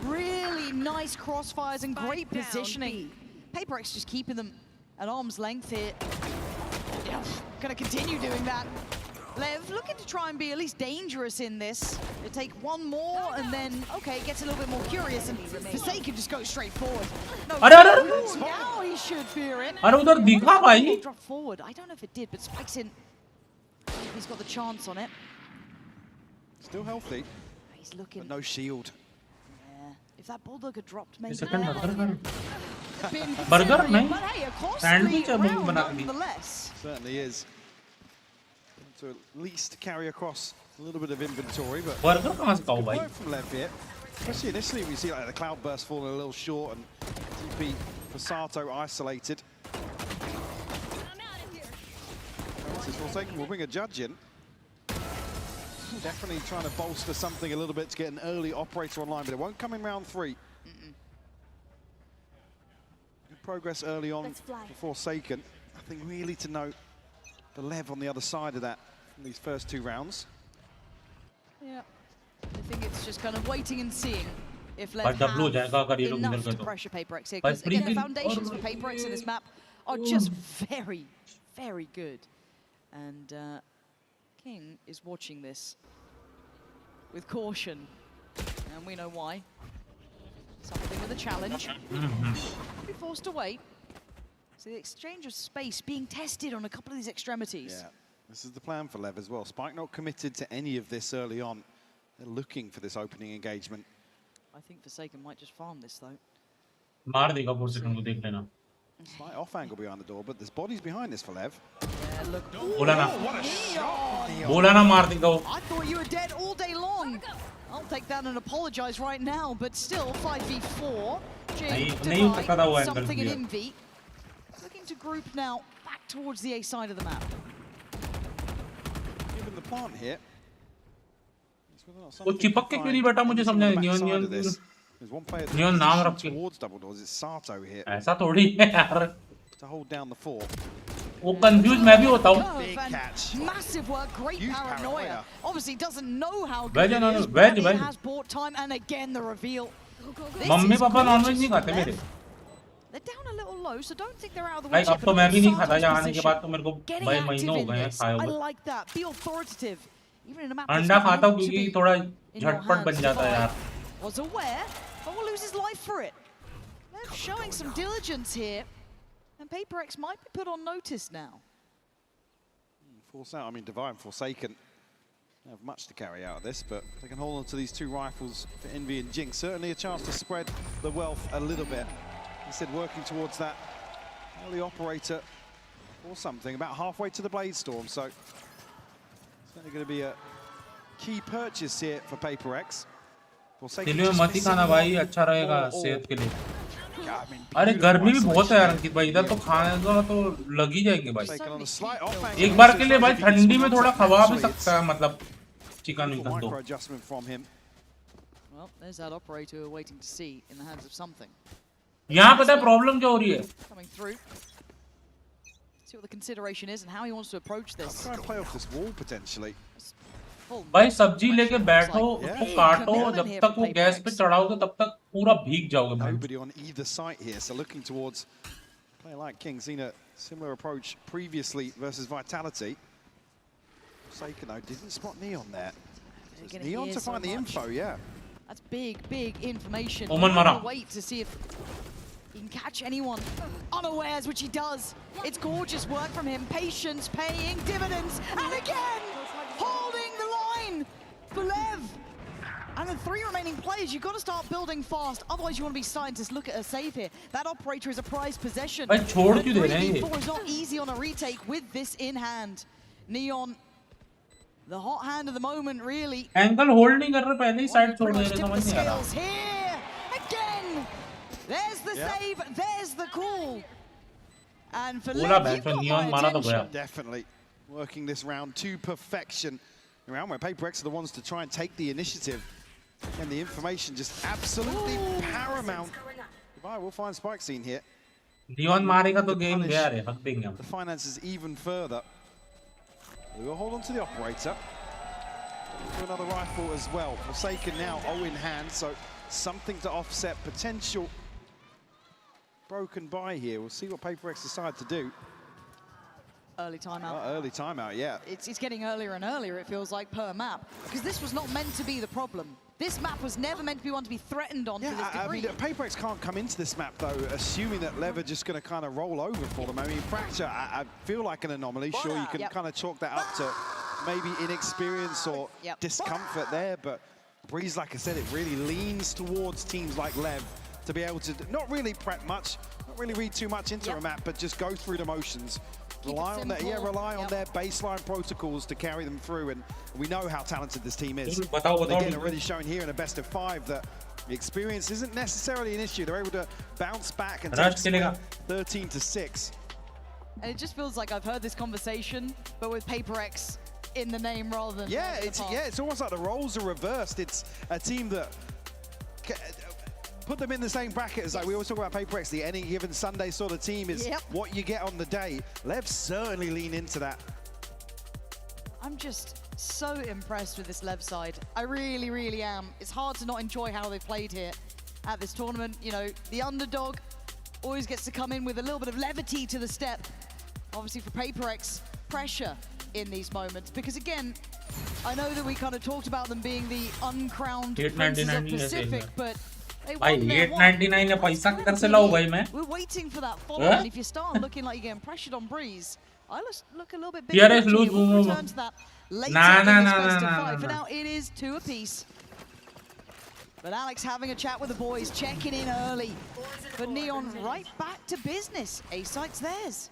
Really nice crossfires and great positioning. PaperX just keeping them at arm's length here. Yeah, gonna continue doing that. Lev looking to try and be at least dangerous in this. They take one more and then, okay, it gets a little bit more curious and Forsaken just goes straight forward. No, now he should fear it. Drop forward. I don't know if it did, but Spike's in. He's got the chance on it. Still healthy. He's looking. But no shield. Yeah. If that Bulldog had dropped, maybe. Burger, man. But hey, a costly Sandwich round nonetheless. Certainly is. To at least carry across a little bit of inventory, but Burger कहाँ से खाऊं भाई? work from Lev here. Especially initially, we see like the cloud burst falling a little short and TP Passato isolated. Forsaken will bring a judge in. Definitely trying to bolster something a little bit to get an early operator online, but it won't come in round 3. Good progress early on for Forsaken. Nothing really to note. The Lev on the other side of that from these first 2 rounds. Yeah, I think it's just kind of waiting and seeing if Lev But have enough to pressure PaperX here. Because again, the foundations for PaperX in this map are just very, very good. And King is watching this with caution. And we know why. Something with a challenge. Be forced to wait. So the exchange of space being tested on a couple of these extremities. Yeah, this is the plan for Lev as well. Spike not committed to any of this early on. They're looking for this opening engagement. I think Forsaken might just farm this though. मार देगा 4 second को देख लेना. Slight off angle behind the door, but there's bodies behind this for Lev. Yeah, look. बोला ना. What a shot! बोला ना मार देगा वो. I thought you were dead all day long. I'll take that and apologize right now, but still 5v4. नहीं something in Envy. Looking to group now back towards the A side of the map. Given the plant here. वो चिपक के क्यों नहीं बैठा मुझे समझा नहीं. नियॉन नाम रख के. ऐसा थोड़ी है यार. To hold down the four. वो कंफ्यूज मैं भी होता हूँ. Massive work, great paranoia. Obviously doesn't know how good Veg, it no, is, veg, but it veg. has bought time, and again the reveal. Mummy papa nonveg नहीं खाते मेरे. They're down a little low, so don't think they're out of the भाई woods. अब तो मैं भी नहीं खाता. यहाँ आने के बाद तो मेरे को भाई महीनों हो गए हैं खाए I हुए. like that. Be authoritative. Even in a map अंडा खाता हूँ क्योंकि थोड़ा झटपट बन जाता है यार. Was aware, but will lose his life for it. They're showing some diligence here, and PaperX might be put on notice now. Force out, I mean, Divine Forsaken have much to carry out of this, but they can hold on to these 2 rifles for Envy and Jinx. Certainly a chance to spread the wealth a little bit. Instead, working towards that early operator or something, about halfway to the Blade Storm. So, certainly going to be a key purchase here for PaperX. Delhi में मत ही खाना भाई, अच्छा रहेगा सेहत के लिए. अरे गर्मी भी बहुत है यार अंकित भाई. इधर तो खाने का तो लग ही जाएंगे भाई. एक बार के लिए भाई ठंडी में थोड़ा खवा भी सकता है, मतलब चिकन विकन तो. Well, there's that operator we're waiting to see in the hands of something. यहाँ पता है प्रॉब्लम क्या हो रही है? Coming through. See what the consideration is and how he wants to approach this. Try and play off this wall potentially. भाई सब्जी लेके बैठो, उसको काटो, जब तक वो गैस पे चढ़ाओगे तब तक पूरा भीग जाओगे भाई. Nobody on either side here, so looking towards a player like King. Seen a similar approach previously versus Vitality. Forsaken though didn't spot Neon there. So it's Neon to find the info, yeah. That's big information. Oman mara. Wait to see if he can catch anyone unawares, which he does. It's gorgeous work from him. Patience paying dividends, and again holding the line for Lev. And the 3 remaining players, you've got to start building fast. Otherwise, you want to be scientists. Look at a save here. That operator is a prized possession. भाई छोड़ क्यों दे रहे हैं ये? 3v4 is not easy on a retake with this in hand. Neon, the hot hand of the moment, really. Angle hold नहीं कर रहे, पहले ही साइड छोड़ दे रहे, समझ नहीं आ रहा. Here again. There's the save. There's the call. And for Lev, you've got Neon मारा तो गया. Definitely working this round to perfection. A round where PaperX are the ones to try and take the initiative. And the information just absolutely paramount. Goodbye, we'll find Spike scene here. Neon मारेगा तो game गया रे, हक देंगे हम. The finances even further. We will hold on to the operator. Do another rifle as well. Forsaken now 0 in hand, so something to offset potential broken by here. We'll see what PaperX decide to do. Early timeout. Early timeout, yeah. It's getting earlier and earlier, it feels like, per map. Because this was not meant to be the problem. This map was never meant to be one to be threatened on to this degree. I mean, PaperX can't come into this map, though, assuming that Lev are just going to kind of roll over for them. I mean, Fracture, I feel like an anomaly. Sure, you can kind of chalk that up to maybe inexperience or discomfort there, but Breeze, like I said, it really leans towards teams like Lev to be able to not really prep much, not really read too much into a map, but just go through the motions. Rely on that, rely on their baseline protocols to carry them through, and we know how talented this team is. Again, already shown here in a best of 5 that the experience isn't necessarily an issue. They're able to bounce back and take 13-6. And it just feels like I've heard this conversation, but with PaperX in the name rather than it's almost like the roles are reversed. It's a team that put them in the same bracket as, like we always talk about PaperX, the any given Sunday sort of team is what you get on the day. Lev certainly lean into that. I'm just so impressed with this Lev side. I really am. It's hard to not enjoy how they've played here at this tournament. You know, the underdog, always gets to come in with a little bit of levity to the step. Obviously for PaperX, pressure in these moments. Because again, I know that we kind of talked about them being the uncrowned princes of Pacific, but they won their one. We're waiting for that follow, and if you start looking like you're getting pressured on Breeze, I look a little bit bigger. We'll return to that later in this best of 5. For now, it is 2 apiece. But Alex having a chat with the boys, checking in early. But Neon right back to business. A site's theirs.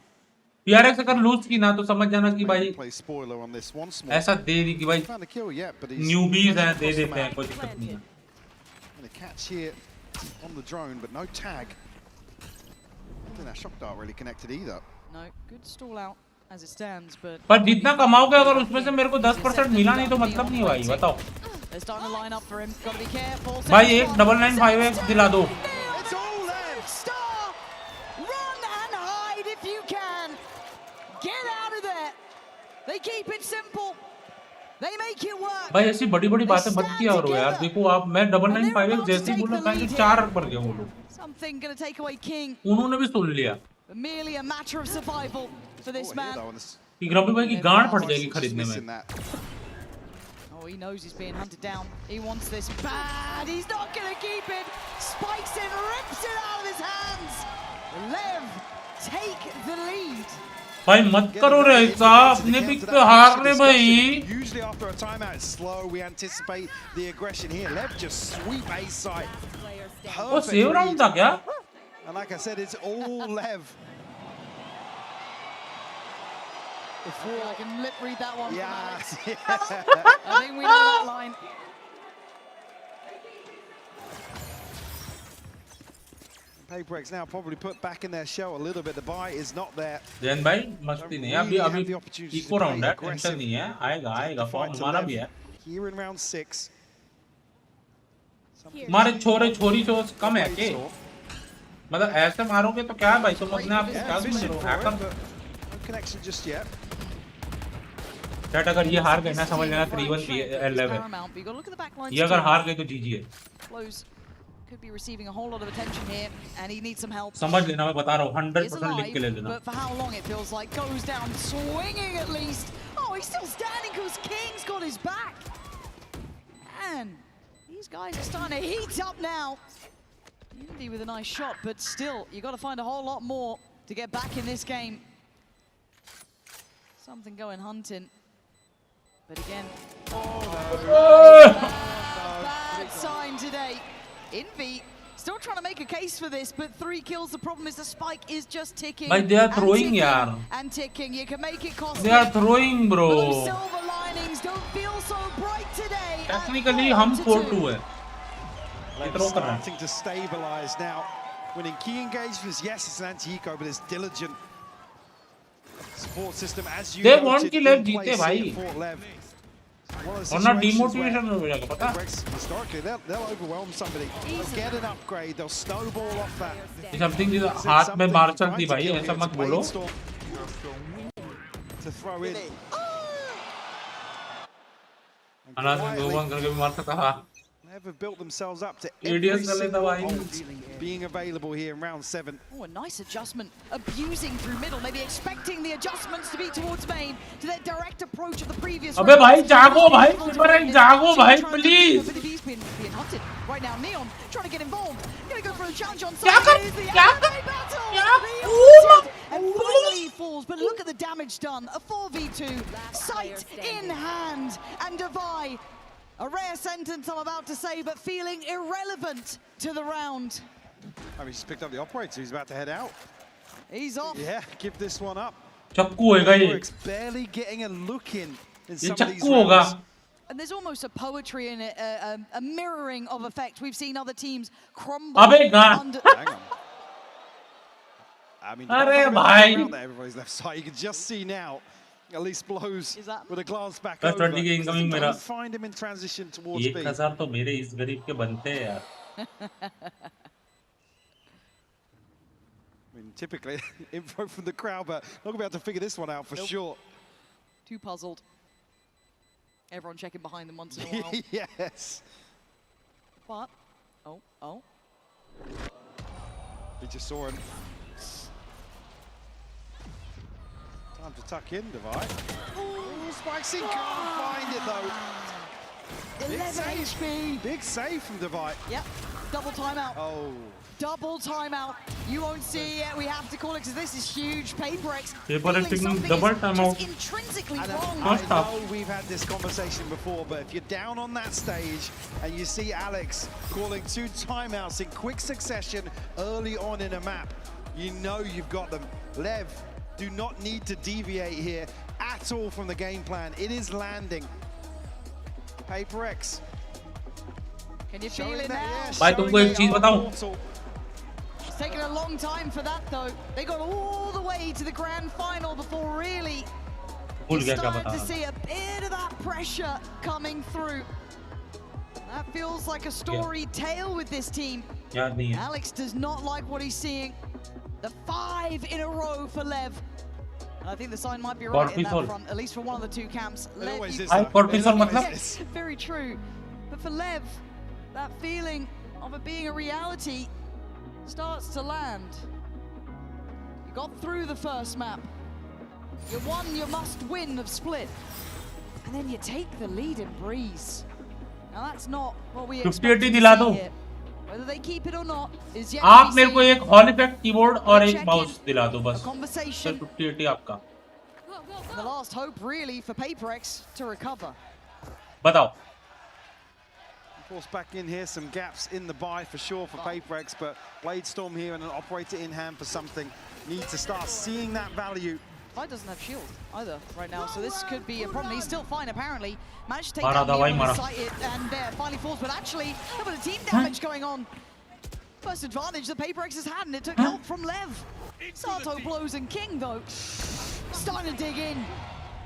PRX अगर loose की ना तो समझ जाना कि भाई ऐसा दे दी कि भाई न्यूबीज हैं दे देते हैं कोई दिक्कत नहीं है. The catch here on the drone, but no tag. I don't think that shock dart really connected either. No, good stall out as it stands, but. पर जितना कमाओगे अगर उसमें से मेरे को 10% मिला नहीं तो मतलब नहीं भाई बताओ. They're starting to line up for him. Gotta be careful. भाई एक 995X दिला दो. It's all there. Star, run and hide if you can. Get out of there. They keep it simple. They make it work. भाई ऐसी बड़ी-बड़ी बातें मत किया करो यार. देखो आप मैं 995X जैसे ही बोला मैं 4 पर गया वो लोग. Something gonna take away King. उन्होंने भी सुन लिया. Merely a matter of survival for this man. कि ग्रम्पी भाई की गांड फट जाएगी खरीदने में. Oh, he knows he's being hunted down. He wants this bad. He's not going to keep it. Spikes it, rips it out of his hands. Lev take the lead. भाई मत करो रे साहब अपने पिक पे हार रहे भाई. Usually after a timeout it's slow. We anticipate the aggression here. Lev just sweep A side. वो सेव राउंड था क्या? And like I said, it's all Lev. I can lip read that one. Yeah. I think we know that line. PaperX now probably put back in their shell a little bit. The buy is not there. Jain भाई मस्ती नहीं है अभी eco round है tension नहीं है आएगा form हमारा भी है. Here in round 6. हमारे छोरे छोरी चोस कम है के मतलब ऐसे मारोगे तो क्या है भाई तुम अपने आप क्या समझ रहे हो hacker. Connection just yet. That अगर ये हार गए ना समझ लेना 3-1 ये अगर हार गए तो जीजी है. Could be receiving a whole lot of attention here, and he needs some help. समझ लेना मैं बता रहा हूँ 100% लिख के ले लेना. But for how long it feels like goes down swinging at least. Oh, he's still standing because King's got his back. And these guys are starting to heat up now. Unity with a nice shot, but still you got to find a whole lot more to get back in this game. Something going hunting. But again, bad sign today. Envy still trying to make a case for this, but 3 kills. The problem is the spike is just ticking. But they are throwing, yaar. And ticking. You can make it costly. They are throwing, bro. Those silver linings don't feel so bright today. Technically, हम 4-2 है. Starting to stabilize now. Winning key engagements. Yes, it's an anti-eco, but it's diligent. Support system as you. They want कि Lev जीते भाई. और ना demotivation में हो जाएगा पता? Historically, they'll overwhelm somebody. They'll get an upgrade. They'll snowball off that. Something जिसे हाथ में मार सकती भाई ऐसा मत बोलो. To throw in. अनाथ में 2-1 करके भी मार सकता है. Never built themselves up to every single ult being available here in round 7. Oh, a nice adjustment, abusing through middle, maybe expecting the adjustments to be towards main, to their direct approach of the previous round. अबे भाई जागो भाई, सिमरन जागो भाई please. He's been hunted right now. Neon trying to get involved, gonna go for a challenge on क्या side. And finally he falls, but look at the damage done. A 4v2, sight in hand, and Devi. A rare sentence I'm about to say, but feeling irrelevant to the round. Oh, he just picked up the operator. He's about to head out. He's off. Yeah, give this one up. चक्कू होगा ये. Barely getting a look in ये some of these चक्कू होगा. And there's almost a poetry in it, a mirroring of effect. We've seen other teams crumble. अबे Hang on. I mean, everybody's left side. You can just see now. At least blows with a glance back over. Don't find him in transition towards B. 1000 तो मेरे इस गरीब के बनते हैं यार. I mean, typically info from the crowd, but not gonna be able to figure this one out for sure. Too puzzled. Everyone checking behind them once in a while. Yes. But We just saw him. Time to tuck in, Divide. Oh, Spicy can't find it though. 11 HP. Big save from Divide. Yep, double timeout. Oh. Double timeout. You won't see it. We have to call it because this is huge. PaperX taking double timeout. Intrinsically wrong. I know we've had this conversation before, but if you're down on that stage and you see Alex calling 2 timeouts in quick succession early on in a map, you know you've got them. Lev do not need to deviate here at all from the game plan. It is landing. PaperX. Can you feel it now? भाई तुमको एक चीज बताऊं? It's taken a long time for that though. They got all the way to the grand final before really starting to see a bit of that pressure coming through. That feels like a story tale with this team. Alex does not like what he's seeing. The 5 in a row for Lev. And I think the sign might be right in that front, at least for one of the 2 camps. Very true. But for Lev, that feeling of it being a reality starts to land. You got through the first map. You won your must-win of Split. And then you take the lead in Breeze. Now that's not what we expected to see here. Whether they keep it or not is yet आप मेरे को एक hall effect keyboard और एक mouse दिला दो बस. Conversation. 50-80 आपका. The last hope really for PaperX to recover. बताओ. Of course, back in here, some gaps in the buy for sure for PaperX, but Bladestorm here and an operator in hand for something. Need to start seeing that value. Fight doesn't have shield either right now, so this could be a problem. He's still fine apparently. Managed to take down Neo sighted and finally falls, but actually a bit of team damage going on. First advantage that PaperX has had, and it took help from Lev. Sato blows and King though starting to dig in.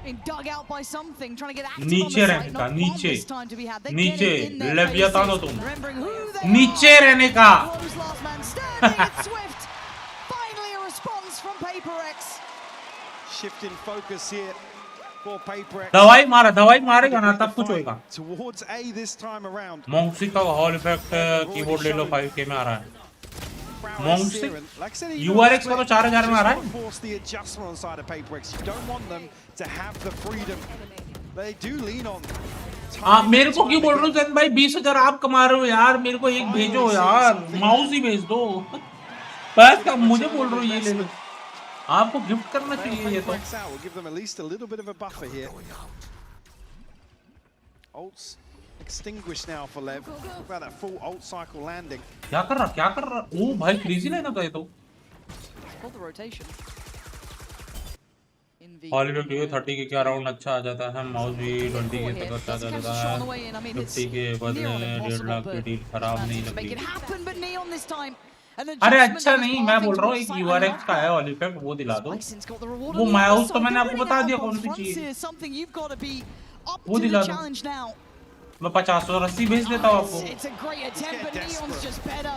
Being dug out by something, trying to get active on the site. Not one this time to be had. They're getting in their faces. Remembering who they नीचे रहने का. Close last man standing. It's Swift. Finally a response from PaperX. Shifting focus here for PaperX. दवाई मारेगा ना तब कुछ होएगा. Towards A this time around. मोंगसी का हॉल इफेक्ट कीबोर्ड ले लो 5K में आ रहा है. मोंगसी URX का तो 4000 में आ रहा है. Force the adjustment on the side of PaperX. You don't want them to have the freedom. They do lean on. हाँ मेरे को क्यों बोल रहे हो जन भाई 20,000 आप कमा रहे हो यार मेरे को एक भेजो यार माउस ही भेज दो. बस का मुझे बोल रहे हो ये ले लो. आपको गिफ्ट करना चाहिए ये तो. We'll give them at least a little bit of a buffer here. Ults extinguished now for Lev. Look about that full ult cycle landing. क्या कर रहा? ओ भाई क्रेजी लेना था ये तो. Called the rotation. हॉलीवुड के 30 के क्या राउंड अच्छा आ जाता है. माउस भी 20 के तक अच्छा आ जाता है. 50 के बदले 1.5 लाख की डील खराब नहीं लगती. अरे अच्छा नहीं मैं बोल रहा हूँ एक URX का है हॉल इफेक्ट वो दिला दो. वो माउस तो मैंने आपको बता दिया कौन सी चीज. वो दिला दो. मैं 50 और 80 भेज देता हूँ आपको. It's a great attempt, but Neon's just better.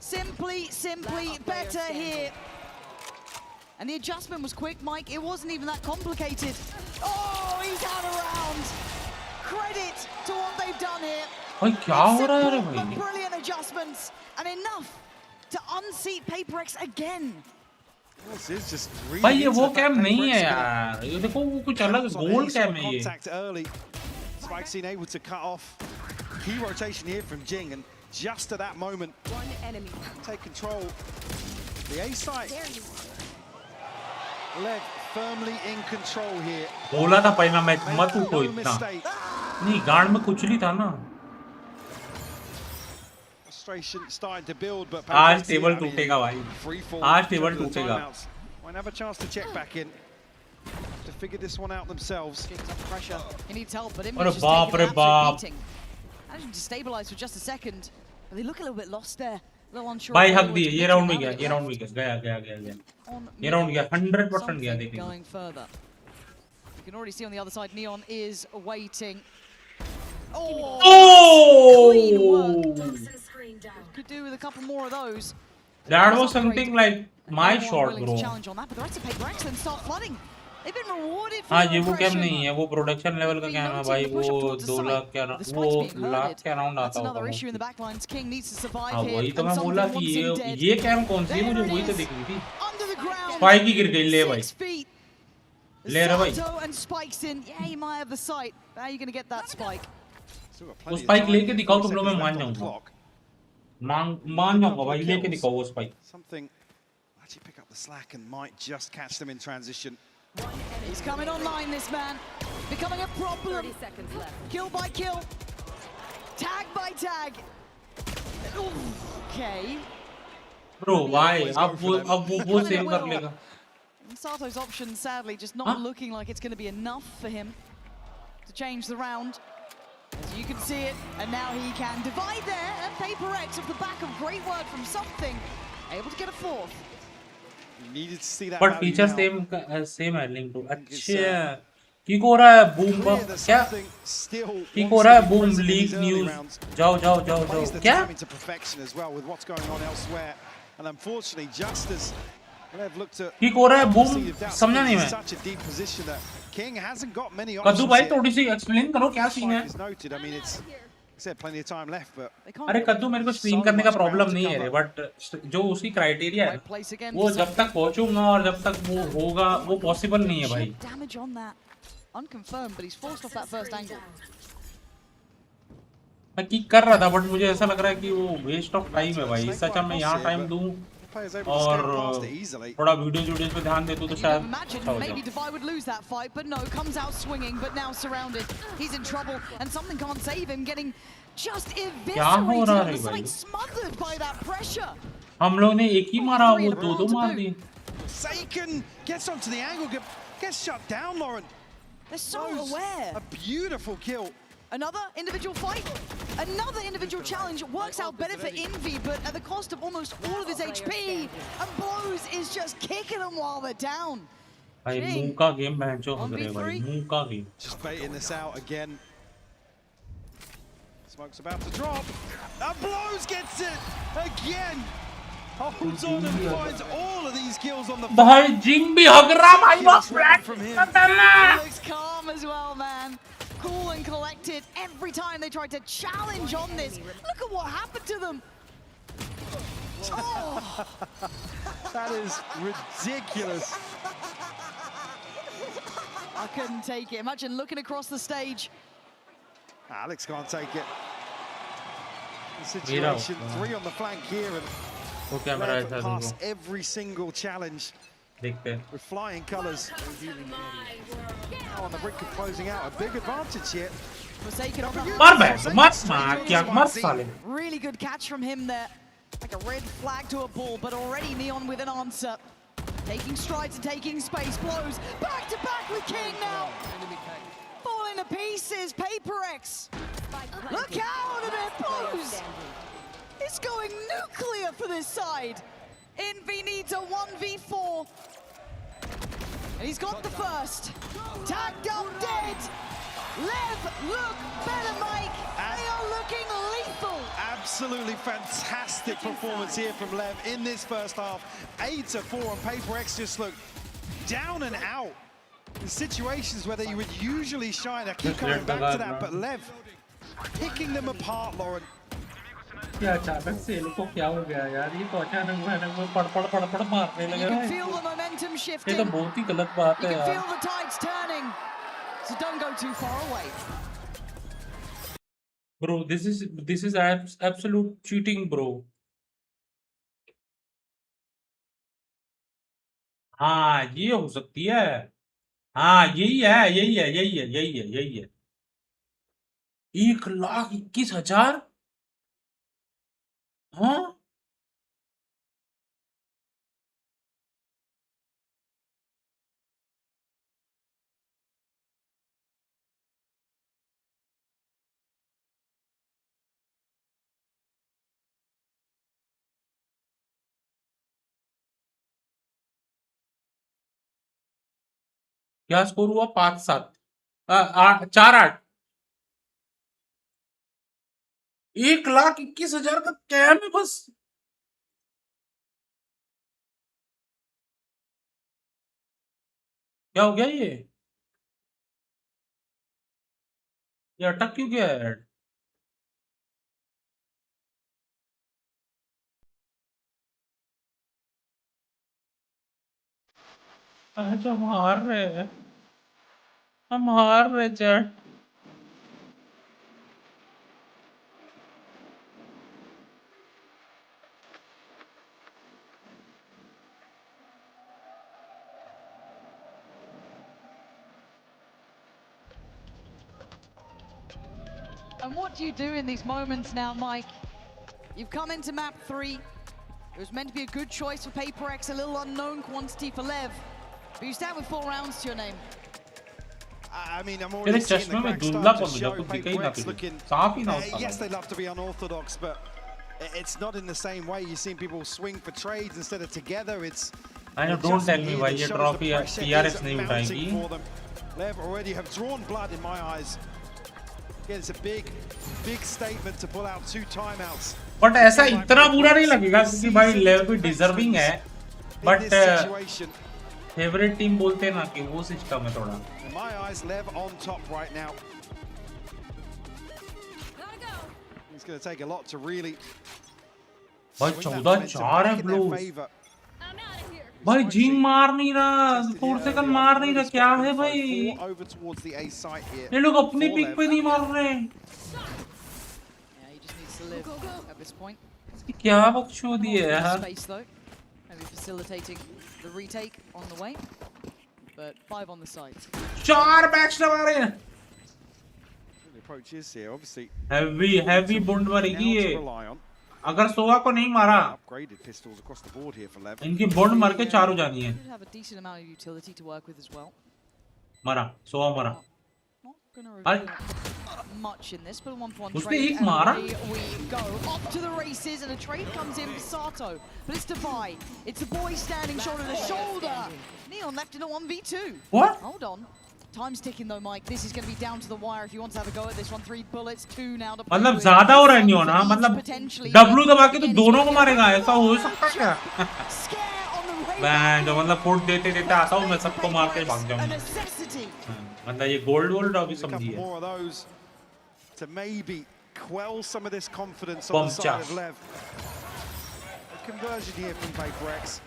Simply better here. And the adjustment was quick, Mike. It wasn't even that complicated. Oh, he's out of round. Credit to what they've done here. भाई क्या हो रहा है रे भाई? Brilliant adjustments and enough to unseat PaperX again. भाई ये वो कैम नहीं है यार. ये देखो वो कुछ अलग गोल्ड कैम है ये. Spikeseen able to cut off. Key rotation here from Jing, and just at that moment, one enemy take control. The A site. Lev firmly in control here. बोला था पहला मैच मत उठो इतना. नहीं गार्ड में कुछ नहीं था ना. Frustration starting to build, but आज टेबल टूटेगा भाई. आज टेबल टूटेगा. Won't have a chance to check back in. To figure this one out themselves. Pressure. He needs help, but Aur baap re baap. Managed to stabilize for just a second. But they look a little bit lost there. A little unsure. भाई हक दिए. ये round में गया. ये round में गया. ये राउंड गया 100% गया देखिए. Going further. You can already see on the other side Neon is waiting. Oh! Clean work. Could do with a couple more of those. That was something like my shot, bro. Challenge on that, but the rest of PaperX then start flooding. They've been rewarded for हाँ their ये वो cam aggression. नहीं है, वो production level का cam है भाई, वो 2 लाख क्या The spike's being वो लाख herded. के अराउंड That's आता another होगा issue in the mostly. backlines. King needs to survive हाँ here, वही तो and मैं something बोला कि wants him dead. ये कैम कौन सी है, मुझे There वही it तो is. दिख रही थी। Under the ground. स्पाइक ही गिर गई, ले भाई 6 feet. ले रहा भाई। Sato and Spike's in. Yeah, you might have the sight. How are you going to get that spike? वो स्पाइक लेके दिखाओ तुम लोग, मैं मान जाऊंगा, मान जाऊंगा भाई, लेके दिखाओ वो spike. Something actually pick up the slack and might just catch them in transition. He's coming online, this man. Becoming a problem. 30 seconds left. Kill by kill. Tag by tag. Okay. Bro, why? अब वो save कर लेगा। And Sato's option, sadly, just not looking like it's going to be enough for him to change the round. As you can see it, and now he can divide there, and Paper X off the back of great work from something, able to get a fourth. Needed to see that. But feature same है link to. अच्छा की हो रहा है boom क्या की हो रहा है बूम लीक न्यूज़, जाओ जाओ जाओ जाओ क्या to perfection as well with what's going on elsewhere, and unfortunately just as they've looked at की हो रहा है बूम, समझा नहीं मैं। such a deep position that King hasn't got many कद्दू options. भाई थोड़ी सी एक्सप्लेन करो क्या सीन है। Noted. I mean, it's said plenty of time left, but अरे कद्दू मेरे को स्ट्रीम करने का प्रॉब्लम नहीं है रे, बट जो उसकी क्राइटेरिया है वो जब तक पहुंचूंगा और जब तक वो होगा वो पॉसिबल नहीं है भाई। Damage on that. Unconfirmed, but he's forced off that first angle. मैं किक कर रहा था बट मुझे ऐसा लग रहा है कि वो वेस्ट ऑफ टाइम है भाई, सच मैं यहाँ टाइम दूं और थोड़ा वीडियोस पे ध्यान दे दूं तो शायद अच्छा हो Maybe Divide would lose that fight, but no, comes out swinging, but now surrounded. He's in trouble, and something can't save him, getting just eviscerated on the side, smothered by that pressure. हम लोग ने एक ही मारा, वो दो मार दिए। Saken gets onto the angle, gets shut down, Lauren. They're so aware. A beautiful kill. Another individual fight, another individual challenge works out better for Envy, but at the cost of almost all of his HP. And Blows is just kicking them while they're down. भाई मुंह का game बैंचो हो रहा है भाई, मुंह का game. Just baiting this out again. Smoke's about to drop. And Blows gets it again. Holds on and finds all of these kills on the floor. भाई जिंग भी हग रहा भाई, बस He looks calm as well, man. Cool and collected every time they tried to challenge on this. Look at what happened to them. Oh. That is ridiculous. I couldn't take it. Imagine looking across the stage. Alex can't take it. The situation, 3 on the flank here, and Lev pass every single challenge with flying colours. Now on the brink of closing out, a big advantage here. Really good catch from him there. Like a red flag to a ball, but already Neon with an answer. Taking strides and taking space. Blows back to back with King now. Falling to pieces. Paper X. Look out at it, Blows. It's going nuclear for this side. Envy needs a 1v4. And he's got the first. Tagged up dead. Lev, look better, Mike. They are looking lethal. Absolutely fantastic performance here from Lev in this first half. 8-4 on Paper X just look down and out. In situations where they would usually shine. I keep coming back to that, but Lev picking them apart, Lauren. क्या अचानक से इनको क्या हो गया यार, ये तो अचानक में पड़ मारने लगे हैं। ये तो बहुत ही गलत बात है यार। You can feel the tides turning, so don't go too far away. Bro, this is absolute cheating, bro. हाँ ये हो सकती है, हाँ यही है। 1,21,000 हाँ क्या स्कोर हुआ? 5-7 4-8 1,21,000 का कैम है बस। क्या हो गया ये अटक क्यों गया है? आज हम हार रहे हैं, हम हार रहे chat. And what do you do in these moments now, Mike? You've come into map 3. It was meant to be a good choice for PaperX, a little unknown quantity for Lev. But you stand with 4 rounds to your name. I mean, I'm already seeing the crack start to show. PaperX looking... yes, they love to be unorthodox, but it's not in the same way. You've seen people swing for trades instead of together. It's... I know, don't tell me why ये trophy PRS नहीं उठाएगी. Lev already have drawn blood in my eyes. Yeah, it's a big statement to pull out 2 timeouts. But ऐसा इतना बुरा नहीं लगेगा क्योंकि भाई लेव भी डिजर्विंग है. But फेवरेट टीम बोलते हैं ना कि वो सिस्टम है थोड़ा. In my eyes, Lev on top right now. It's going to take a lot to really. भाई 14-4 है ब्लूज. भाई जिंग मार नहीं रहा, 4 सेकंड मार नहीं रहा, क्या है भाई? ये लोग अपनी पिक पे नहीं मार रहे. क्या बकचोदी है यार? Maybe facilitating the retake on the way, but 5 on the side. 4 backs लगा रहे हैं. Heavy बुंड मारेगी ये. अगर सोवा को नहीं मारा, इनकी बॉन्ड मार के 4 हो जानी है. मारा, सोवा मारा. उसने एक मारा. What? Hold on. Time's ticking though, Mike. This is going to be down to the wire if you want to have a go at this one. 3 bullets, 2 now. मतलब ज़्यादा हो रहा है नहीं होना, मतलब W दबा के तो दोनों को मारेगा, ऐसा हो सकता है क्या? मैं जो मतलब फुट देते आता हूँ, मैं सबको मार के भाग जाऊँगा. मतलब ये गोल्ड अभी समझिए. To maybe quell some of this confidence on the side of Lev. A conversion here from PaperX.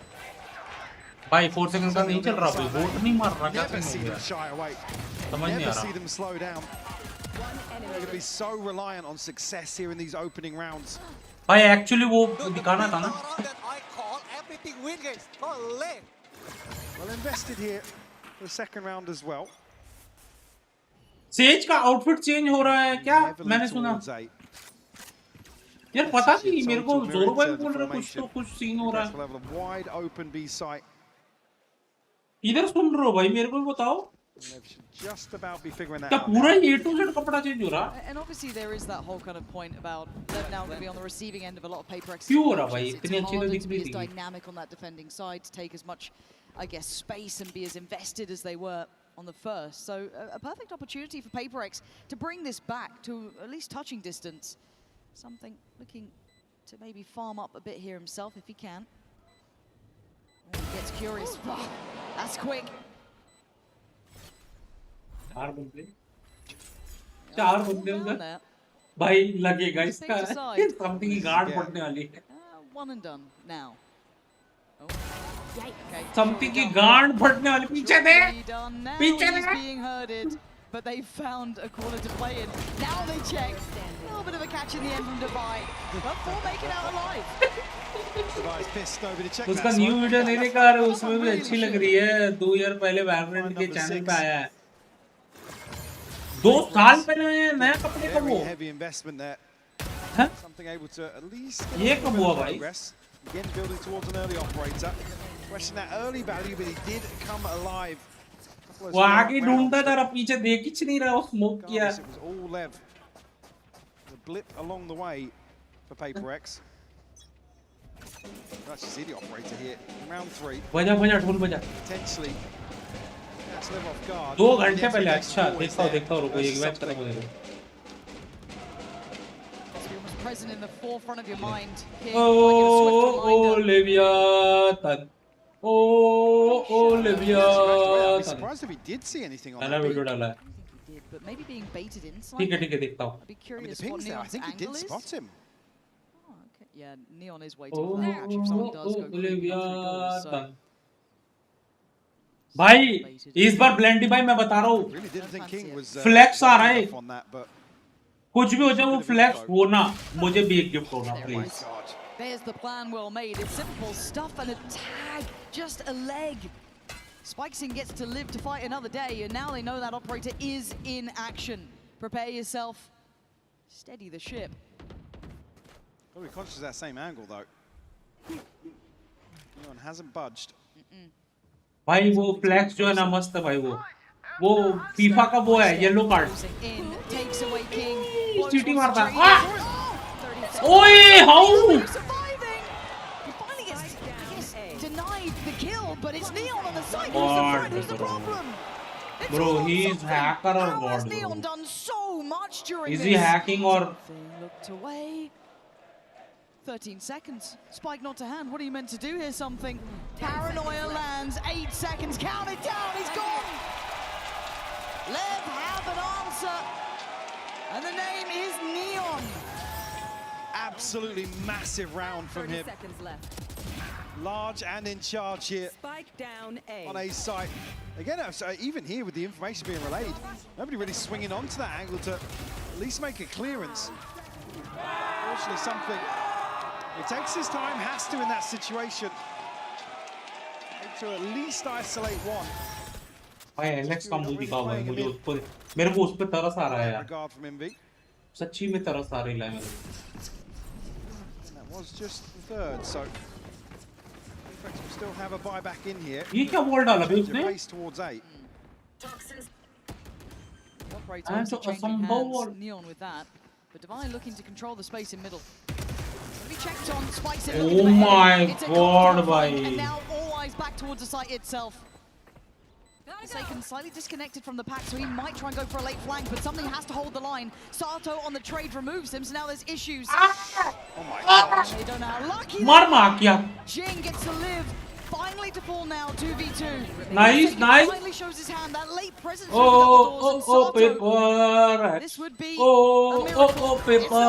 भाई 4 सेकंड का नहीं चल रहा, भाई वोट नहीं मार रहा, क्या हो गया? समझ नहीं आ रहा. भाई एक्चुअली वो दिखाना था ना. सेज का आउटफिट चेंज हो रहा है क्या? मैंने सुना यार, पता नहीं मेरे को. जोर भाई बोल रहे कुछ सीन हो रहा है. इधर सुन रहे हो भाई, मेरे को बताओ. क्या पूरा A to Z कपड़ा चेंज हो रहा? And obviously there is that whole kind of point about them now going to be on the receiving end of a lot of PaperX. क्यों हो रहा भाई? इतनी अच्छी तो दिख रही थी. Dynamic on that defending side to take as much, I guess, space and be as invested as they were on the first. So a perfect opportunity for PaperX to bring this back to at least touching distance. Something looking to maybe farm up a bit here himself if he can. Oh, he gets curious. Wow, that's quick. 4 बंदे उधर भाई लगेगा इसका. Something की guard पड़ने वाली है. One and done now. Something की गार्ड पड़ने वाली. पीछे दे, पीछे दे. But they found a corner to play in. Now they check. A little bit of a catch in the end from Divide. But 4 make it out alive. उसका new video नहीं देखा, उसमें भी अच्छी लग रही है. 2 ईयर पहले वैलोरेंट के चैनल पे आया है. 2 साल पहले आया नया कपड़े का वो. ये कब हुआ भाई? वो आगे ढूंढता था, पीछे देख ही नहीं rहा, स्मोक किया. बजा ढूंढ बजा. 2 घंटे पहले. अच्छा देखता हूँ रुको, ये मैच खत्म हो जाएगा. Present in the forefront of your mind. Oh, Olivia. Oh, Olivia. I'd be surprised if he did see anything on that. Video डाला है. But maybe being baited inside. ठीक है देखता हूँ. I'd be curious I mean, what there, I Neon's think he did angle is. spot him. Oh, okay. Yeah, Neon is waiting for the catch if someone does go creeping up through doors. So. भाई इस बार ब्लेंडी भाई मैं बता रहा हूँ. Really didn't think King was फ्लैक्स आ रहा है. on that, but कुछ भी हो जाए वो फ्लैक्स होना मुझे भी एक गिफ्ट होना please. There's the plan well made. It's simple stuff and a tag, just a leg. Spikesing gets to live to fight another day, and now they know that operator is in action. Prepare yourself. Steady the ship. Probably conscious of that same angle though. Neon hasn't budged. भाई वो flex जो है ना मस्त है भाई वो FIFA का वो है येलो कार्ड. चीटिंग मारता है. ओए how denied the kill, but it's Neon on the side. Who's the threat? Who's the problem? Bro, he's hacker or How has what? Neon done so much during Is this? he hacking or? They looked away. 13 seconds. Spike not to hand. What are you meant to do here? Something. Paranoia lands. 8 seconds. Count it down. He's gone. Lev have an answer. And the name is Neon. Absolutely massive round from him. 30 seconds left. Large and in charge here. Spike down A. On A's side. Again, even here with the information being relayed, nobody really swinging onto that angle to at least make a clearance. Fortunately, something. It takes his time, has to in that situation. To at least isolate one. भाई Alex का मुंह दिखा हुआ है मुझे उस पर मेरे को उस पर तरस आ रहा है यार. सच्ची में तरस आ रही है मेरे. That was just the third, so we still have a buyback in here. ये क्या बॉल डाला भाई उसने? Race towards 8. Operator changing hands. Neon with that, but Divine looking to control the space in middle. Gonna be checked on. Spikes in. Oh my god, bhai. And now all eyes back towards the site itself. Forsaken slightly disconnected from the pack, so he might try and go for a late flank, but something has to hold the line. Sato on the trade removes him, so now there's issues. Oh my gosh. They don't know how lucky. Jing gets to live. Finally to fall now, 2v2. Nice. Finally shows his hand. That late presence. Oh, paper. This would be paper.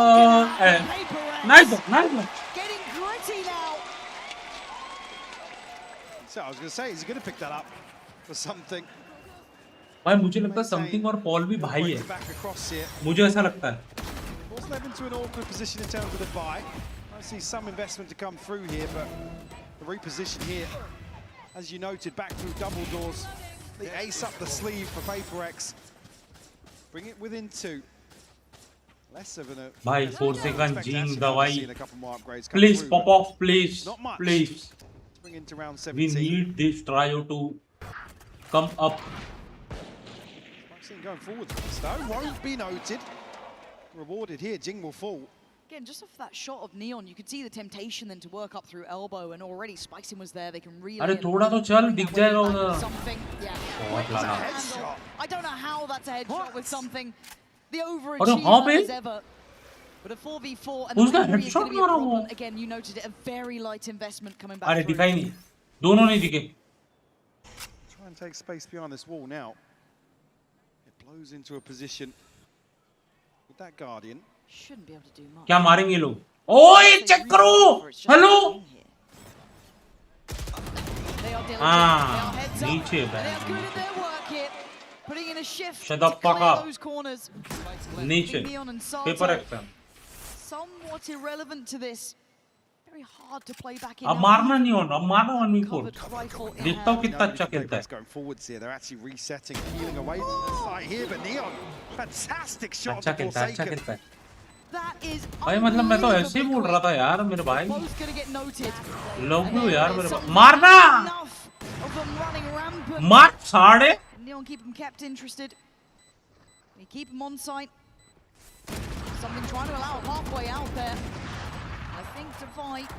Nice. Getting gritty now. So I was going to say, he's going to pick that up for something. भाई मुझे लगता है something और Paul भी भाई है. मुझे ऐसा लगता है. Was led into an awkward position in terms of the buy. I see some investment to come through here, but the reposition here, as you noted, back through double doors. The ace up the sleeve for PaperX. Bring it within 2. Less of an. भाई 4 second Jing दवाई. Please pop off, please. Please. Bring into round 17. We need this trio to come up. Going forward, Stone won't be noted. Rewarded here, Jing will fall. Again, just off that shot of Neon, you could see the temptation then to work up through elbow, and already Spikesing was there. They can really. अरे थोड़ा तो चल दिख जाएगा उधर. Something, yeah. I don't know how that's a headshot with something. The overachievement as ever. But a 4v4 and who's the that headshot मारा वो? Again, you noted it, a very light investment coming back. अरे दिखाई नहीं. दोनों नहीं दिखे. Try and take space behind this wall now. It blows into a position with that Guardian. Shouldn't be able to do much. क्या मारेंगे लोग? ओए चेक करो. हेलो. हाँ नीचे बैठ. Putting in a shift Shut the fuck up. those corners. नीचे. PaperX. Somewhat irrelevant to this. Very hard to play back in. अब मारना नहीं होना. अब मारना 1v4. देखता हूँ कितना अच्छा खेलता है. Going forwards here, they're actually resetting, peeling away from the fight here, but Neon, fantastic shot. अच्छा खेलता है. अच्छा खेलता है. That is. भाई मतलब मैं तो ऐसे ही बोल रहा था यार मेरे भाई. लोग भी यार मेरे भाई. मारना. मार साढ़े. Neon keep him kept interested. They keep him on site. Something trying to allow a pathway out there. I think to fight.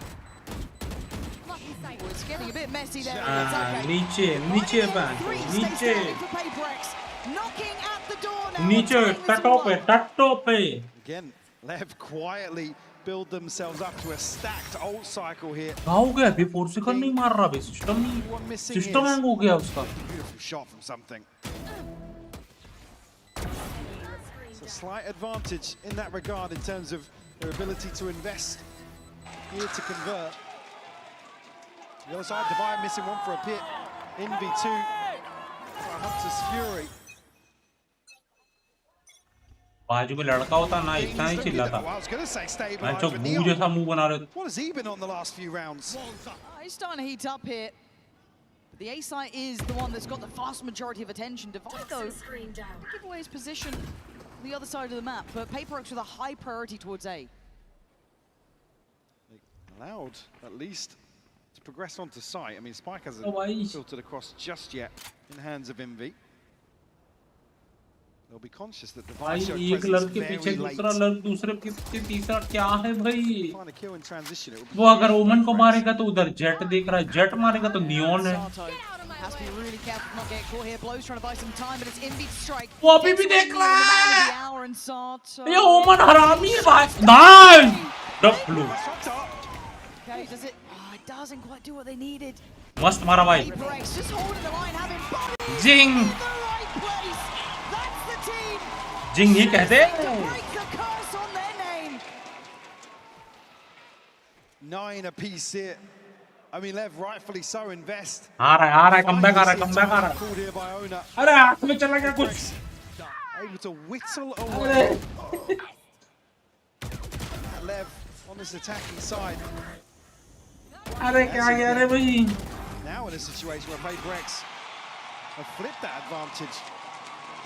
Oh, it's getting a bit messy there. नीचे बैठ. नीचे. Knocking at the door now. नीचे टट्टो पे. Again, Lev quietly build themselves up to a stacked ult cycle here. हो गया अभी 4 second नहीं मार रहा बे सिस्टम हैंग हो गया उसका. Beautiful shot from something. It's a slight advantage in that regard in terms of their ability to invest here to convert. The other side, Dubai missing one for a pit. NV2 for Hunter's Fury. बाजू में लड़का होता ना इतना ही चिल्लाता. मैं जो मुंह जैसा मुंह बना रहे. What has he been on the last few rounds? He's starting to heat up here. The Acer is the one that's got the vast majority of attention. Divide though, give away his position on the other side of the map, but PaperX with a high priority towards A. Allowed at least to progress onto site. I mean, Spike hasn't filtered across just yet in the hands of Envy. They'll be conscious that the भाई एक लड़के पीछे दूसरा लड़का दूसरे के पीछे तीसरा क्या है भाई. वो अगर ओमन को मारेगा तो उधर जेट देख रहा है, जेट मारेगा तो नियॉन है. वो अभी भी देख रहा है. ये ओमन हरामी है भाई. Nice W. Doesn't quite do what they needed. मस्त मारा भाई. जिंग जिंग ही कहते. 9 apiece here. I mean, Lev rightfully so invest. आ रहा है कमबैक आ रहा है. अरे आंख में चला गया कुछ. Able to whittle away. Lev on this attacking side. अरे क्या गया रे भाई. Now in a situation where PaperX have flipped that advantage.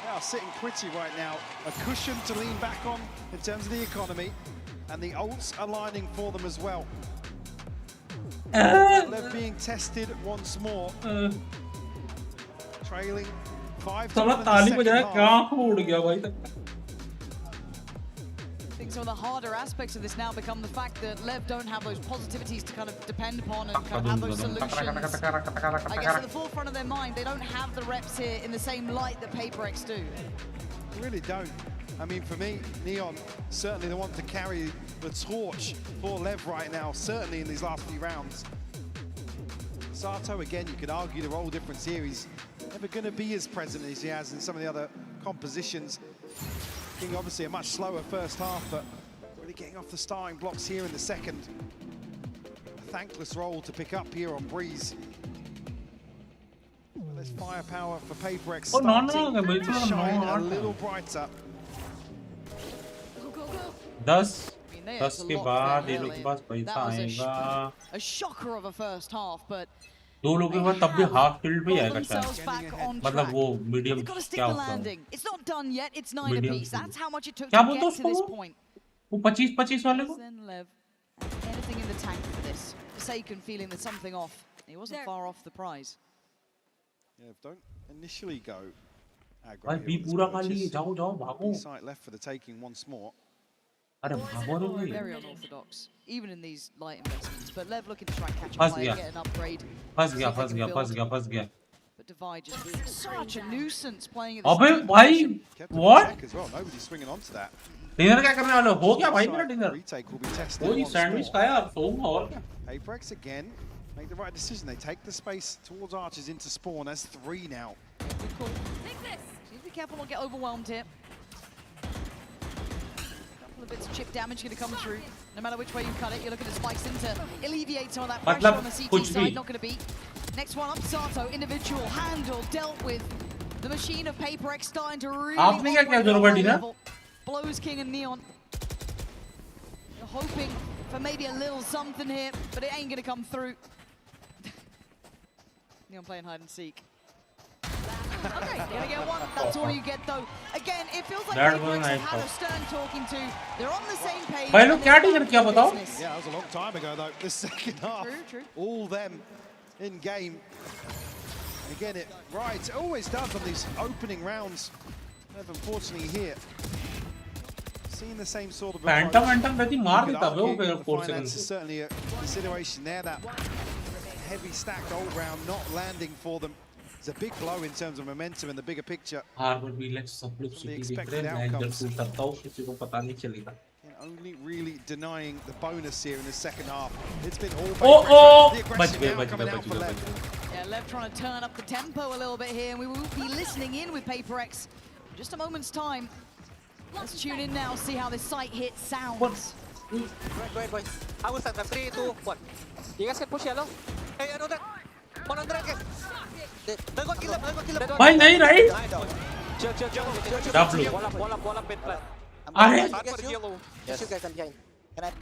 They are sitting pretty right now. A cushion to lean back on in terms of the economy, and the ults aligning for them as well. They're being tested once more. Trailing 5 to 1 in the second half. I think some of the harder aspects of this now become the fact that Lev don't have those positivities to kind of depend upon and kind of have those solutions. I guess at the forefront of their mind, they don't have the reps here in the same light that PaperX do. They really don't. I mean, for me, Neon, certainly the one to carry the torch for Lev right now, certainly in these last few rounds. Sato, again, you could argue the role difference here. He's never going to be as present as he has in some of the other compositions. King obviously a much slower first half, but really getting off the starting blocks here in the second. A thankless role to pick up here on Breeze. Well, there's firepower for PaperX starting to shine a little brighter. 10 के बाद ये लोग के पास पैसा आएगा. A shocker of a first half, but दो लोगों के बाद तब भी हाफ फील्ड भी आएगा शायद. मतलब वो मीडियम क्या होता है. It's not done yet. It's 9 apiece. That's how much it took क्या to बोलते get to this point. वो 25 वाले को. Anything in the tank for this. Forsaken feeling that something off. He wasn't far off the prize. Yeah, don't initially go aggro. भाई B पूरा खा लिए. जाओ जाओ भागो. Site left for the taking once more. अरे भागो रे भाई. Very unorthodox, even in these light investments. But Lev looking to try and catch up, get an upgrade. फंस गया. But Divide just being such a nuisance playing at this. अबे भाई, what? Nobody's swinging onto that. Dinner क्या करने वाले हो? गया भाई मेरा डिनर. कोई सैंडविच खाया और सोऊंगा और क्या. PaperX again make the right decision. They take the space towards Archers into spawn. That's 3 now. Good call. Take this. Be careful not get overwhelmed here. A bits of chip damage going to come through. No matter which way you cut it, you're looking at spikes in to alleviate some of that pressure on the CT side. Not going to be. Next one up, Sato, individual handle dealt with. The machine of PaperX starting to really operate level. Blows King and Neon. You're hoping for maybe a little something here, but it ain't going to come through. Neon playing hide and seek. Okay, gonna get one. That's all you get though. Again, it feels like PaperX have had a stern talking to. They're on the same page. भाई लोग क्या dinner किया बताओ? Yeah, that was a long time ago though. The second half. True. All them in game. Again, it always does on these opening rounds. Unfortunately here, seeing the same sort of. Phantom रहती मार देता है वो फिर 4 seconds. Certainly a consideration there. That heavy stacked all round not landing for them. It's a big blow in terms of momentum in the bigger picture. Harbor भी let's सब लोग city देख रहे हैं. मैं इधर से उतरता हूँ, किसी को पता नहीं चलेगा. Only really denying the bonus here in the second half. It's been all the aggressive now coming out for Lev. Yeah, Lev trying to turn up the tempo a little bit here, and we will be listening in with PaperX in just a moment's time. Let's tune in now, see how this site hit sounds. Go ahead, boys. I will start. 3, 2, 1. You guys can push yellow. Hey, another. 100 again. Kill him. Bhai, nahi, right? Chill. W. Wall up, mid plan. Are? Yes, you guys, I'm behind. Can I?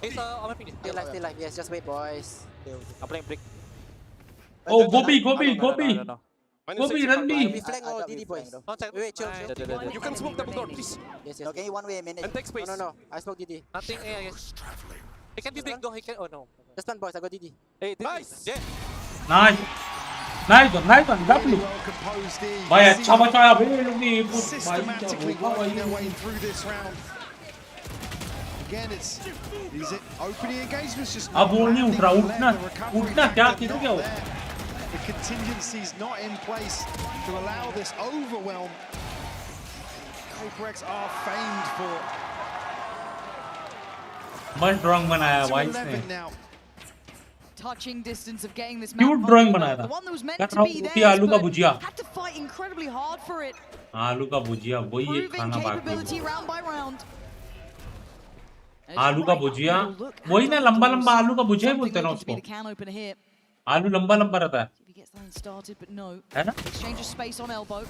He's on my finish. Still live. Yes, just wait, boys. I'm playing brick. Oh, Gobi, run me. We flank all DD, boys. Wait, chill. You can smoke double door, please. Yes. Okay, one way a minute. And take space. No. I smoke DD. Nothing. He can be big though. He can. Oh no. Just stand, boys. I got DD. Hey, nice. Yeah. Nice one. W. भाई अच्छा बचाया भाई लोग ने एक systematically working their way through this round. Again, it's these opening engagements just. अब वो नहीं उठ रहा, उठना क्या किधर गया वो? The contingencies not in place to allow this overwhelm. PaperX are famed for. मस्त ड्राइंग बनाया भाई इसने. Touching distance of getting this Cute drawing बनाया था. The one that was meant क्या to be था? there, आलू का भुजिया. had to fight incredibly hard for it. आलू का भुजिया वही एक खाना बाकी capability round by round. आलू का भुजिया वही ना लंबा आलू का भुजिया ही बोलते हैं ना उसको. Can opener here. आलू लंबा रहता है. He gets that started, but no. है ना? Exchange of space on elbow.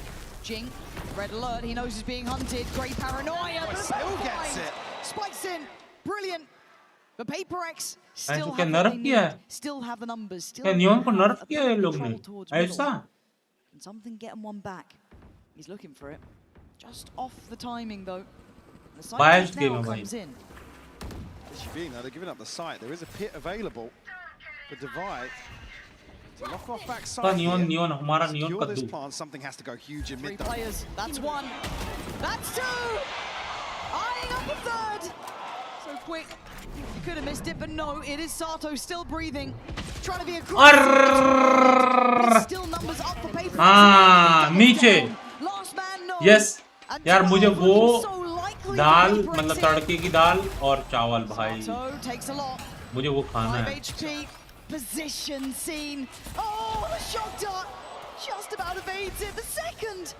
Jing, red alert. He knows he's being hunted. Great paranoia. But still gets it. Spikes in. Brilliant. But PaperX still have the numbers. Still neon को नर्फ किया है लोग ने. ऐसा? And something getting one back. He's looking for it. Just off the timing though. The side now comes in. They're giving up the site. There is a pit available for Divide. To lock off backside. Neon हमारा neon secure this कद्दू. plant, something has to go huge in mid. 3 players. That's 1. That's 2. Eyeing up a 3rd. So quick. You could have missed it, but no. It is Sato still breathing, trying to be aggressive. Still numbers up for paper. नीचे. Yes. यार मुझे वो दाल मतलब तड़के की दाल और चावल भाई. मुझे वो खाना है. Position seen. Oh, the shock dart just about evades it. The second.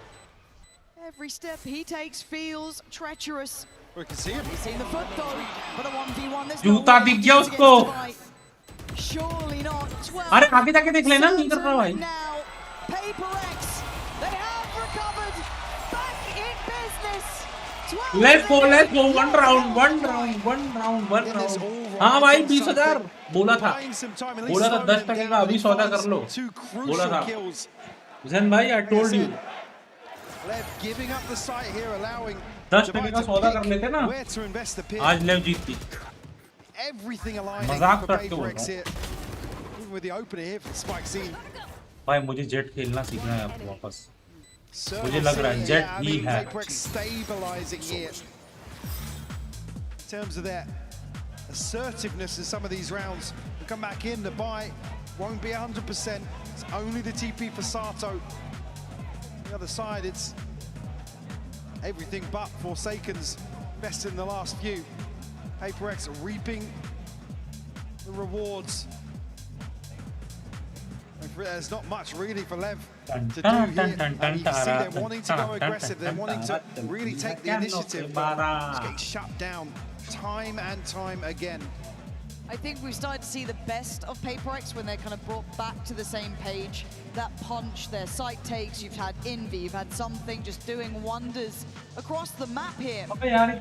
Every step he takes feels treacherous. We can see him. He's seen the foot though, but a 1v1. There's जूता दिख गया उसको. Surely not. 12. अरे आगे जाके देख लेना नहीं कर रहा भाई. Now, PaperX, they have recovered. Back in business. Let's go. One round. हाँ भाई 20,000 बोला था 10% का अभी सौदा कर लो. बोला था. Zen भाई, I told you. Lev giving up the site here, allowing 10% का सौदा कर लेते ना. आज लेव जीतती. Everything aligning मजाक for करते हो PaperX here. Even with the opener here for Spike Scene. भाई मुझे जेट खेलना सीखना है अब वापस. मुझे लग रहा है जेट ही है. PaperX stabilizing here. In terms of their assertiveness in some of these rounds, to come back in, the buy won't be 100%. It's only the TP for Sato. On the other side, it's everything but Forsaken's best in the last few. PaperX reaping the rewards. There's not much really for Lev to do here. And you can see they're wanting to go aggressive. They're wanting to really take the initiative. It's getting shut down time and time again. I think we've started to see the best of PaperX when they're kind of brought back to the same page. That punch, their site takes, you've had Envy, you've had something just doing wonders across the map here. And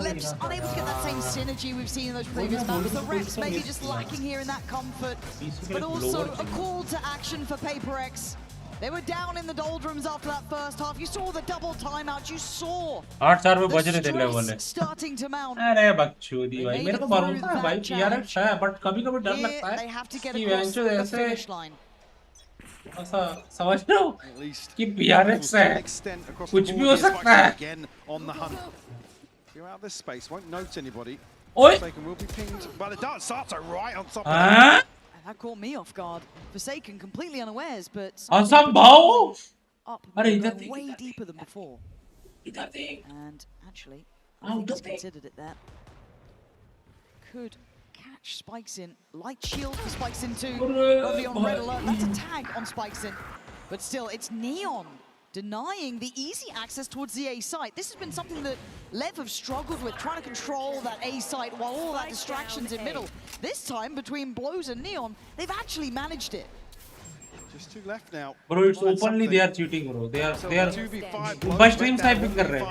Lev's unable to get that same synergy we've seen in those previous maps. The reps maybe just lacking here in that comfort, but also a call to action for PaperX. They were down in the doldrums after that first half. You saw the double timeout. You saw the starting to mount. अरे बकचोदी भाई मेरे को भरोसा है भाई PRX है but कभी-कभी डर लगता है कि वेंचो ऐसे ऐसा समझ लो कि PRX है कुछ भी हो सकता है. Clear out this space, won't note anybody. ओए will be pinged by the dart. Sato right on top of that. That caught me off guard. Forsaken completely unawares, but असंभव. up way deeper than before. And actually, He's considered it there. Could catch Spikes in. Light shield for Spikes in too. Only on red alert. That's a tag on Spikes in. But still, it's Neon denying the easy access towards the A site. This has been something that Lev have struggled with, trying to control that A site while all that distractions in middle. This time, between Blows and Neon, they've actually managed it. Just two left now. Bro, it's openly they are cheating, bro. They are by stream sniping कर रहे हैं.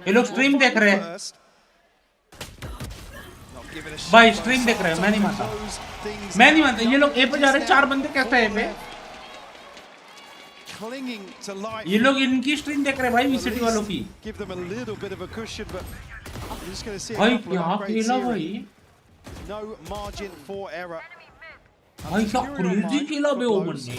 ये लोग stream देख रहे हैं. भाई stream देख रहे हैं. मैं नहीं मानता. ये लोग A पे जा रहे हैं. 4 बंदे कैसे हैं A पे? ये लोग इनकी स्ट्रीम देख रहे हैं भाई VCT वालों की. भाई क्या खेला भाई? भाई क्या क्रेजी खेला बे ओमन ने.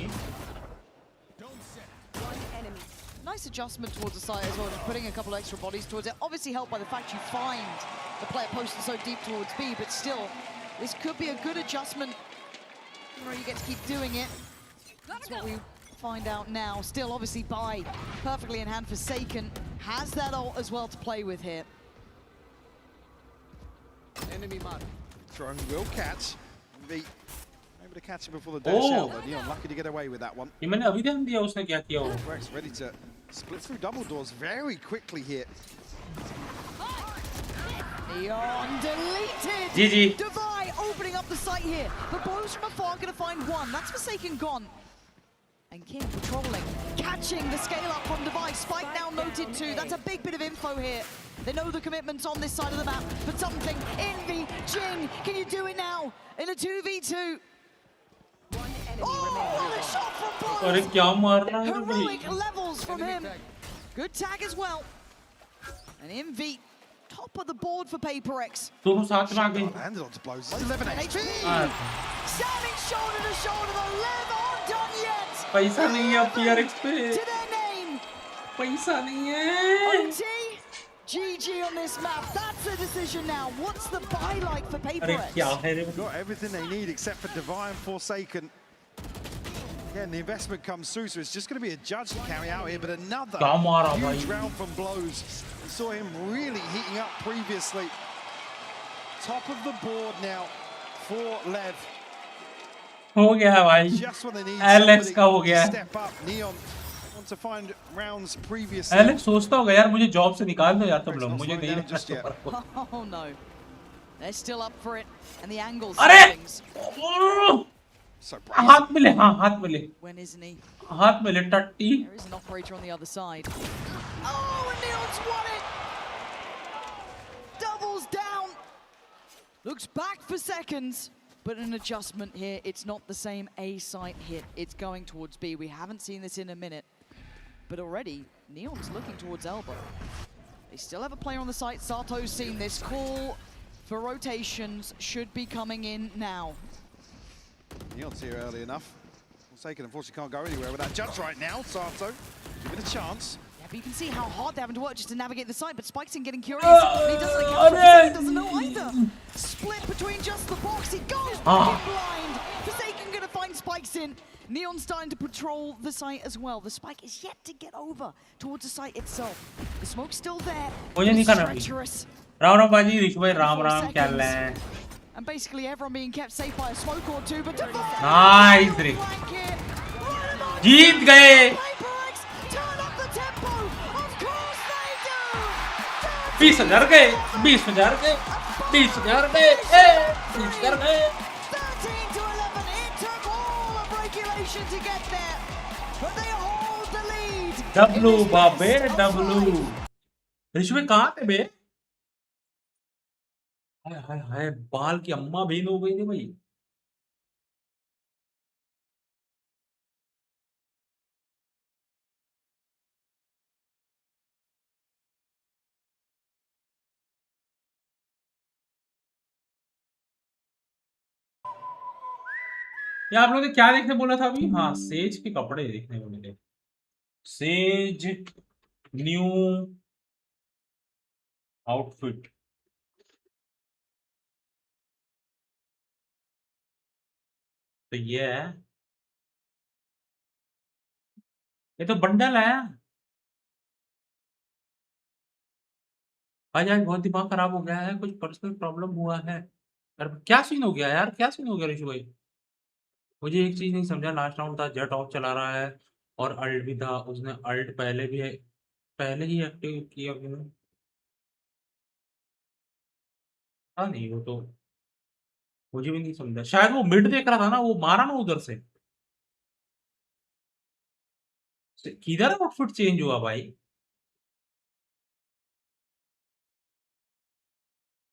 Nice adjustment towards the side as well, just putting a couple extra bodies towards it. Obviously helped by the fact you find the player posted so deep towards B, but still, this could be a good adjustment where you get to keep doing it. That's what we find out now. Still, obviously, Bai perfectly in hand. Forsaken has that ult as well to play with here. Enemy mark. Drone will catch. Able to catch him before the dash out. But Neon lucky to get away with that one. ये मैंने अभी ध्यान दिया उसने क्या किया वो. Rex ready to split through double doors very quickly here. Neon deleted. GG. Divide opening up the site here. The blows from afar going to find one. That's Forsaken gone. And King patrolling, catching the scale up from Device. Spike now noted too. That's a big bit of info here. They know the commitments on this side of the map, but something. Envy, Jing, can you do it now? In a 2v2. Oh, what a shot from Blows! Heroic levels from him. Good tag as well. And Envy, top of the board for PaperX. Landed onto Blows. 11 HP. Standing shoulder to shoulder, the Lev aren't done yet. पैसा नहीं है PRX पे. To their name. पैसा नहीं है. OT, GG on this map. That's the decision now. What's the buy like for PaperX? Got everything they need except for Divine Forsaken. Again, the investment comes through, so it's just going to be a judge to carry out here, but another huge round from Blows. We saw him really heating up previously. Top of the board now for Lev. हो गया भाई. Alex का हो गया. Step up, Neon want to find rounds previously. Alex सोचता होगा यार मुझे जॉब से निकाल दो यार तुम लोग. मुझे नहीं रखना. Oh no. They're still up for it, and the angles. अरे! हाथ मिले. हाँ हाथ मिले. When isn't he? हाथ मिले टट्टी. There is an operator on the other side. Oh, and Neon's won it. Doubles down. Looks back for seconds. But an adjustment here, it's not the same A site hit. It's going towards B. We haven't seen this in a minute. But already, Neon's looking towards elbow. They still have a player on the site. Sato's seen this. Call for rotations should be coming in now. Neon's here early enough. Forsaken unfortunately can't go anywhere with that judge right now. Sato, give it a chance. Yeah, but you can see how hard they're having to work just to navigate the site, but Spike's in getting curious. And he doesn't account, doesn't know either. Split between just the box, he goes blind. Forsaken gonna find Spikes in. Neon starting to patrol the site as well. The Spike is yet to get over towards the site itself. The smoke's still there. It's treacherous. Ram baji, Rishbhai, Ram kya hai? And basically everyone being kept safe by a smoke or two, but nice, Rick. जीत गए. 20,000 गए. 20,000 गए. 20,000 गए. 20,000 गए. 13 to 11. It took all of regulation to get there, but they hold the lead. W बाबे W. Rishabh कहाँ थे बे? हाय हाय हाय बाल की अम्मा भेद हो गई थी भाई. ये आप लोगों ने क्या देखने बोला था अभी? हाँ सेज के कपड़े देखने को मिले. Says new outfit. तो ये है. ये तो बंडल है. आज आज बहुत दिमाग खराब हो गया है, कुछ पर्सनल प्रॉब्लम हुआ है यार। क्या सीन हो गया यार, क्या सीन हो गया ऋषु भाई? मुझे एक चीज नहीं समझा। लास्ट राउंड था, जेट ऑफ चला रहा है और अल्ट भी था, उसने अल्ट पहले भी पहले ही एक्टिव किया उसने। हाँ नहीं वो तो मुझे भी नहीं समझा। शायद वो मिड देख रहा था ना, वो मारा ना उधर से। किधर आउटफिट चेंज हुआ भाई?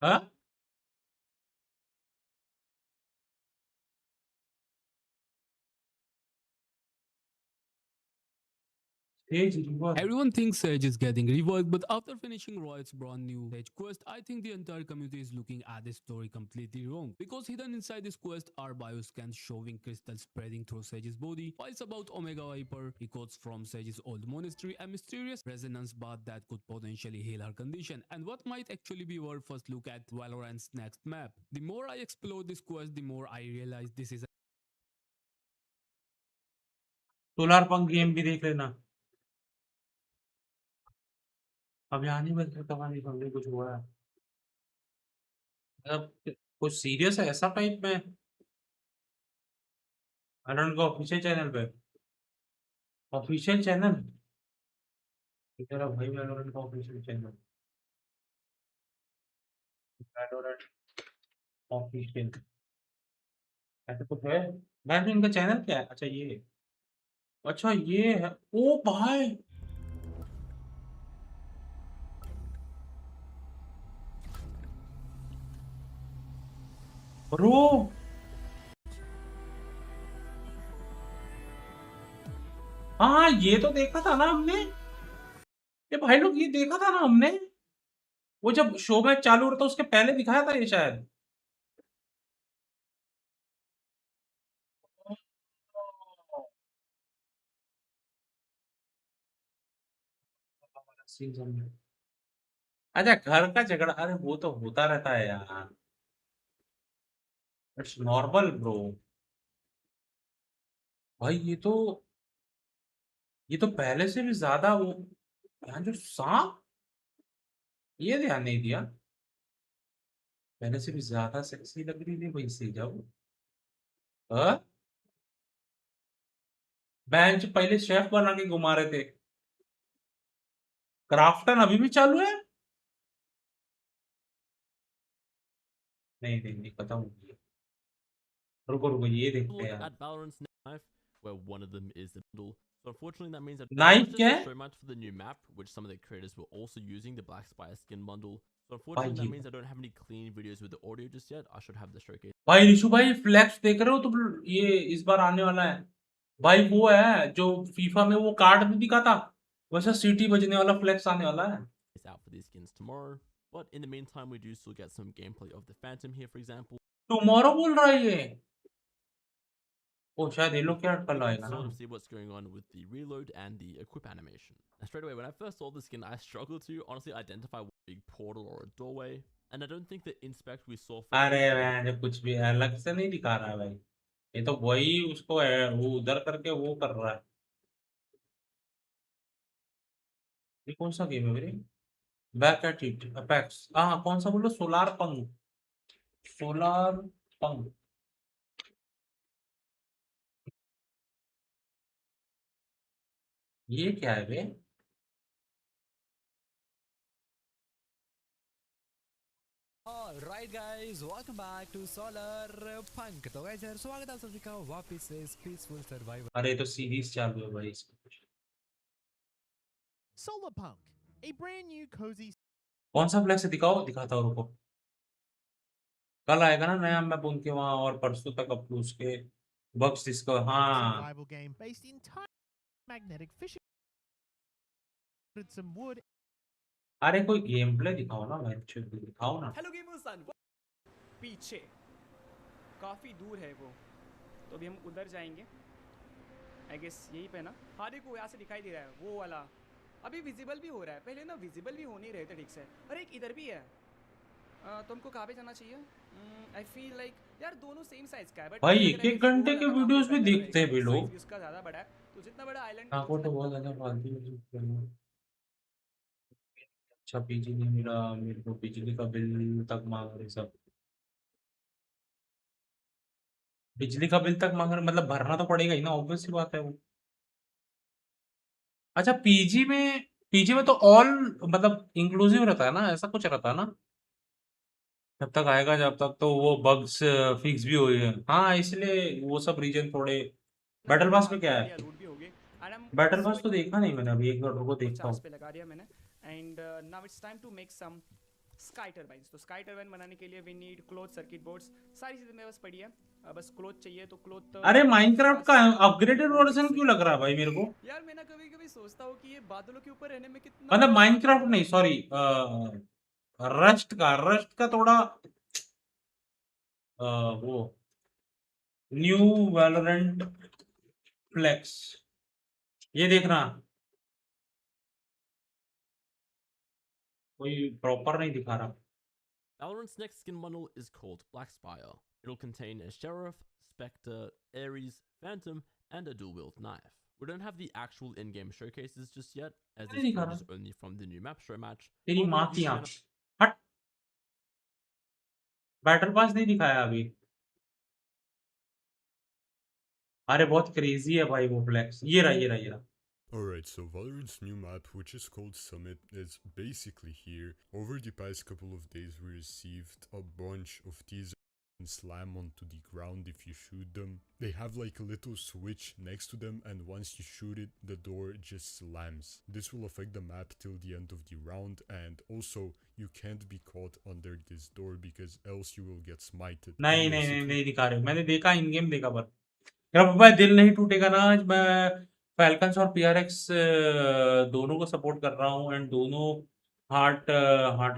हाँ Everyone thinks Sage is getting reworked, but after finishing Roy's brand new Sage quest, I think the entire community is looking at this story completely wrong. Because hidden inside this quest are bioscans showing crystals spreading through Sage's body, files about Omega Viper, records from Sage's old monastery, a mysterious resonance bath that could potentially heal her condition, and what might actually be our first look at Valorant's next map. The more I explore this quest, the more I realize this is solar पंख game भी देख लेना। अब यहाँ नहीं बच सकता, नहीं समझे कुछ हुआ है मतलब कुछ सीरियस है ऐसा टाइप में। वैलोरेंट का ऑफिशियल चैनल पे, ऑफिशियल चैनल तेरा भाई, वैलोरेंट का ऑफिशियल चैनल, वैलोरेंट ऑफिशियल ऐसा कुछ है। मैं इनका चैनल क्या है? अच्छा ये है। अच्छा ये है। ओ भाई ब्रो, हाँ ये तो देखा था ना हमने। ये भाई लोग ये देखा था ना हमने, वो जब शो मैच चालू हो रहा था उसके पहले दिखाया था ये शायद। अच्छा घर का झगड़ा, अरे वो तो होता रहता है यार, इट्स नॉर्मल ब्रो। भाई ये तो पहले से भी ज्यादा वो, यहाँ जो सांप, ये ध्यान नहीं दिया, पहले से भी ज्यादा सेक्सी लग रही थी भाई से जाओ। बेंच पहले शेफ बना के घुमा रहे थे, क्राफ्टन अभी भी चालू है। नहीं नहीं नहीं खत्म हो गई। रुको रुको ये देखते हैं at Valorant's knife, where one of them is the bundle. So unfortunately, that means that Knife not क्या just है? a show match for the new map, which some of the creators were also using the Black Spire skin bundle. So unfortunately, that means I don't have any clean videos with the audio just yet. I should have the showcase. भाई ऋषु भाई flex देख रहे हो तुम? ये इस बार आने वाला है भाई, वो है जो फीफा में वो कार्ड भी दिखा था, वैसा सीटी बजने वाला फ्लैक्स आने वाला है। It's out for these skins tomorrow. But in the meantime, we do still get some gameplay of the Phantom here, for example. Tomorrow बोल रहा है ये, ओ शायद ये लोग क्या कल आएगा ना। Sort of see what's going on with the reload and the equip animation. And straight away, when I first saw the skin, I struggled to honestly identify what a big portal or a doorway. And I don't think the inspect we saw. अरे मैं कुछ भी अलग से नहीं दिखा रहा है भाई, ये तो वही उसको है, वो उधर करके वो कर रहा है। ये कौन सा गेम है मेरे? बैक एट इट अपेक्स, हाँ कौन सा बोलो? सोलार पंग, सोलार पंग। ये क्या है बे? Alright guys, welcome back to Solar Punk। तो guys यार स्वागत है आप सभी का वापस से इस पीसफुल सर्वाइवल। अरे तो सीरीज चालू है भाई इसकी। Solar Punk, a brand new cozy। कौन सा फ्लैक्स दिखाओ, दिखाता हूँ रुको। कल आएगा ना नया मैप उनके वहां, और परसों तक अपलोड उसके बग्स इसको। हाँ survival game based in tiny magnetic fishing। some wood। अरे कोई गेम प्ले दिखाओ ना भाई, दिखाओ ना। हेलो गेमर्स, पीछे काफी दूर है वो, तो अभी हम उधर जाएंगे आई गेस, यहीं पे ना। हाँ देखो यहाँ से दिखाई दे रहा है वो वाला, अभी विजिबल भी हो रहा है, पहले ना विजिबल भी हो नहीं रहे थे ठीक से। अरे एक इधर भी है, तो हमको कहाँ पे जाना चाहिए? आई फील लाइक यार दोनों सेम साइज का है, बट भाई एक एक घंटे के वीडियोस भी देखते हैं भी लोग। उसका ज़्यादा बड़ा है, तो जितना बड़ा आइलैंड आपको तो बहुत ज़्यादा फालतू अच्छा पीजी नहीं मिला मेरे को, बिजली का बिल तक मांग रहे सब, बिजली का बिल तक मांग रहे, मतलब भरना तो पड़ेगा ही ना, ऑब्वियस सी बात है वो। अच्छा पीजी में तो ऑल मतलब इंक्लूसिव रहता है ना, ऐसा कुछ रहता है ना, जब तक आएगा, जब तक तो वो बग्स फिक्स भी हुए हैं, हाँ इसलिए वो सब रीजन थोड़े। बैटल पास में क्या है? रूट भी हो गए and I am battle pass तो देखा नहीं मैंने अभी, एक बार रुको देखता 50 हूँ। पे लगा दिया मैंने and now it's time to make some sky turbines. तो स्काई टर्बाइन बनाने के लिए we need cloth circuit boards, सारी चीजें मेरे पास पड़ी है, बस क्लोथ चाहिए तो क्लोथ। अरे माइनक्राफ्ट का अपग्रेडेड वर्जन क्यों लग रहा है भाई मेरे को? यार मैं ना कभी कभी सोचता हूँ कि ये बादलों के ऊपर रहने में कितना, मतलब माइनक्राफ्ट नहीं, सॉरी रस्ट का थोड़ा वो न्यू वैलोरेंट फ्लेक्स, ये देखना कोई प्रॉपर नहीं दिखा रहा। Valorant's next skin bundle is called Blackspire. It'll contain a Sheriff, Spectre, Ares, Phantom, and a dual-wield knife. We don't have the actual in-game showcases just yet, as this footage is only from the new map show match. तेरी माँ की आँख, हट, battle pass नहीं दिखाया अभी। अरे बहुत क्रेजी है भाई वो फ्लेक्स, ये रहा। Alright, so Valorant's new map, which is called Summit, is basically here. Over the past couple of days, we received a bunch of teasers and slam onto the ground if you shoot them. They have like a little switch next to them, and once you shoot it, the door just slams. This will affect the map till the end of the round, and also you can't be caught under this door because else you will get smited. नहीं दिखा रहे, मैंने देखा इन game देखा, पर मेरा पापा दिल नहीं टूटेगा ना, आज मैं फैल्कन्स और पीआरएक्स दोनों को सपोर्ट कर रहा हूँ, एंड दोनों हार्ट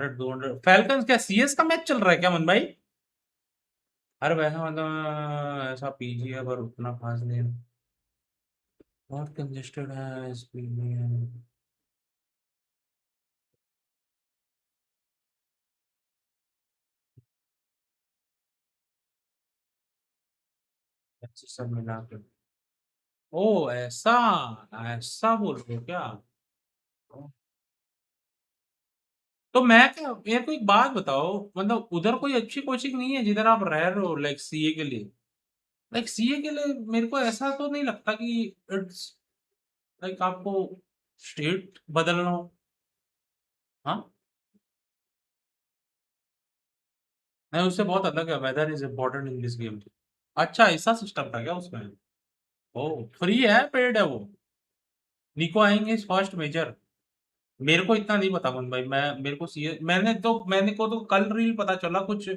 रेट 200। फैल्कन्स क्या सीएस का मैच चल रहा है क्या मन भाई? अरे वैसा मतलब ऐसा पीजी है पर उतना खास नहीं, बहुत कंजेस्टेड है इस पीजी में। अच्छी सब मिला के, ओ ऐसा ऐसा बोल रहे हो क्या? तो मैं क्या, मेरे को एक बात बताओ, मतलब उधर कोई अच्छी कोचिंग नहीं है जिधर आप रह रहे हो, लाइक सीए के लिए? लाइक सीए के लिए मेरे को ऐसा तो नहीं लगता कि इट्स लाइक आपको स्टेट बदलना हो। हाँ नहीं, उससे बहुत अलग है, weather is important in this game. अच्छा ऐसा सिस्टम था क्या उसमें? ओ फ्री है पेड है वो? निको आएंगे फर्स्ट मेजर, मेरे को इतना नहीं पता मन भाई, मैं मेरे को सीए मैंने को तो कल रील पता चला कुछ,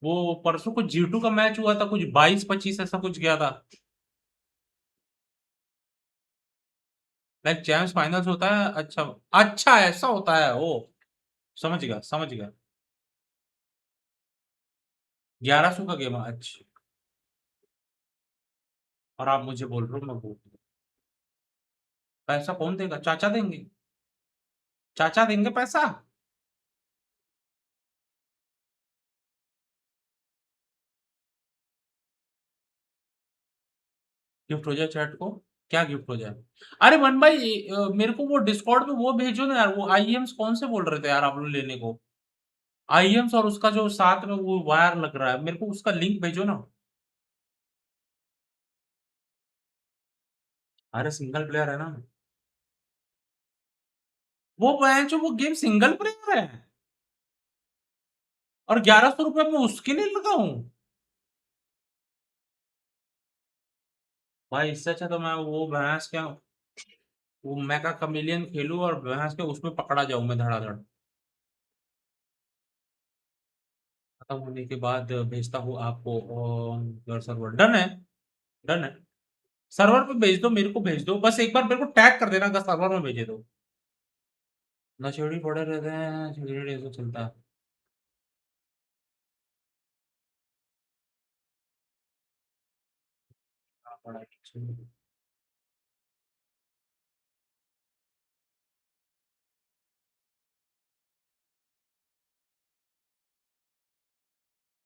वो परसों कुछ G2 का मैच हुआ था, कुछ 22-25 ऐसा कुछ गया था, लाइक चैंप्स फाइनल्स होता है। अच्छा अच्छा ऐसा होता है, ओ समझ गया समझ गया। 1100 का गेम है, अच्छा। और आप मुझे बोल रहे हो मैं बोल, पैसा कौन देगा? चाचा देंगे, चाचा देंगे पैसा। गिफ्ट हो जाए चैट को, क्या गिफ्ट हो जाए? अरे मन भाई मेरे को वो डिस्कॉर्ड पे वो भेजो ना यार, वो आईएम्स कौन से बोल रहे थे यार आप लोग लेने को, आईएम्स और उसका जो साथ में वो वायर लग रहा है, मेरे को उसका लिंक भेजो ना। अरे सिंगल प्लेयर है ना वो, जो वो गेम सिंगल प्लेयर है, और 1100 रुपए में उसके लिए लगा हूँ भाई। इससे अच्छा तो मैं वो भैंस क्या, वो मैका कमेलियन खेलूं और भैंस के उसमें पकड़ा जाऊं मैं धड़ाधड़। खत्म होने के बाद भेजता हूँ आपको और सर्वर डन है, डन है। सर्वर पे भेज दो, मेरे को भेज दो, बस एक बार मेरे को टैग कर देना अगर सर्वर में भेजे दो। नशेड़ी पड़े रहते हैं, छेड़ी ऐसे चलता है।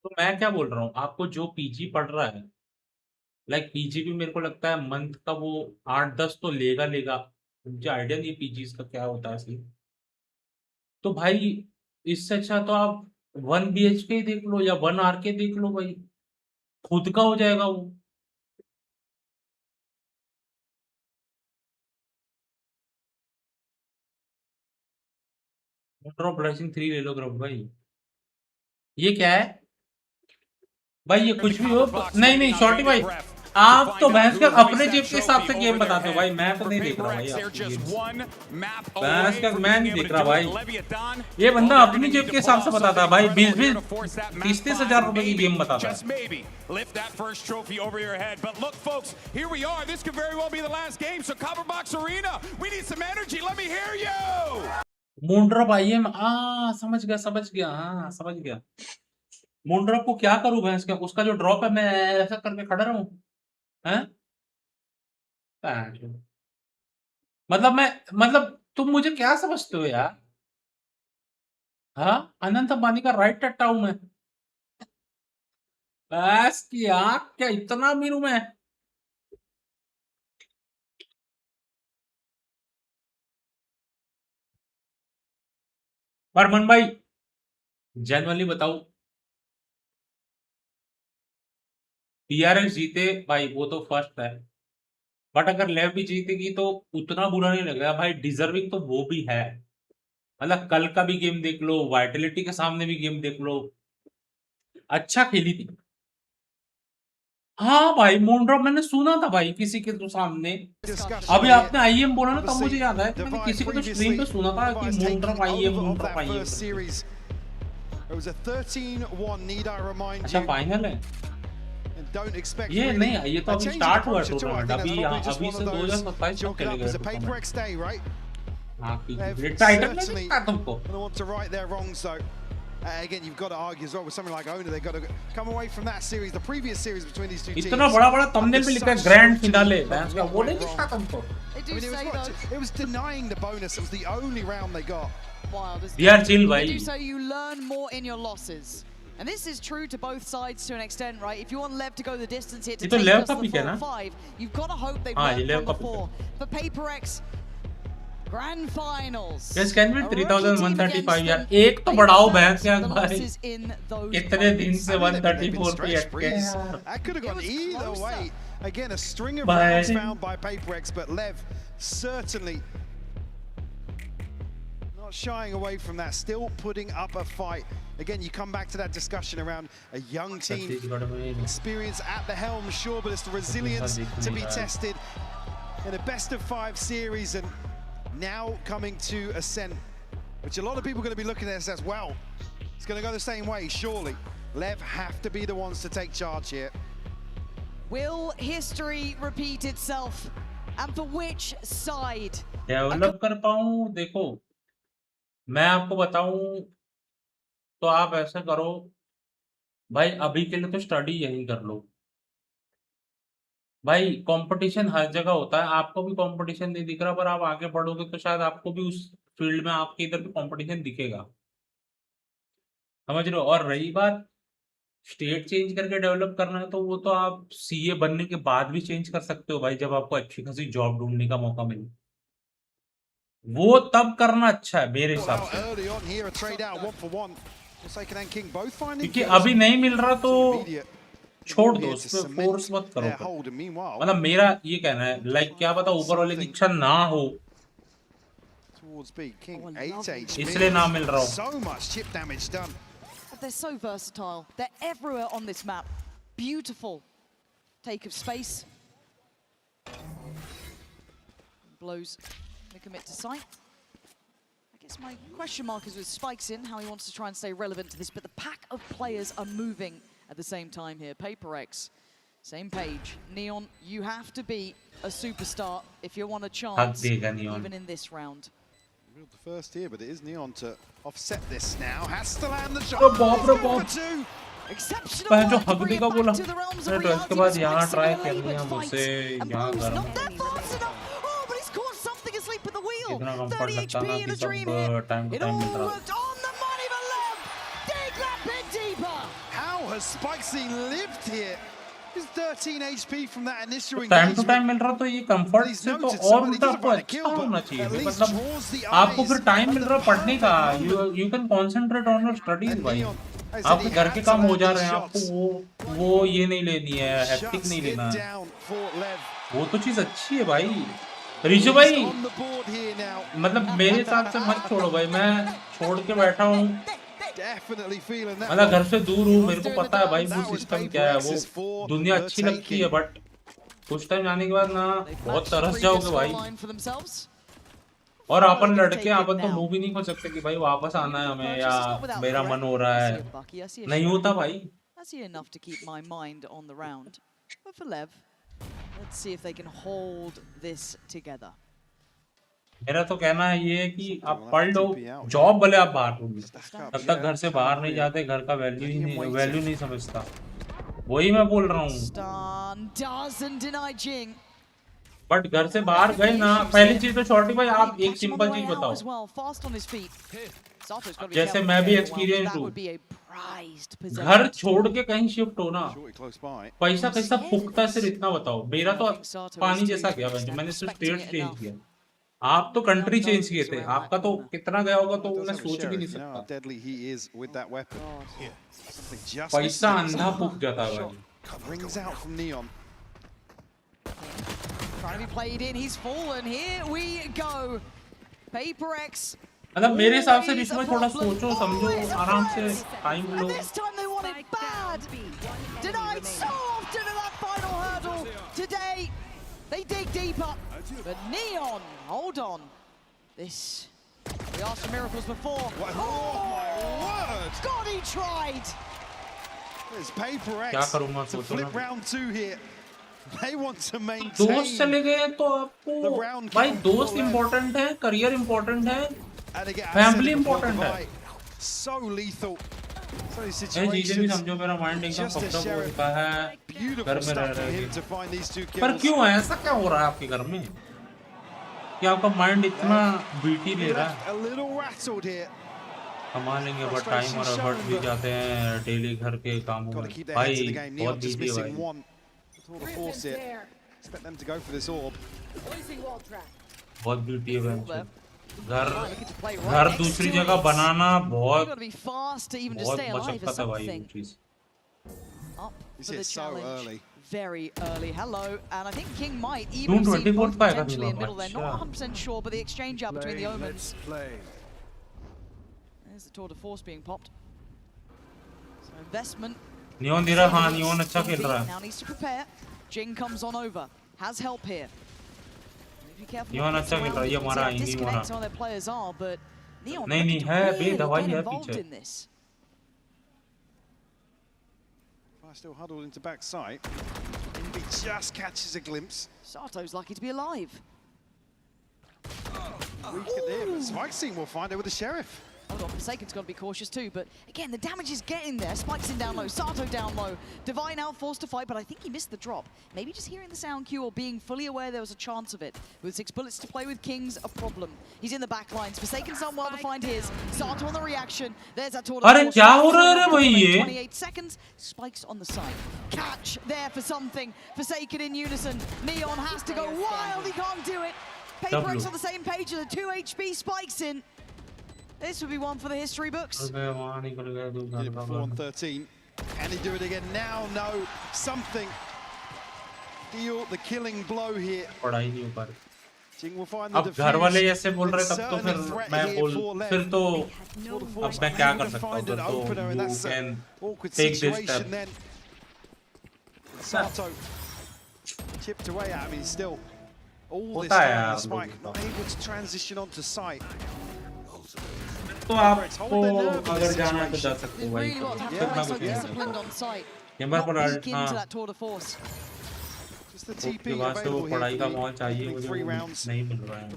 तो मैं क्या बोल रहा हूँ आपको, जो पीजी पढ़ रहा है, लाइक पीजी भी मेरे को लगता है मंथ का वो 8-10 तो लेगा लेगा। मुझे आइडिया नहीं पीजी का क्या होता है सही। तो भाई इससे अच्छा तो आप 1 BHK ही देख लो या 1 RK देख लो भाई, खुद का हो जाएगा वो। ड्रॉप राइजिंग 3 ले लो ग्रुप भाई। ये क्या है भाई? ये कुछ भी हो। नहीं नहीं शॉर्टी भाई, आप तो भैंस का अपने जेब के हिसाब से गेम बताते हो भाई, मैं तो नहीं देख रहा भाई भैंस का, मैं नहीं देख रहा भाई। ये बंदा अपनी जेब के हिसाब से बताता है भाई, 20-30 हजार रुपए की गेम बताता है। Lift that first trophy over your head. But look, folks, here we are. This could very well be the last game. So Copperbox Arena, we need some energy. Let me hear you. Moondrop I am, समझ गया, हाँ समझ गया। मूनड्रॉप को क्या करूं भैंस का, उसका जो ड्रॉप है मैं ऐसा करके खड़ा रहूं हैं? मतलब तुम मुझे क्या समझते हो यार? हाँ, अनंत अंबानी का राइट टट्टा हूं मैं। बस की आँख, क्या इतना अमीर हूं मैं? पर मन भाई जनरली बताओ, PRX जीते भाई वो तो फर्स्ट है, बट अगर लेव भी जीतेगी तो उतना बुरा नहीं लगेगा भाई, डिजर्विंग तो वो भी है। मतलब कल का भी गेम देख लो, वाइटलिटी के सामने भी गेम देख लो, अच्छा खेली थी। हाँ भाई मूनड्रॉप मैंने सुना था भाई किसी के तो सामने, अभी आपने आईएम बोला ना तब मुझे याद आया कि मैंने किसी को तो स्ट्रीम पे सुना था कि मूनड्रॉप आईएम। अच्छा फाइनल है ये? नहीं ये तो अभी स्टार्ट हुआ टूर्नामेंट, अभी से 2027 तक चलेगा। हाँ टाइटल में दिखता तुमको। Again, you've got to argue as well with something like Owner. They've got to come away from that series, the previous series between these two teams. इतना बड़ा थंबनेल पे लिखा है ग्रैंड फिनाले, वो नहीं दिखता तुमको? It was denying the bonus. It was the only round they got. We are chill, bhai. So you learn more in your losses. And this is true to both sides to an extent, right? If you want Lev to go the distance here to take just the 4-5, you've got to hope they've learned from the 4. For PaperX, Grand Finals. Yes, can be 3135 यार, एक तो बढ़ाओ भैंस यार भाई, कितने दिन से 134 पे अटके यार। That could have gone either way. Again, a string of rounds found by PaperX, but Lev certainly not shying away from that, still putting up a fight. Again, you come back to that discussion around a young team, experience at the helm, sure, but it's the resilience to be tested in a best-of-5 series, and now coming to Ascent, which a lot of people are going to be looking at this as well. It's going to go the same way, surely. Lev have to be the ones to take charge here. Will history repeat itself? And for which side? Develop कर पाऊं, देखो मैं आपको बताऊं तो आप ऐसा करो भाई, अभी के लिए तो स्टडी यही कर लो भाई, कंपटीशन हर जगह होता है, आपको भी कंपटीशन नहीं दिख रहा, पर आप आगे बढ़ोगे तो शायद आपको भी उस फील्ड में आपके इधर भी कंपटीशन दिखेगा, समझ रहे हो? और रही बात स्टेट चेंज करके डेवलप करना है, तो वो तो आप सीए बनने के बाद भी चेंज कर सकते हो भाई, जब आपको अच्छी खासी जॉब ढूंढने का मौका मिले, वो तब करना अच्छा है मेरे हिसाब से, क्योंकि अभी नहीं मिल रहा तो छोड़ दो, उस पे फोर्स मत करो। मतलब मेरा ये कहना है, लाइक क्या पता ऊपर वाले की इच्छा ना हो इसलिए ना मिल रहा हो। They're so versatile. They're everywhere on this map. Beautiful take of space. Blows the commit to sight. I guess my question mark is with Spikes in, how he wants to try and stay relevant to this, but the pack of players are moving at the same time here. PaperX, same page. Neon, you have to be a superstar if you want a chance, even in this round. The first here, but it is Neon to offset this now. Has to land the shot. For two. Exceptional जो हक देगा बोला, तो इसके बाद यहाँ try करनी है मुझसे, यहाँ करना। Oh, but he's caught something asleep at the wheel. इतना कम पड़ सकता ना कि सब टाइम टू टाइम मिल रहा। On the money for Lev. Dig that bit deeper. How has Spikesy lived here? He's 13 HP from that initial time to engagement. Time मिल रहा तो ये कंफर्ट से तो और उल्टा आपको अच्छा होना चाहिए मतलब आपको फिर टाइम मिल रहा पढ़ने का you can concentrate on your studies भाई आपके घर के काम हो जा रहे हैं आपको वो ये नहीं लेनी है हैप्टिक नहीं लेना है वो तो चीज अच्छी है भाई ऋषु भाई मतलब मेरे हिसाब से मत छोड़ो भाई मैं छोड़ के बैठा हूँ मतलब घर से दूर हूँ मेरे को पता है भाई वो सिस्टम क्या है वो दुनिया अच्छी लगती है बट कुछ टाइम जाने के बाद ना बहुत तरस जाओगे भाई और अपन लड़के अपन तो मुंह भी नहीं खोल सकते कि भाई वापस आना है हमें या मेरा मन हो रहा है नहीं होता भाई मेरा तो कहना है ये कि आप पढ़ लो जॉब भले आप बाहर ढूंढ लो तब तक घर से बाहर नहीं जाते घर का वैल्यू नहीं समझता वही मैं बोल रहा हूँ बट घर से बाहर गए ना पहली चीज तो छोटी भाई आप एक सिंपल चीज बताओ जैसे मैं भी एक्सपीरियंस हूँ घर छोड़ के कहीं शिफ्ट हो ना पैसा कैसा फूकता है सिर्फ इतना बताओ मेरा तो पानी जैसा गया मैंने सिर्फ स्टेट चेंज किया आप तो कंट्री चेंज किए थे आपका तो कितना गया होगा तो मैं सोच भी नहीं सकता पैसा अंधा फूक जाता है मतलब मेरे हिसाब से बीच में थोड़ा सोचो समझो आराम से time low They dig deeper, but Neon, hold on. We asked for miracles before. Oh my word! God, he tried! There's Paper X to flip round 2 here. They want to maintain. दोस्त चले गए तो आपको भाई दोस्त important है career important है family important है so lethal. भी समझो मेरा माइंड एकदम फक्ड अप हो चुका है घर में रह रहे पर क्यों है ऐसा क्या हो रहा है आपके घर में कि आपका माइंड इतना बीटी ले रहा है कमा लेंगे बट टाइम और एफर्ट भी जाते हैं डेली घर के कामों में भाई बहुत बिजी है भाई बहुत बीटी है भाई घर दूसरी जगह बनाना बहुत मशक्कत है भाई ये चीज very early. Hello, and I think King might even see both potentially in middle. They're not 100% sure, but the exchange out between the Omens. There's the tour de force being popped. So investment. Neon दे रहा हाँ Neon अच्छा खेल रहा है. Now needs to prepare. Jing comes on over. Has help here. Neon अच्छा खेल रहा है ये हमारा ही नहीं हमारा. नहीं है बे दवाई है पीछे. Still huddled into backside. He just catches a glimpse. Sato's lucky to be alive. Weak at him. Spike's team will find it with the Sheriff. Hold on, Forsaken's got to be cautious too, but again, the damage is getting there. Spike's in down low, Sato down low. Divine out forced to fight, but I think he missed the drop. Maybe just hearing the sound cue or being fully aware there was a chance of it. With 6 bullets to play with King's a problem. He's in the back lines. Forsaken's done well to find his. Sato on the reaction. There's that tour. अरे क्या हो रहा है भाई ये? 28 seconds. Spike's on the side. Catch there for something. Forsaken in unison. Neon has to go wild. He can't do it. Paper X on the same page as a 2 HP Spike's in. This would be one for the history books. Did it before on 13. Can he do it again now? No. Something. Deal the killing blow here. पढ़ाई नहीं हो पा रही. Jing will find the अब घर वाले ऐसे बोल रहे तब तो फिर मैं बोल फिर तो अब मैं क्या कर सकता हूँ फिर तो you can take this step. Sato chipped away at him. He's still all this time. Spike not able to transition onto site. तो आपको अगर जाना है तो जा सकते हो भाई कितना कुछ है नंबर पर हाँ उसके बाद से वो पढ़ाई का माहौल चाहिए मुझे नहीं मिल रहा है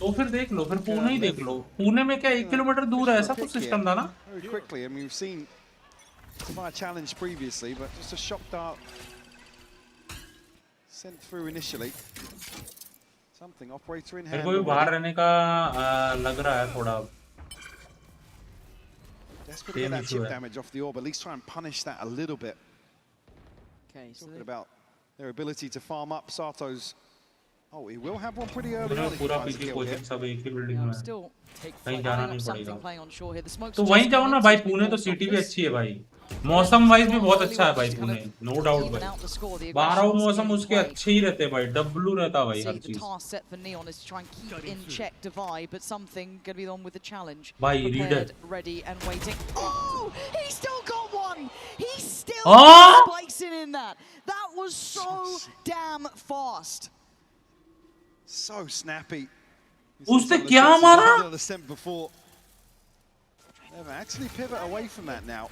तो फिर देख लो फिर पुणे ही देख लो पुणे में क्या 1 किलोमीटर दूर है ऐसा कुछ सिस्टम था ना challenge previously but just a shock dart sent through initially. Something operator in hand. मेरे को भी बाहर रहने का लग रहा है थोड़ा. Desperate to get that chip damage off the orb, at least try and punish that a little bit. Okay, so talking about their ability to farm up Sato's. Oh, he will have one pretty early on. Still playing on shore here. The smoke's तो वहीं जाओ ना भाई, पुणे तो city भी अच्छी है भाई, मौसम वाइज भी बहुत अच्छा है भाई पुणे, नो डाउट भाई, 12 मौसम उसके अच्छे ही रहते भाई, डब्लू रहता भाई हर चीज भाई। Reader spicing in that. That was so damn fast. So snappy. उसने क्या मारा? Actually pivot away from that now.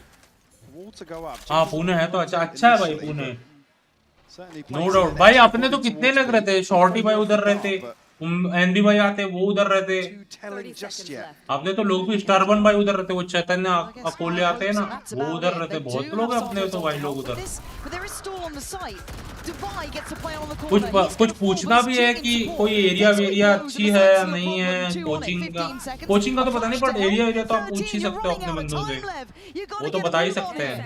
Wall to go up. हाँ पुणे है तो अच्छा है भाई पुणे, नो डाउट भाई। अपने तो कितने लग रहे थे, शॉर्टी भाई उधर रहते, एनबी भाई आते, वो उधर रहते, अपने तो लोग भी स्टारबन भाई उधर रहते, वो चैतन्य अकोले आते हैं ना, वो उधर रहते, बहुत लोग हैं अपने तो भाई लोग उधर। कुछ पूछना भी है कि कोई एरिया अच्छी है या नहीं है, कोचिंग का तो पता नहीं, पर एरिया तो आप पूछ ही सकते हो अपने बंदों से, वो तो बता ही सकते हैं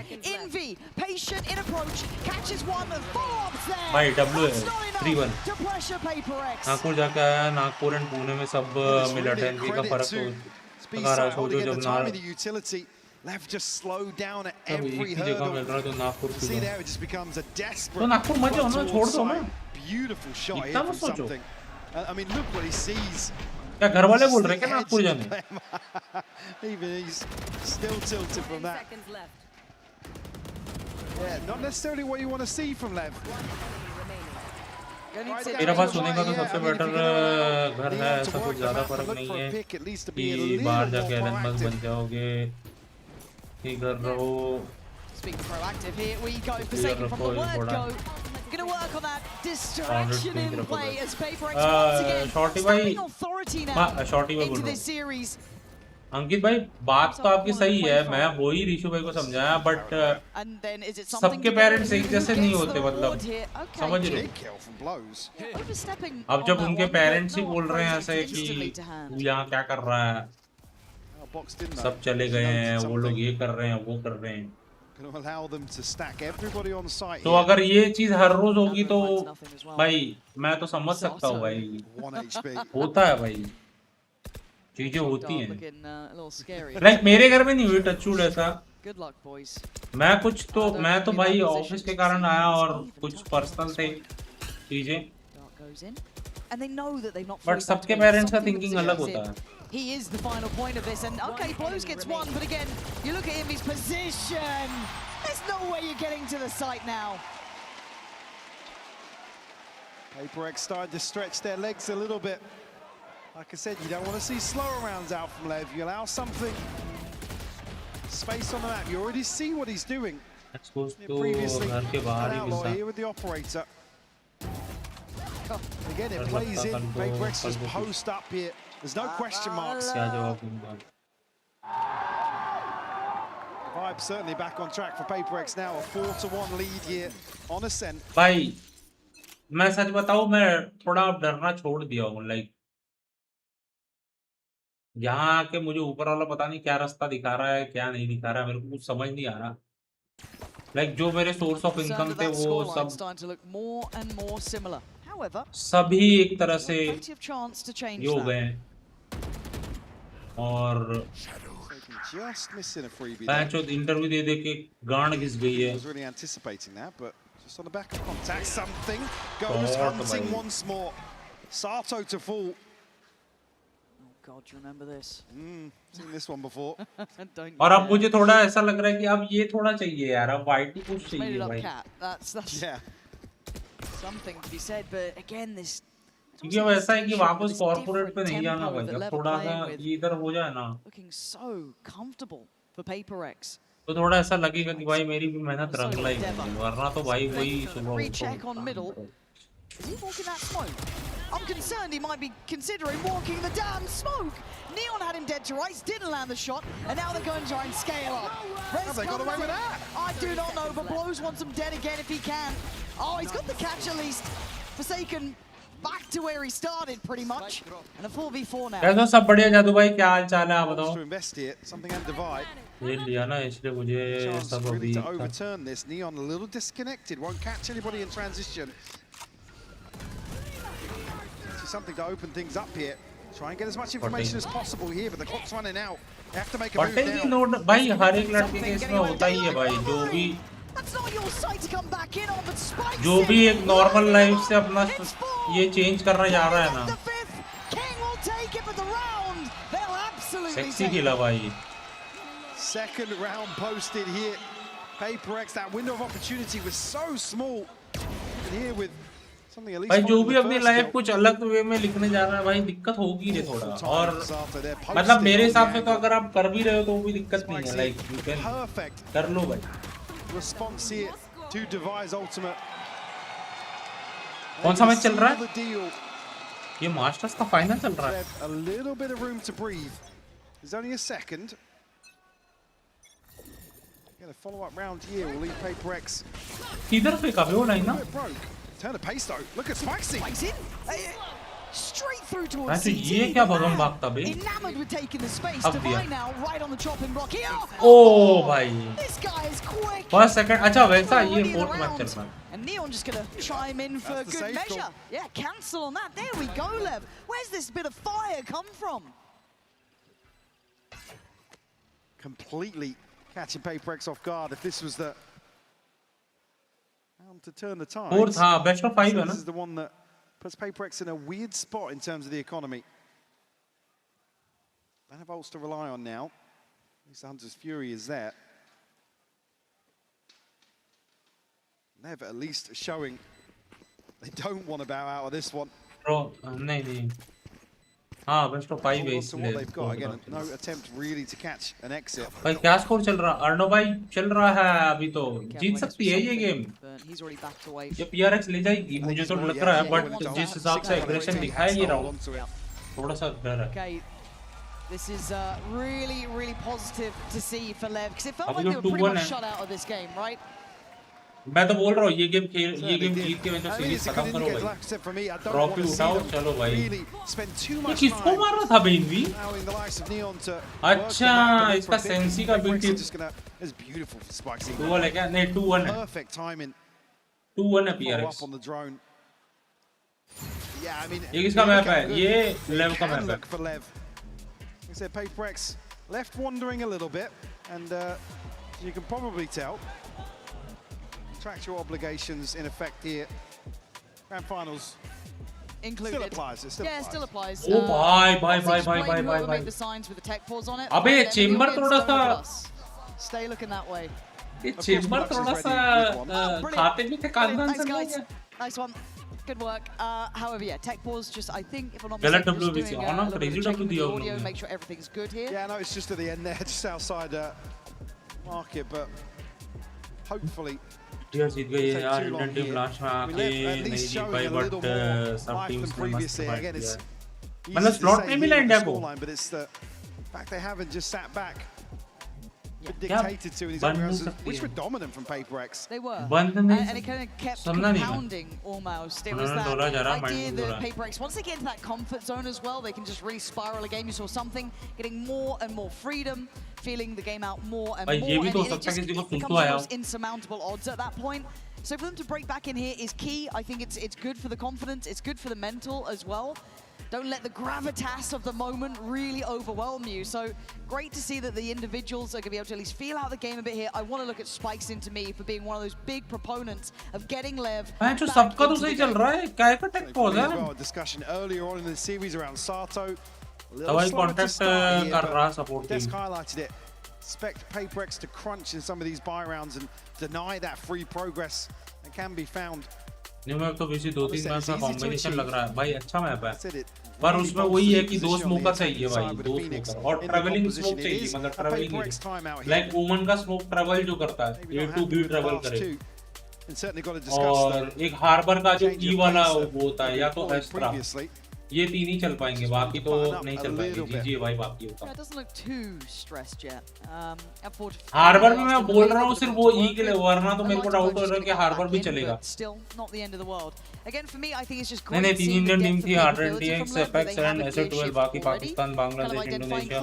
भाई। डब्ल्यू है 3-1 नागपुर जाके आया, नागपुर एंड पुणे में सब मिला, 10 का फर्क तो सोचो जब Lev just slowed down at every hurdle. See there, it just becomes a desperate. छोड़ दो ना, beautiful shot here from something. I mean, look what he sees. क्या घर वाले बोल रहे हैं क्या नागपुर जाने? Even he's still tilted from that. Yeah, not necessarily what you want to see from Lev. मेरा पास सोने का तो सबसे बेटर घर है, ऐसा कुछ ज्यादा फर्क नहीं है कि बाहर जाके एलन मस्क बन जाओगे, कर रहो। Being proactive here, we go forsaken from the word go. Gonna work on that distraction in play as PaperX once again standing authority now into this series. अंकित भाई बात तो आपकी सही है, मैं वही ऋषु भाई को समझाया, बट सबके पेरेंट्स एक जैसे नहीं होते, मतलब समझ रहे हो। अब जब उनके पेरेंट्स ही बोल रहे हैं ऐसे कि तू यहाँ क्या कर रहा है, सब चले गए हैं, वो लोग ये कर रहे हैं, वो कर रहे हैं, तो अगर ये चीज हर रोज होगी तो भाई मैं तो समझ सकता हूँ भाई, होता है भाई, चीजें होती हैं। लाइक मेरे घर में नहीं हुई टचवुड ऐसा, मैं तो भाई ऑफिस के कारण आया और कुछ पर्सनल थे चीजें, बट सबके पेरेंट्स का थिंकिंग अलग होता है। He is the final point of this, and okay, Blows gets one, but again, you look at him, his position. There's no way you're getting to the site now. PaperX started to stretch their legs a little bit. Like I said, you don't want to see slower rounds out from Lev. You allow something, space on the map. You already see what he's doing. Previously, outlaw here with the operator. Again, it plays in. PaperX just post up here. There's no question marks. Vibe certainly back on track for PaperX now. A 4-1 lead here on Ascent. भाई मैं सच बताऊं, मैं थोड़ा डरना छोड़ दिया हूँ। Like यहाँ आके मुझे ऊपर वाला पता नहीं क्या रास्ता दिखा रहा है, क्या नहीं दिखा रहा है, मेरे को कुछ समझ नहीं आ रहा। लाइक जो मेरे सोर्स ऑफ इनकम थे वो सभी एक तरह से ये हो गए हैं, और इंटरव्यू दे के गांड घिस गई है। Just on the back of contact, something goes hunting once more. Sato to fall. Oh God, do you remember this? Seen this one before. और अब मुझे थोड़ा ऐसा लग रहा है कि अब ये थोड़ा चाहिए यार, अब वाइटी कुछ चाहिए भाई। That's yeah. Something to be said, but again this. क्योंकि अब ऐसा है कि वापस कॉर्पोरेट पे नहीं जाना भाई, अब थोड़ा सा इधर हो जाए ना। Looking so comfortable for PaperX. तो थोड़ा ऐसा लगेगा कि भाई मेरी भी मेहनत रंग लाई, वरना तो भाई वही सुबह check on middle. Is he walking that smoke? I'm concerned he might be considering walking the damn smoke. Neon had him dead to rights, didn't land the shot, and now they're going to try and scale up. Have they got away with that? I do not know, but Blows wants him dead again if he can. Oh, he's got the catch at least. Forsaken back to where he started pretty much. And a 4v4 now. कैसे सब बढ़िया जादू भाई, क्या हाल चाल है आप बताओ? ये लिया ना इसलिए मुझे सब अभी to overturn this. Neon a little disconnected, won't catch anybody in transition. See something to open things up here. Try and get as much information as possible here, but the clock's running out. They have to make a move now. Note भाई हर एक लड़के के इसमें होता ही है भाई, जो भी एक नॉर्मल लाइफ से अपना ये चेंज करना जा रहा है ना, सेक्सी खेला भाई। Second round posted here. PaperX, that window of opportunity was so small. And here with something at least भाई जो भी अपनी लाइफ कुछ अलग वे में लिखने जा रहा है भाई, दिक्कत होगी रे थोड़ा। और मतलब मेरे हिसाब से तो अगर आप कर भी रहे हो तो वो भी दिक्कत नहीं है, लाइक यू कैन कर लो भाई। Response here to devise ultimate. कौन सा मैच चल रहा है? ये मास्टर्स का फाइनल चल रहा है। A little bit of room to breathe. There's only a second. Get a follow-up round here will leave PaperX. किधर पे कभी वो नहीं ना? Turn the pace though. Look at Spikes in. Straight through towards CT. ये क्या भगम भागता बे? Enamored with taking the space. Divine now right on the chopping block here. ओ भाई। This guy is quick. First second, अच्छा वैसा ये fourth match चल रहा है। And Neon just gonna chime in for good measure. Yeah, cancel on that. There we go, Lev. Where's this bit of fire come from? Completely catching PaperX off guard. If this was the round to turn the tide. Fourth, हाँ, best of 5 है ना? This is the one that puts PaperX in a weird spot in terms of the economy. Don't have ults to rely on now. At least the Hunter's Fury is there. Nev at least showing they don't want to bow out of this one. Bro, नहीं हाँ best of 5 है इसलिए what they've got again, no attempt really to catch an exit. भाई क्या score चल रहा? अर्नो भाई चल रहा है अभी तो, जीत सकती है ये गेम। ये PRX ले जाएगी मुझे तो लग रहा है, बट जिस हिसाब से एग्रेशन दिखाया ये राउंड थोड़ा सा डर है। This is really positive to see for Lev, because it felt like they were pretty much shut out of this game, right? मैं तो बोल रहा हूँ ये गेम जीत के मैं तो सीरीज खत्म करो भाई, ट्रॉफी उठाओ चलो भाई। ये किसको मार रहा था बेनवी? अच्छा इसका सेंसी का बिल्ड 2-1 है क्या? नहीं 2-1 है, 2-1 है PRX। ये किसका मैप है? ये लेव का मैप है। PaperX left wandering a little bit, and you can probably tell. Contractual obligations in effect here. Grand finals included. Still applies. It still applies. Still applies. Oh bye. Make the signs with the tech pause on it. अबे chamber थोड़ा सा stay looking that way. ये chamber थोड़ा सा खाते भी थे Kangan से guys. Nice one. Good work. However, yeah, tech pause just, I think, if I'm not mistaken, just doing a little bit of checking the audio, make sure everything's good here. Yeah, no, it's just at the end there, just outside market, but hopefully. जीत गई है यार, Indian team last में आके नहीं जीत पाई, but सब teams ने मस्त fight किया। मतलब स्लॉट में मिला इंडिया को। But it's the fact they haven't just sat back. Dictated to in these rounds, which were dominant from PaperX. They were, and it kind of kept compounding almost. It was that idea that PaperX, once they get into that comfort zone as well, they can just really spiral a game. You saw something getting more and more freedom, feeling the game out more and more, and it just becomes almost insurmountable odds at that point. So for them to break back in here is key. I think it's good for the confidence, it's good for the mental as well. Don't let the gravitas of the moment really overwhelm you. So great to see that the individuals are going to be able to at least feel out the game a bit here. I want to look at Spikes into me for being one of those big proponents of getting Lev. सबका तो सही चल रहा है, क्या का take pause है? Discussion earlier on in the series around Sato. हवाई कॉन्टेक्ट कर रहा support team. Highlighted it. Expect PaperX to crunch in some of these buy rounds and deny that free progress that can be found. New map तो वैसे 2-3 map का combination लग रहा है भाई, अच्छा मैप है, पर उसमें वही है कि 2 स्मोकर चाहिए भाई, 2 स्मोकर और ट्रैवलिंग स्मोक चाहिए, मतलब ट्रैवलिंग लाइक वुमन का स्मोक ट्रैवल जो करता है A to B ट्रैवल करे, और एक हार्बर का जो ई वाला वो होता है या तो एस्ट्रा, ये तीन ही चल पाएंगे, बाकी तो नहीं चल पाएंगे। जीजी भाई बाकी होता। हार्बर में मैं बोल रहा हूँ सिर्फ वो ई के लिए, वरना तो मेरे को डाउट हो रहा है कि हार्बर भी चलेगा। नहीं तीन इंडियन टीम थी, RNTX, एपेक्स एंड एसर 12, बाकी Pakistan, Bangladesh, Indonesia.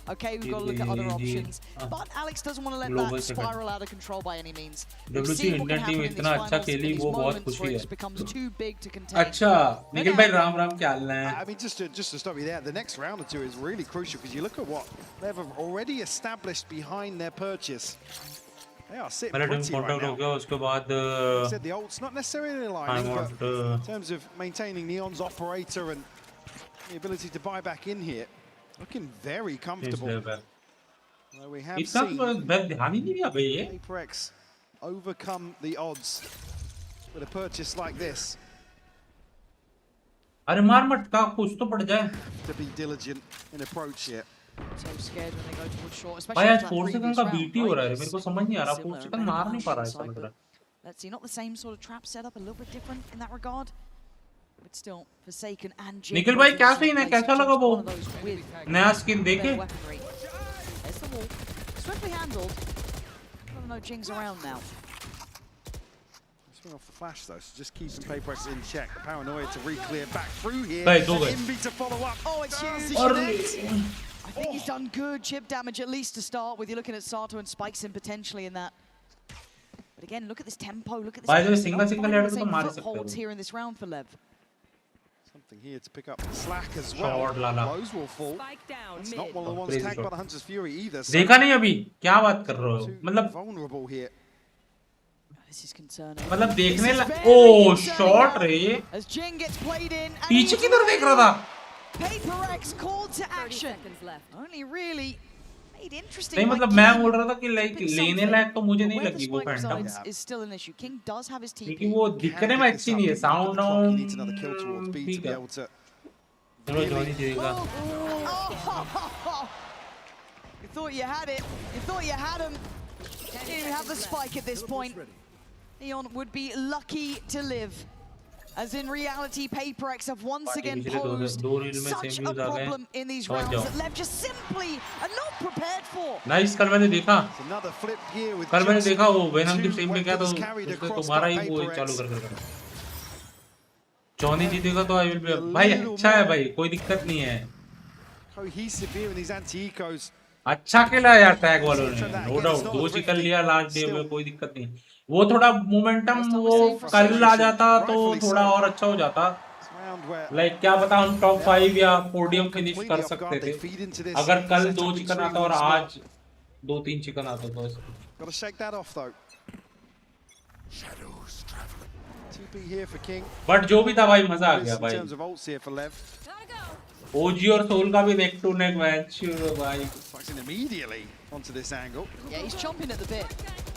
Okay, we've got to look at other options, but Alex doesn't want to let that spiral out of control by any means. WC Indian team इतना अच्छा खेली, वो बहुत खुशी है। Becomes too big to contain. अच्छा, निखिल भाई राम क्या हाल है? I mean, just to stop you there, the next round or two is really crucial because you look at what they've already established behind their purchase. They are sitting pretty right now. उसके बाद said the ult's not necessarily aligning, but in terms of maintaining Neon's operator and the ability to buy back in here, looking very comfortable. Well, we have seen HyperX overcome the odds with a purchase like this. अरे मार मत का कुछ तो पड़ जाए। To be diligent in approach here. So scared when they go towards short, भाई आज especially 4 सेकंड का बीटी हो रहा है, मेरे को समझ नहीं आ रहा, 4 सेकंड मार नहीं पा रहा है समझ रहा। Let's see, not the same sort of trap setup, a little bit different in that regard. But still, Forsaken and Jig. Nikhil भाई क्या सीन है, कैसा लगा वो नया स्किन देखे? There's the wall. Swiftly handled. No Jings around now. Swing off the flash though, so just keeping PaperX in check. The paranoia to re-clear back through here. Invi to follow up. Oh, it's huge. I think he's done good chip damage at least to start with. You're looking at Sato and Spikeson potentially in that. But again, look at this tempo. Look at this. By the way, single head तो मार सकते हो. Here in this round for Lev. Something here to pick up the slack as well. Blows will fall. It's not one of the ones tagged by the Hunter's Fury either. देखा नहीं अभी, क्या बात कर रहे हो? मतलब vulnerable here. This is concerning. मतलब देखने ओह शॉट रे। पीछे किधर देख रहा था? PaperX called to action. Only really made interesting. नहीं मतलब मैं बोल रहा था कि लाइक लेने लायक तो मुझे नहीं लगी वो Phantom. Is still an issue. King does have his TP. क्योंकि वो दिखने में अच्छी नहीं है, साउंड ऑन ठीक है। चलो जॉनी जीतेगा। You thought you had it. You thought you had him. Didn't even have the spike at this point. Neon would be lucky to live. As in reality, PaperX have once again posed such a problem in these rounds that Lev just simply are not prepared for. Nice, कल मैंने देखा वो venom की stream पे क्या तो तुम्हारा ही वो चालू कर जॉनी जीतेगा तो आई विल बी भाई अच्छा है भाई, कोई दिक्कत नहीं है। अच्छा खेला यार टैग वालों ने, नो डाउट 2 चिकन लिया लास्ट डे में, कोई दिक्कत नहीं। वो थोड़ा मोमेंटम वो कल आ जाता तो थोड़ा और अच्छा हो जाता, लाइक क्या पता हम टॉप 5 या पोडियम फिनिश कर सकते थे अगर कल 2 चिकन आता और आज 2-3 चिकन आता तो। बट जो भी था भाई मजा आ गया भाई। ओजी और सोल का भी नेक टू नेक मैच भाई। Immediately onto this angle. Yeah, he's chomping at the bit.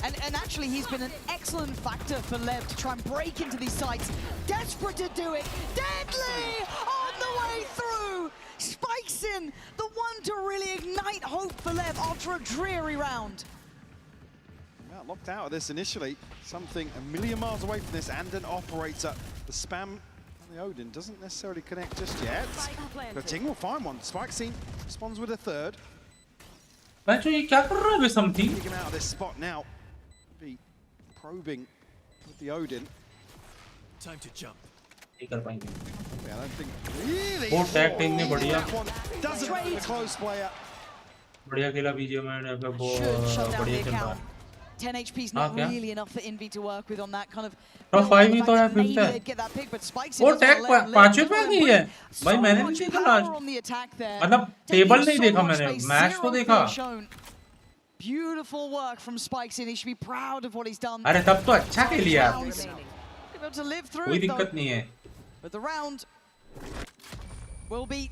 And actually he's been an excellent factor for Lev to try and break into these sites. Desperate to do it. Deadly on the way through. Spikeson, the one to really ignite hope for Lev after a dreary round. Well, locked out of this initially. Something a million miles away from this and an operator. The spam on the Odin doesn't necessarily connect just yet. But Ting will find one. Spikeson responds with a third. बच्चों ये क्या कर रहा है something? Taking him out of this spot now. Be probing with the Odin. Time to jump. नहीं कर पाएंगे। Yeah, I don't think really. वो टैग टीम ने बढ़िया। Doesn't the close player. बढ़िया खेला बीजे में ने वो बढ़िया खेल रहा है। 10 HP is not really enough for Envy to work with on that kind of. Top 5 ही तो है फिर से। वो टैग 5 पे नहीं है भाई, मैंने नहीं देखा लास्ट, मतलब टेबल नहीं देखा मैंने, मैच तो देखा। Beautiful work from Spikeson. He should be proud of what he's done. अरे तब तो अच्छा खेल लिया, कोई दिक्कत नहीं है। But the round will be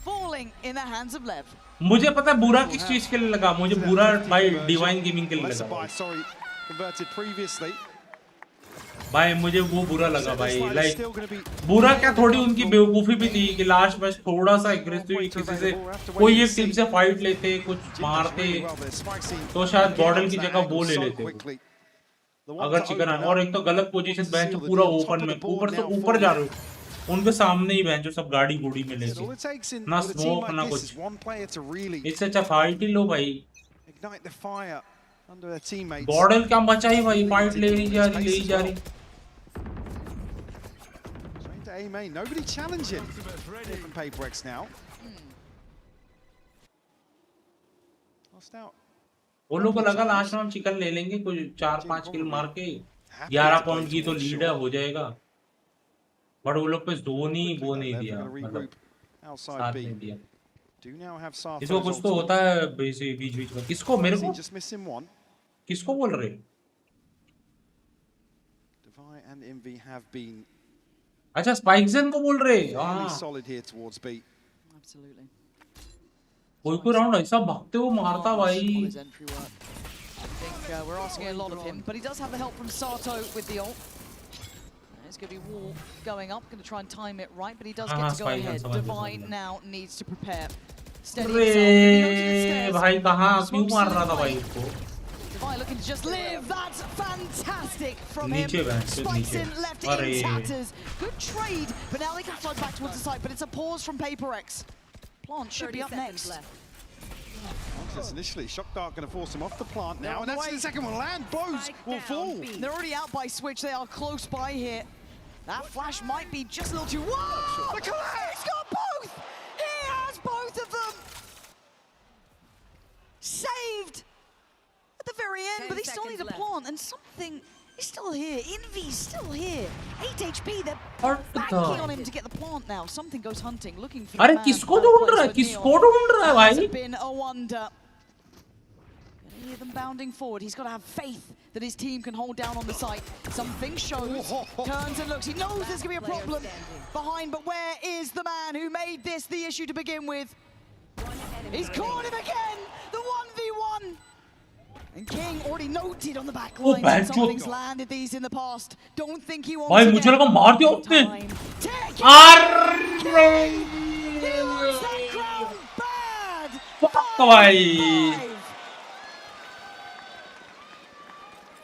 falling in the hands of Lev. मुझे पता है बुरा किस चीज के लिए लगा, मुझे बुरा भाई डिवाइन गेमिंग के लिए लगा भाई, मुझे वो बुरा लगा भाई। लाइक बुरा क्या, थोड़ी उनकी बेवकूफी भी थी कि लास्ट मैच थोड़ा सा एग्रेसिव किसी से कोई एक टीम से फाइट लेते, कुछ मारते तो शायद बॉर्डर की जगह वो ले लेते। अगर चिकन है और एक तो गलत पोजीशन बेंच पूरा ओपन में ऊपर से ऊपर जा रहे हो उनके सामने ही बेंच सब गाड़ी गुड़ी में लेके ना स्मोक ना कुछ इससे अच्छा फाइट ही लो भाई गॉडल क्या बचा ही भाई फाइट ले ही जा रही Nobody challenging from PaperX now. वो लोग को लगा लास्ट में हम चिकन ले लेंगे कुछ 4-5 किल मार के 11 पॉइंट की तो लीड है हो जाएगा बट वो लोग पे जोन ही वो नहीं दिया मतलब साथ नहीं दिया इसको कुछ तो होता है बीच में किसको मेरे को किसको बोल रहे अच्छा स्पाइक्सन को बोल रहे कोई राउंड ऐसा भागते हुए मारता भाई I think we're asking a lot of him, but he does have the help from Sato with the ult. There's going to be wall going up, going to try and time it right, but he does get to go ahead. Divine now needs to prepare. Steady himself. भाई कहाँ क्यों मार रहा था भाई इसको? Divine looking to just live. That's fantastic from him. Spikes in, left in tatters. Good trade, but now they can flood back towards the side, but it's a pause from PaperX. Plant should be up next. Initially, Shock Dart going to force him off the plant now, and that's the second one. Land blows will fall. They're already out by Switch. They are close by here. That flash might be just a little too. Whoa! He's got both. He has both of them. Saved at the very end, but they still need a plant and something. He's still here. Envy's still here. 8 HP. They're banking on him to get the plant now. Something goes hunting, looking for. अरे किसको ढूंढ रहा है? किसको ढूंढ रहा है भाई? It's been a wonder. Gonna hear them bounding forward. He's got to have faith that his team can hold down on the site. Something shows. Turns and looks. He knows there's gonna be a problem behind, but where is the man who made this the issue to begin with? He's caught him again. The 1v1. And King already noted on the back line that something's landed these in the past. Don't think he wants भाई मुझे लगा मार दिया उसने भाई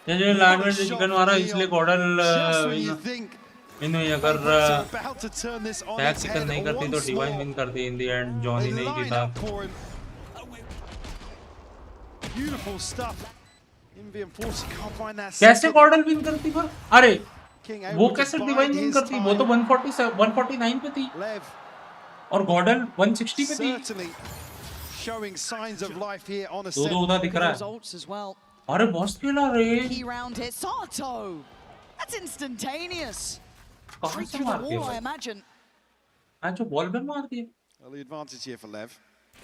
ये जो land में चिकन मारा इसलिए गॉडल इन्हें अगर टैग चिकन नहीं करती तो डिवाइन विन करती इन द एंड जॉनी नहीं जीता Beautiful stuff. Envy unfortunately can't find that. कैसे गॉडल विन करती पर अरे वो कैसे डिवाइन विन करती वो तो 149 पे थी और गॉडल 160 पे थी showing signs of life here on a दो उधर दिख रहा है अरे बॉस खेला रे key round hit Sato. That's instantaneous. कहां से मार दिया I imagine आज जो बॉल पे मार दिया early advantage here for Lev.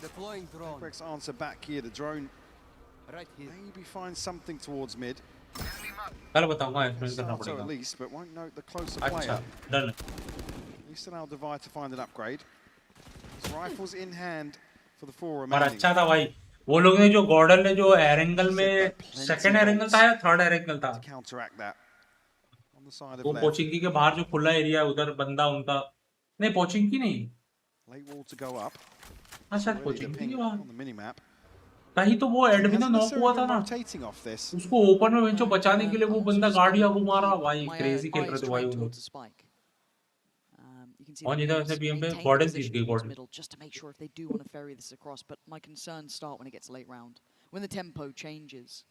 Deploying drone. Quick answer back here. The drone right here. Maybe find something towards mid. कल बताऊंगा एक्सप्लेन करना So at पड़ेगा least, but won't note the closer अच्छा player. Done At least allow Divide to find an upgrade. His rifles in hand for the four पर remaining. अच्छा था भाई वो लोग ने जो गॉडल ने जो एयर एंगल में सेकंड एयर एंगल था या थर्ड एयर एंगल था Counteract that. On the side of वो Lev. पोचिंकी के बाहर जो खुला एरिया है उधर बंदा उनका नहीं पोचिंकी नहीं Late wall to go up. अच्छा Already the पोचिंकी ping के बाहर on the minimap. कहीं तो वो एडमिन तो नॉक हुआ था ना Rotating off this. उसको ओपन में बेंचो बचाने के लिए वो बंदा गाड़ी आगू मारा भाई क्रेजी खेल रहे थे भाई वो लोग और इधर से बीएम पे गॉर्डन जीत गई Gordon just to make sure if they do want to ferry this across, but my concerns start when it gets late round, when the tempo changes.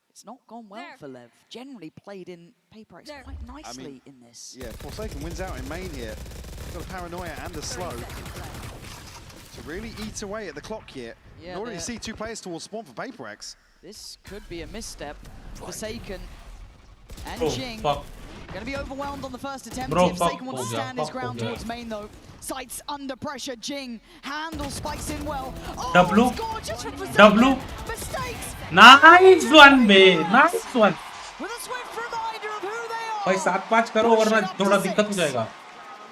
It's not gone well for Lev. Generally played in PaperX quite nicely in this. Yeah, Forsaken wins out in main here. Got a paranoia and a slow to really eat away at the clock here. Yeah, you already see two players towards spawn for PaperX. This could be a misstep. Forsaken and Jing going to be overwhelmed on the first attempt. Forsaken wants to stand his ground towards main though. Sights under pressure. Jing handles spikes in well. Oh, W. Mistakes. Nice one, man. Nice one. With a swift reminder of who they are. भाई 7-5 करो वरना थोड़ा दिक्कत हो जाएगा.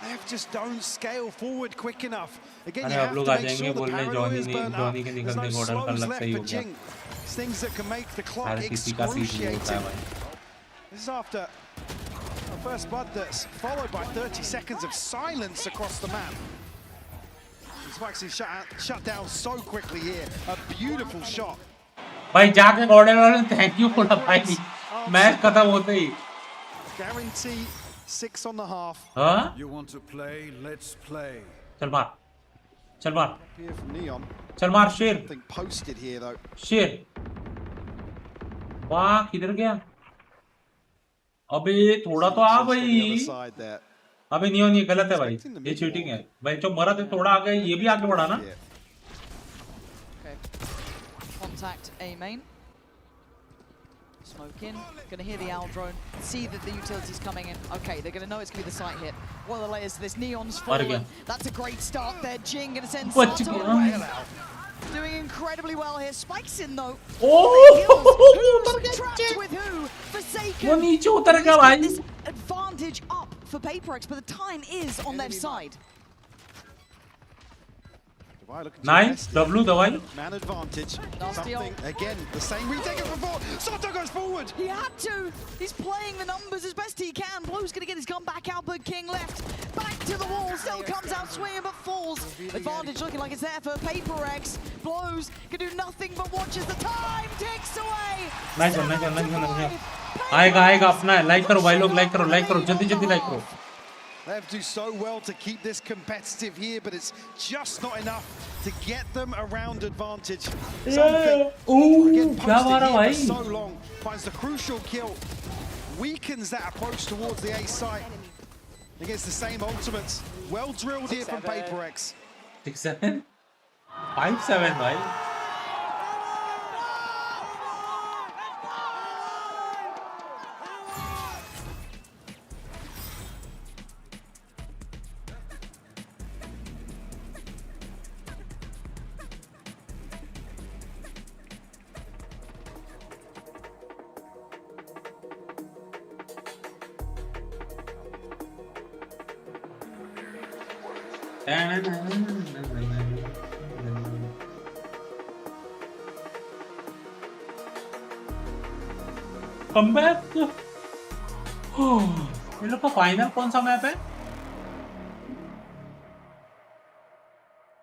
They just don't scale forward quick enough. Again, अरे you आप have लोग to आ make जाएंगे sure the बोलने paranoia is burnt up. Johnny के There's निकलते no गॉर्डन का slows लग left सही हो for गया. Jing. Things that can make the clock हर किसी का सीधी होता है excruciating. भाई. This is after a first blood that's followed by 30 seconds of silence across the map. He's actually shut down so quickly here. A beautiful shot. भाई जाके Gordon वाले thank you बोला भाई मैच खत्म होते ही Guarantee 6 on the half. हाँ You want to play? Let's play. चल मार Here from Neon. चल मार शेर Something posted here though. शेर वाह किधर गया अबे थोड़ा तो आ भाई अबे नियोन ये गलत है भाई ये चीटिंग है भाई जो मरा थे थोड़ा आगे ये भी आगे बढ़ा ना Contact A main. Smoke in. Gonna hear the owl drone. See that the utility's coming in. Okay, they're gonna know it's gonna be the site hit. What are the layers to this? Neon's fallen. That's a great start there. Jing gonna send Sato away. Doing incredibly well here. Spikes in though. Who's trapped with who? Forsaken. वो नीचे उतर गया भाई. This advantage up for PaperX, but the time is on their side. Nice, W दवाई. Man advantage. Something again. The same retake as before. Sato goes forward. He had to. He's playing the numbers as best he can. Blue's gonna get his gun back out, but King left. Back to the wall. Still comes out swinging, but falls. Advantage looking like it's there for PaperX. Blows can do nothing but watches the time ticks away. Nice one. आएगा अपना like करो भाई लोग like करो जल्दी like करो. They have to do so well to keep this competitive here, but it's just not enough to get them around advantage. Something again posted here for so long finds the crucial kill, weakens that approach towards the A site against the same ultimates. Well drilled here from PaperX. 6-7, 5-7 भाई. Comeback. ये लोग का final कौन सा map है?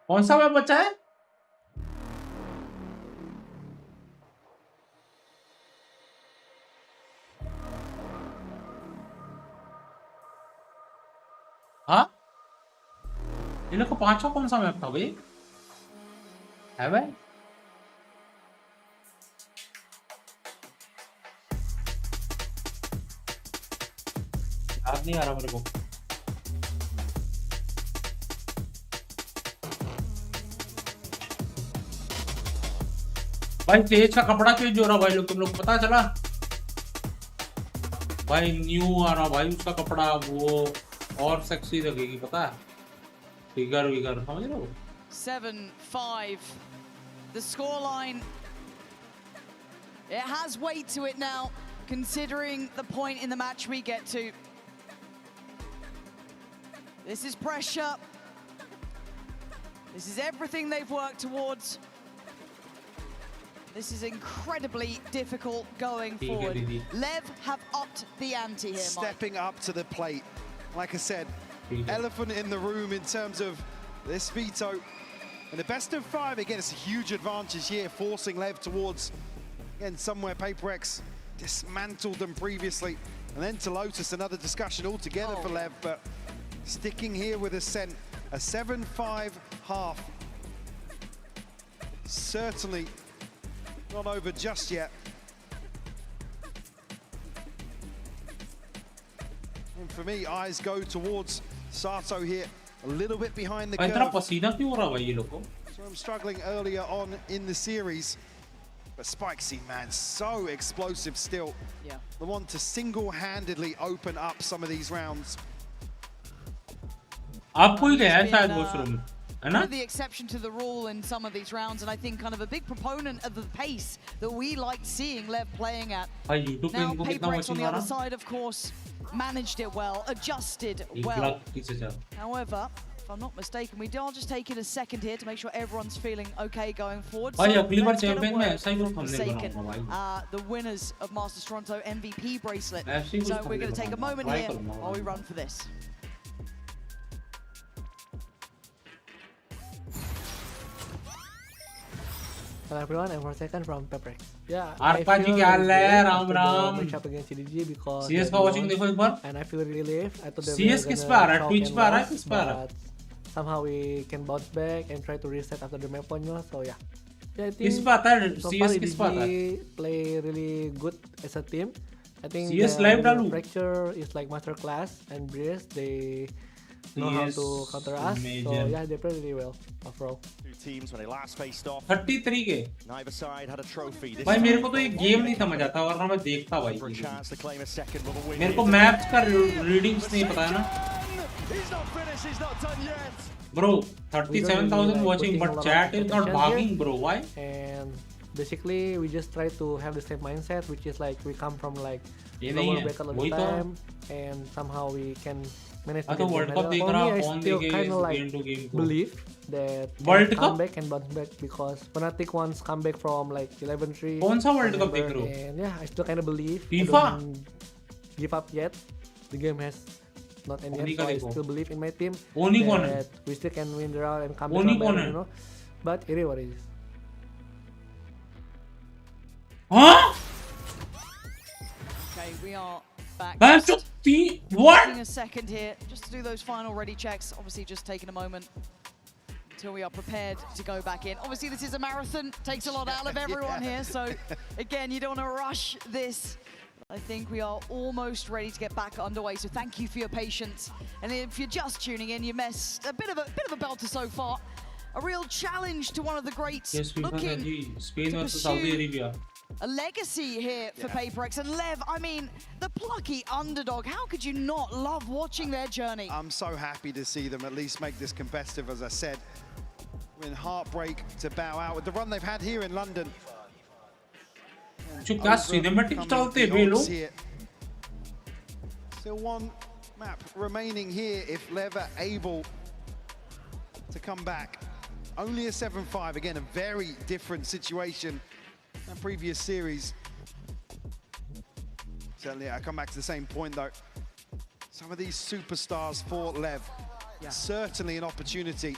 कौन सा map बचा है? हाँ ये लोग का पांचवा कौन सा मैप था भाई? है भाई याद नहीं आ रहा मेरे को. भाई तेज का कपड़ा चेंज हो रहा भाई लोग तुम लोग पता चला भाई न्यू आ रहा भाई उसका कपड़ा वो और सेक्सी लगेगी पता है फिगर समझ रहे हो. 7-5 the scoreline. It has weight to it now considering the point in the match we get to. This is pressure. This is everything they've worked towards. This is incredibly difficult going forward. Lev have upped the ante here, Mike. Stepping up to the plate. Like I said, elephant in the room in terms of this veto. And the best of 5, again, it's a huge advantage here, forcing Lev towards, again, somewhere PaperX dismantled them previously. And then to Lotus, another discussion altogether for Lev, but sticking here with Ascent, a 7-5 half. Certainly not over just yet. And for me, eyes go towards Sato here, a little bit behind the curve. So I'm struggling earlier on in the series. But Spikesy, man, so explosive still. Yeah. The one to single-handedly open up some of these rounds. The exception to the rule in some of these rounds, and I think kind of a big proponent of the pace that we liked seeing Lev playing at. Now PaperX on the other side, of course, managed it well, adjusted well. However, if I'm not mistaken, we are just taking a second here to make sure everyone's feeling okay going forward. So let's get a word forsaken, the winners of Masters Toronto MVP bracelet. So we're going to take a moment here while we run for this. Hello everyone, I'm second from PEPREX. Yeah, Arpa ji क्या हाल है? Ram Ram. Match up against CDG because CS का watching देखो एक बार. And I feel relieved. I thought CS किस पे आ रहा है? Twitch पे आ रहा है? किस पे आ रहा है? Somehow we can bounce back and try to reset after the map ponyo. So yeah. I think किस पे आता है? CS किस पे आता है? Play really good as a team. I think CS live डालूं. Fracture is like master class and Breeze they know how to counter us. So yeah, they play really well overall. Teams when they last faced off. 33 के. Neither side had a trophy. भाई मेरे को तो ये game नहीं समझ आता और ना मैं देखता भाई. मेरे को मैप्स का रीडिंग्स नहीं पता है ना. Bro, 37,000 watching, but chat is not barking, bro. Why? And basically, we just try to have the same mindset, which is like we come from like lower bracket all the time, and somehow we can manage to get World Cup. For me, I still kind of like believe that come back and bounce back because Fnatic once come back from like 11-3. कौन सा World Cup देख रहे हो? And yeah, I still kind of believe. FIFA. I don't give up yet. The game has not ended yet, so I still believe in my team that we still can win the round and come back from there, you know. But it is what it is. Huh? Okay, we are back. What? Taking a second here just to do those final ready checks. Obviously, just taking a moment until we are prepared to go back in. Obviously, this is a marathon. Takes a lot out of everyone here. So, again, you don't want to rush this. I think we are almost ready to get back underway. So, thank you for your patience. And if you're just tuning in, you missed a bit of a belter so far. A real challenge to one of the greats. Yes, looking Spain to versus Saudi Arabia. A legacy here for PaperX. And Lev, I mean, the plucky underdog. How could you not love watching their journey? I'm so happy to see them at least make this competitive, as I said. In heartbreak to bow out with the run they've had here in London. जो क्या cinematics डालते हैं वे लोग? Still one map remaining here if Lev are able to come back. Only a 7-5, again, a very different situation than previous series. Certainly, I come back to the same point though. Some of these superstars for Lev, certainly an opportunity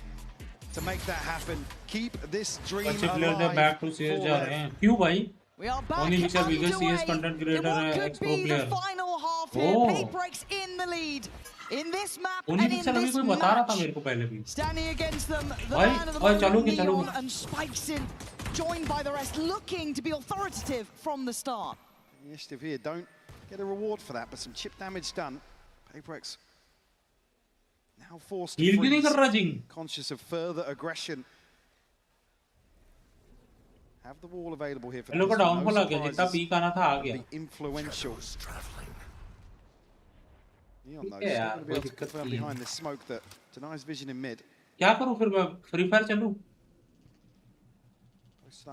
to make that happen. Keep this dream alive. Back to CS जा रहे हैं. क्यों भाई? We are back Only which are biggest CS underway content creator in what है, could ex-pro be player. the final half here. PaperX in the lead. In this map and in this match. Standing against them, the man of the moment, Neon and Spikesin, joined by the rest, looking to be authoritative from the start. Initiative here, don't get a reward for that, but some chip damage done. PaperX now forced to freeze, conscious of further aggression. Have the wall available here for this. No surprises. The influential. Neon though, still going to be able to confirm behind this smoke that denies vision in mid. क्या करूँ फिर मैं Free Fire चलूँ?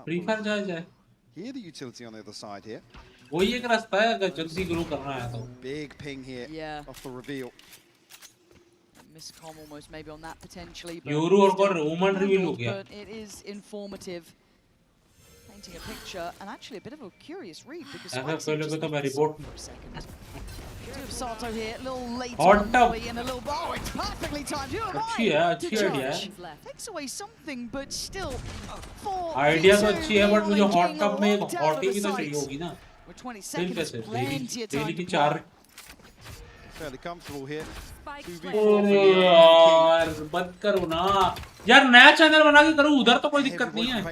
Free Fire जाए. Here the utility on the other side here. वही एक रास्ता है अगर जल्दी ग्रो करना है तो. Big ping here off the reveal. Miscom almost maybe on that potentially. Yoru और Roman reveal हो गया. But it is informative. Painting a picture and actually a bit of a curious read because for a second. Sato here, a little late on Molly and a little it's perfectly timed. Who am I to judge? Takes away something, but still idea तो अच्छी है, but मुझे hot tub में hottie भी तो चाहिए होगी ना. With 20 seconds, plenty of time. Daily की 4. Fairly comfortable here. यार बंद करो ना. यार नया चैनल बना के करो, उधर तो कोई दिक्कत नहीं है.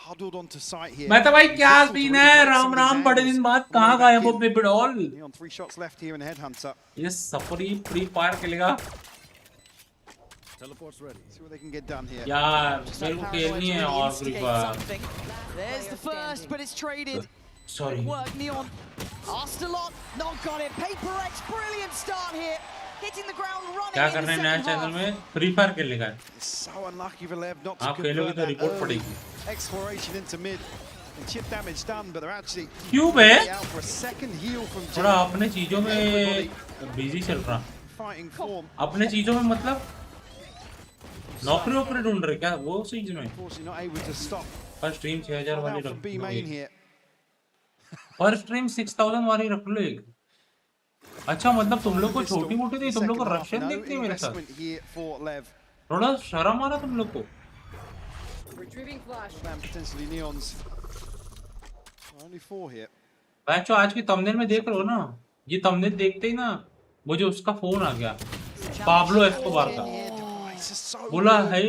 Huddled onto site here. मैं तो भाई क्या सीन है राम राम बड़े दिन बाद कहाँ गए वो बेबडॉल? 3 shots left here in Headhunter. ये सफरी फ्री फायर खेलेगा. Teleports ready. See what they can get done here. यार मेरे को खेलनी है और free fire. There's the first, but it's traded. Sorry. Work Neon. Asked a lot, not got it. PaperX, brilliant start here. Hitting the ground running. क्या करना है नया चैनल में? फ्री फायर खेलेगा. So unlucky for Lev not to आप खेलोगे तो report पड़ेगी. Exploration into mid. And chip damage done, but they're actually क्यों बे? out for a second heal from थोड़ा अपने चीजों में बिजी चल रहा. Fighting form. अपने चीजों में मतलब नौकरी ढूंढ रहे क्या वो चीज में? Unfortunately not able to stop. पर स्ट्रीम 6000 वाली रख B main here. पर स्ट्रीम 6000 वाली रख लो एक. अच्छा मतलब तुम लोग को छोटी मोटी नहीं, तुम लोग को रशियन देखते हैं मेरे साथ. थोड़ा शर्म आ रहा तुम लोग को. Retrieving flash. And potentially Neon's only 4 here. बच्चों आज की थंबनेल में देख रहे हो ना, ये थंबनेल देखते ही ना मुझे उसका फोन आ गया, पाब्लो एस्कोबार का। बोला है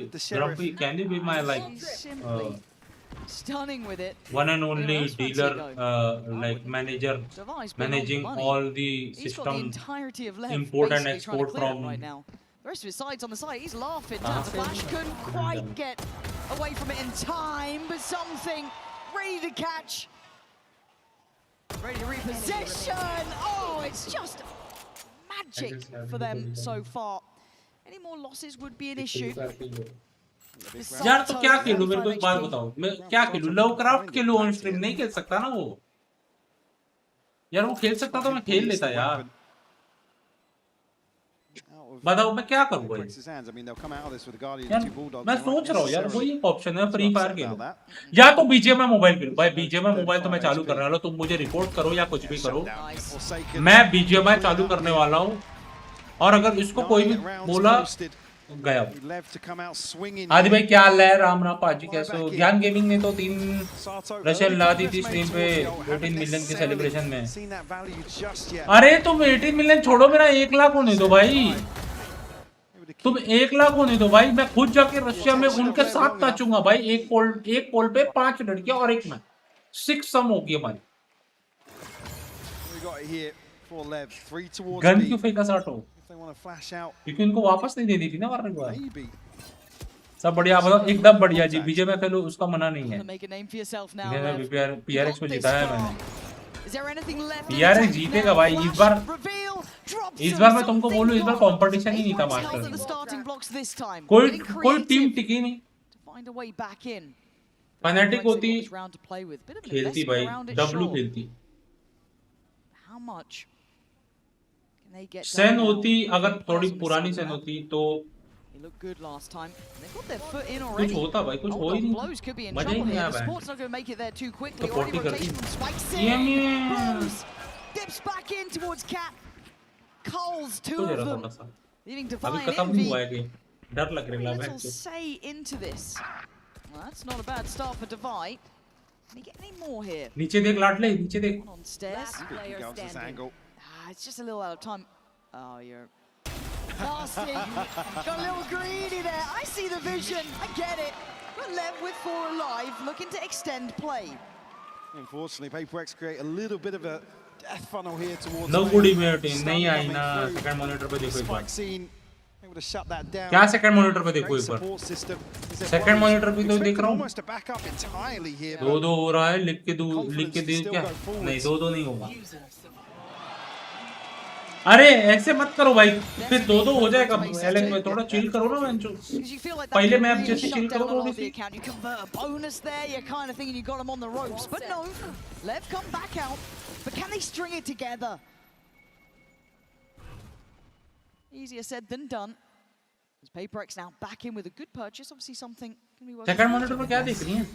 grumpy, can you be my like Stunning with it. one and only dealer, like manager, managing all the system, import and export from. Right now. The rest of his sides on the side, he's laughing. Down to Flash, couldn't quite get away from it in time, but something ready to catch. Ready to repossession. Oh, it's just magic for them so far. Any more losses would be an issue. यार तो क्या खेलूं, मेरे को एक बात बताओ, मैं क्या खेलूं? लवक्राफ्ट खेलूं ऑन स्ट्रीम? नहीं खेल सकता ना वो यार, वो खेल सकता तो मैं खेल लेता यार। बताओ मैं क्या करूं भाई यार, मैं सोच रहा हूं यार, वही ऑप्शन है फ्री फायर खेलो या तो बीजीएमआई मोबाइल खेलो। भाई बीजीएमआई मोबाइल तो मैं चालू करने वाला हूं, तुम मुझे रिपोर्ट करो या कुछ भी करो, मैं बीजीएमआई चालू करने वाला हूं। और अगर इसको कोई भी बोला गया। आदि भाई क्या हाल है? राम राम पाजी, कैसे हो? ज्ञान गेमिंग ने तो 3 रशियन ला दी थी स्ट्रीम पे 18 मिलियन के सेलिब्रेशन में। अरे तुम 18 मिलियन छोड़ो, मेरा 1 लाख होने दो भाई, तुम 1 लाख होने दो भाई। मैं खुद जाके रशिया में उनके साथ नाचूंगा भाई। एक पोल पे 5 लड़कियां और एक मैं, 6 सम हो गई हमारी। गन क्यों फेंका साटो? क्योंकि उनको वापस नहीं दे दी थी ना मारने को। सब बढ़िया, बताओ एकदम बढ़िया जी। बीजे में खेलो, उसका मना नहीं है। पीआरएक्स में जिताया मैंने, पीआरएक्स जीतेगा भाई इस बार मैं तुमको बोलूं, इस बार कंपटीशन ही नहीं था मास्टर, कोई टीम टिकी नहीं। फैनेटिक होती खेलती भाई, डब्लू खेलती, सेन होती, अगर थोड़ी पुरानी सेन होती तो कुछ होता भाई, कुछ हो ही नहीं, मजा ही नहीं आया भाई। तो 40 कर दी। अभी खत्म नहीं हुआ है कि डर लग रहा है। नीचे देख लाडले, नीचे देख। It's just a little out of time. Oh, you're nasty. Got a little greedy there. I see the vision. I get it. But Lev with 4 alive, looking to extend play. Unfortunately, PaperX create a little bit of a death funnel here towards. No good immunity. नहीं आई ना। Second monitor पे देखो एक बार। Able to shut that down. क्या second monitor पे देखो एक बार? Second monitor पे तो देख रहा हूँ। 2-2 हो रहा है, लिख के दे क्या? नहीं 2-2 नहीं होगा। अरे ऐसे मत करो भाई, फिर 2-2 हो जाएगा। एलेक्स में थोड़ा चिल करो ना बेंचो, पहले मैप जैसे चिल करो थोड़ी सी। Easier said than done. As PaperX now back in with a good purchase, obviously something can be working. Second monitor पर क्या देख रही हैं?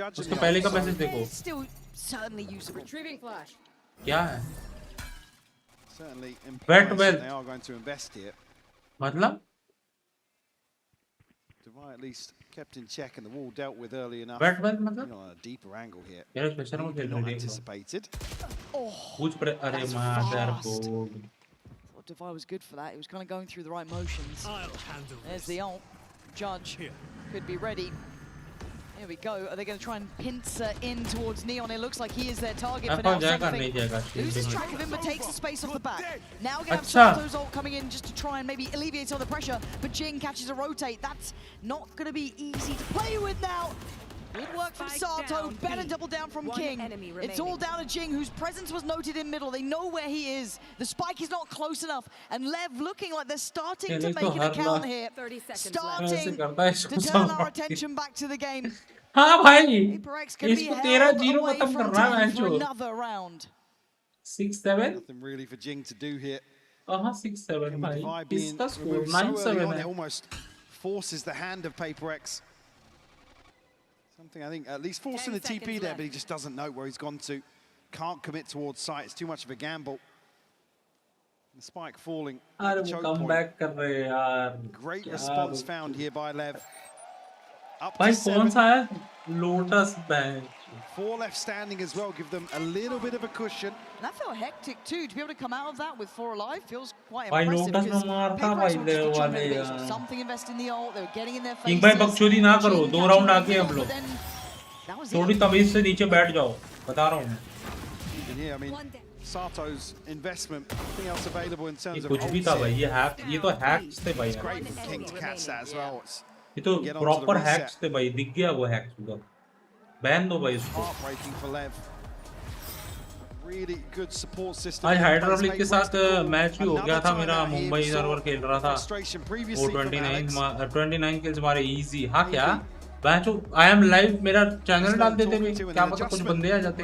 उसके पहले का मैसेज देखो। Still certainly usable. Retrieving flash. क्या है? Certainly Wet well. They are going to invest here. मतलब? Divide at least kept in check and the wall dealt with early enough. Wet well मतलब? On a deeper angle here. यार special में खेल रहे हैं। Anticipated. कुछ पर अरे मार को। Divide was good for that. It was kind of going through the right motions. There's the ult. Judge could be ready. Here we go. Are they going to try and pincer in towards Neon? It looks like he is their target for now. Something loses track of him but takes the space off the back. Now we're going to have Sato's ult coming in just to try and maybe alleviate some of the pressure. But Jing catches a rotate. That's not going to be easy to play with now. Good work from Sato, better double down from King. It's all down to Jing, whose presence was noted in middle. They know where he is. The spike is not close enough. And Lev looking like they're starting to make an account here. Starting to turn our attention back to the game. हाँ भाई, इसको 13-0 खत्म करना है match को। Another round. 6-7. Nothing really for Jing to do here. 6-7 भाई। इसका score 9-7 है। Almost forces the hand of PaperX. Something I think at least forcing the TP there, but he just doesn't know where he's gone to. Can't commit towards sight. It's too much of a gamble. The spike falling. Come back कर रहे यार। Great response found here by Lev. भाई कौन सा है? Lotus bench. 4 left standing as well, give them a little bit of a cushion. And that felt hectic too. To be able to come out of that with 4 alive feels quite भाई impressive. Lotus में मारता भाई ले वाले यार. Something invest in the ult. They were getting in their faces. King भाई बकचोदी ना करो. 2 राउंड आगे हम लोग. थोड़ी तमीज से नीचे बैठ जाओ. बता रहा हूँ. Yeah, I mean, Sato's investment. Nothing else available in terms of. कुछ भी था भाई. ये हैक. ये तो हैक्स थे भाई. It's great for King to catch that as well. ये तो प्रॉपर हैक्स थे भाई. दिख गया वो हैक्स उधर. बैन दो भाई इसको. Heartbreaking for Lev. Really good support system. आज हाइड्रोलिक के साथ मैच भी हो गया था मेरा. मुंबई सर्वर खेल रहा था. वो 29 किल्स हमारे इजी. हाँ क्या? बैंचो आई एम लाइव मेरा चैनल डाल देते थे. क्या पता कुछ बंदे आ जाते.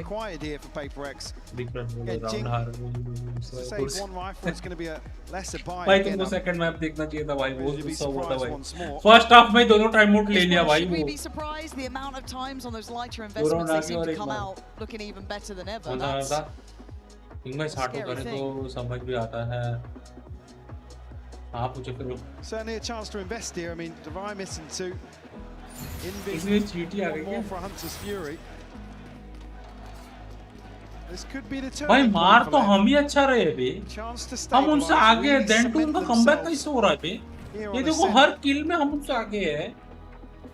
भाई तुमको सेकंड मैप देखना चाहिए था भाई. वो गुस्सा हुआ था भाई. फर्स्ट हाफ में दोनों टाइम आउट ले लिया भाई. वो इनमें साटो करे तो समझ भी आता है. आप मुझे करो. Certainly a chance to invest here. I mean, Devine missing 2. इसमें चीटी आ गई है. भाई मार तो हम ही अच्छा रहे बे. हम उनसे आगे हैं. देन टू उनका कमबैक कैसे हो रहा है बे? ये देखो हर किल में हम उनसे आगे हैं.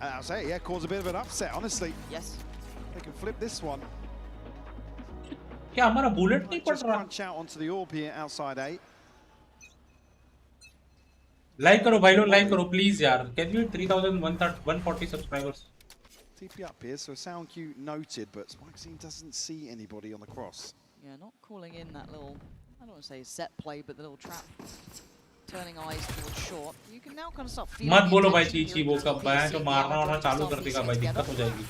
I'll say, yeah, caused a bit of an upset, honestly. Yes. They can flip this one. क्या हमारा बुलेट नहीं पड़ रहा? Punch out onto the orb here outside A. Like करो भाई लोग. लाइक करो प्लीज यार. Can you 3140 subscribers. TP up here, so sound cue noted, but Spikescene doesn't see anybody on the cross. Yeah, not calling in that little, I don't want to say set play, but the little trap. Turning eyes towards short. You can now kind of start feeling. मत बोलो भाई चीची. वो कब ban जो मारना होना चालू कर देगा भाई. दिक्कत हो जाएगी.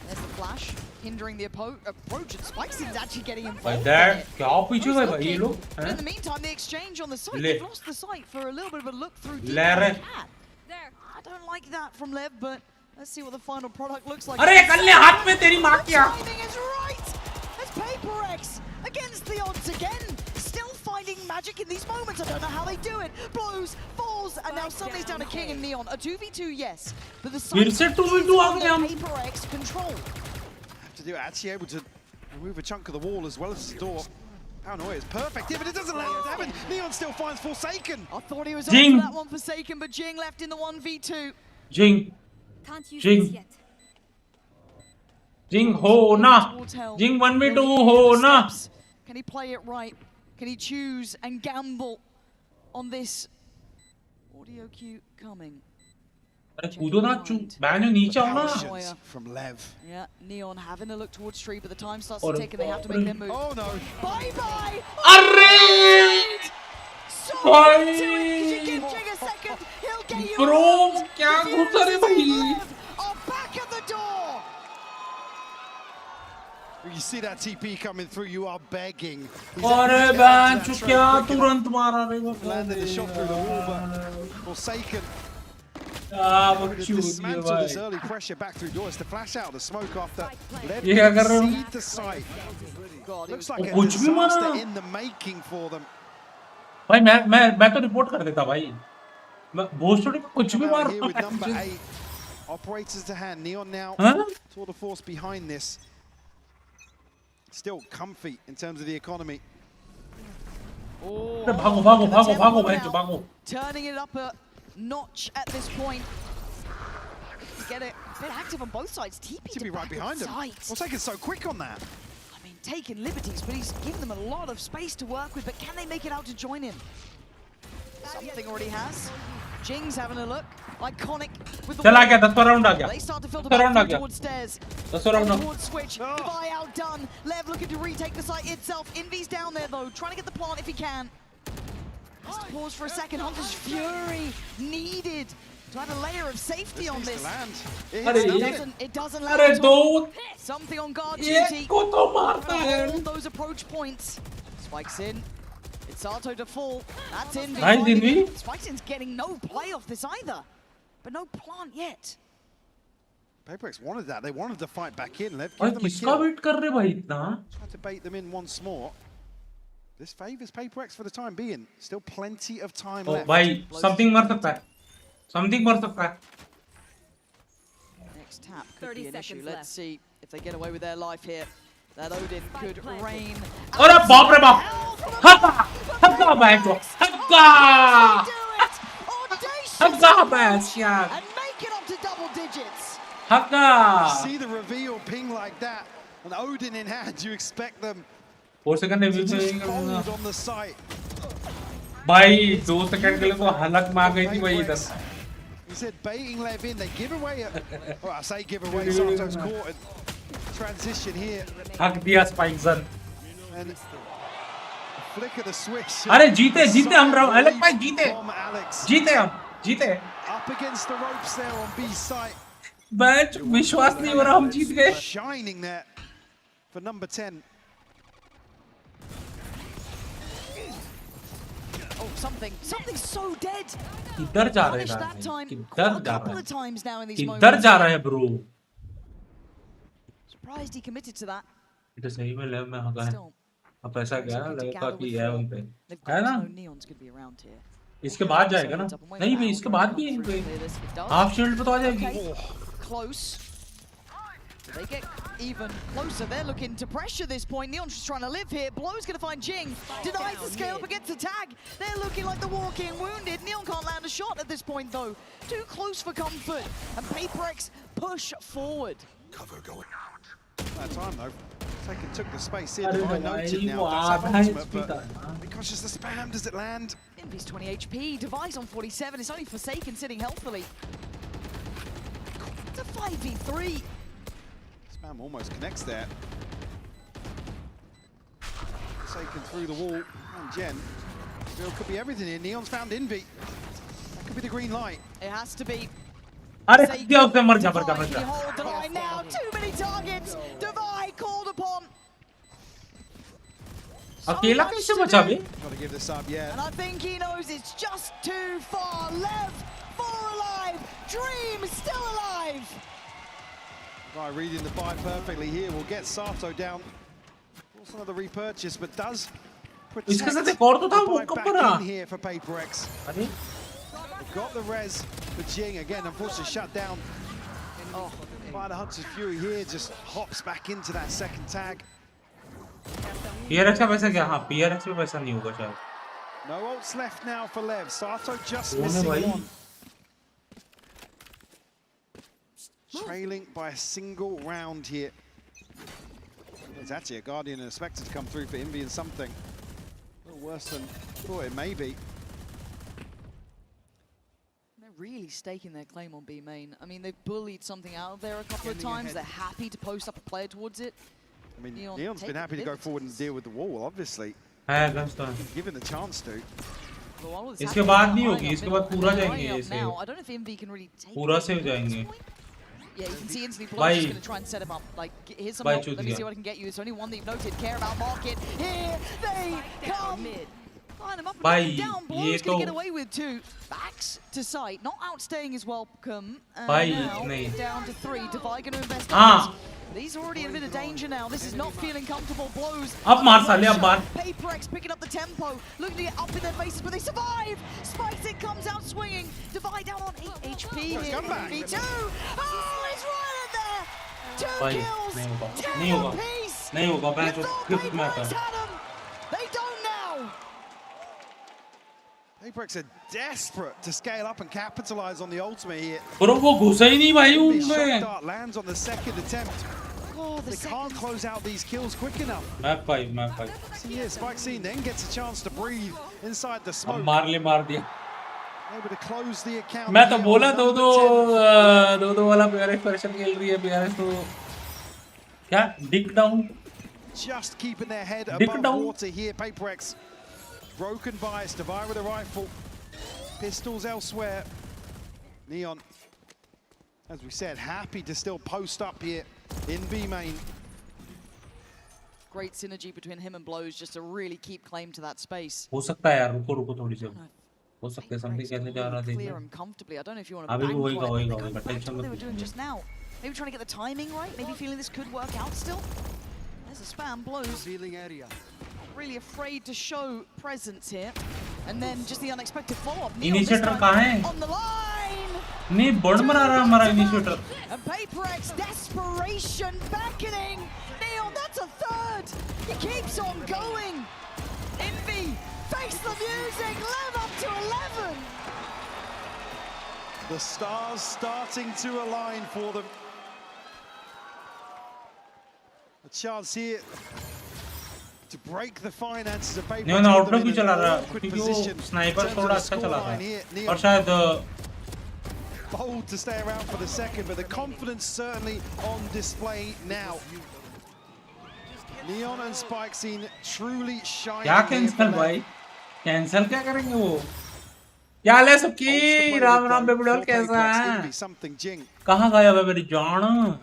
There's the flash hindering the approach, and Spikescene's actually getting involved. Like that, क्या पीछे गए भाई ये लोग? In the meantime, the exchange on the site, they've lost the sight for a little bit of a look through. There. I don't like that from Lev, but let's see what the final product looks like. अरे कल ने हाथ में तेरी मार किया. Timing is right. As PaperX against the odds again, still finding magic in these moments. I don't know how they do it. Blows, falls, and now suddenly it's down to King and Neon. A 2v2, yes, but the फिर से 2v2 आ गए हम. PaperX control. Have to do it. Actually able to remove a chunk of the wall as well as the door. Paranoia is perfect here, but it doesn't let it happen. Neon still finds Forsaken. I thought he was on for that one Forsaken, but Jing left in the 1v2. Jing. Jing. Jing ho na. Jing 1v2 ho na. Can he play it right? Can he choose and gamble on this audio cue coming? अरे कूदो ना चू. Ban नीचे आओ ना. From Lev. Yeah, Neon having a look towards Tree, but the time starts to tick and they have to make their move. Oh no. Bye bye. अरे. भाई. Bro क्या घुसा रे भाई? Back at the door. You see that TP coming through, you are begging. अरे ban चू क्या तुरंत मारा रे वो. Landed the shot through the wall, but Forsaken. Dismantle this early pressure back through doors to flash out the smoke after Lev concede the site. Looks like a disaster in the making for them. भाई मैं तो report कर देता भाई. भोसड़ी को कुछ भी मार. With number 8 operators to hand. Neon now tour de force behind this. Still comfy in terms of the economy. भागो. Turning it up a notch at this point. Get it a bit active on both sides. TP right behind him. What's taking so quick on that? I mean, taking liberties, but he's giving them a lot of space to work with. But can they make it out to join him? Something already has. Jing's having a look. Iconic with the. चला गया 10 round आ गया. They start to filter back towards stairs. 10 round. Towards switch. Goodbye outdone. Lev looking to retake the site itself. Envy's down there though, trying to get the plant if he can. Just pause for a second. Hunter's Fury needed to add a layer of safety on this. It doesn't land. Something on guard duty. All those approach points. Spikes in. It's Sato to fall. That's Envy. Spikes-in's getting no play off this either. But no plant yet. PaperX wanted that. They wanted to fight back in. Lev, give them a kill. Tried to bait them in once more. This favors PaperX for the time being. Still plenty of time left. भाई something मर सकता है. Paperx tap could be an issue. Let's see if they get away with their life here. That Odin could rain. अरे बाप रे बाप हक्का हक्का बैंचो हक्का हक्का बैंचिया हक्का See the reveal ping like that, and Odin in hand. You expect them 4 second to review just में fold on the site. भाई 2 second के लिए तो हलक मार गई थी भाई इधर He said baiting Lev in. They give away it. Well, I say give away. Sato's caught and transition here. हक दिया स्पाइक्सन And flick of the switch. अरे जीते जीते हम अलग भाई जीते जीते हम जीते Up against the ropes there on B site. Match विश्वास नहीं हो रहा हम जीत गए Shining there for number 10. Oh, something so dead. किधर जा रहे Punished हैं that time किधर a जा couple रहे of times now in these हैं moments. किधर जा रहे हैं bro Surprised he committed to that. इधर सही में लेव में होगा अब ऐसा क्या लेव का की है उन पे They've है got ना no neons could be around here. इसके बाद जाएगा ना नहीं भाई इसके बाद भी इन पे हाफ शील्ड पे तो आ जाएगी Close. They get even closer. They're looking to pressure this point. Neon's just trying to live here. Blow's going to find Jing. Denies the scale up against the tag. They're looking like the walking wounded. Neon can't land a shot at this point, though. Too close for comfort. And Paperx push forward. Cover going out. That time, though. Taken took the space here. Divine noted now. That's ultimate, but because it's the spam, does it land? Envy's 20 HP. Device on 47. It's only Forsaken sitting healthily. It's a 5v3. Spam almost connects there. Forsaken through the wall. And Jen. It could be everything here. Neon's found Envy. That could be the green light. It has to be. अरे क्या उसने मर जा Hold the line now. Too many targets. Divide called upon. अकेला कैसे बचा बे Got to give this up, yeah. And I think he knows it's just too far. Lev, 4 alive. Dream still alive. Guy reading the buy perfectly here will get Sato down. Also another repurchase, but does इसके साथ protect एक और तो था the वो buy कब back पड़ा in here for Paperx. अरे They've got the res for Jing again, unfortunately shut down. Oh, Fire the Hunter's Fury here just hops back into that second tag. PRX का पैसा क्या हाँ PRX में पैसा नहीं होगा शायद No ults left now for Lev. Sato just missing one. Trailing by a single round here. There's actually a Guardian and a Spectre to come through for Envy and something. A little worse than thought it may be. They're really staking their claim on B main. I mean, they've bullied something out of there a couple of times. They're happy to post up a player towards it. I mean, Neon's been happy to go forward and deal with the wall, obviously. Given the chance to. इसके बाद नहीं होगी इसके बाद पूरा जाएंगे ऐसे I don't know if Envy can really take पूरा से हो जाएंगे Yeah, you can see instantly Blow's just going to try and set him up. Like, here's some help. Let me see what I can get you. There's only one that you've noted. Care about market. Here they come. Line him up and down. Blow's going to get away with 2. Backs to sight. Not outstaying his welcome. And now down to 3. Divide going to invest. These are already in a bit of danger now. This is not feeling comfortable. Blows. Up मार साले अब मार. Paperx picking up the tempo. Looking to get up in their faces, but they survive. Spikes it, comes out swinging. Divide down on 8 HP here. V2. Oh, it's right in there. 2 kills. 10 apiece. नहीं होगा मैं जो gift में आता They don't now. Paperx are desperate to scale up and capitalize on the ultimate here. Bro वो घुसा ही नहीं भाई उनमें. Dart lands on the second attempt. They can't close out these kills quick enough. Map 5. So yeah, Spike Scene then gets a chance to breathe inside the smoke. मार दिया. Able to close the account. मैं तो बोला दो वाला PRX version खेल रही है PRX तो क्या dick down. Just keeping their head above water here. Paperx. Broken bias, Divide with a rifle. Pistols elsewhere. Neon, as we said, happy to still post up here in B main. Great synergy between him and Blows just to really keep claim to that space. हो सकता है यार रुको थोड़ी सी हो सकता है something कैसे जा रहा clear and comfortably. I don't know if you want to अभी bang होएगा टेंशन मत. They were doing just now. Maybe trying to get the timing right. Maybe feeling this could work out still. There's a spam. Blows. Revealing area. Really afraid to show presence here. And then just the unexpected follow-up. Initiator कहाँ है? On the line. नहीं bird मरा रहा हमारा initiator. And PaperX, desperation beckoning. Neon, that's a third. He keeps on going. Envy, face the music, live up to 11. The stars starting to align for them. A chance here to break the finances of PaperX. Neon outlook भी चला रहा है क्योंकि वो sniper थोड़ा अच्छा चला रहा है और शायद bold to stay around for the second, but the confidence certainly on display now. Neon and Spike seen truly shining. क्या कैंसिल भाई? कैंसिल क्या करेंगे वो? क्या ले सबकी राम राम बेबुडल कैसा है? कहाँ गया है मेरी जान?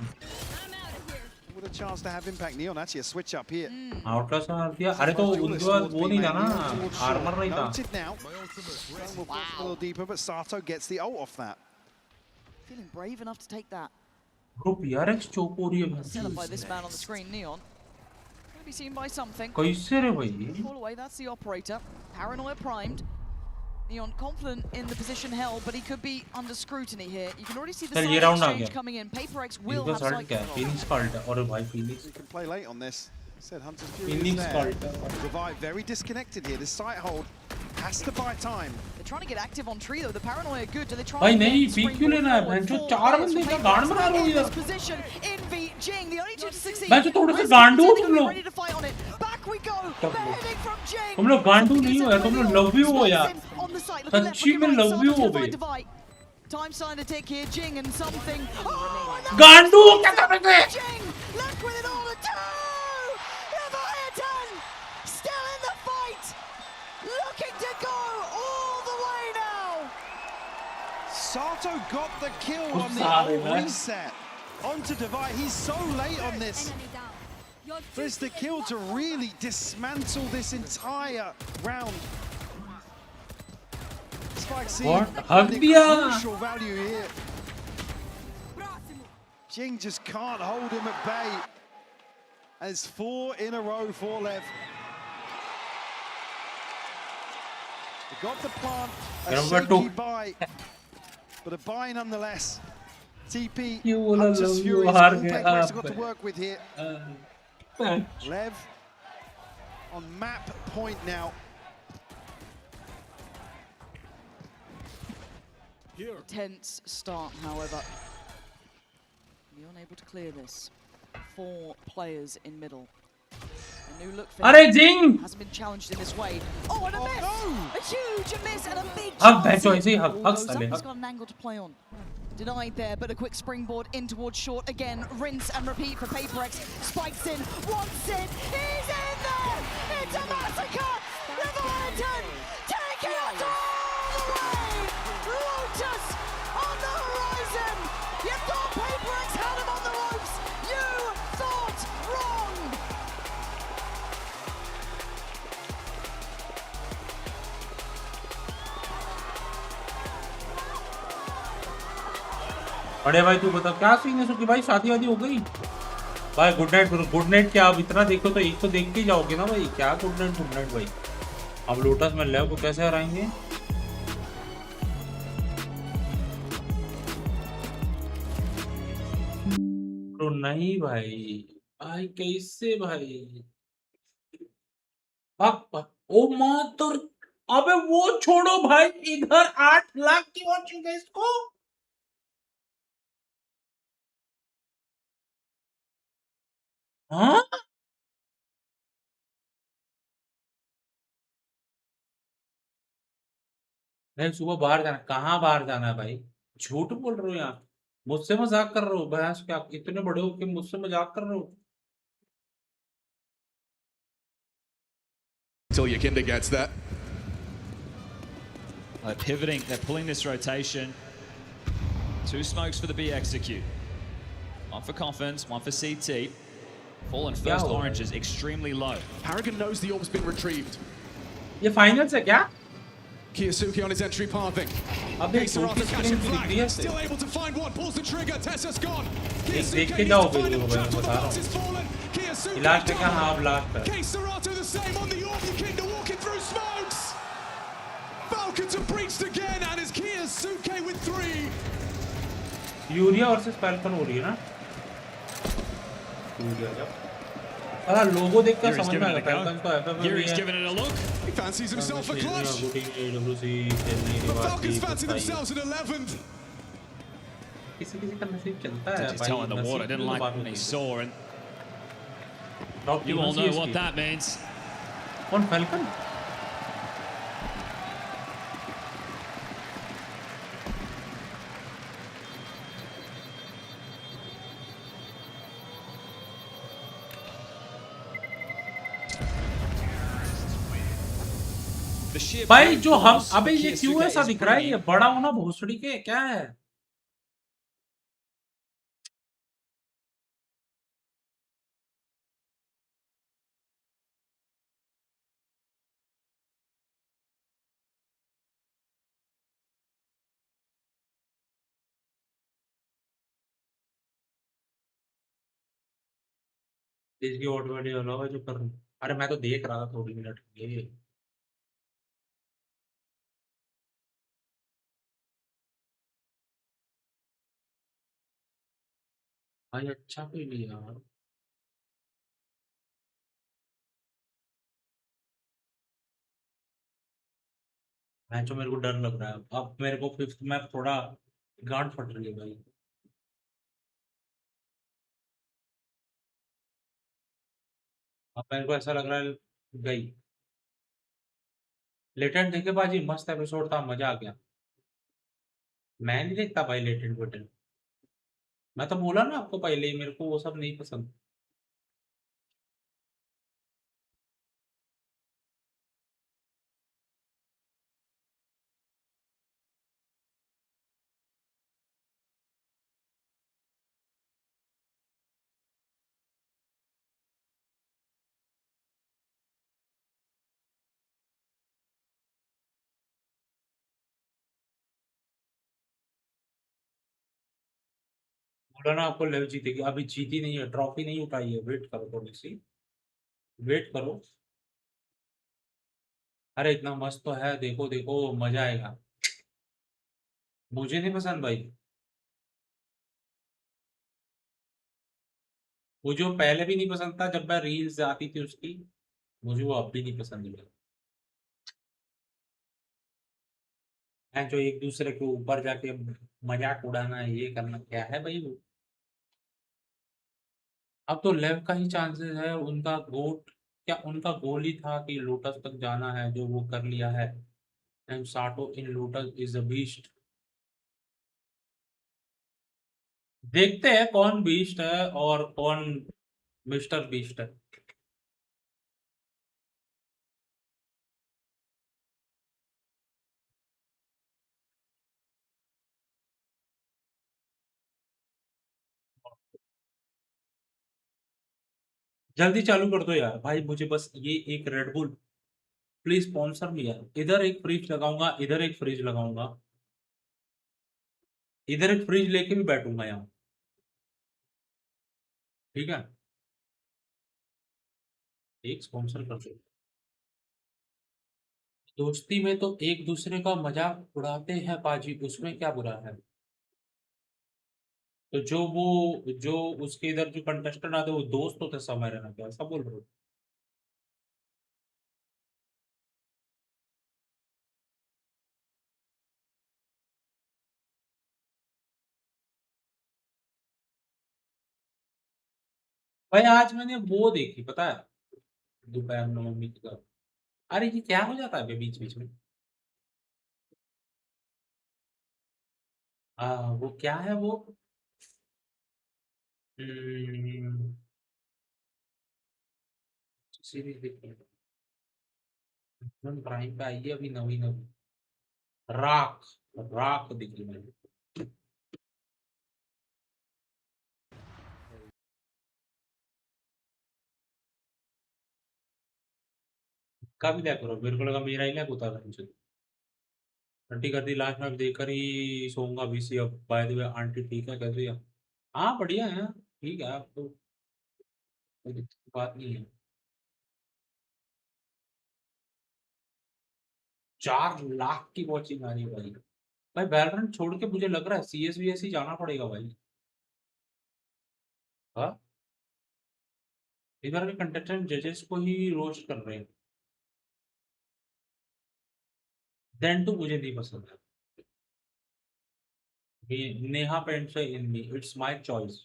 With a chance to have impact, Neon actually a switch up here. आउटलस मार दिया. अरे तो उनके पास वो नहीं था ना, आर्मर नहीं था. We'll push a little deeper, but Sato gets the ult off that. Feeling brave enough to take that. Bro, PRX choke हो रही है भाई. Set up by this man on the screen, Neon. Gonna be seen by something. कैसे रे भाई? Fall away, that's the operator. Paranoia primed. Neon confident in the position held, but he could be under scrutiny here. You can already see the side exchange coming in. PaperX will have sight control. Phoenix cult और भाई Phoenix. You can play late on this. Said Hunter's Fury is there. Divide very disconnected here. The sight hold has to buy time. They're trying to get active on tree though. The paranoia good. Do they try? भाई नहीं PQ लेना है. बंचो चार बंदे का गांड बना रहे हो यार. Position Envy Jing, the only two to succeed. बंचो थोड़े से गांडू हो तुम लोग. Ready to fight on it. Back we go. Beheading from Jing. तुम लोग गांडू नहीं हो यार. तुम लोग लव यू हो यार. सच्ची में लव यू हो भाई. Time sign to tick here. Jing and something. गांडू क्या कर रहे थे? Jing left with it all the time. Still in the fight, looking to go all the way now. Sato got the kill on the reset onto Divide. He's so late on this. But it's the kill to really dismantle this entire round. Spike seeing crucial value here. Jing just can't hold him at bay. As 4 in a row for Lev. They got the plant, a shaky buy, but a buy nonetheless. TP, Hunter's Fury is all PaperX got to work with here. Lev on map point now. Tense start, however. You're unable to clear this. 4 players in middle. A new look for Jing hasn't been challenged in this way. Oh, and a miss! No. A huge miss and a big He's got an angle to play on. Denied there, but a quick springboard in towards short. Again, rinse and repeat for PaperX. Spikes in, wants it, he's in there! It's a massacre! Leviathan taking it all the way! Lotus on the horizon! You thought PaperX had him on the ropes! You thought wrong! अरे भाई तू बता क्या scene है सुखी भाई? शादी वादी हो गई भाई? गुड नाइट क्या? अब इतना देखो तो एक तो देख के जाओगे ना भाई. क्या गुड नाइट भाई? अब लोटस में लेव को कैसे हराएंगे? तो नहीं भाई कैसे भाई? ओ मातर, अबे वो छोड़ो भाई, इधर 8 लाख की वॉचिंग है इसको. हाँ नहीं, सुबह बाहर जाना. कहाँ बाहर जाना है भाई? झूठ बोल रहे हो यहाँ. मुझसे मजाक कर रहे हो भैंस? क्या इतने बड़े हो कि मुझसे मजाक कर रहे हो? Until Yakinda gets that. Pivoting, they're pulling this rotation. 2 smokes for the B execute. 1 for Coffins, 1 for CT. Fallen first orange is extremely low. Paragon knows the orb's been retrieved. ये फाइनल्स है क्या? Kiyasuke on his entry pathing. Acer after catching flag, still able to find one, pulls the trigger, Tessa's gone. Kiyasuke needs to find him, Chapel Bounce is fallen. Kiyasuke, K-Serato the same on the orb, Yakinda walking through smokes. Falcons are breached again, and it's Kiyasuke with 3. Urea versus falcon हो रही है ना? Urea जब साला लोगो देख कर समझ में आ गया फैल्कन तो एफएफ में Yuri's है। giving it a look. He fancies himself a clutch. The Falcons fancy themselves an 11th. किसी-किसी का नसीब चलता है Just telling the water, didn't like what he saw, and you all know what that means. कौन falcon? भाई जो हम अबे ये क्यों ऐसा दिख रहा है? ये बड़ा होना भोसड़ी के क्या है? इसकी ऑटोमेटिक वाला है जो कर रहा हूं। अरे मैं तो देख रहा था थोड़ी मिनट के लिए। भाई अच्छा कोई नहीं यार। मैं जो मेरे को डर लग रहा है अब मेरे को फिफ्थ में थोड़ा गांड फट रही है भाई। अब मेरे को ऐसा लग रहा है गई लेटेंट देखे बाजी मस्त एपिसोड था मजा आ गया। मैं नहीं देखता भाई लेटेंट वेटेंट। मैं तो बोला ना आपको पहले ही मेरे को वो सब नहीं पसंद। बोला ना आपको लेव जीतेगी अभी जीती नहीं है ट्रॉफी नहीं उठाई है वेट करो थोड़ी सी वेट करो। अरे इतना मस्त तो है देखो देखो मजा आएगा। मुझे नहीं पसंद भाई। वो जो पहले भी नहीं पसंद था जब मैं रील्स आती थी उसकी। मुझे वो अब भी नहीं पसंद है। हैं जो एक दूसरे के ऊपर जाके मजाक उड़ाना ये करना क्या है भाई वो। अब तो लेव का ही चांसेस है उनका गोट क्या उनका गोल ही था कि लोटस तक जाना है जो वो कर लिया है। एंड साटो इन लोटस इज अ बीस्ट। देखते हैं कौन बीस्ट है और कौन मिस्टर बीस्ट है। जल्दी चालू कर दो यार भाई मुझे बस ये एक रेडबुल प्लीज स्पॉन्सर मी यार। इधर एक फ्रिज लगाऊंगा इधर एक फ्रिज लगाऊंगा इधर एक फ्रिज लेके भी बैठूंगा यहाँ। ठीक है एक स्पॉन्सर कर दो। दोस्ती में तो एक दूसरे का मजाक उड़ाते हैं बाजी उसमें क्या बुरा है। तो जो उसके इधर जो कंटेस्टेंट आते वो दोस्त होते समय रहना क्या ऐसा बोल रहे हो। भाई आज मैंने वो देखी पता है दोपहर में मम्मी के साथ। अरे ये क्या हो जाता है बीच बीच में। वो क्या है वो सीरीज देखी है प्राइम पे आई है अभी नवी नवी राख राख देखी मैंने। कभी क्या करो मेरे को लगा मेरा ही लैप होता था मुझे। आंटी कर दी लास्ट में देखकर ही सोऊंगा बीसी अब बाय द वे आंटी ठीक है कैसे है। हाँ बढ़िया है ठीक है अब तो कोई दिक्कत की बात नहीं है। 4 लाख की वॉचिंग आ रही है भाई। भाई वैलोरेंट छोड़ के मुझे लग रहा है CSVS ही जाना पड़ेगा भाई। हाँ इधर के कंटेस्टेंट जजेस को ही रोस्ट कर रहे हैं। देन तो मुझे नहीं पसंद है। Neha paints in me, it's my choice.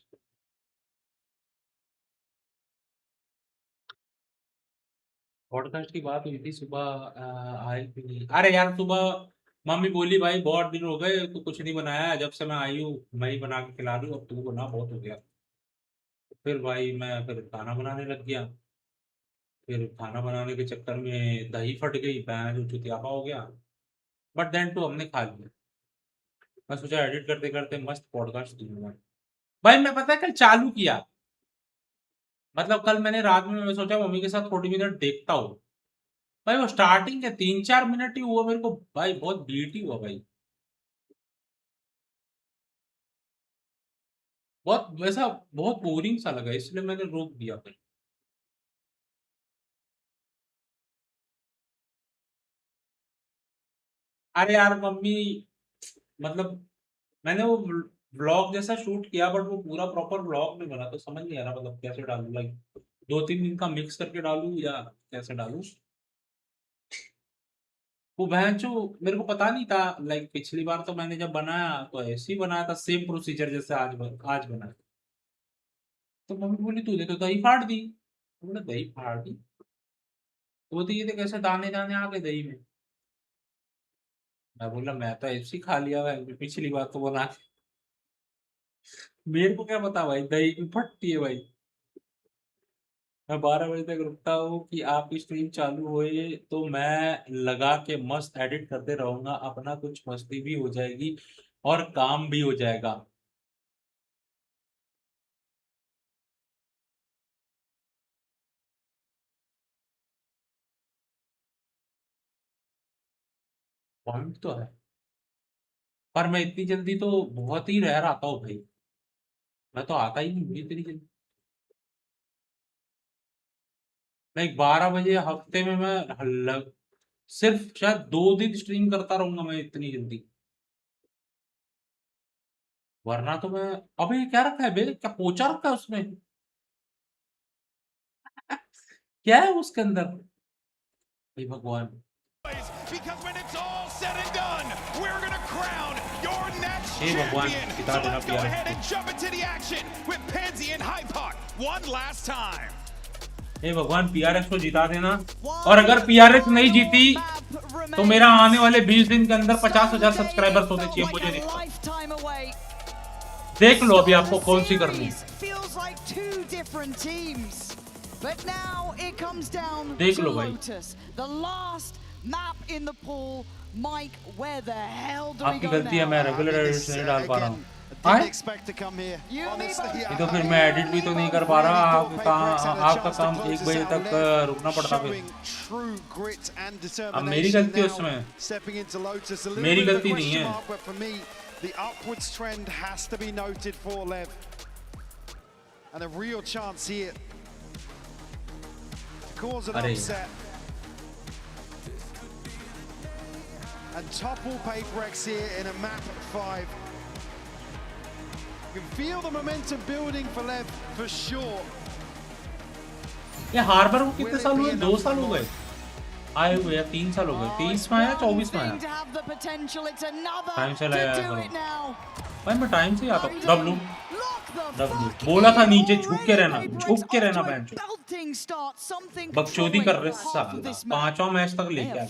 Podcast की बात हुई थी सुबह, आई भी नहीं। अरे यार सुबह मम्मी बोली भाई बहुत दिन हो गए तो कुछ नहीं बनाया, जब से मैं आई हूँ मैं ही बना के खिला रही हूँ, अब तू बना, बहुत हो गया। फिर भाई मैं फिर खाना बनाने लग गया। फिर खाना बनाने के चक्कर में दही फट गई, पैन जो चुतियापा हो गया। बट देन तो हमने खा लिया। मैं सोचा एडिट करते करते मस्त पॉडकास्ट दूंगा भाई। मैं पता है कल चालू किया, मतलब कल मैंने रात में मैं सोचा मम्मी के साथ 40 मिनट देखता हूँ भाई। वो स्टार्टिंग के 3-4 मिनट ही हुआ मेरे को भाई, बहुत बीट ही हुआ भाई, बहुत वैसा बहुत बोरिंग सा लगा, इसलिए मैंने रोक दिया फिर। अरे यार मम्मी, मतलब मैंने वो व्लॉग जैसा शूट किया बट वो पूरा प्रॉपर व्लॉग नहीं बना, तो समझ नहीं आ रहा मतलब कैसे डालूं, लाइक 2-3 दिन का मिक्स करके डालूं या कैसे डालूं। वो भैंचो मेरे को पता नहीं था, लाइक पिछली बार तो मैंने जब बनाया तो ऐसे ही बनाया था, सेम प्रोसीजर जैसे आज बनाया। तो मम्मी बोली तूने तो दही फाड़ दी। तो बोला दही फाड़ दी, तो बोलती ये तो कैसे दाने दाने आ गए दही में। मैं बोला मैं तो ऐसे ही खा लिया भाई, पिछली बार तो बना के। मेरे को क्या पता भाई दही की फटती है भाई। मैं 12 बजे तक रुकता हूँ कि आपकी स्ट्रीम चालू होए तो मैं लगा के मस्त एडिट करते रहूंगा, अपना कुछ मस्ती भी हो जाएगी और काम भी हो जाएगा। पॉइंट तो है, पर मैं इतनी जल्दी तो बहुत ही रह आता हूँ भाई। मैं तो आता ही नहीं हूँ इतनी जल्दी। लाइक 12 बजे हफ्ते में मैं सिर्फ शायद 2 दिन स्ट्रीम करता रहूंगा मैं इतनी जल्दी, वरना तो मैं। अबे ये क्या रखा है बे, क्या पोचा रखा है उसमें? क्या है उसके अंदर? हे भगवान। Because when it's all said and done, we're going to crown your next हे भगवान, champion. पिता So देना let's go प्यारे ahead and jump into the action with Pansy and Hypoc one last time. हे भगवान PRX को जिता देना, और अगर PRX नहीं जीती तो मेरा आने वाले 20 दिन के अंदर 50,000 सब्सक्राइबर्स होने चाहिए मुझे। देख लो अभी आपको कौन सी करनी है। But now it comes down देख to लो भाई। Lotus, the last map in the pool. Mike, where the hell do we आपकी go गलती है, now? मैं रेगुलर एडिट नहीं डाल पा रहा हूँ। मैं एडिट भी तो नहीं कर पा रहा। आपका काम 1 बजे तक रुकना पड़ता फिर। अब मेरी गलती है उसमें, मेरी गलती नहीं है। The upwards trend has to be noted for Lev, and a real chance here to cause an upset and topple PaperX here in a map at 5. You can feel the momentum building for Lev for sure. ये harbour को कितने साल हुए? 2 साल हो गए आए हुए, या 3 साल हो गए। 23 में आया, 24 में आया। टाइम से लाया भाई, मैं टाइम से आता हूँ। डब्लू बोला था नीचे झुक के रहना, झुक के रहना। बेंच बकचोदी कर रहे साला, 5वां मैच तक लेके आया।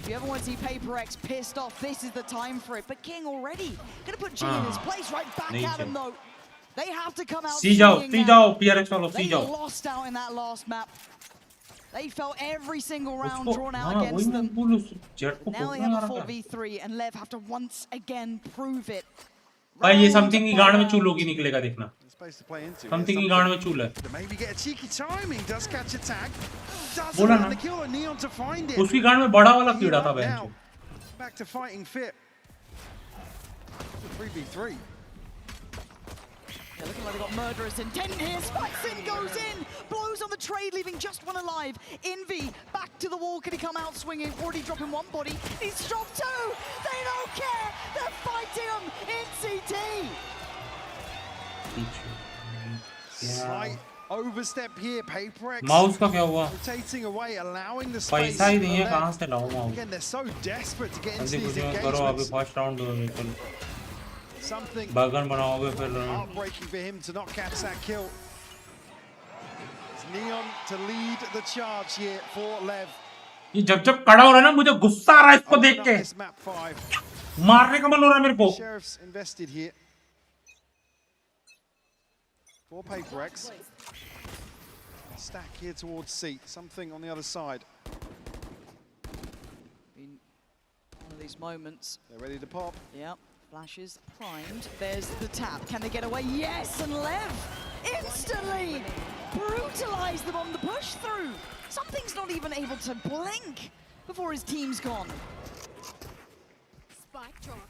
If you ever want to see PaperX pissed off, this is the time for it. But King already going to put G in his place, right back at him though. They have to come out. सी जाओ PRX वालों, सी जाओ। They lost out in that last map. They felt every single round drawn out against them. Now they have a 4v3 and Lev have to once again prove it. भाई ये something की गांड में चूल होगी, निकलेगा देखना। समथिंग की गांड में चूल है। बोला ना, उसकी गांड में बड़ा वाला कीड़ा था bench. Back to fighting fit. 3v3. Yeah, looking They've got murderous intent here. Spikesin goes in, blows on the trade, leaving just one alive. Envy back to the wall. Can he come out swinging? Already dropping one body. He's dropped two. They don't care. They're fighting him in CT. Slight overstep here. PaperX Mouse का क्या हुआ? rotating away, allowing the space. पैसा ही नहीं है, कहाँ से लाऊं mouse? Again, they're so desperate to get into जल्दी these कुछ करो, अभी engagements. first round दो बिल्कुल. Something बगन बनाओगे फिर. heartbreaking for him to not catch that kill. It's Neon to lead the charge here for Lev. ये जब खड़ा हो रहा है ना, मुझे गुस्सा आ रहा है इसको देख के. मारने का मन हो रहा है मेरे को. Sheriff's invested here. For PaperX. Stack here towards C. Something on the other side. In one of these moments. They're ready to pop. Yep. Flashes primed. There's the tap. Can they get away? Yes, and Lev instantly brutalized them on the push through. Something's not even able to blink before his team's gone.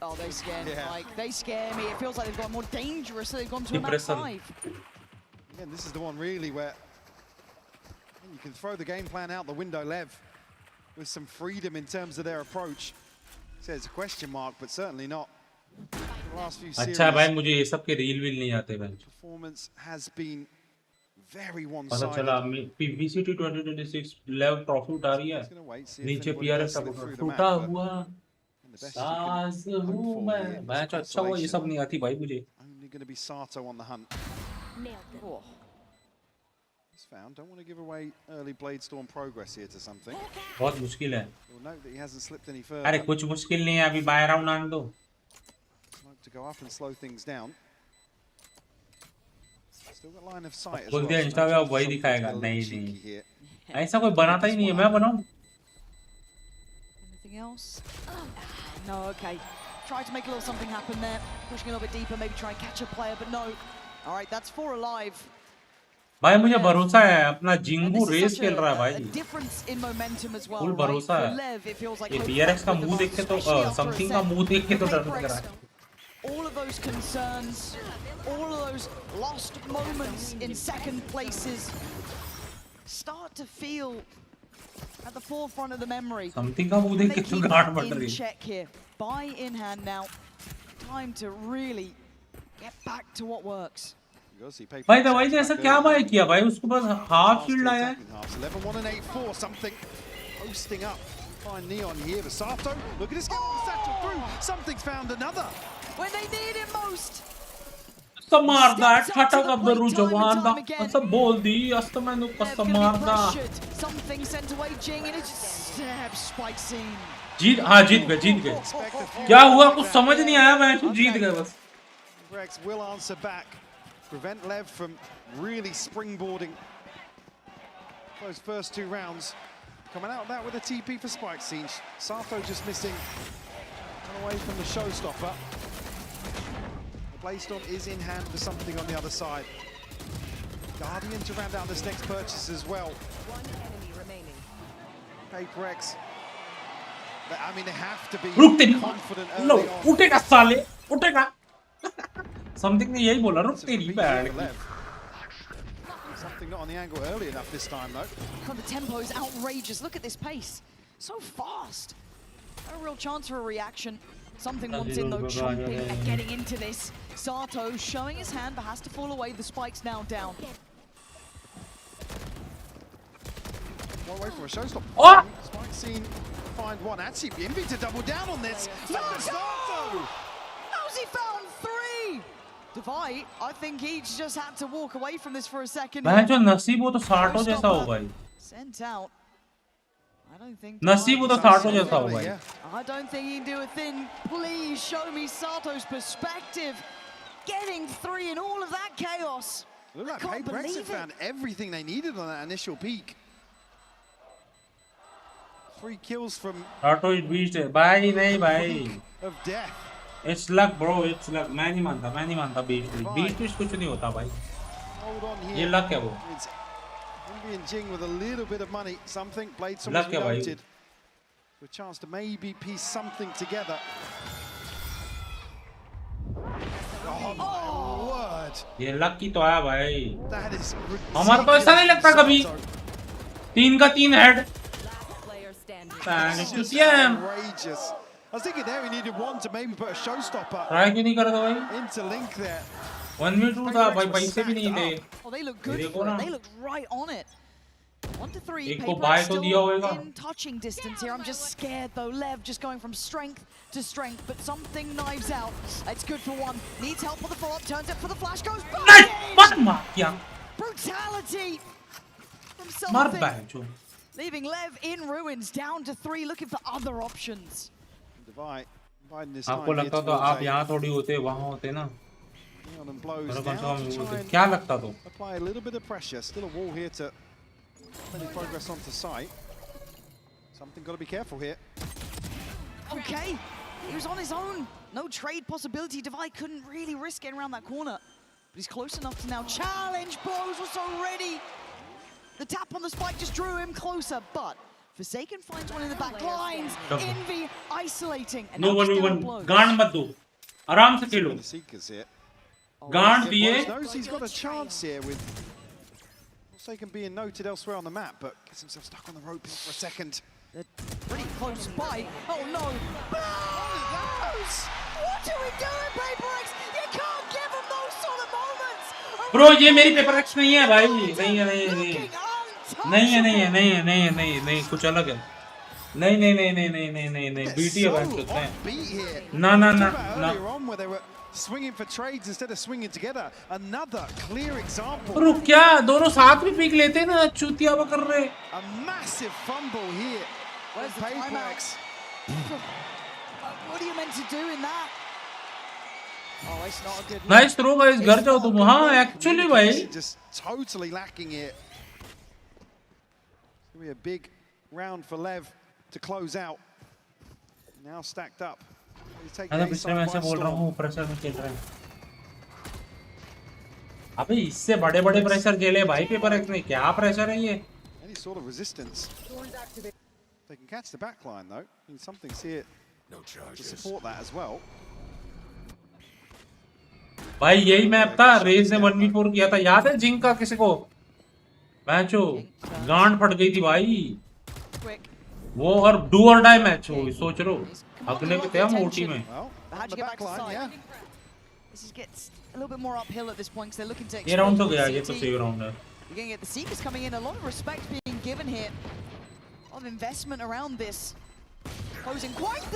Oh, they scare me, Mike. They scare me. It feels like they've gone more dangerous, so they've gone to a map 5. Again, this is the one really where you can throw the game plan out the window, Lev, with some freedom in terms of their approach. So it's a question mark, but certainly not. The last few series, अच्छा भाई मुझे ये सब के reel भी नहीं आते भाई. Performance has been very पता one-sided. चला VCT 2026 लेव ट्रॉफी उठा रही है. नीचे PRS टूटा हुआ. सास हूँ मैं. मैच अच्छा हुआ, ये सब नहीं आती भाई मुझे. Only going to be Sato on the hunt. He's found. Don't want to give away early Blade Storm progress here to something. बहुत मुश्किल है. You'll note that he hasn't slipped any further. अरे कुछ मुश्किल नहीं है, अभी बाय राउंड आने दो. To go up and slow things down. Still got line of sight as बोल well. दिया इंस्टा पे अब वही दिखाएगा. नहीं नहीं. ऐसा कोई बनाता ही नहीं है, मैं बनाऊं. Anything else? No, okay. Try to make a little something happen there. Pushing a little bit deeper, maybe try and catch a player, but no. All right, that's 4 alive. भाई मुझे भरोसा है, अपना जिंगू रेस खेल रहा है भाई. Difference in momentum as well. Full भरोसा है. ये PRX का मुंह देख के तो समथिंग का मुंह देख के तो डर लग रहा है. All of those concerns, all of those lost moments in second places start to feel at the forefront of the memory. Something का मुंह देख के तो गांठ बढ़ रही है. Check here. Buy in hand now. Time to really get back to what works. भाई दवाई ने ऐसा क्या बाय किया भाई, उसको बस हाफ शील्ड आया है. 11-1-8-4, something posting up. Find Neon here, Sato. Look at this guy satchel through. Something's found another. When they need it most. कसम मारदा ठाटा का बरू जवान दा कसम बोल दी अस्त मैंने कसम मारदा. Something sent away Jing and it's stab spike scene. जीत जीत गए. क्या हुआ कुछ समझ नहीं आया, मैं तो जीत गए बस. Rex will answer back. Prevent Lev from really springboarding those first 2 rounds. Coming out of that with a TP for spike scene. Sato just missing away from the showstopper. The Blaystorm is in hand for something on the other side. Guardian to round out this next purchase as well. 1 enemy remaining. PaperX. I mean, they have to be confident early low on. उठेगा साले उठेगा. Something ने यही बोला, रुक तेरी bad. Something not on the angle early enough this time though. God, the tempo is outrageous. Look at this pace. So fast. No real chance for a reaction. Something wants in though, chomping and getting into this. Sato showing his hand but has to fall away. The spike's now down. One away from a showstopper. Oh! Spike scene find one. Actually, Envy to double down on this. Sato! How's he found 3? Divide, I think he just had to walk away from this for a second. मैं जो नसीब वो तो साटो जैसा हो भाई. Sent out. I don't think. नसीब वो तो साटो जैसा हो भाई. I don't think he can do a thing. Please show me Sato's perspective. Getting 3 in all of that chaos. Look like PaperX have found everything they needed on that initial peak. 3 kills from. साटो it beast है भाई, नहीं भाई. Of death. It's luck bro, it's luck. मैं नहीं मानता beast कुछ नहीं होता भाई. Hold on here. ये luck है वो. It's Envy and Jing with a little bit of money. Something Bladstorm Luck है भाई. noted. A chance to maybe piece something together. Oh my word. ये लक की तो आया भाई। That is हमारे को ऐसा नहीं लगता कभी 3 का 3 head. outrageous. I was thinking there he needed one to maybe put a showstopper. Try क्यों नहीं कर रहा भाई? Into link there. 1v2 था भाई, पैसे भी नहीं थे। Oh, they look good for it. They looked right on it. 1 to 3. एक को बाय तो दिया होगा। In touching distance here. I'm just scared though. Lev just going from strength to strength, but something knives out. It's good for one. Needs help for the follow-up. Turns it for the flash. Goes back. Brutality from something. Leaving Lev in ruins, down to 3, looking for other options. आपको लगता तो आप यहाँ थोड़ी होते, वहाँ होते ना। क्या लगता तो? Apply a little bit of pressure. Still a wall here to any progress onto site. Something got to be careful here. Okay, he was on his own. No trade possibility. Divide couldn't really risk getting around that corner, but he's close enough to now challenge. Blows was so ready. The tap on the spike just drew him closer, but Forsaken finds one in the back lines. Envy isolating. And no one. Gaand mat do. आराम से खेलो. Gaand दिए. Knows he's got a chance here with Forsaken being noted elsewhere on the map, but gets himself stuck on the rope here for a second. They're pretty close by. Oh no! Blows! What are we doing, PaperX? You can't give him those sort of moments. Bro, ये मेरी PaperX नहीं है भाई. नहीं कुछ अलग है. नहीं BT है ना. Swinging for trades instead of swinging together. Another clear example. रुक क्या दोनों साथ में पीक लेते ना चूतिया वो कर रहे. A massive fumble here. Where's the timeout? What are you meant to do in that? Oh, it's not a good. Nice throw guys, घर जाओ तुम. हाँ, actually भाई. Just totally lacking it. It's gonna be a big round for Lev to close out. Now stacked up. मैं पिछले match से बोल रहा हूँ प्रेशर में खेल रहे हैं. अबे इससे बड़े प्रेशर झेले भाई PaperX ने. क्या प्रेशर है ये? Any sort of resistance. They can catch the back line though. Something's here to support that as well. भाई यही मैप था रेज ने 1v4 किया था. याद है जिंग का किसी को? मैचो गांड फट गई थी भाई. वो और डू और डाई मैच हो. सोच रो अगले पे थे हम ओटी में. ये राउंड तो गया. ये तो सही राउंड है.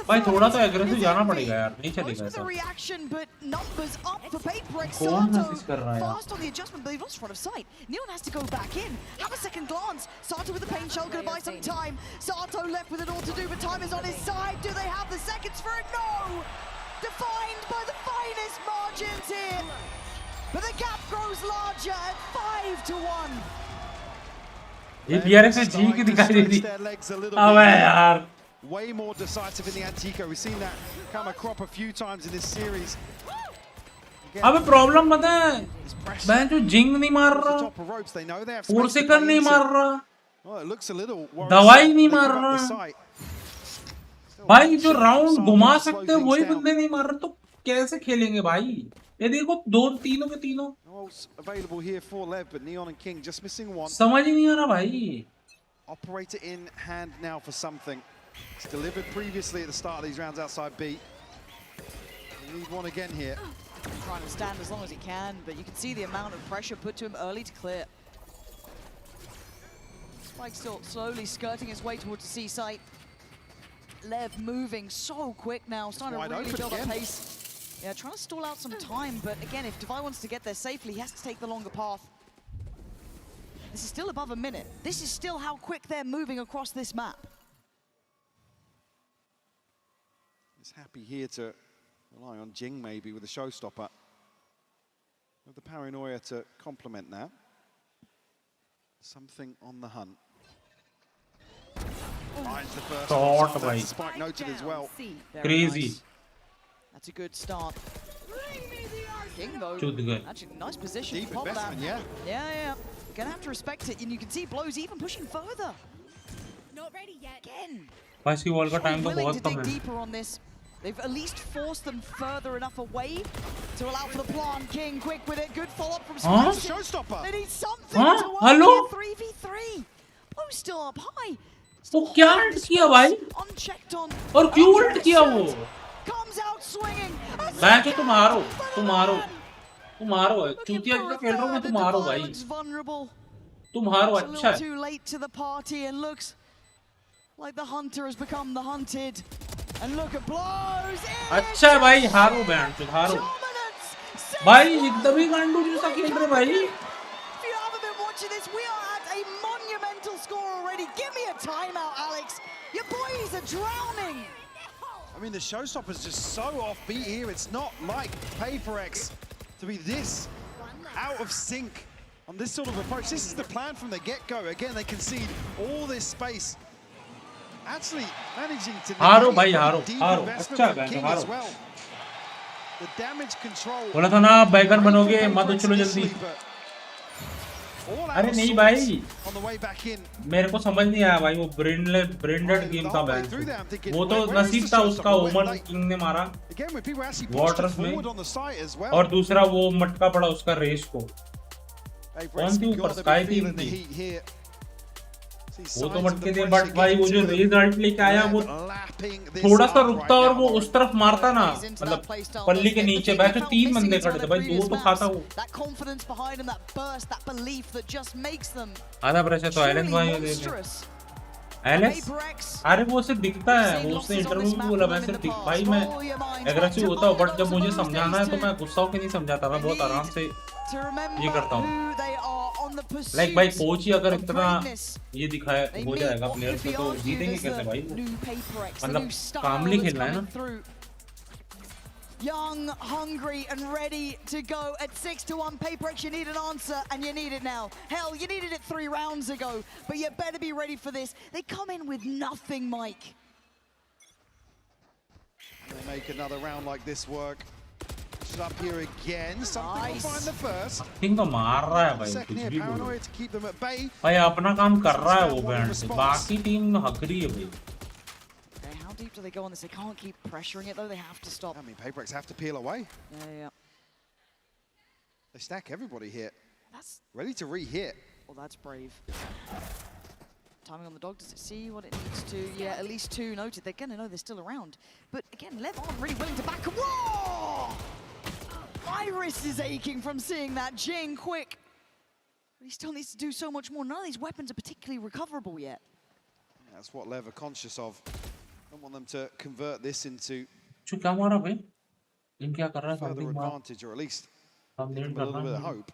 भाई थोड़ा तो एग्रेसिव जाना पड़ेगा यार. नहीं चलेगा ऐसा. कौन मिस कर रहा है यार? Neon has to go back in. Have a second glance. Sato with the pain shell, gonna buy some time. Sato left with it all to do, but time is on his side. Do they have the seconds for it? No! Defined by the finest margins here. But the gap grows larger at 5-1. ये PRX से जी की दिखाई दे रही. अबे यार. Way more decisive in the Antico. We've seen that come a crop a few times in this series. अबे problem पता है? मैं जो जिंग नहीं मार रहा. फोर्सेकन नहीं मार रहा. दवाई नहीं मार रहा. भाई जो राउंड घुमा सकते हैं वही बंदे नहीं मार रहे. तो कैसे खेलेंगे भाई? ये देखो तीनों के तीनों. समझ ही नहीं आ रहा भाई. Operator in hand now for something. It's delivered previously at the start of these rounds outside B. We need one again here. Trying to stand as long as he can, but you can see the amount of pressure put to him early to clear. Spike still slowly skirting his way towards the C site. Lev moving so quick now, starting to really build up pace. Yeah, trying to stall out some time, but again, if Divide wants to get there safely, he has to take the longer path. This is still above a minute. This is still how quick they're moving across this map. He's happy here to rely on Jing maybe with a showstopper. With the paranoia to complement that. Something on the hunt. Finds the first shot away. Spike noted as well. Crazy. Nice. That's a good start. King though, actually nice position. Deep investment, yeah. Yeah. Gonna have to respect it, and you can see blows even pushing further. Not ready yet. Again. Pass की wall का time तो बहुत कम है. Deeper on this. They've at least forced them further enough away to allow for the plant. King quick with it. Good follow-up from Space. Showstopper. They need something to work. Hello? 3v3. Blue still up high. वो क्या ult किया भाई? Unchecked on. और क्यों ult किया वो? Comes out swinging. मैं जो तुम हारो, तुम हारो, तुम हारो, चूतिया जितना खेल रहा हूँ मैं तुम हारो भाई, तुम हारो अच्छा है। Too late to the party and looks like the hunter has become the hunted. And look at blows. अच्छा है भाई, हारो बैंड चुप हारो। भाई एकदम ही गांडू जैसा खेल रहे भाई। If you haven't been watching this, we are at a monumental score already. Give me a timeout, Alex. Your boys are drowning. I mean, the showstopper's just so offbeat here. It's not like PaperX to be this out of sync on this sort of approach. This is the plan from the get-go. Again, they concede all this space. Actually managing to deep investment from King as well. The damage control. बोला था ना बैगन बनोगे मत उछलो जल्दी। अरे नहीं भाई, मेरे को समझ नहीं आया भाई, वो ब्रेंडेड गेम था भाई, वो तो नसीब था उसका, ओमन किंग ने मारा वाटर्स में, और दूसरा वो मटका पड़ा उसका रेस को, कौन थी ऊपर स्काई टीम थी, वो तो मटके थे, बट भाई वो जो रेज अल्ट लेके आया वो थोड़ा सा रुकता और वो उस तरफ मारता ना, मतलब पल्ली के नीचे बैठे 3 बंदे खड़े थे भाई, 2 तो खाता वो। आधा प्रेशर तो एलेक्स भाई ने दे एलेक्स, अरे वो सिर्फ दिखता है, वो उसने इंटरव्यू में बोला मैं सिर्फ भाई मैं एग्रेसिव होता हूँ, बट जब मुझे समझाना है तो मैं गुस्सा होकर नहीं समझाता, मैं बहुत आराम से ये करता हूँ। लाइक भाई कोच ही अगर इतना ये दिखाया हो जाएगा प्लेयर को तो जीतेंगे कैसे भाई, मतलब कामली खेलना है ना। Young, hungry and ready to go at 6-1. PaperX, you need an answer and you need it now. Hell, you needed it 3 rounds ago, but you better be ready for this. They come in with nothing, Mike. And they make another round like this work. Up here again, something will find the first. King तो मार रहा है भाई, कुछ भी बोलो भाई, अपना काम कर रहा है वो बैंड से, बाकी टीम हक रही है भाई। How deep do they go on this? They can't keep pressuring it though. They have to stop. I mean, PaperX have to peel away. Yeah. They stack everybody here. That's ready to re-hit. Well, that's brave. Timing on the dog, does it see what it needs to? Yeah, at least 2 noted. They're gonna know they're still around. But again, Lev aren't really willing to back them. Whoa! Iris is aching from seeing that. Jing, quick. But he still needs to do so much more. None of these weapons are particularly recoverable yet. That's what Lev are conscious of. Don't want them to convert this into further advantage, or at least give them a little bit of hope.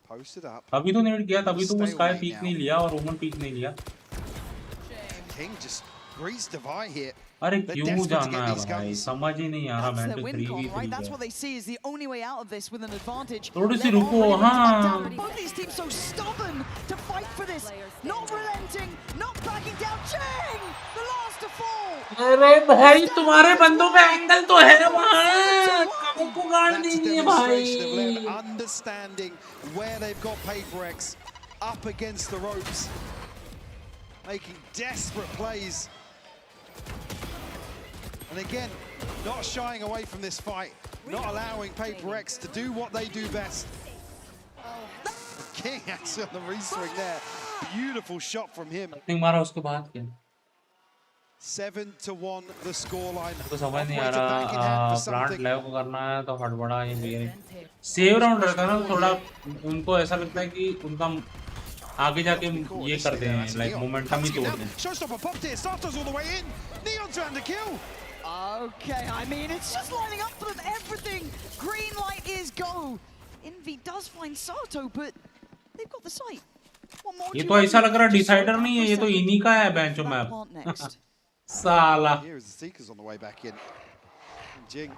Posted up. अभी तो net किया, तभी तो वो sky peak नहीं लिया और ओमन पीक नहीं लिया। King just breezed by here. अरे क्यों जाना है भाई, समझ ही नहीं आ रहा, मैं तो 3v3 That's what they see is the only way out of this with an advantage. थोड़ी सी रुको, हाँ। Both these teams so stubborn to fight for this, not relenting, not backing down. Chang, the last to fall. अरे भाई तुम्हारे बंदों पे angle तो है वहाँ, कम को गाड़ दीजिए भाई। Understanding where they've got PaperX up against the ropes, making desperate plays. And again, not shying away from this fight, not allowing PaperX to do what they do best. King actually on the re-swing there. Beautiful shot from him. 7-1 the scoreline. तो समझ नहीं आ रहा, plant लेव को करना है तो हड़बड़ा ये सेव राउंड रहता है ना, थोड़ा उनको ऐसा लगता है कि उनका आगे जाके ये कर दें, लाइक मोमेंटम ही तोड़ दें। Showstopper popped it, Sarto's all the way in. Neon trying to kill. Okay, I mean, it's just lining up for them, everything. Green light is go. Envy does find Sato, but they've got the sight. ये तो ऐसा लग रहा decider नहीं है, ये तो इन्हीं का है बेंचो मैप। साला। Here is the Seekers on the way back in. And Jing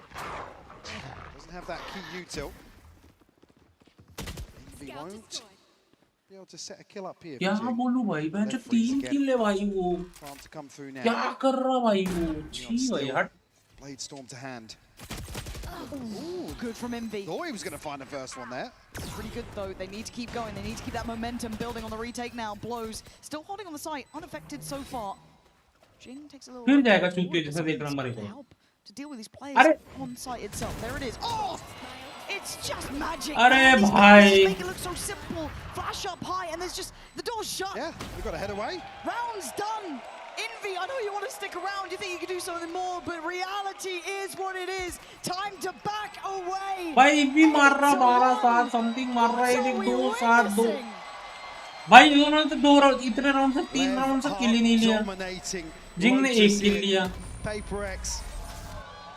doesn't have that key util. Envy won't be able to set a kill up here. क्या बोलूं भाई, बेंचो 3 किल है भाई वो। क्या कर रहा भाई वो? छी भाई हट। Blade storm to hand. Ooh, good from Envy. Thought he was going to find the first one there. It's pretty good though. They need to keep going. They need to keep that momentum building on the retake now. Blows still holding on the site, unaffected so far. Jing takes a little फिर जाएगा चूतिया जैसा देख रहा मेरे को. help to deal with these players on site itself. There it is. Oh! It's just magic. अरे These भाई. guys make it look so simple. Flash up high and there's just the door's shut. Yeah, we've got to head away. Round's done. Envy, I know you want to stick around. You think you can do something more, but reality is what it is. Time to back away. भाई Envy मार रहा 12-7 something मार रहा है 2-7-2. भाई इन्होंने तो 2 round इतने राउंड से 3 राउंड से किल ही नहीं लिया. जिंग ने 1 किल लिया. PaperX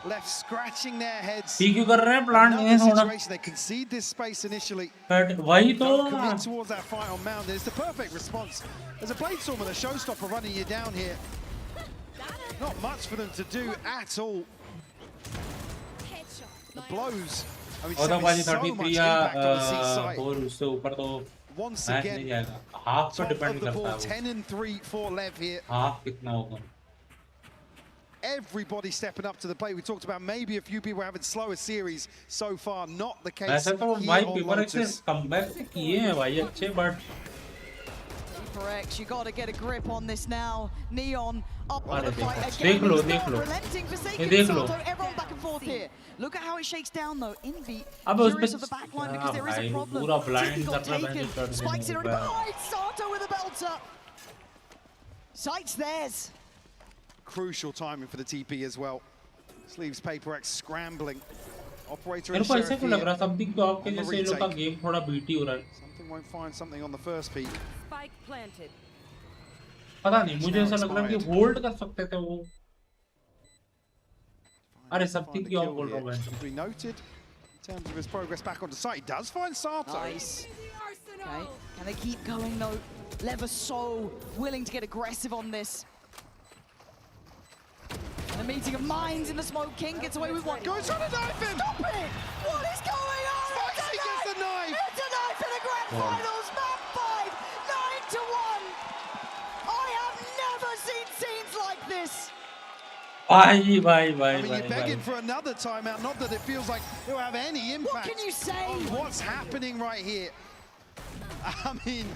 left scratching their heads. PQ कर रहे हैं प्लांट नहीं होना. They concede this space initially. But वही तो. Commit towards that fight on Mound. It's the perfect response. There's a Bladestorm and a Showstopper running you down here. Not much for them to do at all. The blows. I mean, so much impact on the C side. और उससे ऊपर तो once match again, नहीं जाएगा. Half पर top depend of the करता ball, है. 10 and 3 for Lev here. Half कितना होगा? Everybody stepping up to the plate. We talked about maybe a few people having slower series so far. Not the case ऐसे तो here भाई on PaperX से Lotus. Comeback से किए हैं भाई अच्छे but PaperX, you got to get a grip on this now. Neon up on अरे the fight देख again. लो He's देख not लो. relenting for ये Saken देख लो. Sato. Everyone back and forth here. Look at how it shakes down though. Envy अब उस पे curious of the backline because there is a problem. पूरा blind Tiki got कर रहा है taken. मैंने Spikes it already behind. Sato with a belter. Sight's theirs. Crucial timing for the TP as well. This leaves PaperX scrambling. Operator मेरे and को ऐसे Sheriff क्यों लग रहा here. समथिंग तो आपके जैसे ये लोग का गेम थोड़ा बीटी हो रहा है. Something won't find something on the first peak. Spike planted. पता नहीं मुझे ऐसा लग रहा है कि होल्ड कर सकते थे वो. अरे समथिंग क्यों बोल रहा हूँ मैं. We noted in terms of his progress back onto site. He does find Sato. Nice. Okay, can they keep going though? Lev are so willing to get aggressive on this. And a meeting of minds in the smoke. King gets away with one. Goes on a knife him! Stop it! What is going on? Spicy gets the knife! It's a knife in the grand finals. Map 5, 9-1. I have never seen scenes like this. Bye. I mean, you're begging for another timeout. Not that it feels like it'll have any impact. What can you say? On what's happening right here? I mean,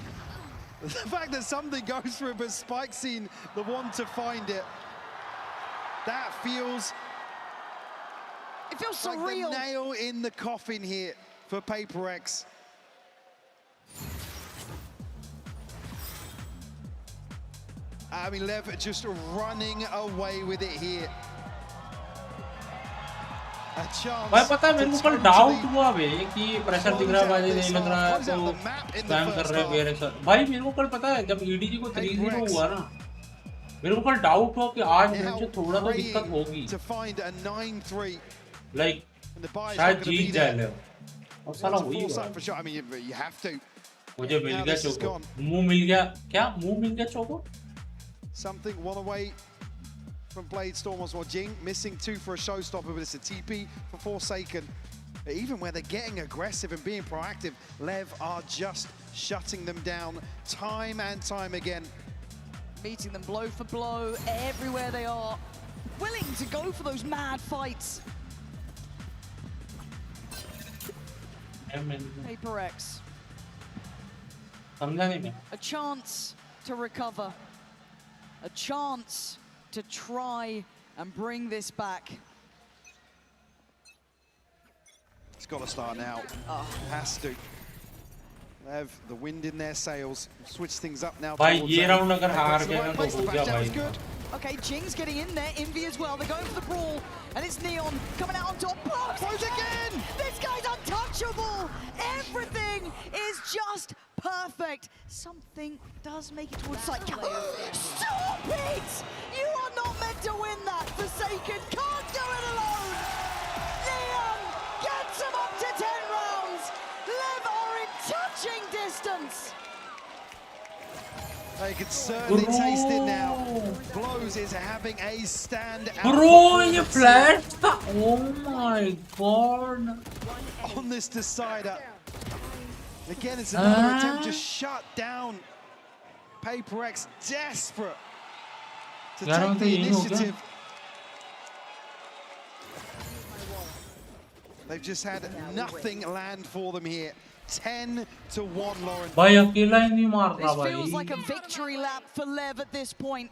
the fact that something goes through, but Spike's seen the one to find it. That feels. It feels like surreal. the nail in the coffin here for PaperX. I mean, Lev just running away with it here. A chance. भाई पता है मेरे को कल doubt हुआ बे कि pressure दिख रहा है बाजी नहीं लग रहा है तो स्पैम कर रहे हैं मेरे सर. भाई मेरे को कल पता है जब EDG को 3-0 हुआ ना मेरे को कल डाउट हुआ कि आज मुझे थोड़ा तो दिक्कत होगी. लाइक शायद जीत जाए ले और साला वही हुआ. मुझे मिल गया चोको. मुंह मिल गया क्या मुंह मिल गया choco. Something one away from Bladestorm was Jing missing 2 for a showstopper, but it's a TP for Forsaken. But even where they're getting aggressive and being proactive, Lev are just shutting them down time and time again. Meeting them blow for blow everywhere they are, willing to go for those mad fights. PaperX. A chance to recover. A chance to try and bring this back. It's got to start now. Has to. They have the wind in their sails. Switch things up now. भाई ये round अगर हार गए ना तो हो गया भाई. Okay, Jing's getting in there. Envy as well. They're going for the brawl, and it's Neon coming out on top. Blows again. This guy's untouchable. Everything is just perfect. Something does make it towards side. Stop it! You are not meant to win that. Forsaken can't do it alone. Neon gets him up to 10 rounds. Lev are in touching distance. They can certainly taste it now. Blows is having a stand out. Bro, you flashed. Oh my god. On this decider. Again, it's another attempt to shut down. PaperX desperate to take the initiative. They've just had nothing land for them here. 10-1, Lauren. भाई अकेला ही नहीं मार रहा भाई. This feels like a victory lap for Lev at this point.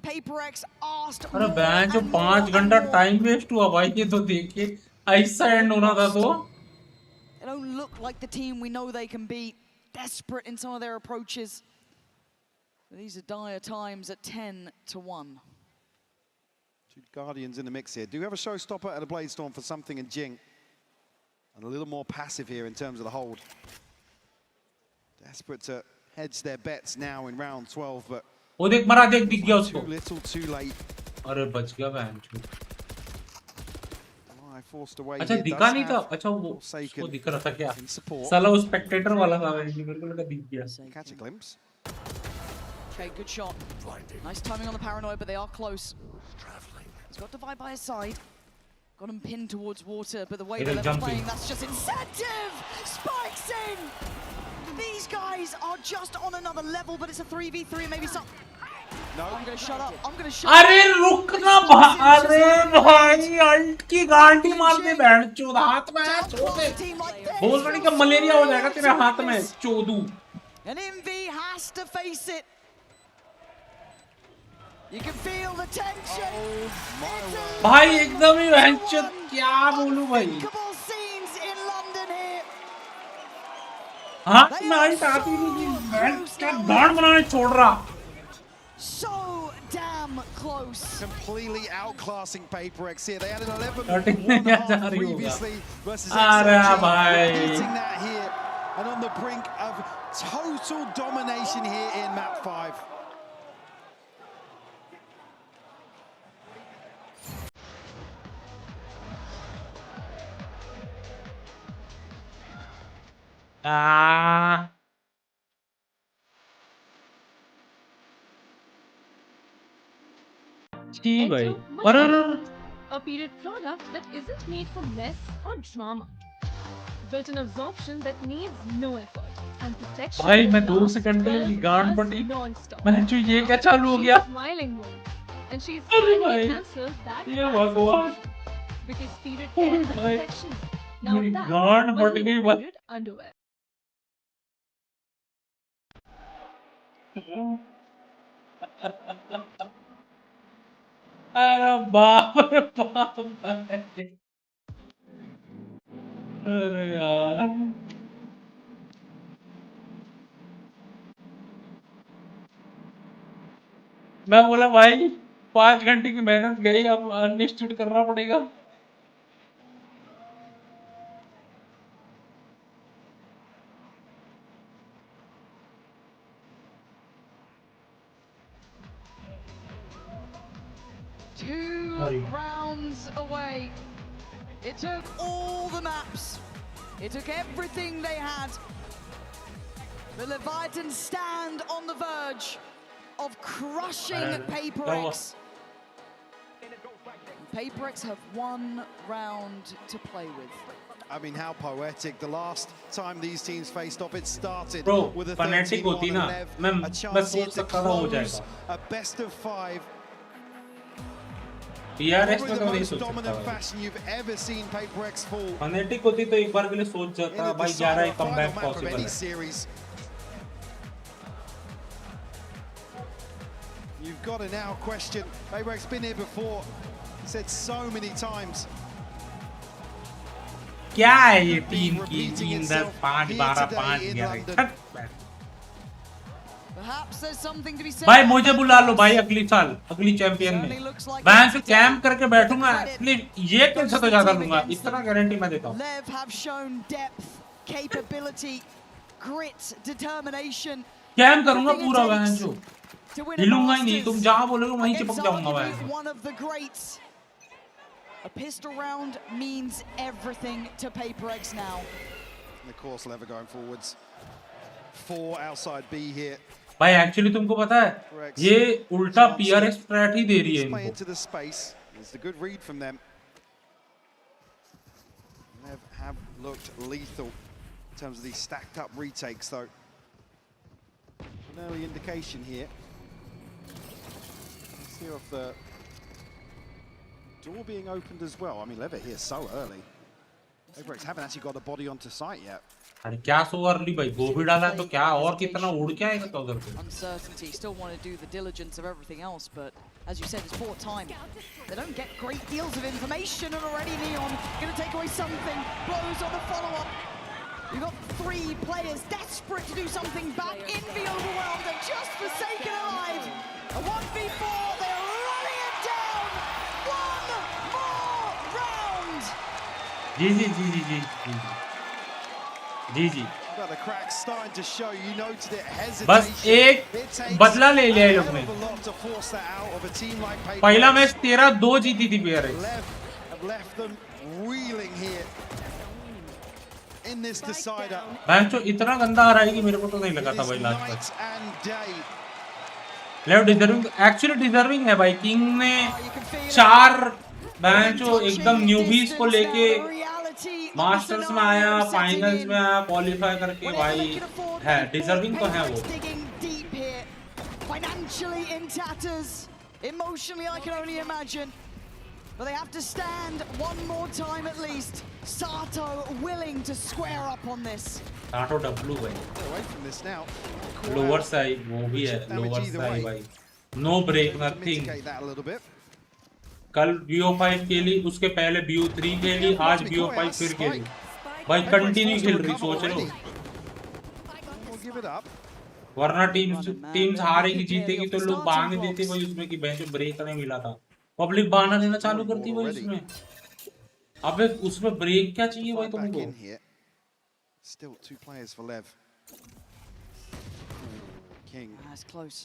PaperX asked अरे more ban जो and 5 more घंटा and more. Time waste हुआ भाई ये तो देख के ऐसा एंड होना था तो They don't look like the team we know they can be. Desperate in some of their approaches. These are dire times at 10-1. Two Guardians in the mix here. Do have a showstopper and a Bladestorm for something in Jing. And a little more passive here in terms of the hold. Desperate to hedge their bets now in round 12, but वो देख मरा देख दिख गया उसको too little, too late. अरे बच गया बैन Forced away. अच्छा दिखा नहीं था अच्छा वो उसको दिख रहा था क्या साला वो स्पेक्टेटर वाला था मेरे को लगा दिख गया Catch a glimpse. Okay, good shot. Nice timing on the paranoid, but they are close. He's got Divide by his side. Got him pinned towards water, but the way that they're playing, that's just incentive! Spikes in! These guys are just on another level, but it's a 3v3, maybe some... No. I'm gonna shut up. I'm gonna shut up. अरे रुकना अरे भाई alt की गांडी मार दे band चोद हाथ में है छोड़ दे बोल रही कि मलेरिया हो जाएगा तेरे हाथ में चोदू And MV has to face it. You can feel the tension. भाई एकदम ही वहंचत क्या बोलूं भाई हाथ में अल्ट आती नहीं बैंड क्या गांड बनाने छोड़ रहा So damn close. Completely outclassing PaperX here. They had an 11-1.5 previously versus getting that here and on the brink of total domination here in map 5. A period product that isn't made for mess or drama. Built an absorption that needs no effort and protection. भाई मैं 2 second के लिए गांड पड़ी मैं जो ये क्या चालू हो गया Smiling more. And she's अरे finally भाई answered that ये भगवान because period care and protection. Now मेरी that गांड was फट गई बस period underwear. अरे बाप रे बाप अरे यार मैं बोला भाई 5 घंटे की मेहनत गई अब अनलिस्टेड करना पड़ेगा Two rounds away. It took all the maps. It took everything they had. The Leviathan stand on the verge of crushing PaperX. PaperX have one round to play with. I mean, how poetic. The last time these teams faced off, it started with a 13-1 a chance here to close a best of 5. PRS में तो नहीं सोच dominant fashion you've ever seen PaperX fall. Phonetic होती तो एक बार के लिए सोच जाता भाई 11 ही कमबैक पॉसिबल है You've got to now question. PaperX been here before. Said so many times. क्या है ये टीम की 3-10-5-12-5-11 भाई मुझे बुला लो भाई अगली साल अगली चैंपियन में मैं से कैंप करके बैठूंगा ये कैसे तो ज्यादा लूंगा इतना गारंटी मैं देता हूँ कैंप करूंगा पूरा वैन जो हिलूंगा ही नहीं तुम जहाँ बोलोगे वहीं चिपक जाऊंगा van A pistol round means everything to PaperX now. The course lever going forwards. 4 outside B here. भाई एक्चुअली तुमको पता है ये उल्टा PRX स्ट्रैट ही दे रही है इनको into the space. It's a good read from them. They have looked lethal in terms of these stacked up retakes though. An early indication here. Let's hear off the door being opened as well. I mean, Lever here so early. PaperX haven't actually got a body onto site yet. अरे क्या so early भाई वो भी डाला तो क्या और कितना उड़ के आएगा तो उधर पे Uncertainty, still want to do the diligence of everything else, but As you said, it's poor time. They don't get great deals of information, and already Neon going to take away something. Blows on the follow-up. You've got 3 players desperate to do something back, Envy overwhelmed and just forsaken alive. A 1v4, they're running it down. One more round. GG. The crack's starting to show. You noted it. बस एक बदला ले लिया ये लोग ने. पहला match 13-2 जीती थी PRX. मैच इतना गंदा आ रहा है कि मेरे को तो नहीं लगा था भाई लास्ट तक. लेव डिजर्विंग, एक्चुअली डिजर्विंग है भाई. किंग ने 4 मैच एकदम न्यूबीज को लेके मास्टर्स में आया, फाइनल्स में आया, क्वालिफाई करके भाई है. डिजर्विंग तो है वो. Financially in tatters, emotionally I can only imagine, but they have to stand one more time at least. Sato willing to square up on this. Sato W भाई. Away from this now. Lower side वो भी है, lower side भाई. No break, nothing. कल BO5 खेली, उसके पहले BO3 खेली, आज BO5 फिर खेली. भाई कंटिन्यू खेल रही, सोच लो. वरना टीम्स हारेगी जीतेगी तो लोग बहाने देते भाई उसमें कि बेंच ब्रेक नहीं मिला था. पब्लिक बहाना देना चालू करती भाई उसमें. अबे उसमें ब्रेक क्या चाहिए भाई तुमको? Still 2 players for Lev. King. That's close.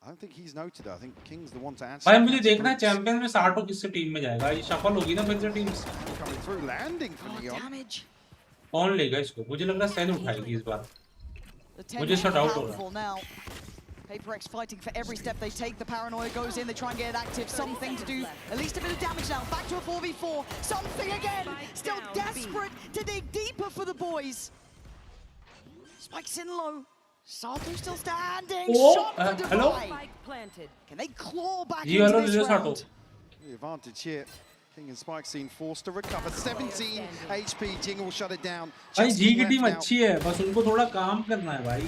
I don't think he's noted. I think King's the one to answer. भाई मुझे देखना है चैंपियंस में साटो किससे टीम में जाएगा. ये शफल होगी ना फिर से teams. Coming through, landing for Neon. कौन लेगा इसको? मुझे लग रहा है सैन उठाएगी इस बार. मुझे इसका डाउट हो रहा है. PaperX fighting for every step they take. The paranoia goes in. They try and get it active. Something to do. At least a bit of damage now. Back to a 4v4. Something again. Still desperate to dig deeper for the boys. Spikes in low. Sato still standing. Shot for hello. Can they claw back into this round? The advantage here. King and Spike scene forced to recover. 17 HP. Jingle shut it down. भाई जी की team अच्छी है, बस उनको थोड़ा काम करना है भाई.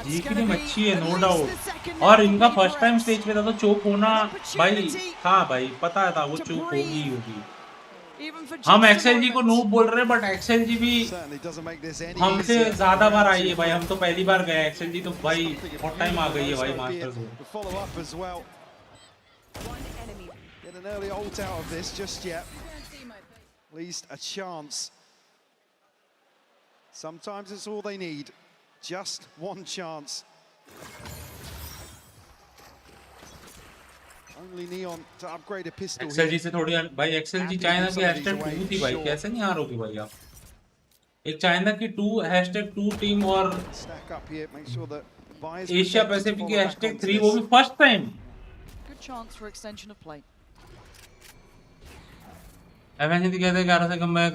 जी की टीम अच्छी है नो डाउट. और इनका फर्स्ट टाइम स्टेज पे था तो चोक होना भाई था भाई, पता था वो चोक होगी. हम XLG को नूब बोल रहे हैं बट XLG भी हमसे ज्यादा बार आई है भाई. हम तो पहली बार गए. XLG तो भाई बहुत टाइम आ गई है भाई मास्टर्स में. Get an early ult out of this just yet. At least a chance. Sometimes it's all they need. Just one chance. Only Neon to upgrade a pistol. XLG से थोड़ी भाई XLG चाइना की #2 थी भाई. कैसे नहीं हारोगे भाई आप? एक चाइना की 2 टीम और एशिया पैसिफिक की #3 वो भी first time. Good chance for extension of play. FNC कहते हैं 11 से come back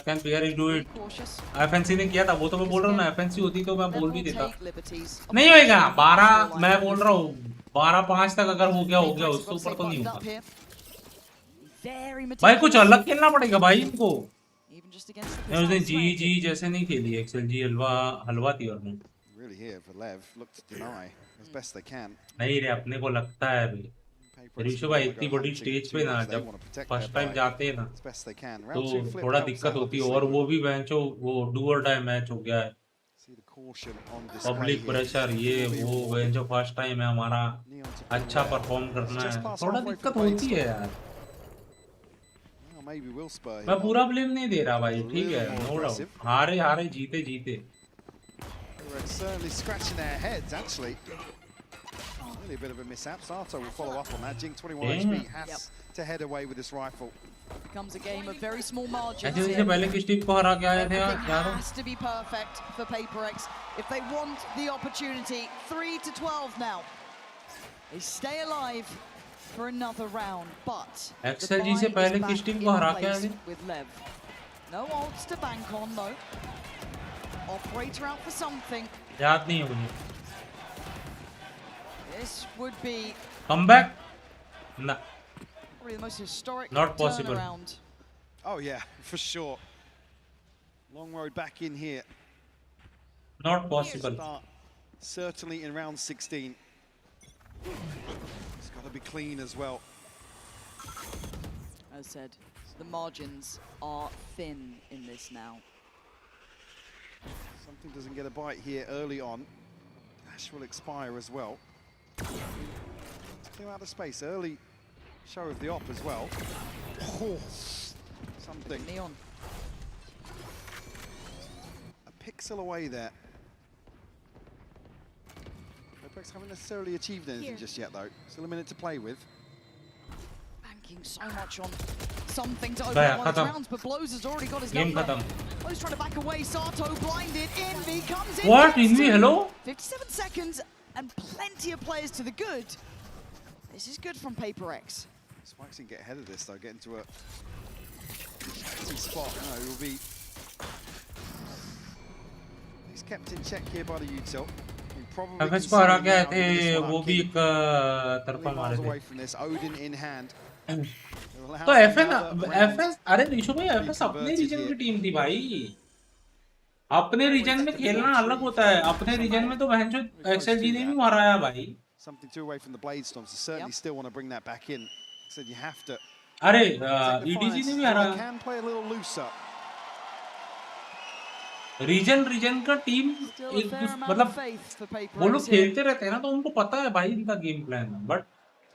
can PRX do it. FNC ने किया था वो तो मैं बोल रहा हूँ ना. FNC होती तो मैं बोल भी देता. नहीं होएगा 12. मैं बोल रहा हूँ 12-5 तक अगर हो गया उससे ऊपर तो नहीं होगा भाई. कुछ अलग खेलना पड़ेगा भाई इनको. उसने जी जैसे नहीं खेली. XLG हलवा थी और नहीं रे. अपने को लगता है अभी ऋषभ भाई इतनी बड़ी स्टेज पे ना जब फर्स्ट टाइम जाते हैं ना तो थोड़ा दिक्कत होती है. और वो भी मैचो वो डू और डाई मैच हो गया है. पब्लिक प्रेशर ये वो जो फर्स्ट टाइम है हमारा अच्छा परफॉर्म करना है. थोड़ा दिक्कत होती है यार. मैं पूरा ब्लेम नहीं दे रहा भाई. ठीक है नो डाउट. हारे जीते. Really a bit of a mishap. Sato will follow up on that. Jing 21 HP has to head away with this rifle. Becomes a game of very small margins. ऐसे पहले किस टीम को हरा के आए थे यार? Has to be perfect for PaperX if they want the opportunity. 3-12 now. They stay alive for another round, but XLG से पहले किस टीम को हरा के आए थे? With Lev. No ults to bank on though. Operator out for something. याद नहीं है मुझे. This would be comeback. Nah. Probably the most historic not possible. Turnaround. Oh yeah, for sure. Long road back in here. Not possible. Certainly in round 16. rather be clean as well. As said, the margins are thin in this now. Something doesn't get a bite here early on. Dash will expire as well. Clear out of space. Early show of the op as well. Oh, something. Neon. A pixel away there. Webcam haven't necessarily achieved anything just yet though. Still a minute to play with. Banking so much on something to open up one of the rounds, but Blows has already got his number. Blows trying to back away. Sato blinded. Envy comes in. What? Envy, hello? 57 seconds and plenty of players to the good. This is good from PaperX. Spikes can get ahead of this though, get into a spot. No, he will be. He's kept in check here by the util. FS को हरा गए थे, वो भी एक तरफा मारे थे। Odin in hand. तो FS अरे ऋषु भाई FS अपने रीजन की टीम थी भाई। अपने रीजन में खेलना अलग होता है। अपने रीजन में तो बहनचोद XLG ने भी मारा है भाई। Something too away from the blade storms. So certainly still want to bring that back in. Said you have to. अरे EDG ने भी हरा। Can play a little looser. Reason का टीम एक मतलब वो लोग खेलते रहते हैं ना तो उनको पता है भाई इनका गेम प्लान है बट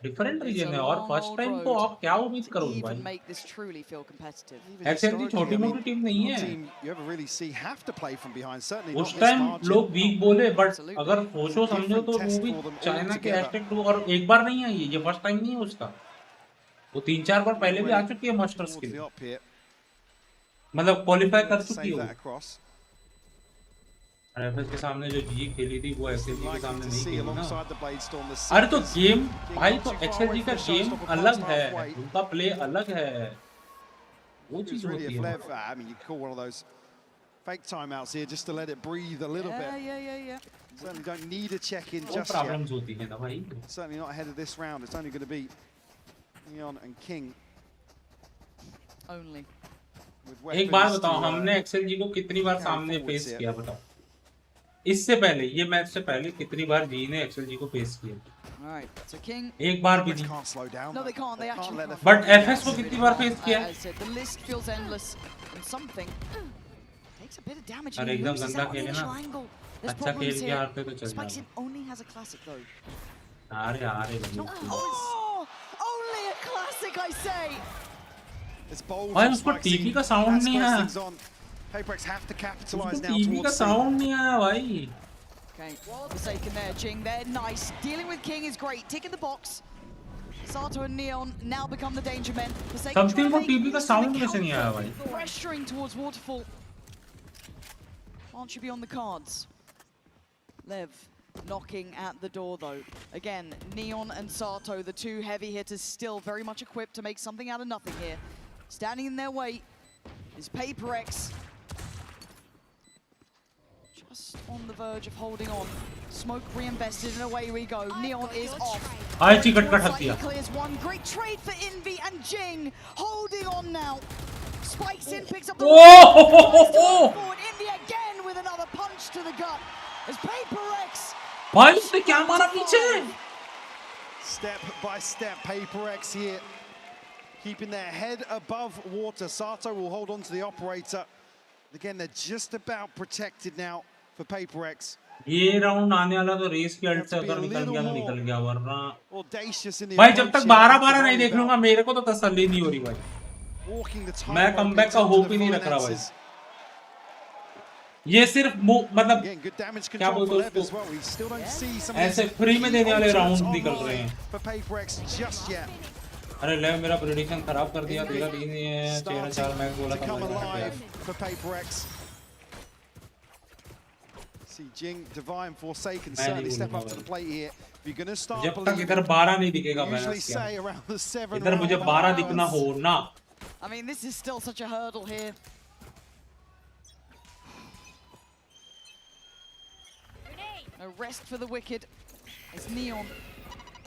डिफरेंट रीजन है और फर्स्ट टाइम तो आप क्या उम्मीद करोगे भाई एक्सएलजी छोटी मोटी टीम नहीं है उस टाइम लोग वीक बोले बट अगर सोचो समझो तो वो भी चाइना के हैशटैग 2 और एक बार नहीं आई ये फर्स्ट टाइम नहीं है उसका वो 3-4 बार पहले भी आ चुकी है मास्टर्स के लिए मतलब क्वालीफाई कर चुकी है एफएस के सामने जो जी खेली थी वो एक्सएलजी के सामने नहीं खेली ना अरे तो गेम भाई तो एक्सएलजी का गेम अलग है उनका प्ले अलग है वो चीज होती है I mean you call one of those fake timeouts here just to let it breathe a little bit yeah certainly don't need a check in just yet problems होती है ना भाई certainly not ahead of this round it's only going to be Neon and King only एक बार बताओ हमने एक्सएलजी को कितनी बार सामने फेस किया बताओ इससे पहले ये मैच से पहले कितनी बार जी ने एक्सएलजी को फेस किया एक बार भी नहीं बट एफएस को कितनी बार फेस किया अरे एकदम गंदा खेले ना अच्छा खेल के हारते तो चल जाता अरे भाई उसको टीवी का साउंड नहीं है PaperX have to capitalize now TV का साउंड नहीं आया भाई Okay, forsaken there, Jing. They're nice. Dealing with King is great. Ticking the box. Sato and Neon now become the danger men. Something को TV का sound कैसे नहीं आया भाई Pressuring towards Waterfall. Aren't you be on the cards? Lev knocking at the door though. Again, Neon and Sato, the two heavy hitters, still very much equipped to make something out of nothing here. Standing in their way is PaperX. Just on the verge of holding on. Smoke reinvested and away we go. Neon is off. Clears one. Great trade for Envy and Jing. Holding on now. Spikes in, picks up the forward. Envy again with another punch to the gut. As PaperX. भाई उसने क्या मारा पीछे? Step by step, PaperX here. Keeping their head above water. Sato will hold on to the operator. Again, they're just about protected now for PaperX. ये round आने वाला तो race की अल्ट से अगर निकल गया वरना भाई जब तक 12-12 नहीं देख लूंगा मेरे को तो तसल्ली नहीं हो रही भाई मैं कमबैक का होप ही नहीं रख रहा भाई ये सिर्फ मतलब क्या बोलते हैं उसको ऐसे फ्री में देने वाले राउंड निकल रहे हैं अरे ले मेरा प्रेडिक्शन खराब कर दिया तेरा भी नहीं है 4 मैच बोला था See Jing, Divine, Forsaken certainly step up to the plate here. If you're going to start जब तक इधर 12 नहीं दिखेगा मैं इधर मुझे 12 दिखना हो ना I mean this is still such a hurdle here. No rest for the wicked. It's Neon.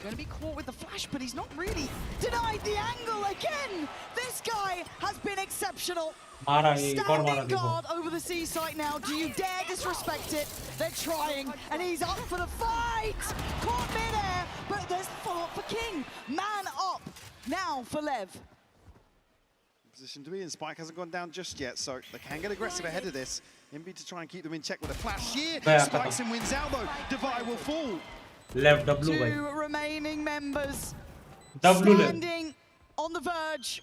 Going to be caught with the flash, but he's not really denied the angle again. This guy has been exceptional. Standing guard over the C site now. Do you dare disrespect it? They're trying, and he's up for the fight. Caught mid-air, but there's the follow-up for King. now for Lev. Position to be in. Spike hasn't gone down just yet, so they can get aggressive ahead of this. Envy to try and keep them in check with a flash here. Spikes and wins elbow. Divide will fall. Left W by. Two remaining members W standing on the verge.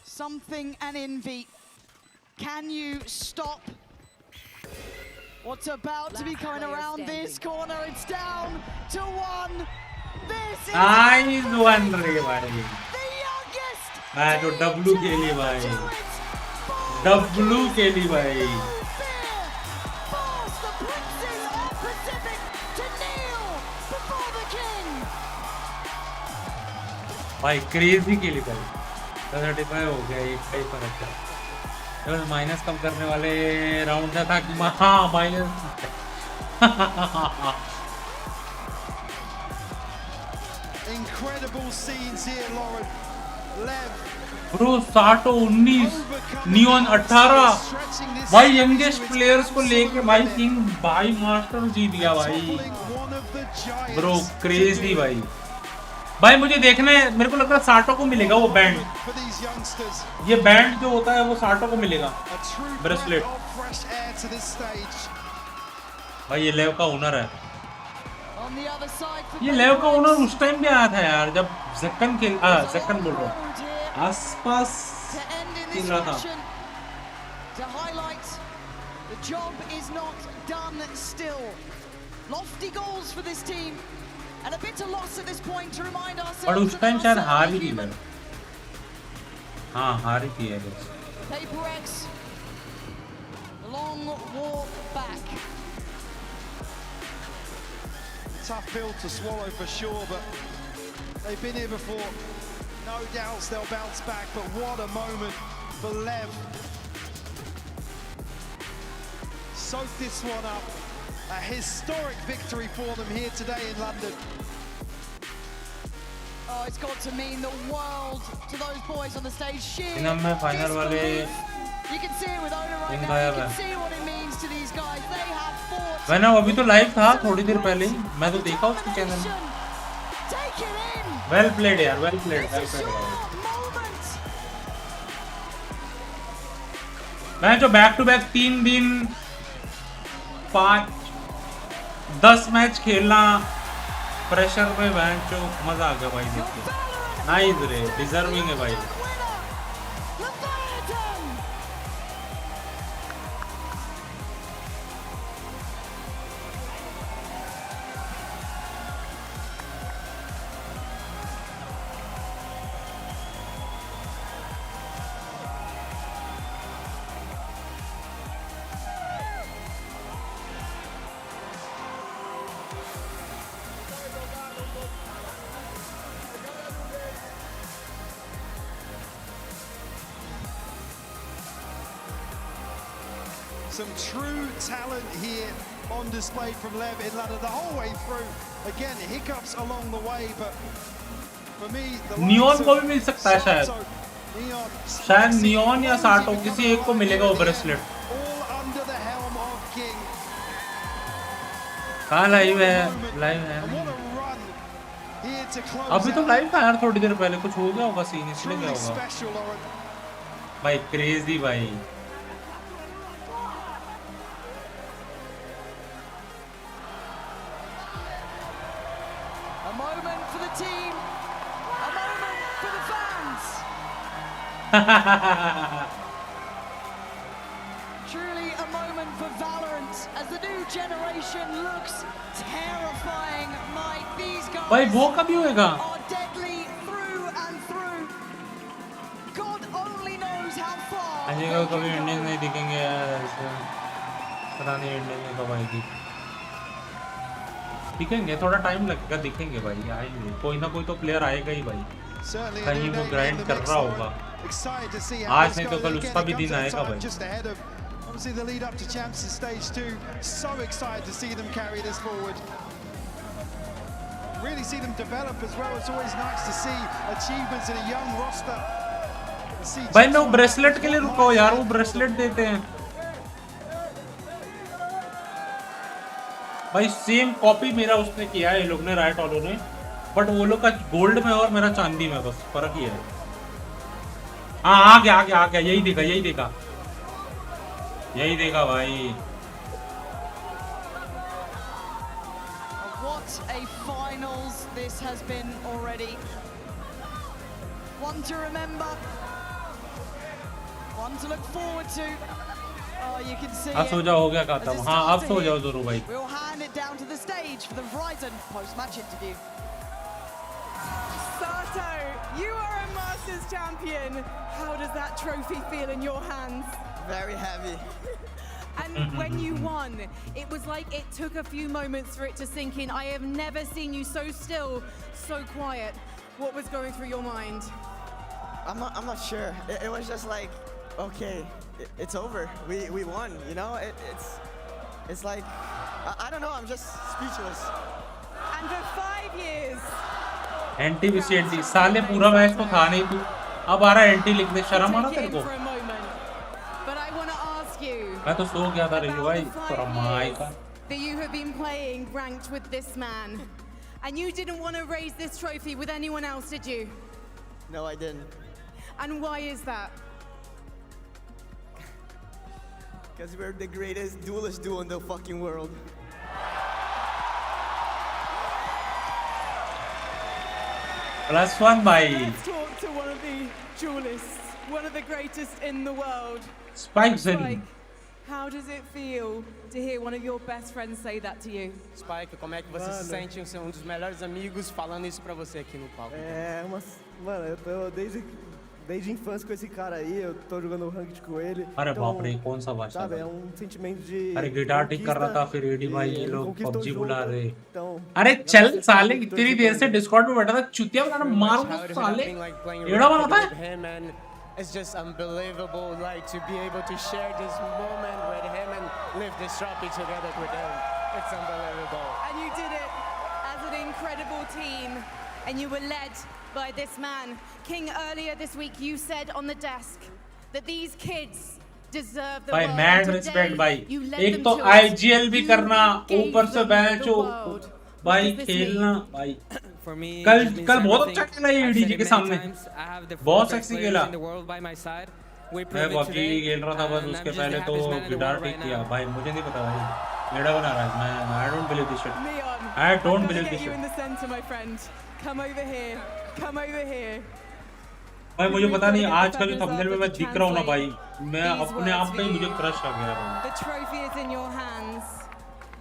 Something and Envy. Can you stop what's about to be coming around this corner? It's down to one. This is nice one रे भाई. the youngest. मैं तो W के लिए भाई. W के लिए भाई. Force the princes of Pacific to kneel before the king. भाई crazy के लिए भाई. 35 हो गया, एक का ही फर्क था. बस माइनस कम करने वाले राउंड था कि हाँ minus. Incredible scenes here, Lauren. Lev. Bro 19 neon 18 भाई यंगेस्ट प्लेयर्स को लेके भाई किंग भाई मास्टर जीत गया भाई. ब्रो क्रेजी भाई. भाई मुझे देखना है, मेरे को लगता है साटो को मिलेगा वो बैंड. ये बैंड जो होता है वो साटो को मिलेगा. ब्रेसलेट. भाई ये लेव का ओनर है. ये लेव का ओनर उस टाइम भी आया था यार जब जक्कन खेल जक्कन बोल रहा हूँ आसपास खेल रहा था. To highlight, the job is not done still. Lofty goals for this team. And a bitter loss at this point to remind ourselves. पर उस टाइम शायद हार ही थी मैं. हाँ हार ही थी यार. PaperX, a long walk back. Tough pill to swallow for sure, but they've been here before. No doubts they'll bounce back, but what a moment for Lev. Soak this one up. A historic victory for them here today in London. Oh, it's got to mean the world to those boys on the stage. इन्हें मैं final वाले You can see it with Owner right now. You can see what it means to these guys. They have fought. मैंने अभी तो live था थोड़ी देर पहले ही. मैं तो देखा उसके चैनल में. Take it in. Well played यार. Well played. मैं जो बैक टू बैक 3 दिन 5-10 मैच खेलना प्रेशर में बैंड जो मजा आ गया भाई देख के. नाइस रे. डिजर्विंग है भाई. Some true talent here on display from Lev in London the whole way through. Again, hiccups along the way, but for me, the neon को भी मिल सकता है शायद. शायद नियॉन या साटो किसी एक को मिलेगा वो ब्रेसलेट. कहाँ लाइव है? लाइव है अभी तो लाइव था यार. थोड़ी देर पहले कुछ हो गया होगा सीन इसलिए क्या होगा भाई. क्रेजी भाई. Truly a moment for Valorant as the new generation looks terrifying. Mike, these guys भाई वो कभी होएगा? are deadly through and through. God only knows how far. Ajay को कभी इंडियन नहीं दिखेंगे यार. पता नहीं इंडियन में कब आएगी. दिखेंगे, थोड़ा टाइम लगेगा. दिखेंगे भाई. आएंगे. कोई ना कोई तो प्लेयर आएगा ही भाई. कहीं वो ग्राइंड कर रहा होगा. आज नहीं तो कल उसका भी दिन आएगा भाई. Obviously the lead up to Champs in stage 2. So excited to see them carry this forward. Really see them develop as well. It's always nice to see achievements in a young roster. भाई मैं वो bracelet के लिए रुका हूँ यार. वो bracelet देते हैं भाई. सेम कॉपी मेरा उसने किया है ये लोग ने, राइट वालों ने. बट वो लोग का गोल्ड में और मेरा चांदी में, बस फर्क ही है। हाँ आ गया, यही देखा भाई। What a finals this has been already. One to remember, one to look forward to. Oh, you can see अब सो जाओ, हो गया खत्म। हाँ अब सो जाओ जरूर भाई। We'll hand it down to the stage for the Ryzen post-match interview. Sato, you are a Masters champion. How does that trophy feel in your hands? Very heavy. And when you won, it was like it took a few moments for it to sink in. I have never seen you so still, so quiet. What was going through your mind? I'm not sure. It was just like, okay, it's over. We won. You know, it's like I don't know. I'm just speechless. And for 5 years. Anti साले पूरा match तो था नहीं तू, अब आ रहा anti लिख दे, शर्म आ रहा तेरे को? But I want to ask you. मैं तो सो गया था रिजू भाई, शर्माई का। That you have been playing ranked with this man, and you didn't want to raise this trophy with anyone else, did you? No, I didn't. And why is that? Because we're the greatest duelist duo in the fucking world. +1 भाई। Let's talk to one of the duelists, one of the greatest in the world. Spike, how does it feel to hear one of your best friends say that to you? Spike, como é que você se sente em ser dos melhores amigos falando isso pra você aqui no palco? Mano, eu tô desde a infância com esse cara aí, eu tô jogando ranked com ele. अरे बाप रे, कौन सा बात sabe, é sentimento de अरे guitar ठीक कर रहा था, फिर एडी भाई ये लोग पबजी बुला रहे। अरे चल साले, इतनी देर से डिस्कॉर्ड में बैठा था, चुतिया बना मारो साले, एड़ा बनाता है। It's just unbelievable, like, to be able to share this moment with him and live this trophy together with him. It's unbelievable. And you did it as an incredible team, and you were led by this man. King, earlier this week you said on the desk that these kids deserve the world. mad respect भाई, एक तो IGL भी करना, ऊपर से batch भाई खेलना भाई। कल बहुत अच्छा खेला ये एडीजी के सामने, बहुत सेक्सी खेला। मैं पबजी खेल रहा था बस, उसके पहले तो गिटार ठीक किया भाई, मुझे नहीं पता भाई मेरा बना रहा है। मैं I don't believe this shit. I don't believe this shit. Come over here. Come over here. भाई मुझे पता नहीं, आज का जो थंबनेल में मैं दिख रहा हूँ ना भाई, मैं अपने आप पे ही मुझे क्रश आ गया भाई। The trophy is in your hands.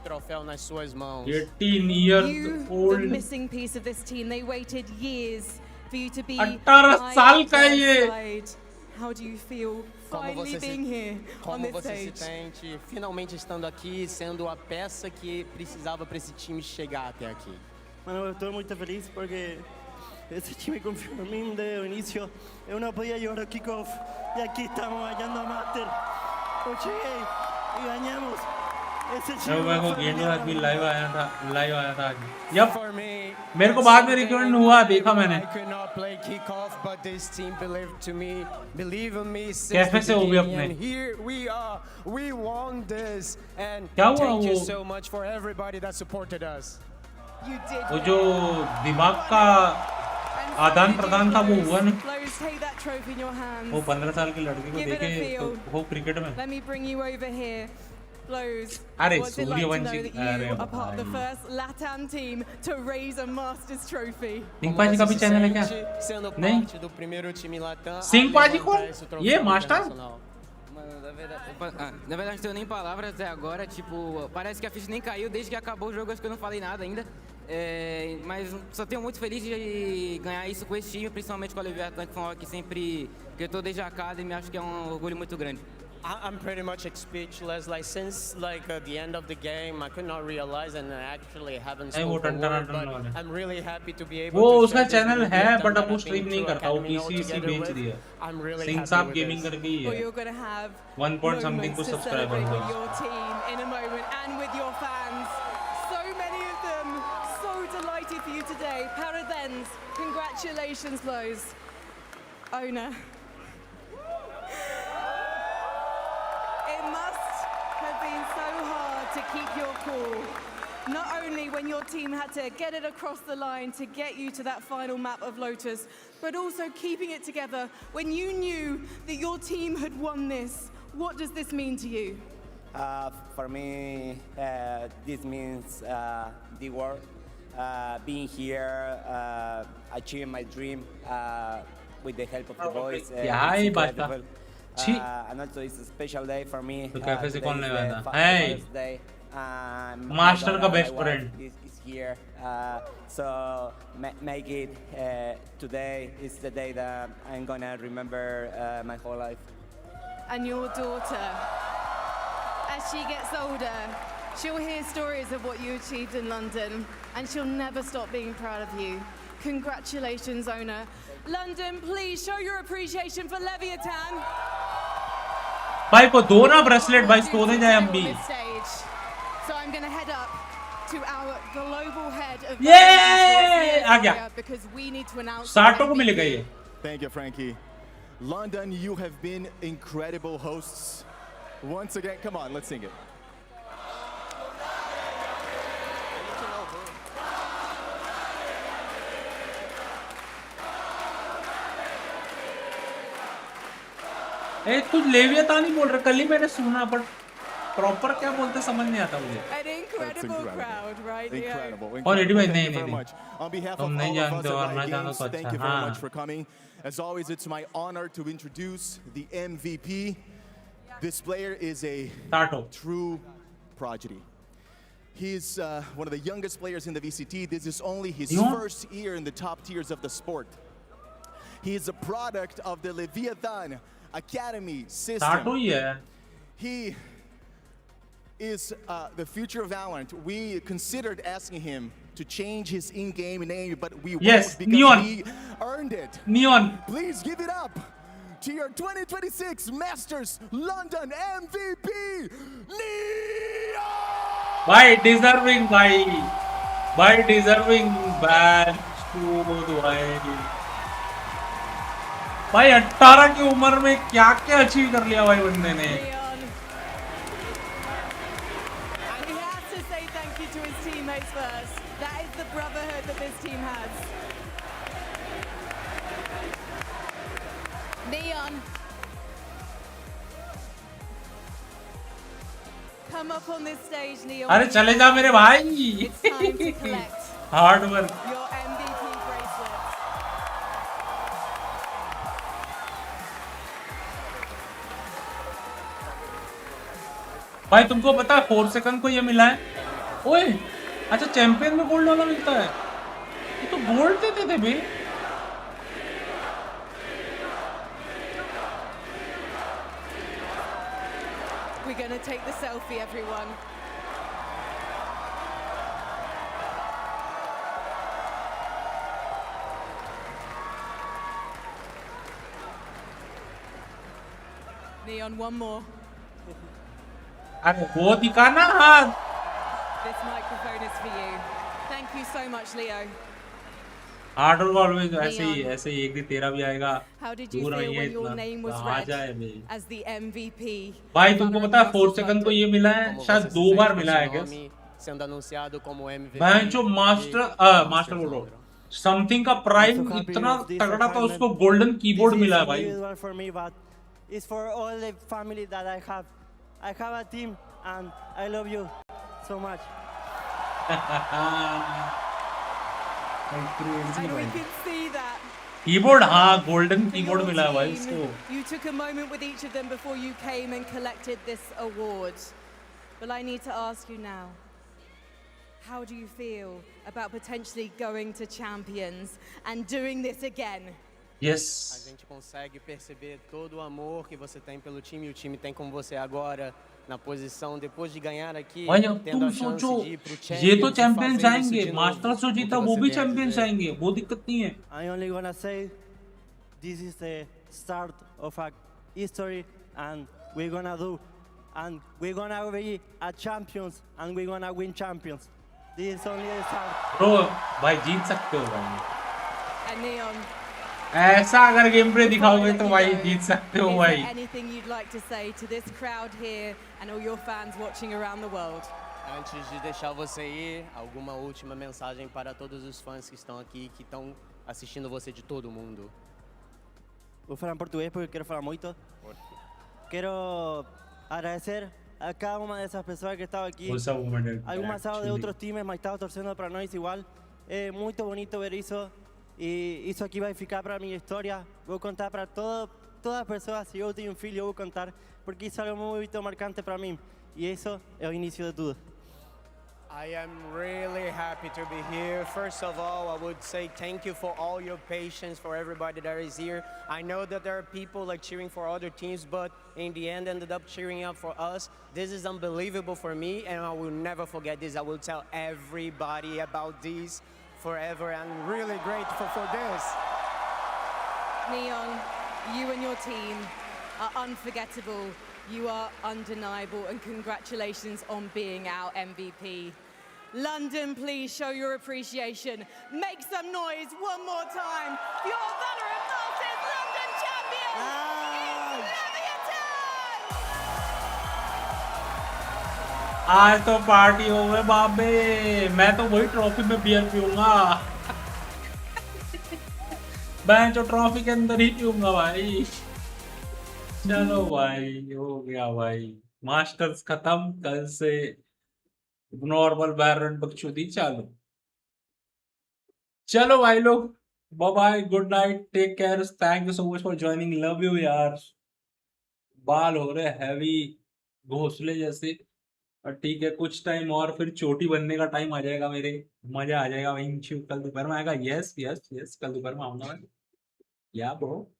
Troféu nas suas mãos. 18 years old. The missing piece of this team. They waited years for you to be 18 साल का है ये। How do you feel finally being here on this stage? Como você se sente finalmente estando aqui, sendo a peça que precisava para esse time chegar até aqui? Mano, eu tô muito feliz porque esse time confiou em mim desde o início. Eu não podia jogar o kickoff e aqui estamos ganhando a Master. Eu cheguei e ganhamos. मैं को game में भी live आया था जब मेरे को बाद में रिकमेंड हुआ, देखा मैंने। कैफे से हो गया अपने, क्या हुआ वो जो दिमाग का आदान प्रदान था वो हुआ नहीं। वो 15 साल की लड़की को देखे तो वो क्रिकेट में। अरे सूर्यवंशी, अरे the first LATAM team to raise a Masters trophy. Singh पाजी का भी चैनल है क्या? नहीं, सिंह पाजी को ये master? Na verdade não tenho nem palavras até agora, tipo, parece que a ficha nem caiu desde que acabou o jogo, acho que eu não falei nada ainda. Mas só tenho muito feliz de ganhar isso com esse time, principalmente com a Leviathan, que foi uma que sempre que eu tô desde a Academy, acho que é um orgulho muito grande. I'm pretty much speechless. Like since the end of the game, I could not realize, and I actually haven't spoken a word, but I'm really happy to be able. वो उसका channel है but अब वो stream नहीं करता, वो PC बेच दिया। सिंह साहब गेमिंग करके ही है। 1 point something कुछ subscriber with your team in a moment and with your fans. So many of them so delighted for you today. Paradens, congratulations, Lowe's. Owner. It must have been so hard to keep your cool Not only when your team had to get it across the line to get you to that final map of Lotus, but also keeping it together when you knew that your team had won this. What does this mean to you? For me, this means the world. Being here, achieving my dream with the help of the boys. It's incredible. And also it's a special day for me. Today is the Father's Day. Master का best friend is here, so make it today is the day that I'm gonna remember my whole life. And your daughter, as she gets older, she'll hear stories of what you achieved in London, and she'll never stop being proud of you. Congratulations, Ona. London, please show your appreciation for Leviathan. भाई को दो ना bracelet भाई सोने जाए हम भी. So I'm going to head up to our global head of आ गया. because we need to announce. साटो को मिलेगा ये. Thank you, Frankie. London, you have been incredible hosts. Once again, come on, let's sing it. ए तू लेवियातान ही बोल रहा, कल ही मैंने सुना पर प्रॉपर क्या बोलते समझ नहीं आता मुझे. An incredible crowd, right? Incredible. और रेडी भाई नहीं On behalf of तुम नहीं जानते और ना जानो तो thank you very much for coming. As always, it's my honor to introduce the MVP. This player is a true prodigy. He's one of the youngest players in the VCT. This is only his first year in the top tiers of the sport. He is a product of the Leviathan Academy system. He is the future of VALORANT. We considered asking him to change his in-game name, but we won't because he earned it. Neon. Please give it up to your 2026 Masters London MVP, Neon! By deserving, by deserving badge to भाई 18 की उम्र में क्या क्या achieve कर लिया भाई बंदे ने. And he has to say thank you to his teammates first. That is the brotherhood that this team has. Neon, come up on this stage, Neon. अरे चले जा मेरे भाई. It's time to collect Hard work. your MVP bracelet. भाई तुमको पता है 4 second को ये मिला है. ओए अच्छा चैंपियन में गोल्ड वाला मिलता है. ये तो गोल्ड देते थे भाई. We're gonna take the selfie, everyone. Neon, one more. अरे वो दिखाना हाथ. This microphone is for you. Thank you so much, Leo. Hard work always ऐसे ही एक दिन तेरा भी आएगा. How did you feel when your name was read as the MVP? भाई तुमको पता है 4 सेकंड को ये मिला है, शायद 2 बार मिला है क्या? sendo anunciado como MVP. भाई जो मास्टर बोल रहा हूँ. समथिंग का प्राइम इतना तगड़ा था, उसको गोल्डन कीबोर्ड मिला है भाई. For me, but it's for all the family that I have. I have a team and I love you so much. And we can see that. Keyboard हाँ golden keyboard मिला है भाई इसको. You took a moment with each of them before you came and collected this award. But I need to ask you now. How do you feel about potentially going to Champions and doing this again? Yes. A gente consegue perceber todo o amor que você tem pelo time e o time tem com você agora na posição depois de ganhar aqui, tendo a chance de ir pro Champions. ये तो champions आएंगे, masters जो जीता वो भी champions आएंगे, वो दिक्कत नहीं है. I only gonna say this is the start of a history and we're gonna do and we're gonna be a champions and we're gonna win champions. This is only the start. Bro, भाई जीत सकते हो भाई. And Neon, ऐसा अगर game play दिखाओगे तो भाई जीत सकते हो भाई. anything you'd like to say to this crowd here and all your fans watching around the world? Antes de deixar você ir, alguma última mensagem para todos os fãs que estão aqui, que estão assistindo você de todo mundo? Vou falar em português porque quero falar muito. Quero agradecer a cada uma dessas pessoas que estavam aqui. Algumas estavam de outros times, mas estavam torcendo para nós igual. É muito bonito ver isso. E isso aqui vai ficar para a minha história. Vou contar para todas as pessoas. Se eu tenho um filho, eu vou contar. Porque isso é algo muito marcante para mim. E isso é o início de tudo. I am really happy to be here. First of all, I would say thank you for all your patience, for everybody that is here. I know that there are people like cheering for other teams, but in the end ended up cheering up for us. This is unbelievable for me, and I will never forget this. I will tell everybody about this forever. I'm really grateful for this. Neon, you and your team are unforgettable. You are undeniable, and congratulations on being our MVP. London, please show your appreciation. Make some noise one more time for your VALORANT Masters London champions! It's Leviathan! आज तो party हो गए बाबे, मैं तो वही trophy में beer पीऊंगा। मैं जो ट्रॉफी के अंदर ही पीऊंगा भाई। चलो भाई, हो गया भाई, मास्टर्स खत्म, कल से नॉर्मल वैलोरेंट बकचोदी चालू। चलो भाई लोग, bye bye, good night, take care, thank you so much for joining, love you यार। बाल हो रहे हैवी घोंसले जैसे, और ठीक है, कुछ टाइम और फिर चोटी बनने का टाइम आ जाएगा मेरे, मजा आ जाएगा भाई। कल दोपहर में आएगा। यस यस यस, कल दोपहर में आऊंगा मैं। या ब्रो,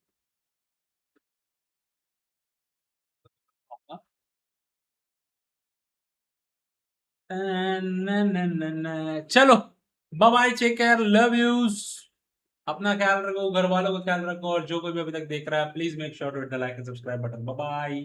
चलो bye bye, take care, love yous, अपना ख्याल रखो, घर वालों का ख्याल रखो, और जो कोई भी अभी तक देख रहा है please make sure to hit the like and subscribe button. Bye bye.